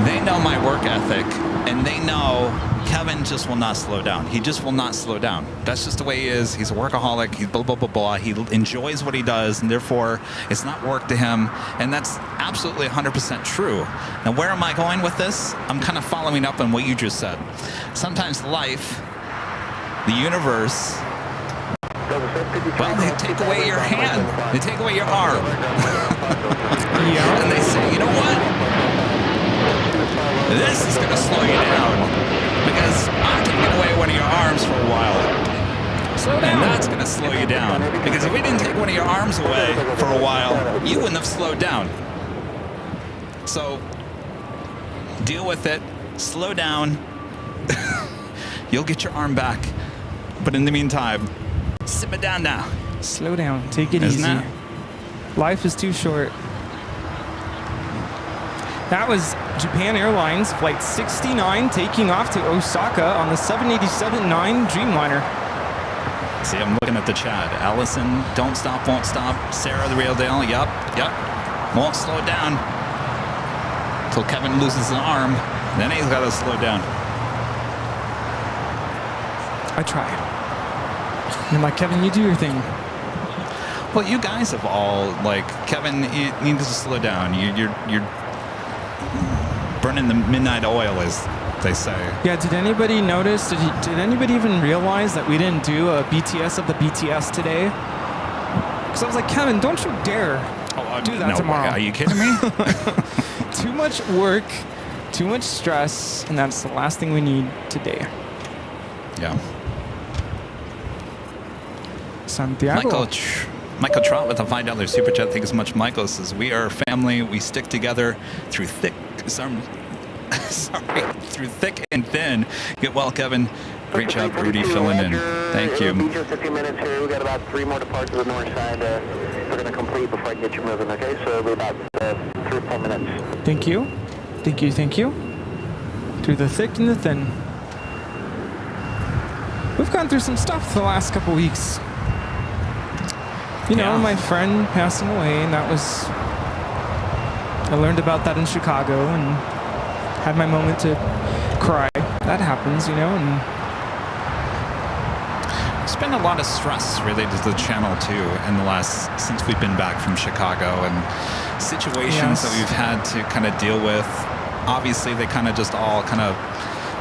They know my work ethic, and they know Kevin just will not slow down. He just will not slow down. That's just the way he is. He's a workaholic. He's blah, blah, blah, blah. He enjoys what he does, and therefore it's not work to him. And that's absolutely 100% true. Now, where am I going with this? I'm kind of following up on what you just said. Sometimes life, the universe, well, they take away your hand. They take away your arm. And they say, you know what? This is going to slow you down. Because I'm taking away one of your arms for a while. Slow down. And that's going to slow you down. Because if we didn't take one of your arms away for a while, you wouldn't have slowed down. So, deal with it. Slow down. You'll get your arm back. But in the meantime, simmer down now. Slow down. Take it easy. Life is too short. That was Japan Airlines Flight 69 taking off to Osaka on the 787-9 Dreamliner. See, I'm looking at the chat. Allison, don't stop, won't stop. Sarah, the real deal. Yup. Won't slow down. Until Kevin loses an arm. Then he's got to slow down. I try. And I'm like, Kevin, you do your thing. Well, you guys have all, like, Kevin, you need to slow down. You're burning the midnight oil, as they say. Yeah, did anybody notice, did anybody even realize that we didn't do a BTS of the BTS today? Because I was like, Kevin, don't you dare do that tomorrow. Are you kidding me? Too much work, too much stress, and that's the last thing we need today. Yeah. Santiago. Michael Trot with a $5 super chat. Thank you so much. Michael says, we are a family. We stick together through thick and thin. Get well, Kevin. Great job, Rudy, filling in. Thank you. Just a few minutes here. We've got about 3 more departs to the north side. We're going to complete before I can get you moving, okay? So it'll be about 3 or 4 minutes. Thank you. Thank you. Thank you. Through the thick and the thin. We've gone through some stuff the last couple weeks. You know, my friend passing away, and that was... I learned about that in Chicago and had my moment to cry. That happens, you know, and... There's been a lot of stress related to the channel, too, in the last... since we've been back from Chicago, and situations that we've had to kind of deal with. Obviously, they kind of just all kind of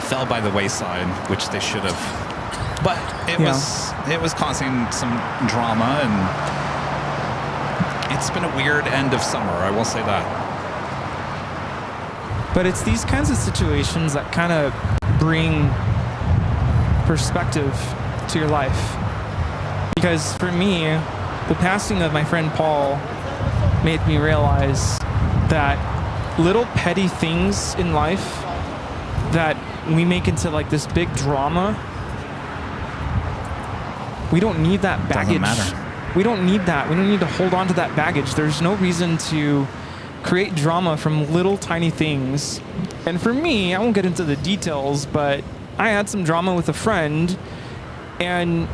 fell by the wayside, which they should have. But it was causing some drama, and it's been a weird end of summer, I will say that. But it's these kinds of situations that kind of bring perspective to your life. Because for me, the passing of my friend Paul made me realize that little petty things in life that we make into like this big drama, we don't need that baggage. Doesn't matter. We don't need that. We don't need to hold on to that baggage. There's no reason to create drama from little tiny things. And for me, I won't get into the details, but I had some drama with a friend, and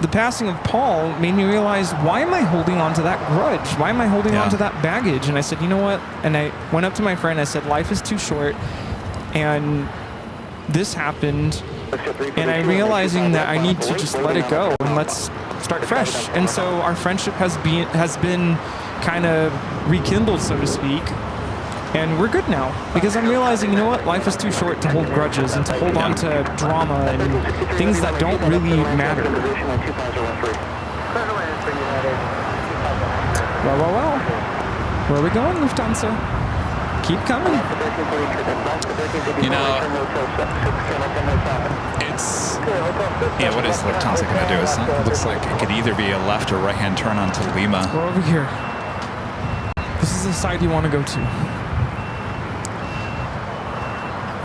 the passing of Paul made me realize, why am I holding on to that grudge? Why am I holding on to that baggage? And I said, you know what? And I went up to my friend, I said, life is too short, and this happened, and I'm realizing that I need to just let it go and let's start fresh. And so our friendship has been kind of rekindled, so to speak, and we're good now because I'm realizing, you know what, life is too short to hold grudges and to hold on to drama and things that don't really matter. Well. Where are we going, Lufthansa? Keep coming. You know, it's... Yeah, what is Lufthansa going to do? It looks like it could either be a left or right-hand turn onto Lima. We're over here. This is the side you want to go to.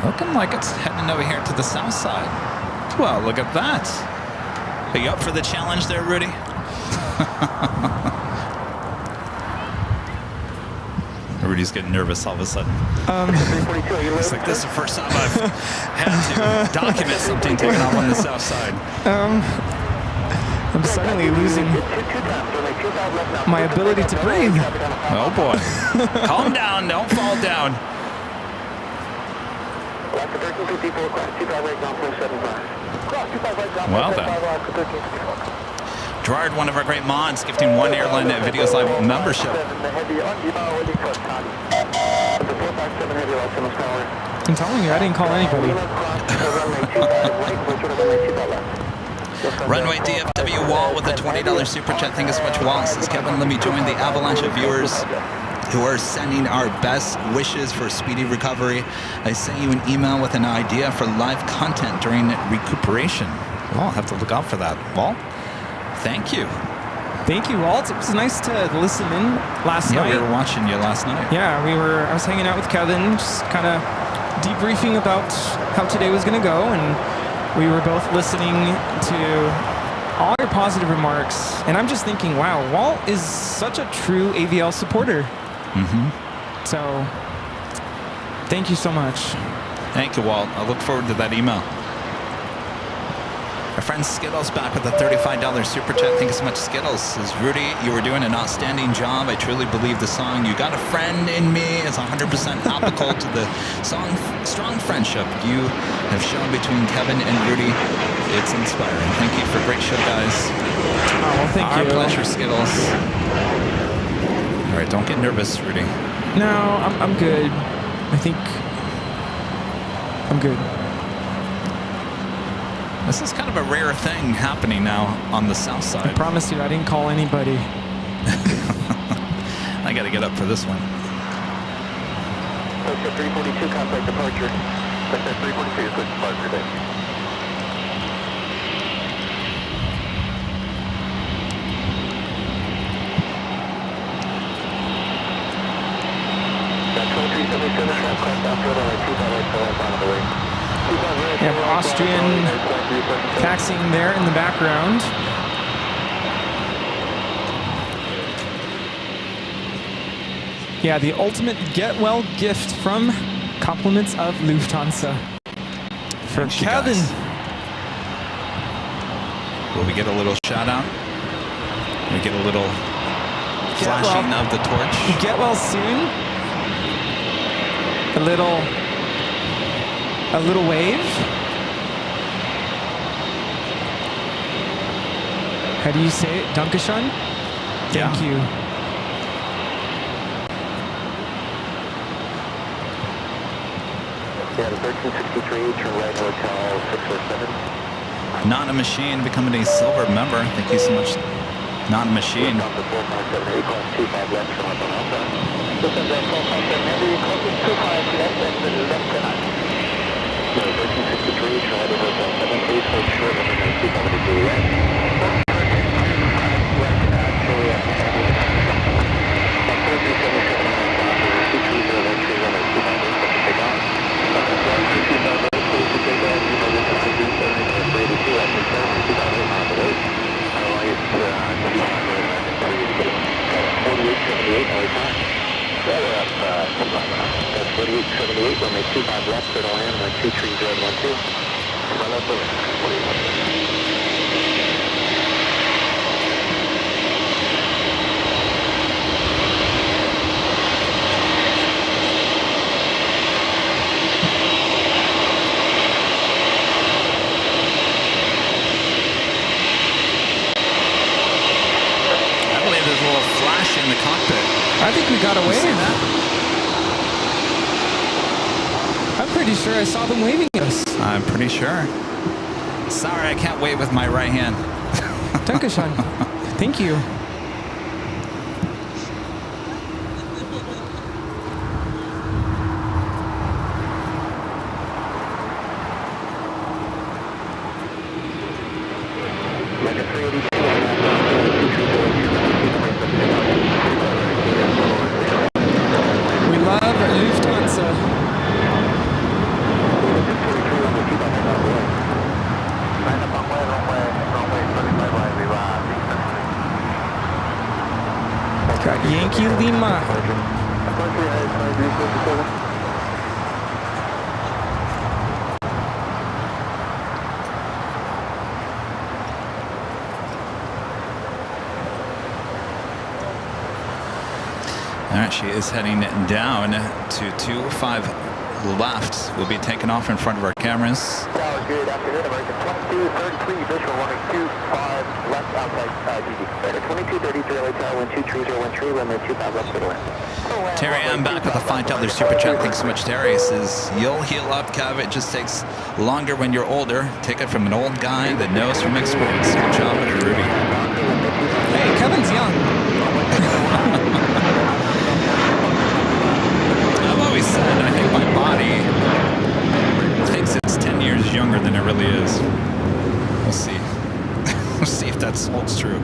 Looking like it's heading over here to the south side. Well, look at that. Are you up for the challenge there, Rudy? Rudy's getting nervous all of a sudden. It's like this is the first time I've had to document something taken off on the south side. I'm suddenly losing my ability to breathe. Oh boy. Calm down, don't fall down. Well then. Gerard, one of our great mods, gifting one Airline Videos Live membership. I'm telling you, I didn't call anybody. Runway DFW Wall with a $20 super chat. Thank you so much, Wall. Says Kevin, let me join the avalanche of viewers who are sending our best wishes for speedy recovery. I sent you an email with an idea for live content during recuperation. Well, I'll have to look out for that. Wall, thank you. Thank you, Walt. It was nice to listen in last night. Yeah, we were watching you last night. Yeah, I was hanging out with Kevin, just kind of debriefing about how today was going to go, and we were both listening to all your positive remarks. And I'm just thinking, wow, Walt is such a true AVL supporter. So, thank you so much. Thank you, Walt. I look forward to that email. Our friend Skittles back with a $35 super chat. Thank you so much, Skittles. Says, Rudy, you were doing an outstanding job. I truly believe the song "You Got a Friend in Me" is 100% applicable to the song "Strong Friendship" you have shown between Kevin and Rudy. It's inspiring. Thank you for a great show, guys. Oh, well, thank you. Our pleasure, Skittles. All right, don't get nervous, Rudy. No, I'm good. I think I'm good. This is kind of a rare thing happening now on the south side. I promise you, I didn't call anybody. I got to get up for this one. That's 342, contact departure. That's 342, good departure day. You have Austrian taxiing there in the background. Yeah, the ultimate get-well gift from Compliments of Lufthansa. For Thanks, you Kevin. guys. Will we get a little shout out? Will we get a little flashing of the torch? Get well soon. A little wave. How do you say it? Dankeschön? Thank you. Yeah, the 1363, turn right, hotel 647. Not a Machine becoming a silver member. Thank you so much, Not a Machine. Stop the 457, cross 25 left from up on Alpha. Listen, that 457, maybe crossing 25 left and then left tonight. So 1363, turn right, hotel 7, please hold short of the 272 left. That's 4878, runway 25 left, clear to land, runway 23012. Run up the left, 41. In the cockpit. I think we got away with that. I'm pretty sure I saw them waving at us. I'm pretty sure. Sorry, I can't wave with my right hand. Dankeschön. Thank you. We love Lufthansa. Got Yankee Lima. All right, she is heading down to 25 left. We'll be taking off in front of our cameras. Tower, good afternoon, American 2233, visual running 25 left outside DD. 2233, LA Tower, wind 23013, runway 25 left, clear to land. Terry, I'm back with a $5 super chat. Thanks so much, Terry. He says, you'll heal up, Kev. It just takes longer when you're older. Take it from an old guy that knows from experience. Good job, Ruby. Hey, Kevin's young. I've always said I think my body thinks it's 10 years younger than it really is. We'll see. We'll see if that holds true.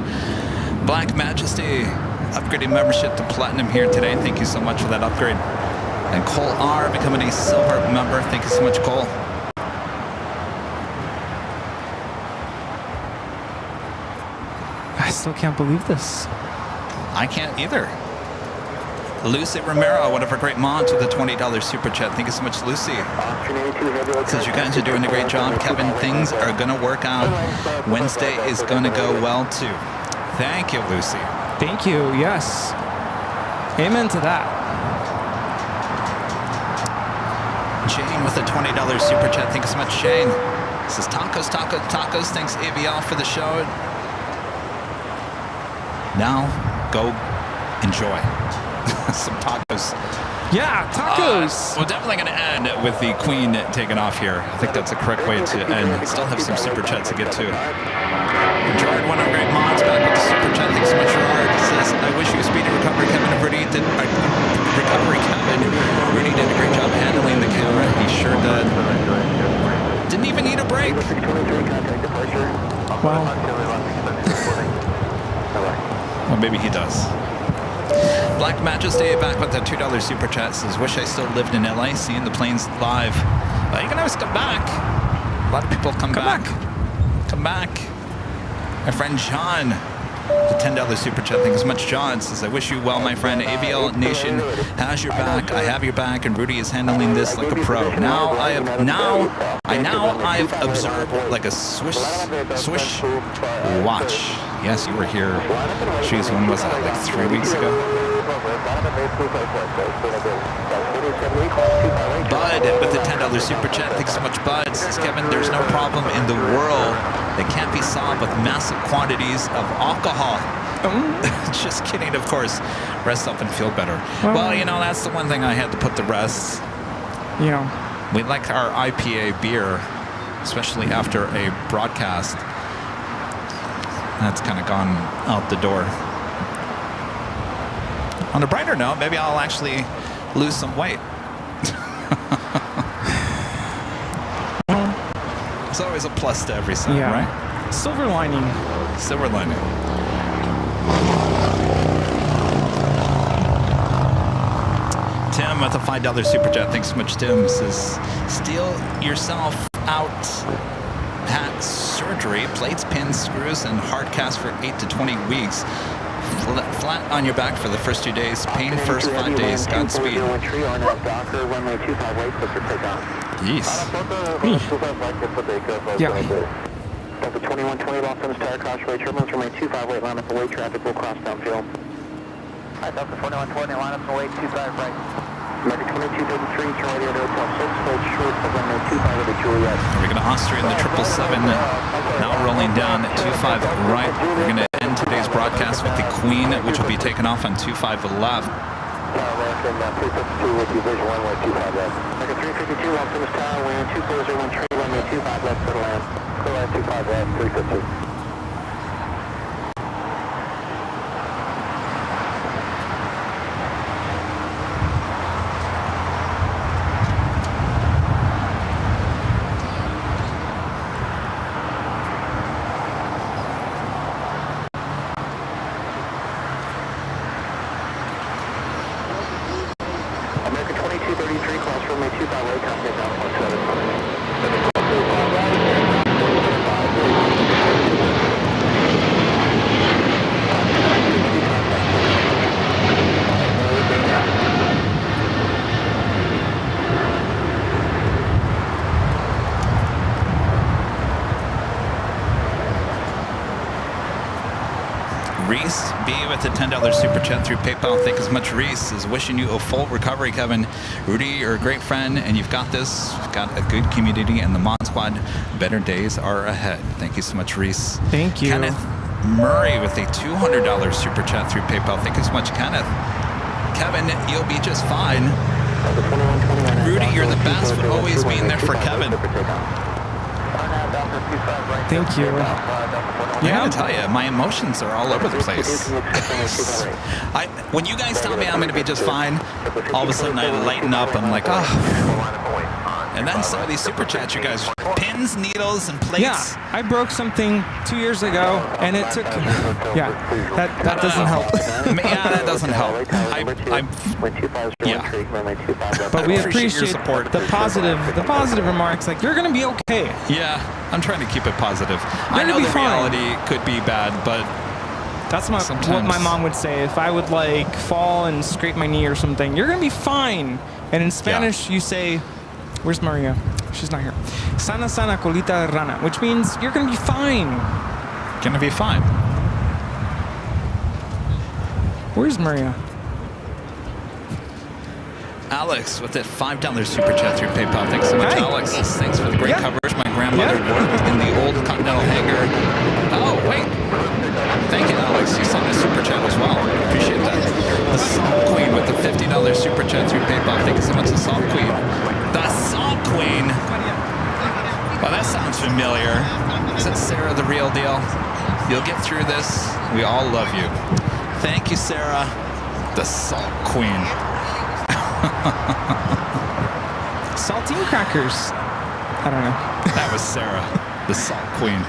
Black Majesty, upgrading membership to Platinum here today. Thank you so much for that upgrade. And Cole R becoming a silver member. Thank you so much, Cole. I still can't believe this. I can't either. Lucy Romero, one of our great mods with a $20 super chat. Thank you so much, Lucy. Says you guys are doing a great job, Kevin. Things are going to work out. Wednesday is going to go well, too. Thank you, Lucy. Thank you, yes. Amen to that. Shane with a $20 super chat. Thank you so much, Shane. Says tacos, tacos, tacos. Thanks, AVL, for the show. Now, go enjoy some tacos. Yeah, tacos. We're definitely going to end with the Queen taking off here. I think that's a correct way to end. Still have some super chats to get to. Gerard, one of our great mods, back with the super chat. Thanks so much, Gerard. Says, I wish you a speedy recovery, Kevin. And Rudy did recovery, Kevin. Rudy did a great job handling the camera. He sure did. Didn't even need a break. Wow. Well, maybe he does. Black Majesty back with the $2 super chat. Says, wish I still lived in LA, seeing the planes live. You can always come back. A lot of people come back. Come back. My friend John, the $10 super chat. Thank you so much, John. Says, I wish you well, my friend. AVL Nation has your back. I have your back, and Rudy is handling this like a pro. Now I've observed like a swish watch. Yes, you were here. Jeez, when was that? Like 3 weeks ago? Bud with the $10 super chat. Thanks so much, Bud. Says, Kevin, there's no problem in the world that can't be solved with massive quantities of alcohol. Just kidding, of course. Rest up and feel better. Well, you know, that's the one thing I had to put to rest. You know, we like our IPA beer, especially after a broadcast. That's kind of gone out the door. On a brighter note, maybe I'll actually lose some weight. It's always a plus to every side, right? Silver lining. Silver lining. Tim with a $5 super chat. Thanks so much, Tim. Says, steal yourself out at surgery, plates, pins, screws, and hard cast for 8 to 20 weeks. Flat on your back for the first 2 days. Pain first 5 days. Godspeed. Jeez. Yeah. Delta 2120, Los Angeles Tower, crossway turbulence, remain 25 weight, line up and weight, traffic will cross downfield. Hi, Delta 2120, line up and weight, 25 right. American 2233, turn radio to Hotel 6, hold short of runway 25 with a Juliet. We're going to Austrian the 777, now rolling down at 25 right. We're going to end today's broadcast with the Queen, which will be taken off on 25 left. American 352 with you, vision 1 way 25 left. American 352, Los Angeles Tower, wind 2013, runway 25 left, clear to land. Clear land 25 left, 352. Reese B with a $10 super chat through PayPal. Thank you so much. Reese is wishing you a full recovery, Kevin. Rudy, you're a great friend, and you've got this. You've got a good community, and the Mod Squad, better days are ahead. Thank you so much, Reese. Thank you. Kenneth Murray with a $200 super chat through PayPal. Thank you so much, Kenneth. Kevin, you'll be just fine. Rudy, you're the best for always being there for Kevin. Thank you. I gotta tell you, my emotions are all over the place. When you guys tell me I'm gonna be just fine, all of a sudden I lighten up. I'm like, oh. And then some of these super chats, you guys, pins, needles, and plates. Yeah, I broke something 2 years ago, and it took. Yeah, that doesn't help. Yeah, that doesn't help. But we appreciate your support. the positive remarks. Like, you're gonna be okay. Yeah, I'm trying to keep it positive. You're I know gonna the be fine. reality could be bad, but that's what sometimes my mom would say. If I would like fall and scrape my knee or something, you're gonna be fine. And in Spanish, you say, "Where's Maria? She's not here." Sana sana colita de rana, which means you're gonna be fine. Gonna be fine. Where's Maria? Alex with a $5 super chat through PayPal. Thanks so much, Hi. Alex. Thanks for the great coverage. My grandmother worked in the old Continental hangar. Oh, wait. Thank you, Alex. You sent a super chat as well. Appreciate that. The Salt Queen with the $50 super chat through PayPal. Thank you so much, the Salt Queen. The Salt Queen. Well, that sounds familiar. Is that Sarah the real deal? You'll get through this. We all love you. Thank you, Sarah. The Salt Queen. Saltine crackers. I don't know. That was Sarah, the Salt Queen.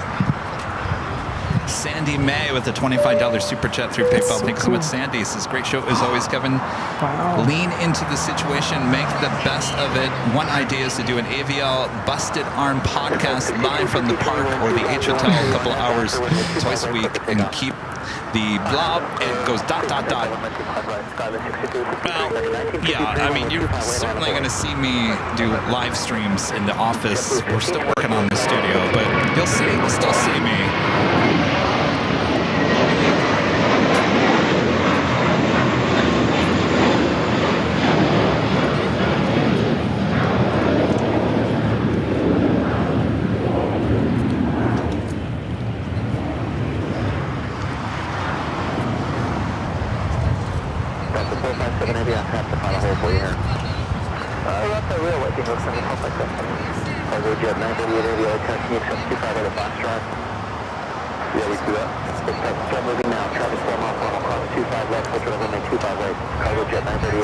Sandy May with a $25 super chat through PayPal. So Thanks so much, Sandy. This is a great show as always, Kevin. Wow. Lean into the situation, make the best of it. One idea is to do an AVL Busted Arm podcast live from the park or the H Hotel a couple hours twice a week and keep the blob. It goes ... Well, yeah, I mean, you're certainly going to see me do live streams in the office. We're still working on the studio, but you'll still see me.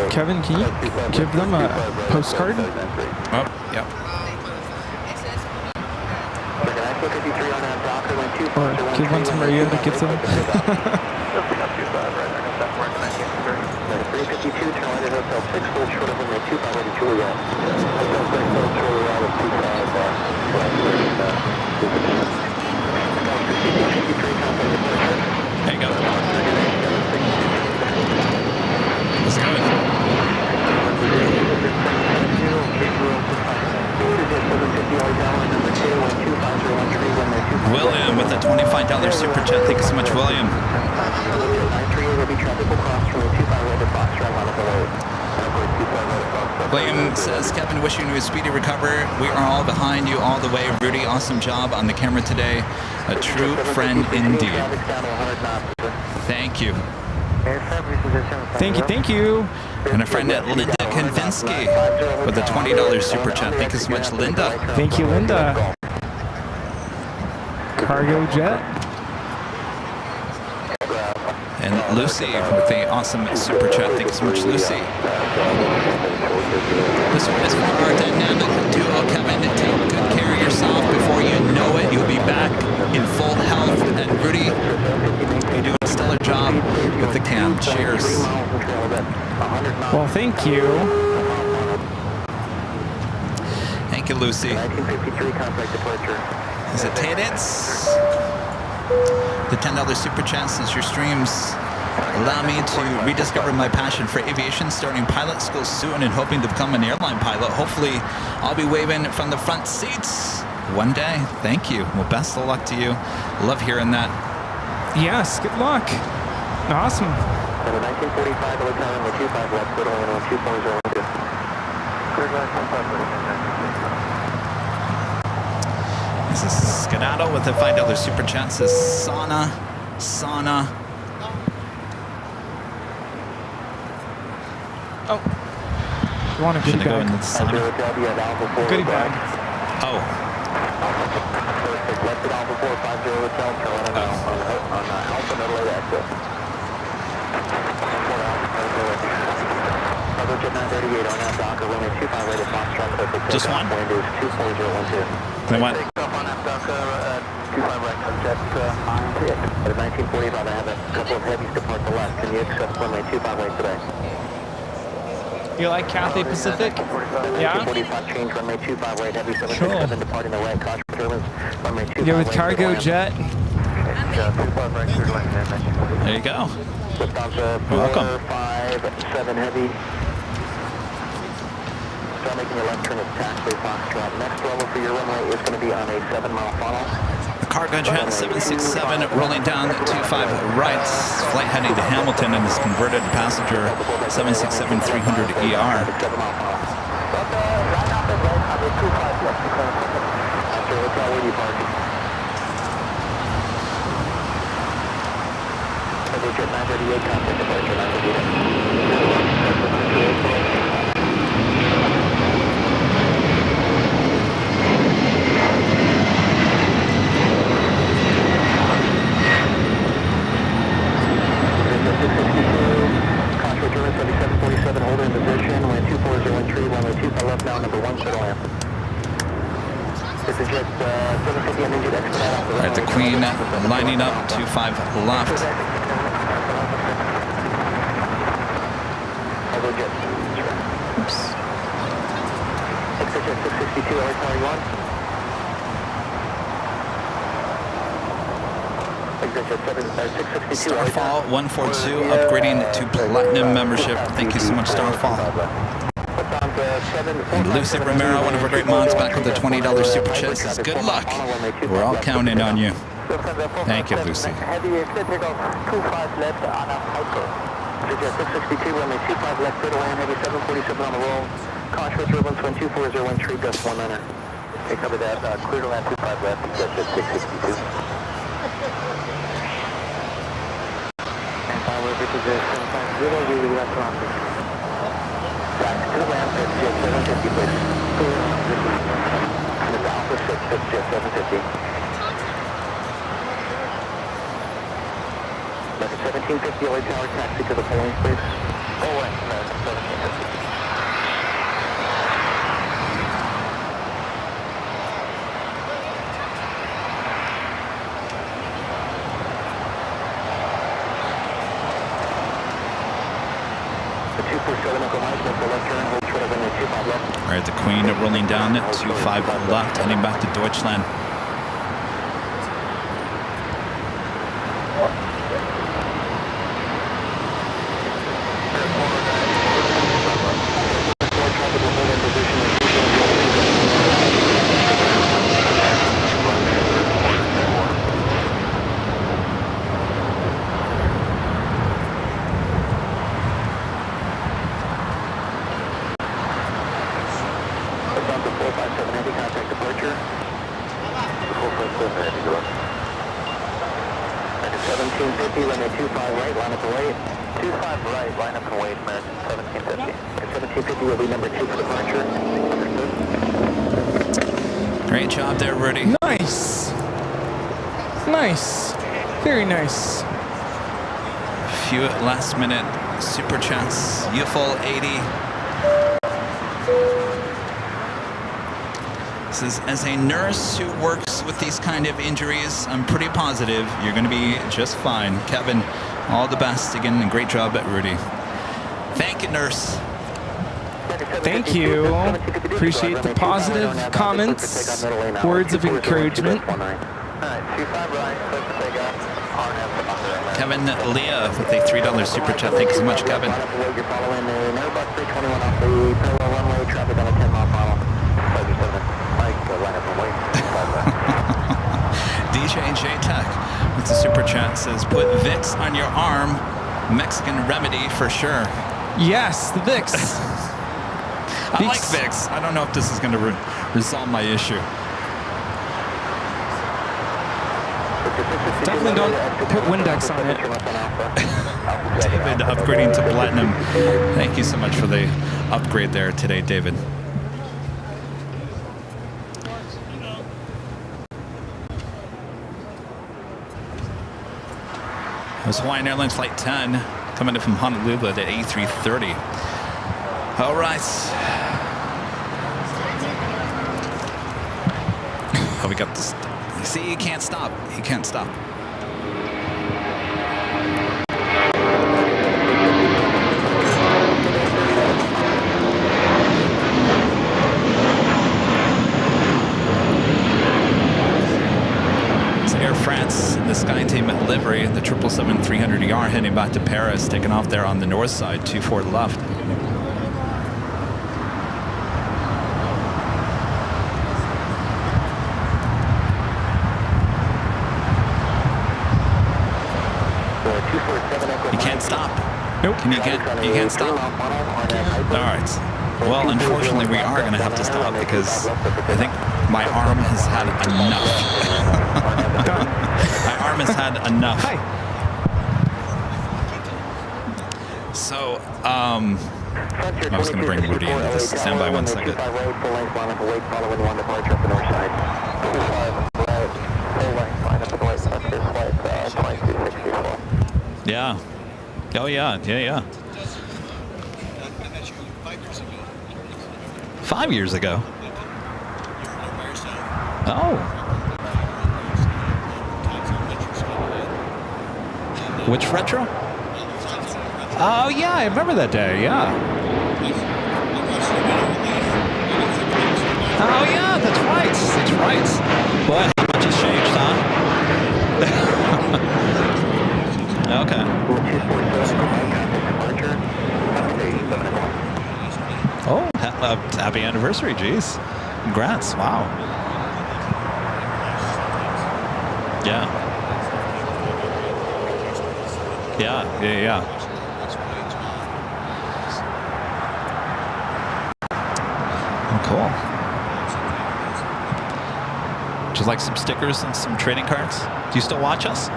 Kevin, can you give them a postcard? Oh, yep. Or give one to Maria to give them. There you go. Let's go. William with a $25 super chat. Thank you so much, William. William says, Kevin, wishing you a speedy recovery. We are all behind you all the way. Rudy, awesome job on the camera today. A true friend indeed. Thank you. Thank you. And a friend at Linda Konvinsky with a $20 super chat. Thank you so much, Linda. Thank you, Linda. Cargo jet. And Lucy with the awesome super chat. Thank you so much, Lucy. This one is for our dynamic duo, Kevin. Take good care of yourself. Before you know it, you'll be back in full health. And Rudy, you do a stellar job with the cam. Cheers. Well, thank you. Thank you, Lucy. Is it Tadits? The $10 super chat says your streams allow me to rediscover my passion for aviation, starting pilot school soon and hoping to become an airline pilot. Hopefully, I'll be waving from the front seats one day. Thank you. Well, best of luck to you. Love hearing that. Yes, good luck. Awesome. And the 1945 over time, the 25 left, clear to land on 2.012. Clear to land 25 left. This is Skedaddle with a $5 super chat. Says Sauna. Oh. You want a Should goodie I go in bag? the sauna? Goodie bag. Oh. Perfect. Left at Alpha 450 Hotel, turn on Alpha Middle exit. Other jet 938 on that dock, runway 25 right at Foxtrot, perfect. Just one? Wind is 2.012. They went. Take off on that dock, 25 right, jet 9. At 1945, I have a couple of heavies depart the left. Can you accept runway 25 right today? You like Cathay Pacific? Yeah? 1945 change, runway 25 right, heavy 767 Cool. departing the right, caution turbines, runway 25 You're with right, cargo clear to jet. land. 25 right, clear to land, There you go. Lufthansa 4, Welcome. 5, 7 heavy. Start making your left turn at taxiway Foxtrot. Next level for your runway is going to be on a 7-mile funnel. The cargo jet 767 rolling down 25 right. Flight heading to Hamilton and is converted to passenger 767-300 ER. 7-mile funnel. But right off the right, on the 25 left. After hotel, where do you park? Jet 938, contact departure 938. Contour German 7747, hold in position, wind 2403, runway 25 left now, number 1, clear to land. This is jet 750 on engine expedite off the All right, the Queen lining up 25 left. Although jet. Oops. Exit jet 662, LA Tower 1. Exit jet 662, LA Starfall 142 upgrading to Platinum membership. Thank you so much, Starfall. And Lucy Romero, one of our great mods, back with the $20 super chat. Says, good luck. We're all counting on you. Thank you, Lucy. Heavy exit, take off 25 left on a hyper. Jet 662, runway 25 left, clear to land, heavy 747 on the roll. Contour turbulence, wind 2401, gust 19. They cover that, clear to land 25 left, jet 662. And power position, 0, we left runway. Back to the land, jet 750, please. And it's Alpha 6, jet 750. Back at 1750, LA Tower, taxi to the polling space. Oh, wait, American 1750. The 247 Uncle Mike, make the left turn, hold short of runway 25 left. All right, the Queen rolling down 25 left, heading back to Deutschland. Lufthansa 457 Heavy, contact departure. 457 Heavy, go up. Back at 1750, runway 25 right, line up and wait. 25 right, line up and wait, American 1750. At 1750 will be number 2 for departure. Understood. Great job there, Rudy. Nice. Nice. Very nice. Few last minute super chats. Youthful 80. Says, as a nurse who works with these kind of injuries, I'm pretty positive you're going to be just fine. Kevin, all the best again, and great job at Rudy. Thank you, nurse. Thank you. Appreciate the positive comments, words of encouragement. Kevin Leah with a $3 super chat. Thank you so much, Kevin. DJ J-Tech with with the super chat says, put Vicks on your arm. Mexican remedy for sure. Yes, the Vicks. I like Vicks. I don't know if this is going to resolve my issue. Definitely don't put Windex on it. David upgrading to Platinum. Thank you so much for the upgrade there today, David. It was Hawaiian Airlines Flight 10 coming in from Honolulu at A330. All right. Oh, we got this. You see, he can't stop. He can't stop. Air France, the SkyTeam livery, the 777-300ER heading back to Paris, taking off there on the north side, 24 left. You can't stop. Nope. You can't stop. All right. Well, unfortunately, we are going to have to stop because I think my arm has had enough. My arm has had enough. Hi. So, I was going to bring Rudy into this. Stand by 1 second. Yeah. Oh, yeah. Yeah. 5 years ago. Oh. Which retro? Oh, yeah, I remember that day, yeah. Oh, yeah, that's right. That's right. Boy, how much has changed, huh? Okay. Oh, happy anniversary, geez. Congrats, wow. Yeah. Yeah. Oh, cool. Would you like some stickers and some trading cards? Do you still watch us?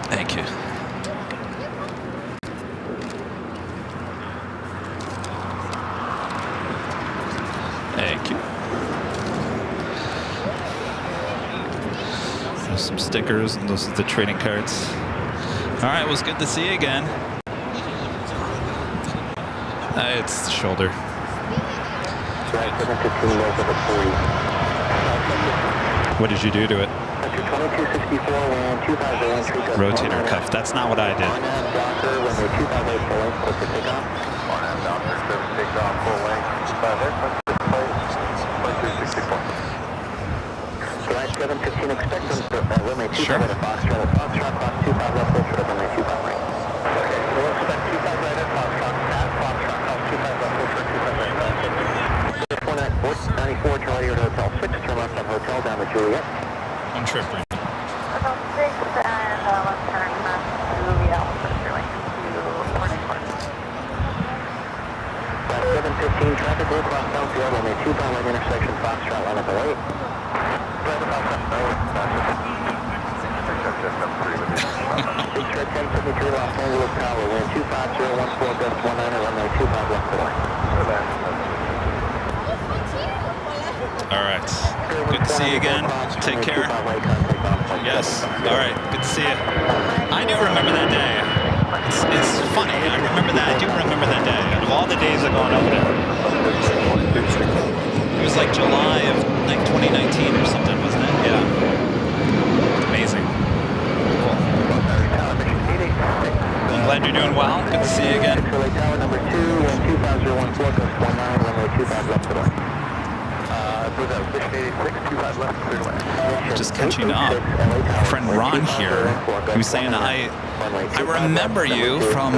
Thank you. Thank you. There's some stickers, and those are the trading cards. All right, it was good to see you again. It's the shoulder. What did you do to it? Rotator cuff. That's not what I did. Sure. One trip, right? Hotel 6 and left turn to Airline 715 traffic will cross downfield on the 2-pound line intersection, Foxtrot line at the light. 1073 Los Angeles Tower, wind 25014, gust 19, runway 25 left to line. All right. Good to see you again. Take care. Yes. All right. Good to see you. I do remember that day. It's funny. I remember that. I do remember that day. Out of all the days I've gone over there. It was like July of 2019 or something, wasn't it? Yeah. Amazing. Cool. I'm glad you're doing well. Good to see you again. Tower number 2, wind 25014, gust 19, runway 25 left to line. Just catching up. Our friend Ron here, he was saying, I remember you from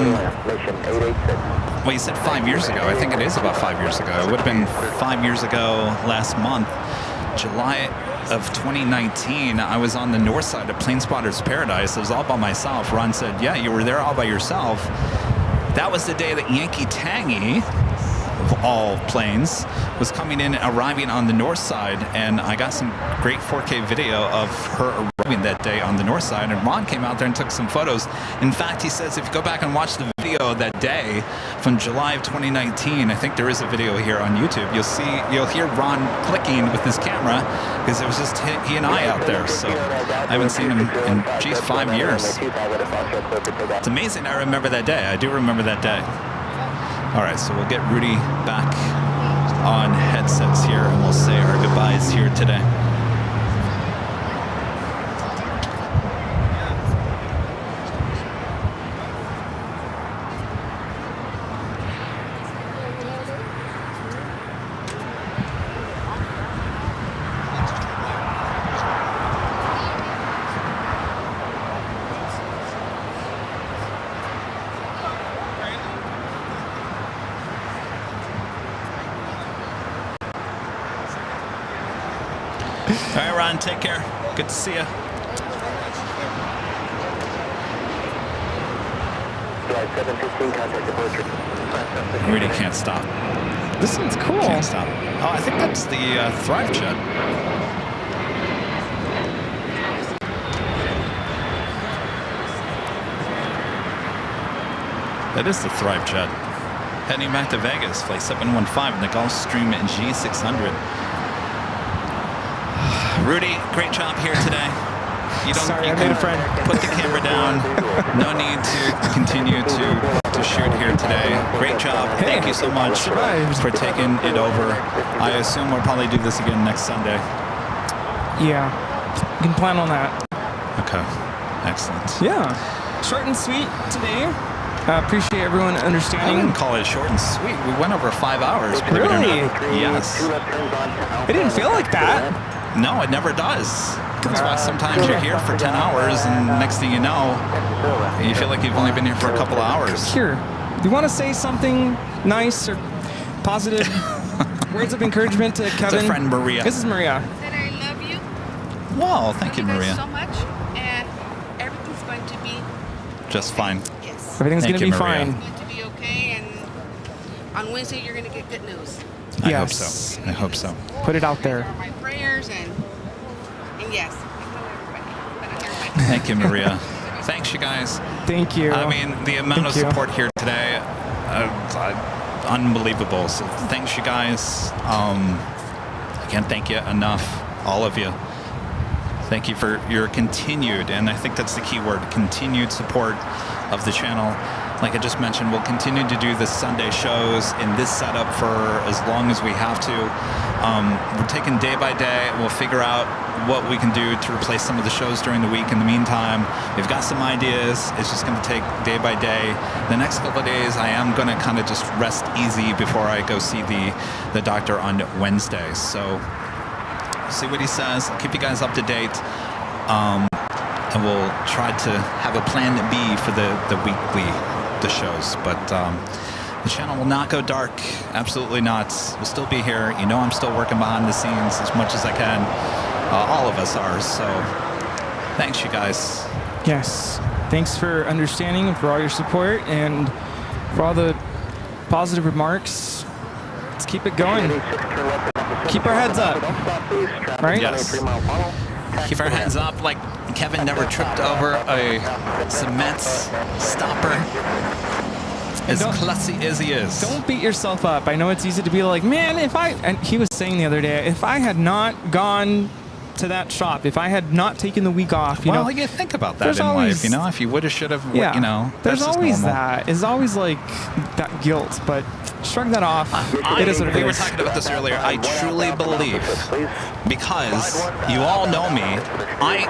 well, you said 5 years ago. I think it is about 5 years ago. It would have been 5 years ago last month, July of 2019. I was on the north side of Plane Spotter's Paradise. I was all by myself. Ron said, yeah, you were there all by yourself. That was the day that Yankee Tangy, of all planes, was coming in, arriving on the north side, and I got some great 4K video of her arriving that day on the north side, and Ron came out there and took some photos. In fact, he says if you go back and watch the video that day from July of 2019, I think there is a video here on YouTube, you'll hear Ron clicking with his camera, because it was just he and I out there. So I haven't seen him in, geez, 5 years. It's amazing I remember that day. I do remember that day. All right, so we'll get Rudy back on headsets here, and we'll say our goodbyes here today. All right, Ron, take care. Good to see you. Rudy can't stop. This one's cool. Can't stop. Oh, I think that's the Thrive Jet. That is the Thrive Jet. Heading back to Vegas, flight 715 in the Gulfstream G600. Rudy, great job here today. You don't. Sorry, you I made a friend. Put the camera down. No need to continue to shoot here today. Great job. Thank you so much for taking it over. I assume we'll probably do this again next Sunday. Yeah, you can plan on that. Okay, excellent. Yeah, short and sweet today. Appreciate everyone I understanding. wouldn't call it short and sweet. We went over 5 hours. believe it or Really? not. Yes. It didn't feel like that. No, it never does. That's why sometimes you're here for 10 hours, and next thing you know, you feel like you've only been here for a couple of hours. Here, do you want to say something nice or positive? Words of encouragement to Kevin? It's a friend, Maria. This is Maria. That I love you. Wow, thank you, Love Maria. guys so much, and everything's going to be Just fine. yes. Everything's Thank going to you, be Maria. fine. It's going to be okay, and on Wednesday you're going to get good news. I hope Yes. so. I hope so. Put it out there. Are my prayers and yes, I know everybody, but I hear everybody. Thank you, Maria. Thanks, you guys. Thank you. I mean, the amount of Thank you. support here today, unbelievable. So thanks, you guys. I can't thank you enough, all of you. Thank you for your continued, and I think that's the key word, continued support of the channel. Like I just mentioned, we'll continue to do the Sunday shows in this setup for as long as we have to. We're taking day by day. We'll figure out what we can do to replace some of the shows during the week. In the meantime, we've got some ideas. It's just going to take day by day. The next couple of days, I am going to kind of just rest easy before I go see the doctor on Wednesday. So see what he says. I'll keep you guys up to date. And we'll try to have a plan B for the weekly shows. But the channel will not go dark. Absolutely not. We'll still be here. You know, I'm still working behind the scenes as much as I can. All of us are. So thanks, you guys. Yes. Thanks for understanding and for all your support and for all the positive remarks. Let's keep it going. Keep our heads up. Right? Yes. Keep our heads up like Kevin never tripped over a cement stopper. As klutzy as he is. Don't beat yourself up. I know it's easy to be like, man, and he was saying the other day, if I had not gone to that shop, if I had not taken the week off, you know. Well, you think about that there's in always- life, you know, if you would have, should have, Yeah. you know. There's that's just always normal. that. It's always like that guilt, but shrug that off. It is what it We were is. talking about this earlier. I truly believe, because you all know me,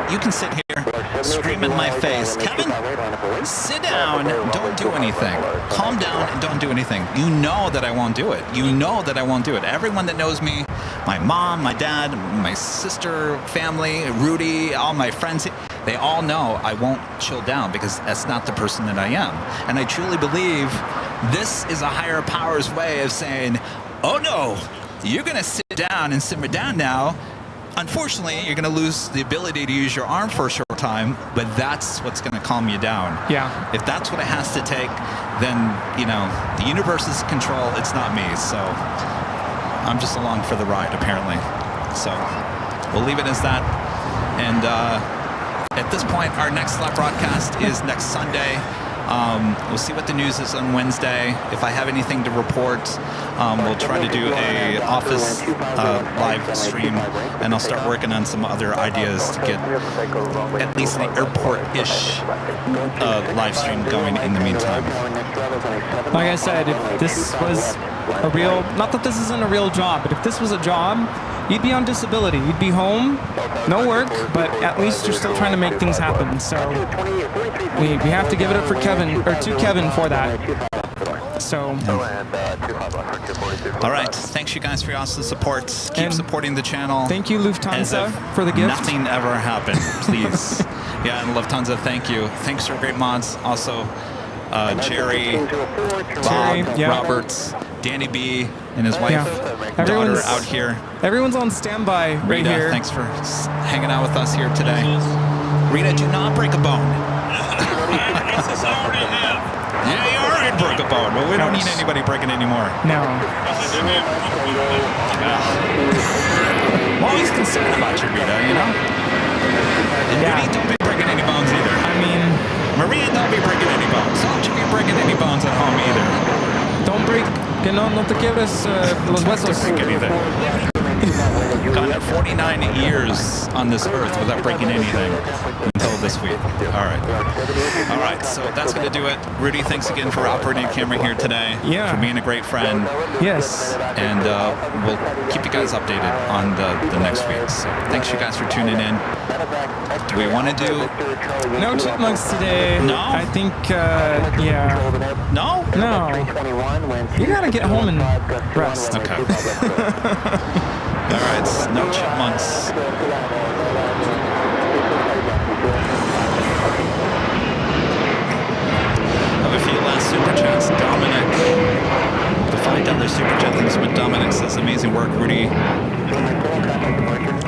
you can sit here, scream in my face, Kevin, sit down, don't do anything. Calm down and don't do anything. You know that I won't do it. You know that I won't do it. Everyone that knows me, my mom, my dad, my sister, family, Rudy, all my friends, they all know I won't chill down because that's not the person that I am. And I truly believe This is a higher power's way of saying, oh no, you're going to sit down and simmer down now. Unfortunately, you're going to lose the ability to use your arm for a short time, but that's what's going to calm you down. Yeah. If that's what it has to take, then, you know, the universe is in control. It's not me. So I'm just along for the ride, apparently. So we'll leave it as that. And at this point, our next live broadcast is next Sunday. We'll see what the news is on Wednesday. If I have anything to report, we'll try to do a office live stream, and I'll start working on some other ideas to get at least an airport-ish live stream going in the meantime. Like I said, if this was a real, not that this isn't a real job, but if this was a job, you'd be on disability. You'd be home, no work, but at least you're still trying to make things happen. So we have to give it up for Kevin, or to Kevin for that. So. All right. Thanks, you guys, for your awesome support. Keep supporting the channel. Thank you, Lufthansa, for the gift. Nothing ever happened, please. Yeah, and Lufthansa, thank you. Thanks for great mods. Also, Jerry, Bob, Roberts, Danny B, and his wife, daughter out here. Everyone's on standby right Rita, here. thanks for hanging out with us here today. Rita, do not break a bone. Yeah, you already broke a bone, but we don't need anybody breaking any more. No. I'm always concerned about you, Rita, you know? And Rudy, don't be breaking any bones either. I mean, Maria, don't be breaking any bones. Don't you be breaking any bones at home either. Don't break, que no te quiebres los huesos. Don't break anything. Gone 49 years on this earth without breaking anything until this week. All right. All right, so that's going to do it. Rudy, thanks again for operating the camera here today. Yeah. For being a great friend. Yes. And we'll keep you guys updated on the next week. So thanks you guys for tuning in. Do we want to do... No chipmunks today. No? I think, yeah. No? No. You gotta get home and rest. Okay. All right, no chipmunks. Have a few last super chats. Dominic, the $5 super chat. Thanks with Dominic says, amazing work, Rudy.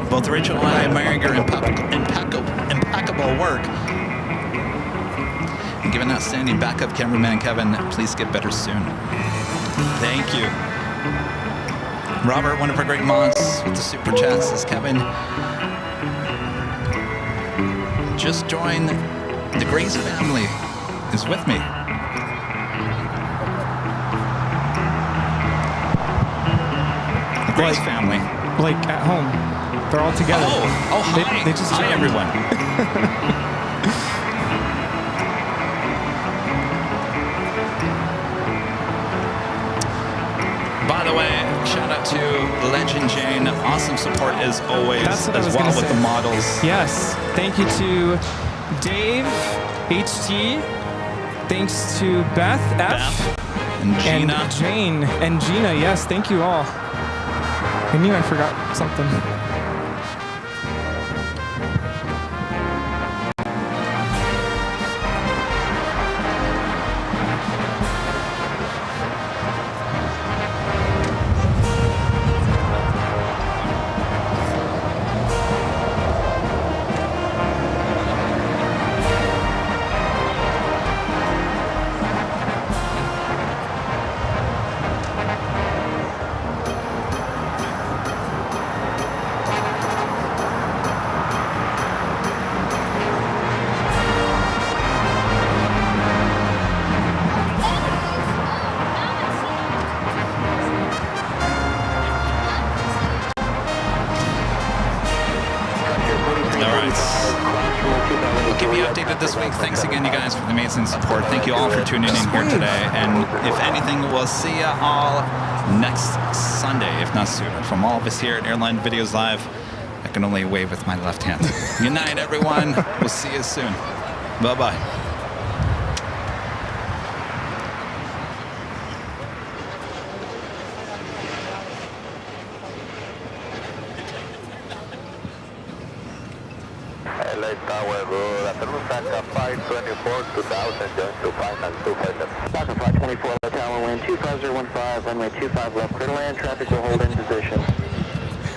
Both Rachel and I admire your impeccable work. And given outstanding backup cameraman Kevin, please get better soon. Thank you. Robert, one of our great mods with the super chat, says Kevin, just join the Grace family is with me. The Grace family. Like at home. They're all together. Oh, hi. They just hi, joined. everyone. By the way, shout out to Legend Jane. Awesome support as always, as well with the models. Yes. Thank you to Dave, HT. Thanks to Beth, F. And Gina. And Jane. And Gina, yes. Thank you all. I knew I forgot something. Thanks again, you guys, for the amazing support. Thank you all for tuning in here today. And if anything, we'll see you all next Sunday, if not sooner. From all of us here at Airline Videos Live, I can only wave with my left hand. Good night, everyone. We'll see you soon. Bye-bye. LA Tower, hacer un saca 524, 2000, join to final 257. Saca 524, LA Tower. land 25015, runway 25 left, clear to land, traffic will hold in position.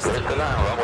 Clear to land,